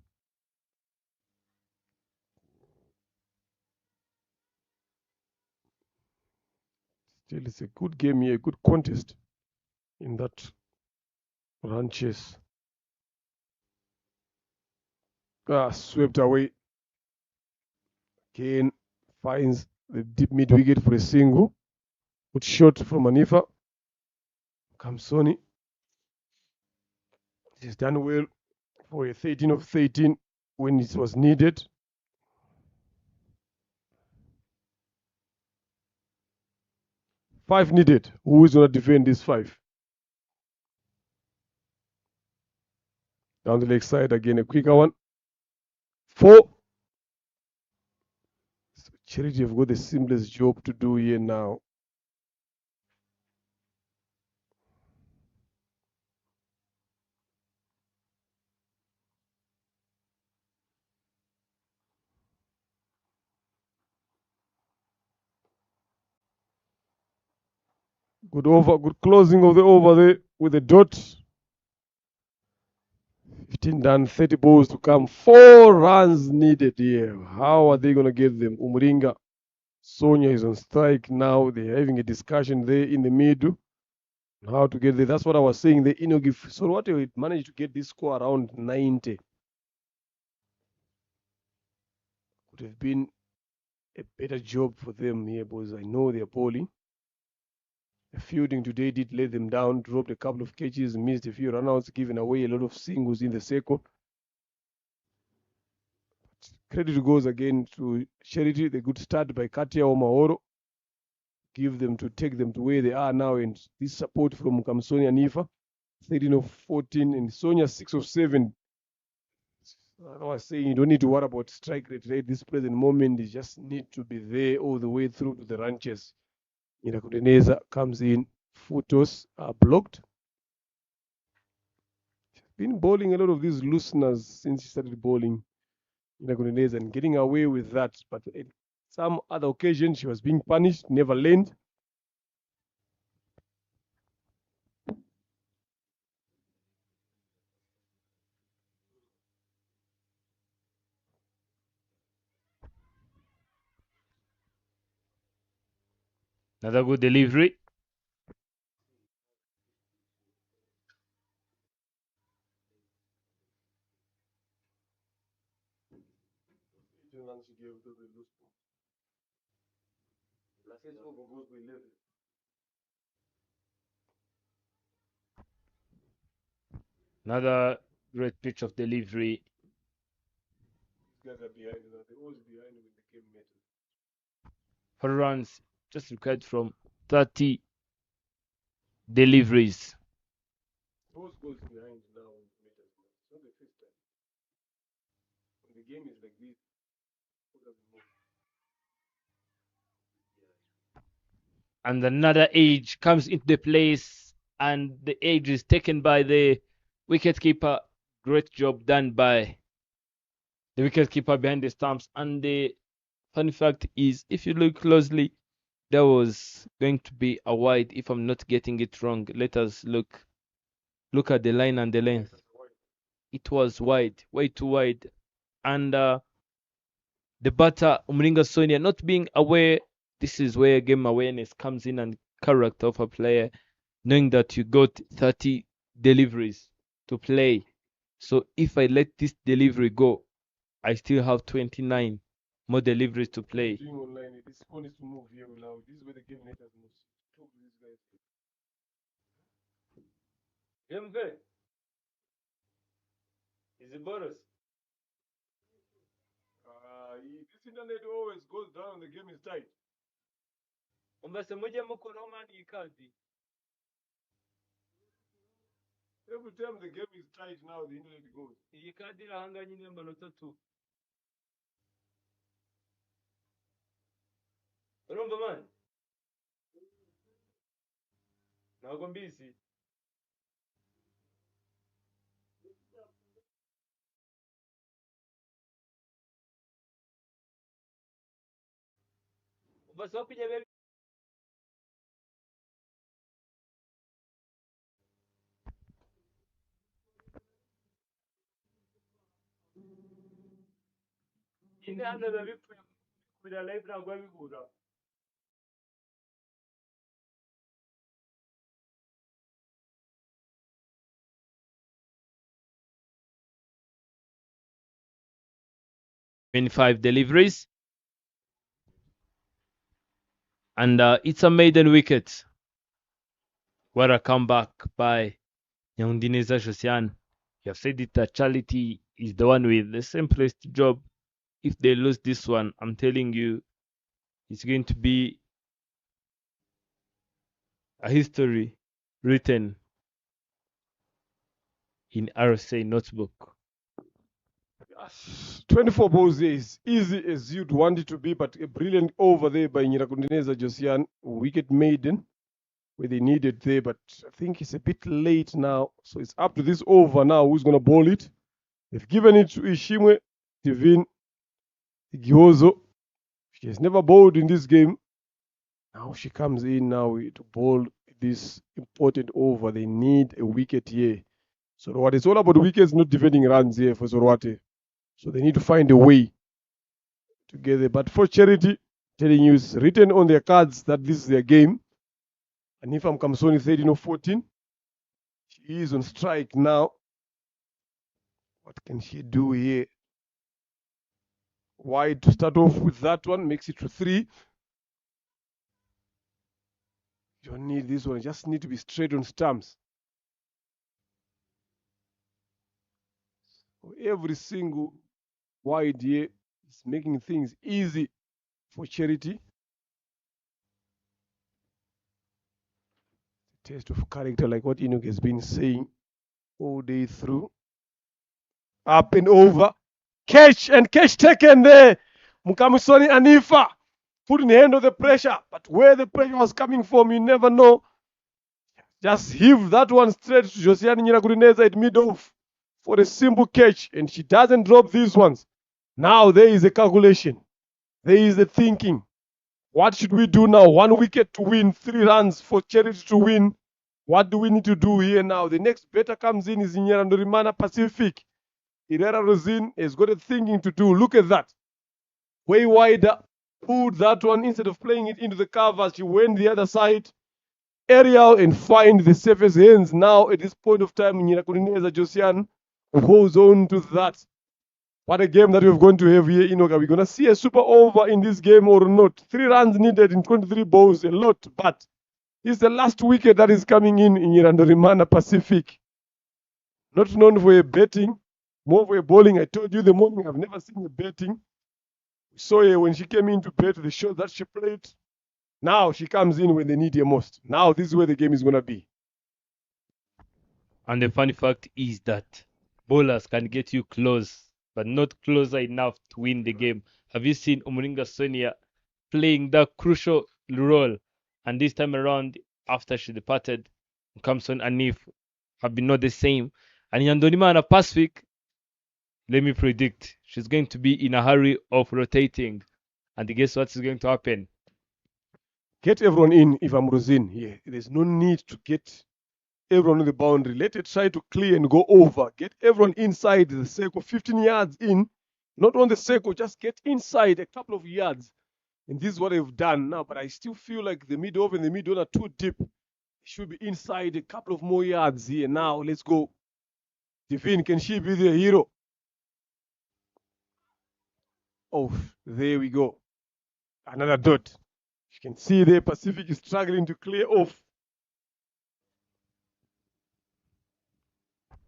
Still, it's a good game here, a good contest in that run chase. Swept away. Kane finds the deep mid wicket for a single. Good shot from Anifa. Kamsoni. He's done well for a 13 of 13 when it was needed. Five needed. Who is going to defend this 5? Down the leg side again, a quicker one. 4. So Charity have got the simplest job to do here now. Good over, good closing of the over there with a dot. 15 done, 30 balls to come. 4 runs needed here. How are they going to get them? Umringa, Sonia is on strike now. They're having a discussion there in the middle on how to get there. That's what I was saying. The Inogif. So what they managed to get this score around 90. Could have been a better job for them here, because I know they're bowling. The fielding today did let them down, dropped a couple of catches, missed a few runouts, giving away a lot of singles in the second. Credit goes again to Charity, the good start by Katia Omaoro. Give them to take them to where they are now, and this support from Kamsonia Nifa, 13 of 14, and Sonia 6 of 7. I was saying you don't need to worry about strike rate at this present moment. You just need to be there all the way through to the ranches. Irakudeneza comes in, photos are blocked. She's been bowling a lot of these looseners since she started bowling Irakudeneza and getting away with that. But at some other occasion, she was being punished, never learned. Another good delivery. Another great pitch of delivery. These guys are behind. They're always behind with the game method. 4 runs just required from 30 deliveries. Those goals behind now with meters. It's not the first time. When the game is like this, And another edge comes into the place, and the edge is taken by the wicketkeeper. Great job done by the wicketkeeper behind the stumps. And the funny fact is, if you look closely, there was going to be a wide, if I'm not getting it wrong. Let us look at the line and the length. It was wide, way too wide. And the batter, Umringa Sonia, not being aware, this is where game awareness comes in, and character of a player, knowing that you got 30 deliveries to play. So if I let this delivery go, I still have 29 more deliveries to play. doing online, this phone is to move here now. This is where the game makers move. Talk to these guys. Is it bonus? This internet always goes down. The game is tight. Every time the game is tight now, the internet goes. Urumva mani ntabwo mbizi 25 deliveries, and it's a maiden wicket. What a comeback by Nyandineza Josiane. You have said it that Charity is the one with the simplest job. If they lose this one, I'm telling you, it's going to be a history written in RCA notebook. 24 balls there is easy as you'd want it to be, but a brilliant over there by Nyiragundineza Josiane, wicket maiden, where they needed there, but I think it's a bit late now, so it's up to this over now who's going to bowl it. They've given it to Ishimwe Divine Giozo. She has never bowled in this game. Now she comes in now to bowl this important over. They need a wicket here. So what it's all about wickets, not defending runs here for Sorwate. So they need to find a way to get there. But for Charity, telling you it's written on their cards that this is their game. And if I'm Kamsoni 13 or 14, she is on strike now. What can she do here? Wide to start off with that one, makes it to 3. You don't need this one, you just need to be straight on stumps. Every single wide here is making things easy for Charity. Test of character, like what Enoch has been saying all day through. Up and over. Catch taken there. Mukamusoni Anifa putting the hand on the pressure, but where the pressure was coming from, you never know. Just heave that one straight to Josiane Nyiragundineza at mid-off for a simple catch, and she doesn't drop these ones. Now there is a calculation. There is a thinking. What should we do now? 1 wicket to win, 3 runs for Charity to win. What do we need to do here now? The next batter comes in is Nyirandorimana Pacific. Herrera Rosin has got a thinking to do. Look at that. Way wider. Pulled that one instead of playing it into the cover. She went the other side. Aerial and find the safest hands now at this point of time. Nyiragundineza Josiane holds on to that. What a game that we're going to have here, Enoch. Are we going to see a super over in this game or not? 3 runs needed in 23 balls, a lot, but it's the last wicket that is coming in Nyirandorimana Pacific. Not known for a betting, more for a bowling. I told you the morning I've never seen a betting. We saw her when she came in to bet the shot that she played. Now she comes in when they need her most. Now this is where the game is going to be. And the funny fact is that bowlers can get you close, but not closer enough to win the game. Have you seen Umuringa Sonia playing that crucial role? And this time around, after she departed, Kamson and Nif have been not the same. And Nyandonimana Pacific, let me predict, she's going to be in a hurry of rotating. And guess what is going to happen? Get everyone in if I'm Rosin here. There's no need to get everyone on the boundary. Let it try to clear and go over. Get everyone inside the circle, 15 yards in. Not on the circle, just get inside a couple of yards. And this is what they've done now. But I still feel like the mid-off and the mid-on are too deep. Should be inside a couple of more yards here. Now, let's go. Divine, can she be the hero? Oh, there we go. Another dot. You can see the Pacific is struggling to clear off.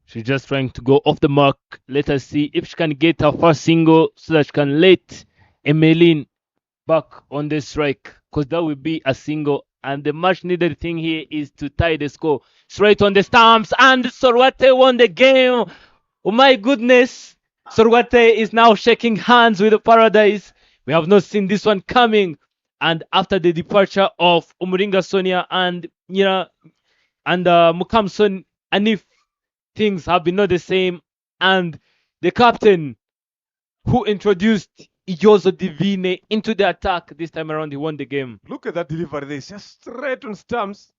She's just trying to go off the mark. Let us see if she can get her first single so that she can let Emmeline back on the strike, because that will be a single. And the much needed thing here is to tie the score. Straight on the stumps, and Sorwate won the game. Oh my goodness. Sorwate is now shaking hands with the Paradise. We have not seen this one coming. And after the departure of Umuringa Sonia and Mukamson Anif, things have been not the same. And the captain who introduced Ijoso Divine into the attack. This time around, he won the game. Look at that delivery there. It's just straight on stumps.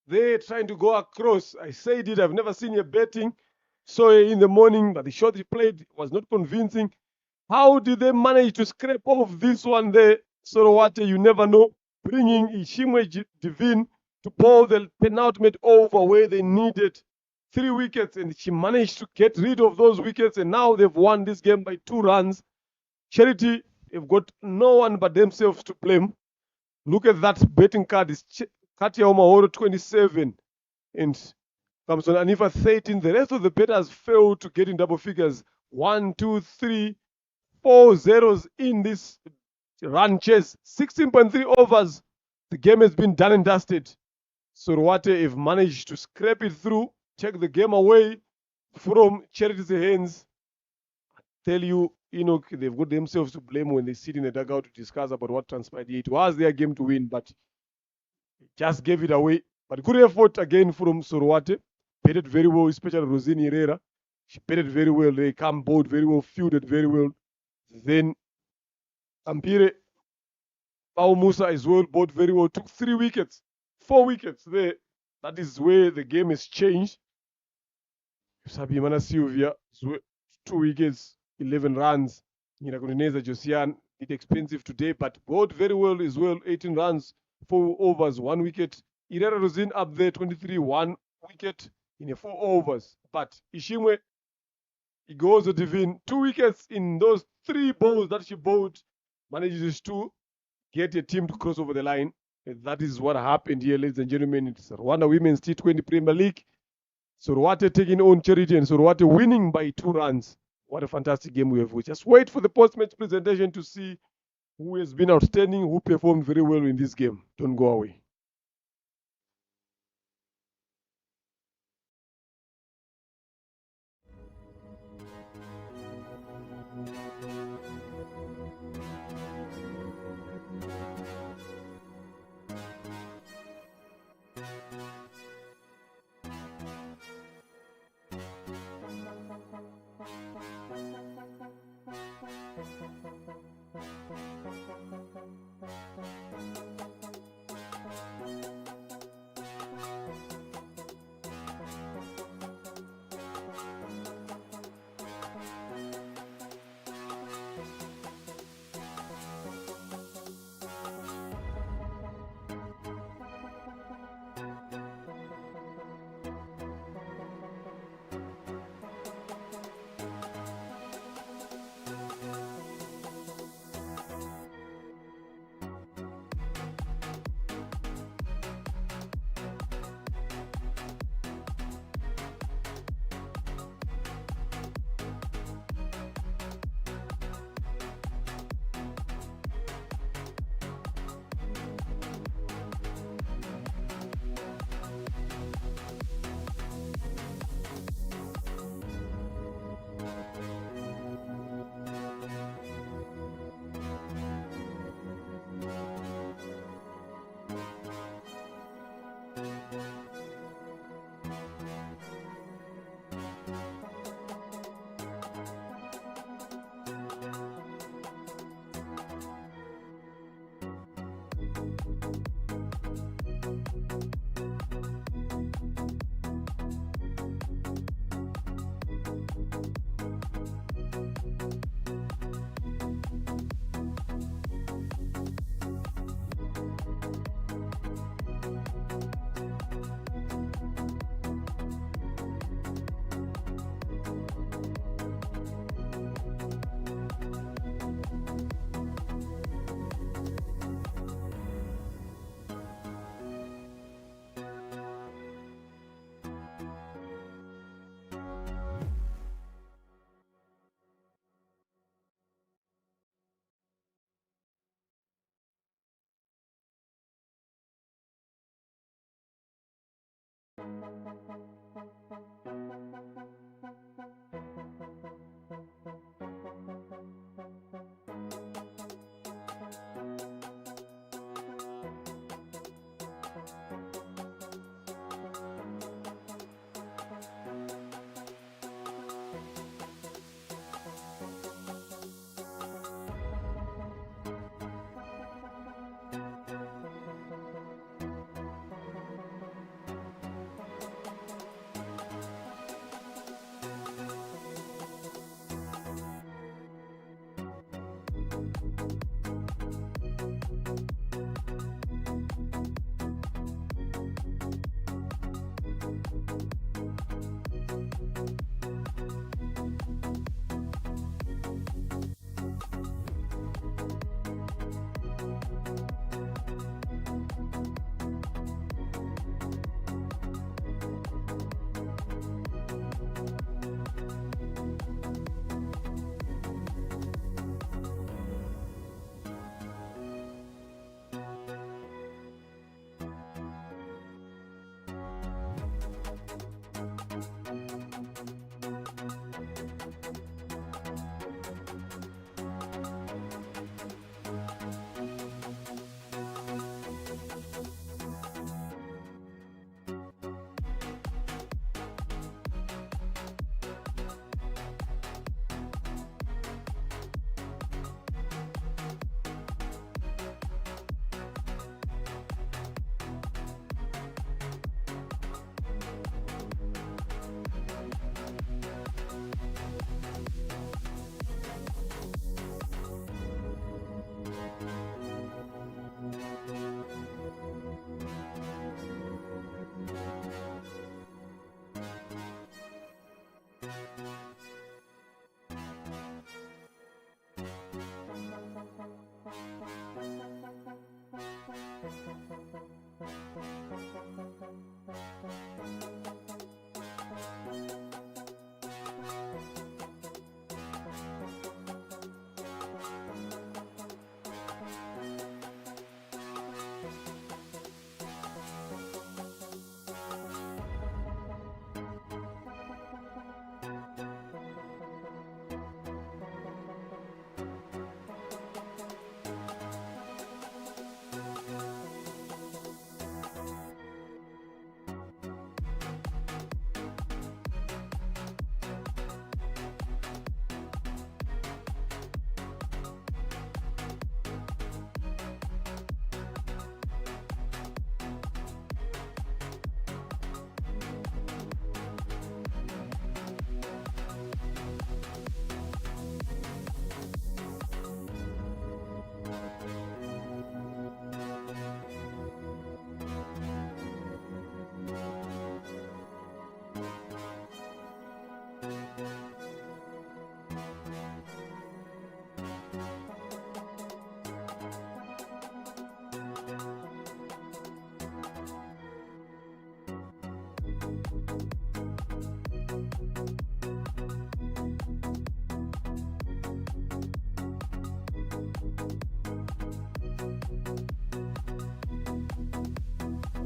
They're trying to go across. I said it. I've never seen you betting. Saw it in the morning, but the shot he played was not convincing. How did they manage to scrape off this one there? Sorowate, you never know. Bringing Ishimwe Divine to bowl the penultimate over where they needed 3 wickets, and she managed to get rid of those wickets, and now they've won this game by 2 runs. Charity have got no one but themselves to blame. Look at that betting card. It's Katia Omahoro 27 and Kamson Anifa 13. The rest of the bettors failed to get in double figures. 1, 2, 3, 4 zeros in this run chase. 16.3 overs. The game has been done and dusted. Sorowate have managed to scrape it through, take the game away from Charity's hands. Tell you, they've got themselves to blame when they sit in the dugout to discuss about what transpired here. It was their game to win, but just gave it away. But good effort again from Sorowate. Batted very well, especially Rosine Herrera. She batted very well. They come bowled very well, fielded very well. Then Ampire Pao Musa as well bowled very well. Took 3 wickets, 4 wickets there. That is where the game has changed. Sabimana Silvia, 2 wickets, 11 runs. Nyirakoneneza Josian, it's expensive today, but bowled very well as well. 18 runs, 4 overs, 1 wicket. Irera Rosin up there, 23, 1 wicket in 4 overs. But Ishimwe, Igozo Divine, 2 wickets in those 3 balls that she bowled, manages to get a team to cross over the line. And that is what happened here, ladies and gentlemen. It's Rwanda Women's T20 Premier League. Sorowate taking on Charity and Sorowate winning by 2 runs. What a fantastic game we have. We just wait for the post-match presentation to see who has been outstanding, who performed very well in this game. Don't go away.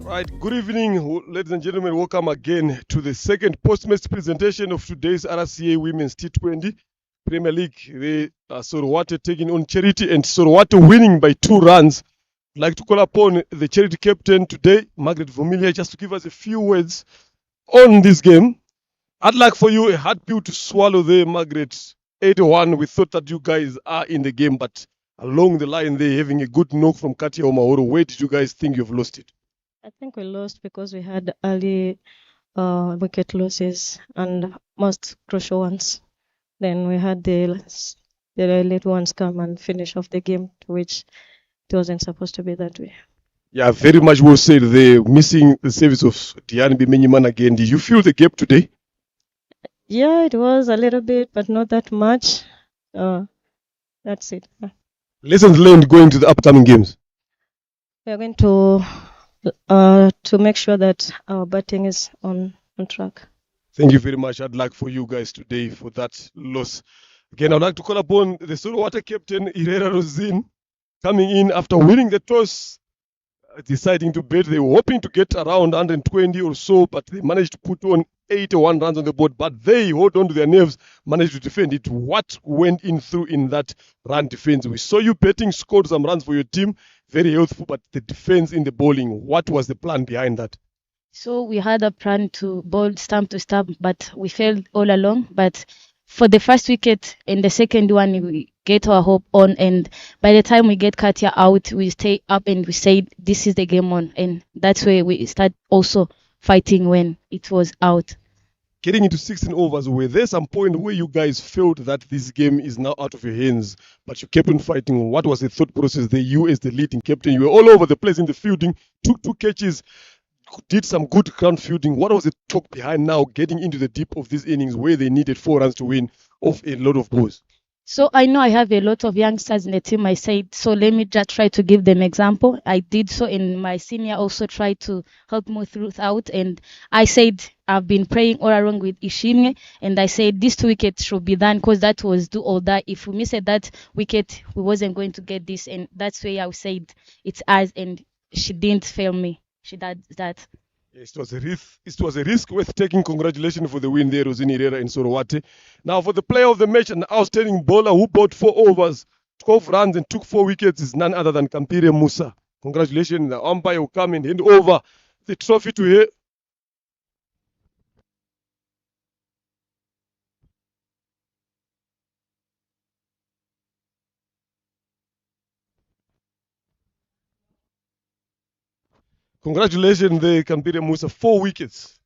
Right, good evening, ladies and gentlemen. Welcome again to the second post-match presentation of today's RCA Women's T20 Premier League. The Sorowate taking on Charity and Sorowate winning by 2 runs. I'd like to call upon the Charity captain today, Margaret Vumilia, just to give us a few words on this game. I'd like for you a hard pill to swallow there, Margaret. 81, we thought that you guys are in the game, but along the line there, having a good knock from Katia Omahoro. Where did you guys think you've lost it? I think we lost because we had early wicket losses and most crucial ones. Then we had the late ones come and finish off the game, which it wasn't supposed to be that way. Yeah, very much well said. They're missing the service of Diane Bimenyiman again. Did you feel the gap today? Yeah, it was a little bit, but not that much. That's it. Lessons learned going to the upcoming games. We are going to make sure that our batting is on track. Thank you very much. I'd like for you guys today for that loss. Again, I'd like to call upon the Sorowate captain, Irera Rosin, coming in after winning the toss, deciding to bet. They were hoping to get around 120 or so, but they managed to put on 81 runs on the board. But they hold on to their nerves, managed to defend it. What went in through in that run defense? We saw you betting, scored some runs for your team. Very helpful, but the defense in the bowling, what was the plan behind that? So we had a plan to bowl stump to stump, but we failed all along. But for the first wicket and the second one, we get our hope on. And by the time we get Katia out, we stay up and we say, this is the game on. And that's where we start also fighting when it was out. Getting into 16 overs, were there some point where you guys felt that this game is now out of your hands, but you kept on fighting? What was the thought process there? You as the leading captain, you were all over the place in the fielding, took 2 catches, did some good ground fielding. What was the talk behind now getting into the deep of these innings where they needed 4 runs to win off a lot of balls? So I know I have a lot of youngsters in the team. I said, so let me just try to give them example. I did so, and my senior also tried to help me throughout. And I said, I've been praying all along with Ishimwe, and I said this 2 wickets should be done because that was do or die. If we missed that wicket, we wasn't going to get this, and that's where I said it's ours, and she didn't fail me. She did that. Yes, it was a risk worth taking. Congratulations for the win there, Rosini Herrera in Sorowate. Now, for the player of the match, an outstanding bowler who bowled 4 overs, 12 runs, and took 4 wickets is none other than Kampire Musa. Congratulations. The umpire will come and hand over the trophy to her. Congratulations there, Kampire Musa. 4 wickets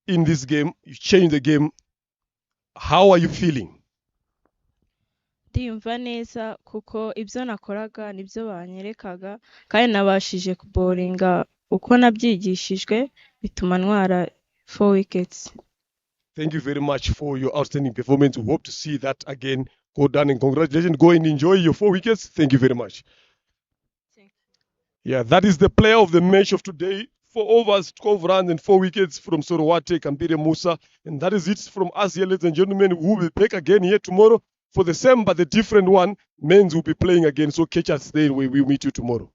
in this game. You changed the game. How are you feeling? ndiyumva neza kuko ibyo nakoraga nibyo banyerekaga kandi nabashije kuboringa uko nabyigishijwe bituma ntwara 4 wickets. Thank you very much for your outstanding performance. We hope to see that again. Go down and congratulations. Go and enjoy your 4 wickets. Thank you very much. Yeah, that is the player of the match of today. 4 overs, 12 runs, and 4 wickets from Sorowate, Kampire Musa. And that is it from us here, ladies and gentlemen. We will be back again here tomorrow for the same but the different one. Men's will be playing again. So catch us there. We will meet you tomorrow.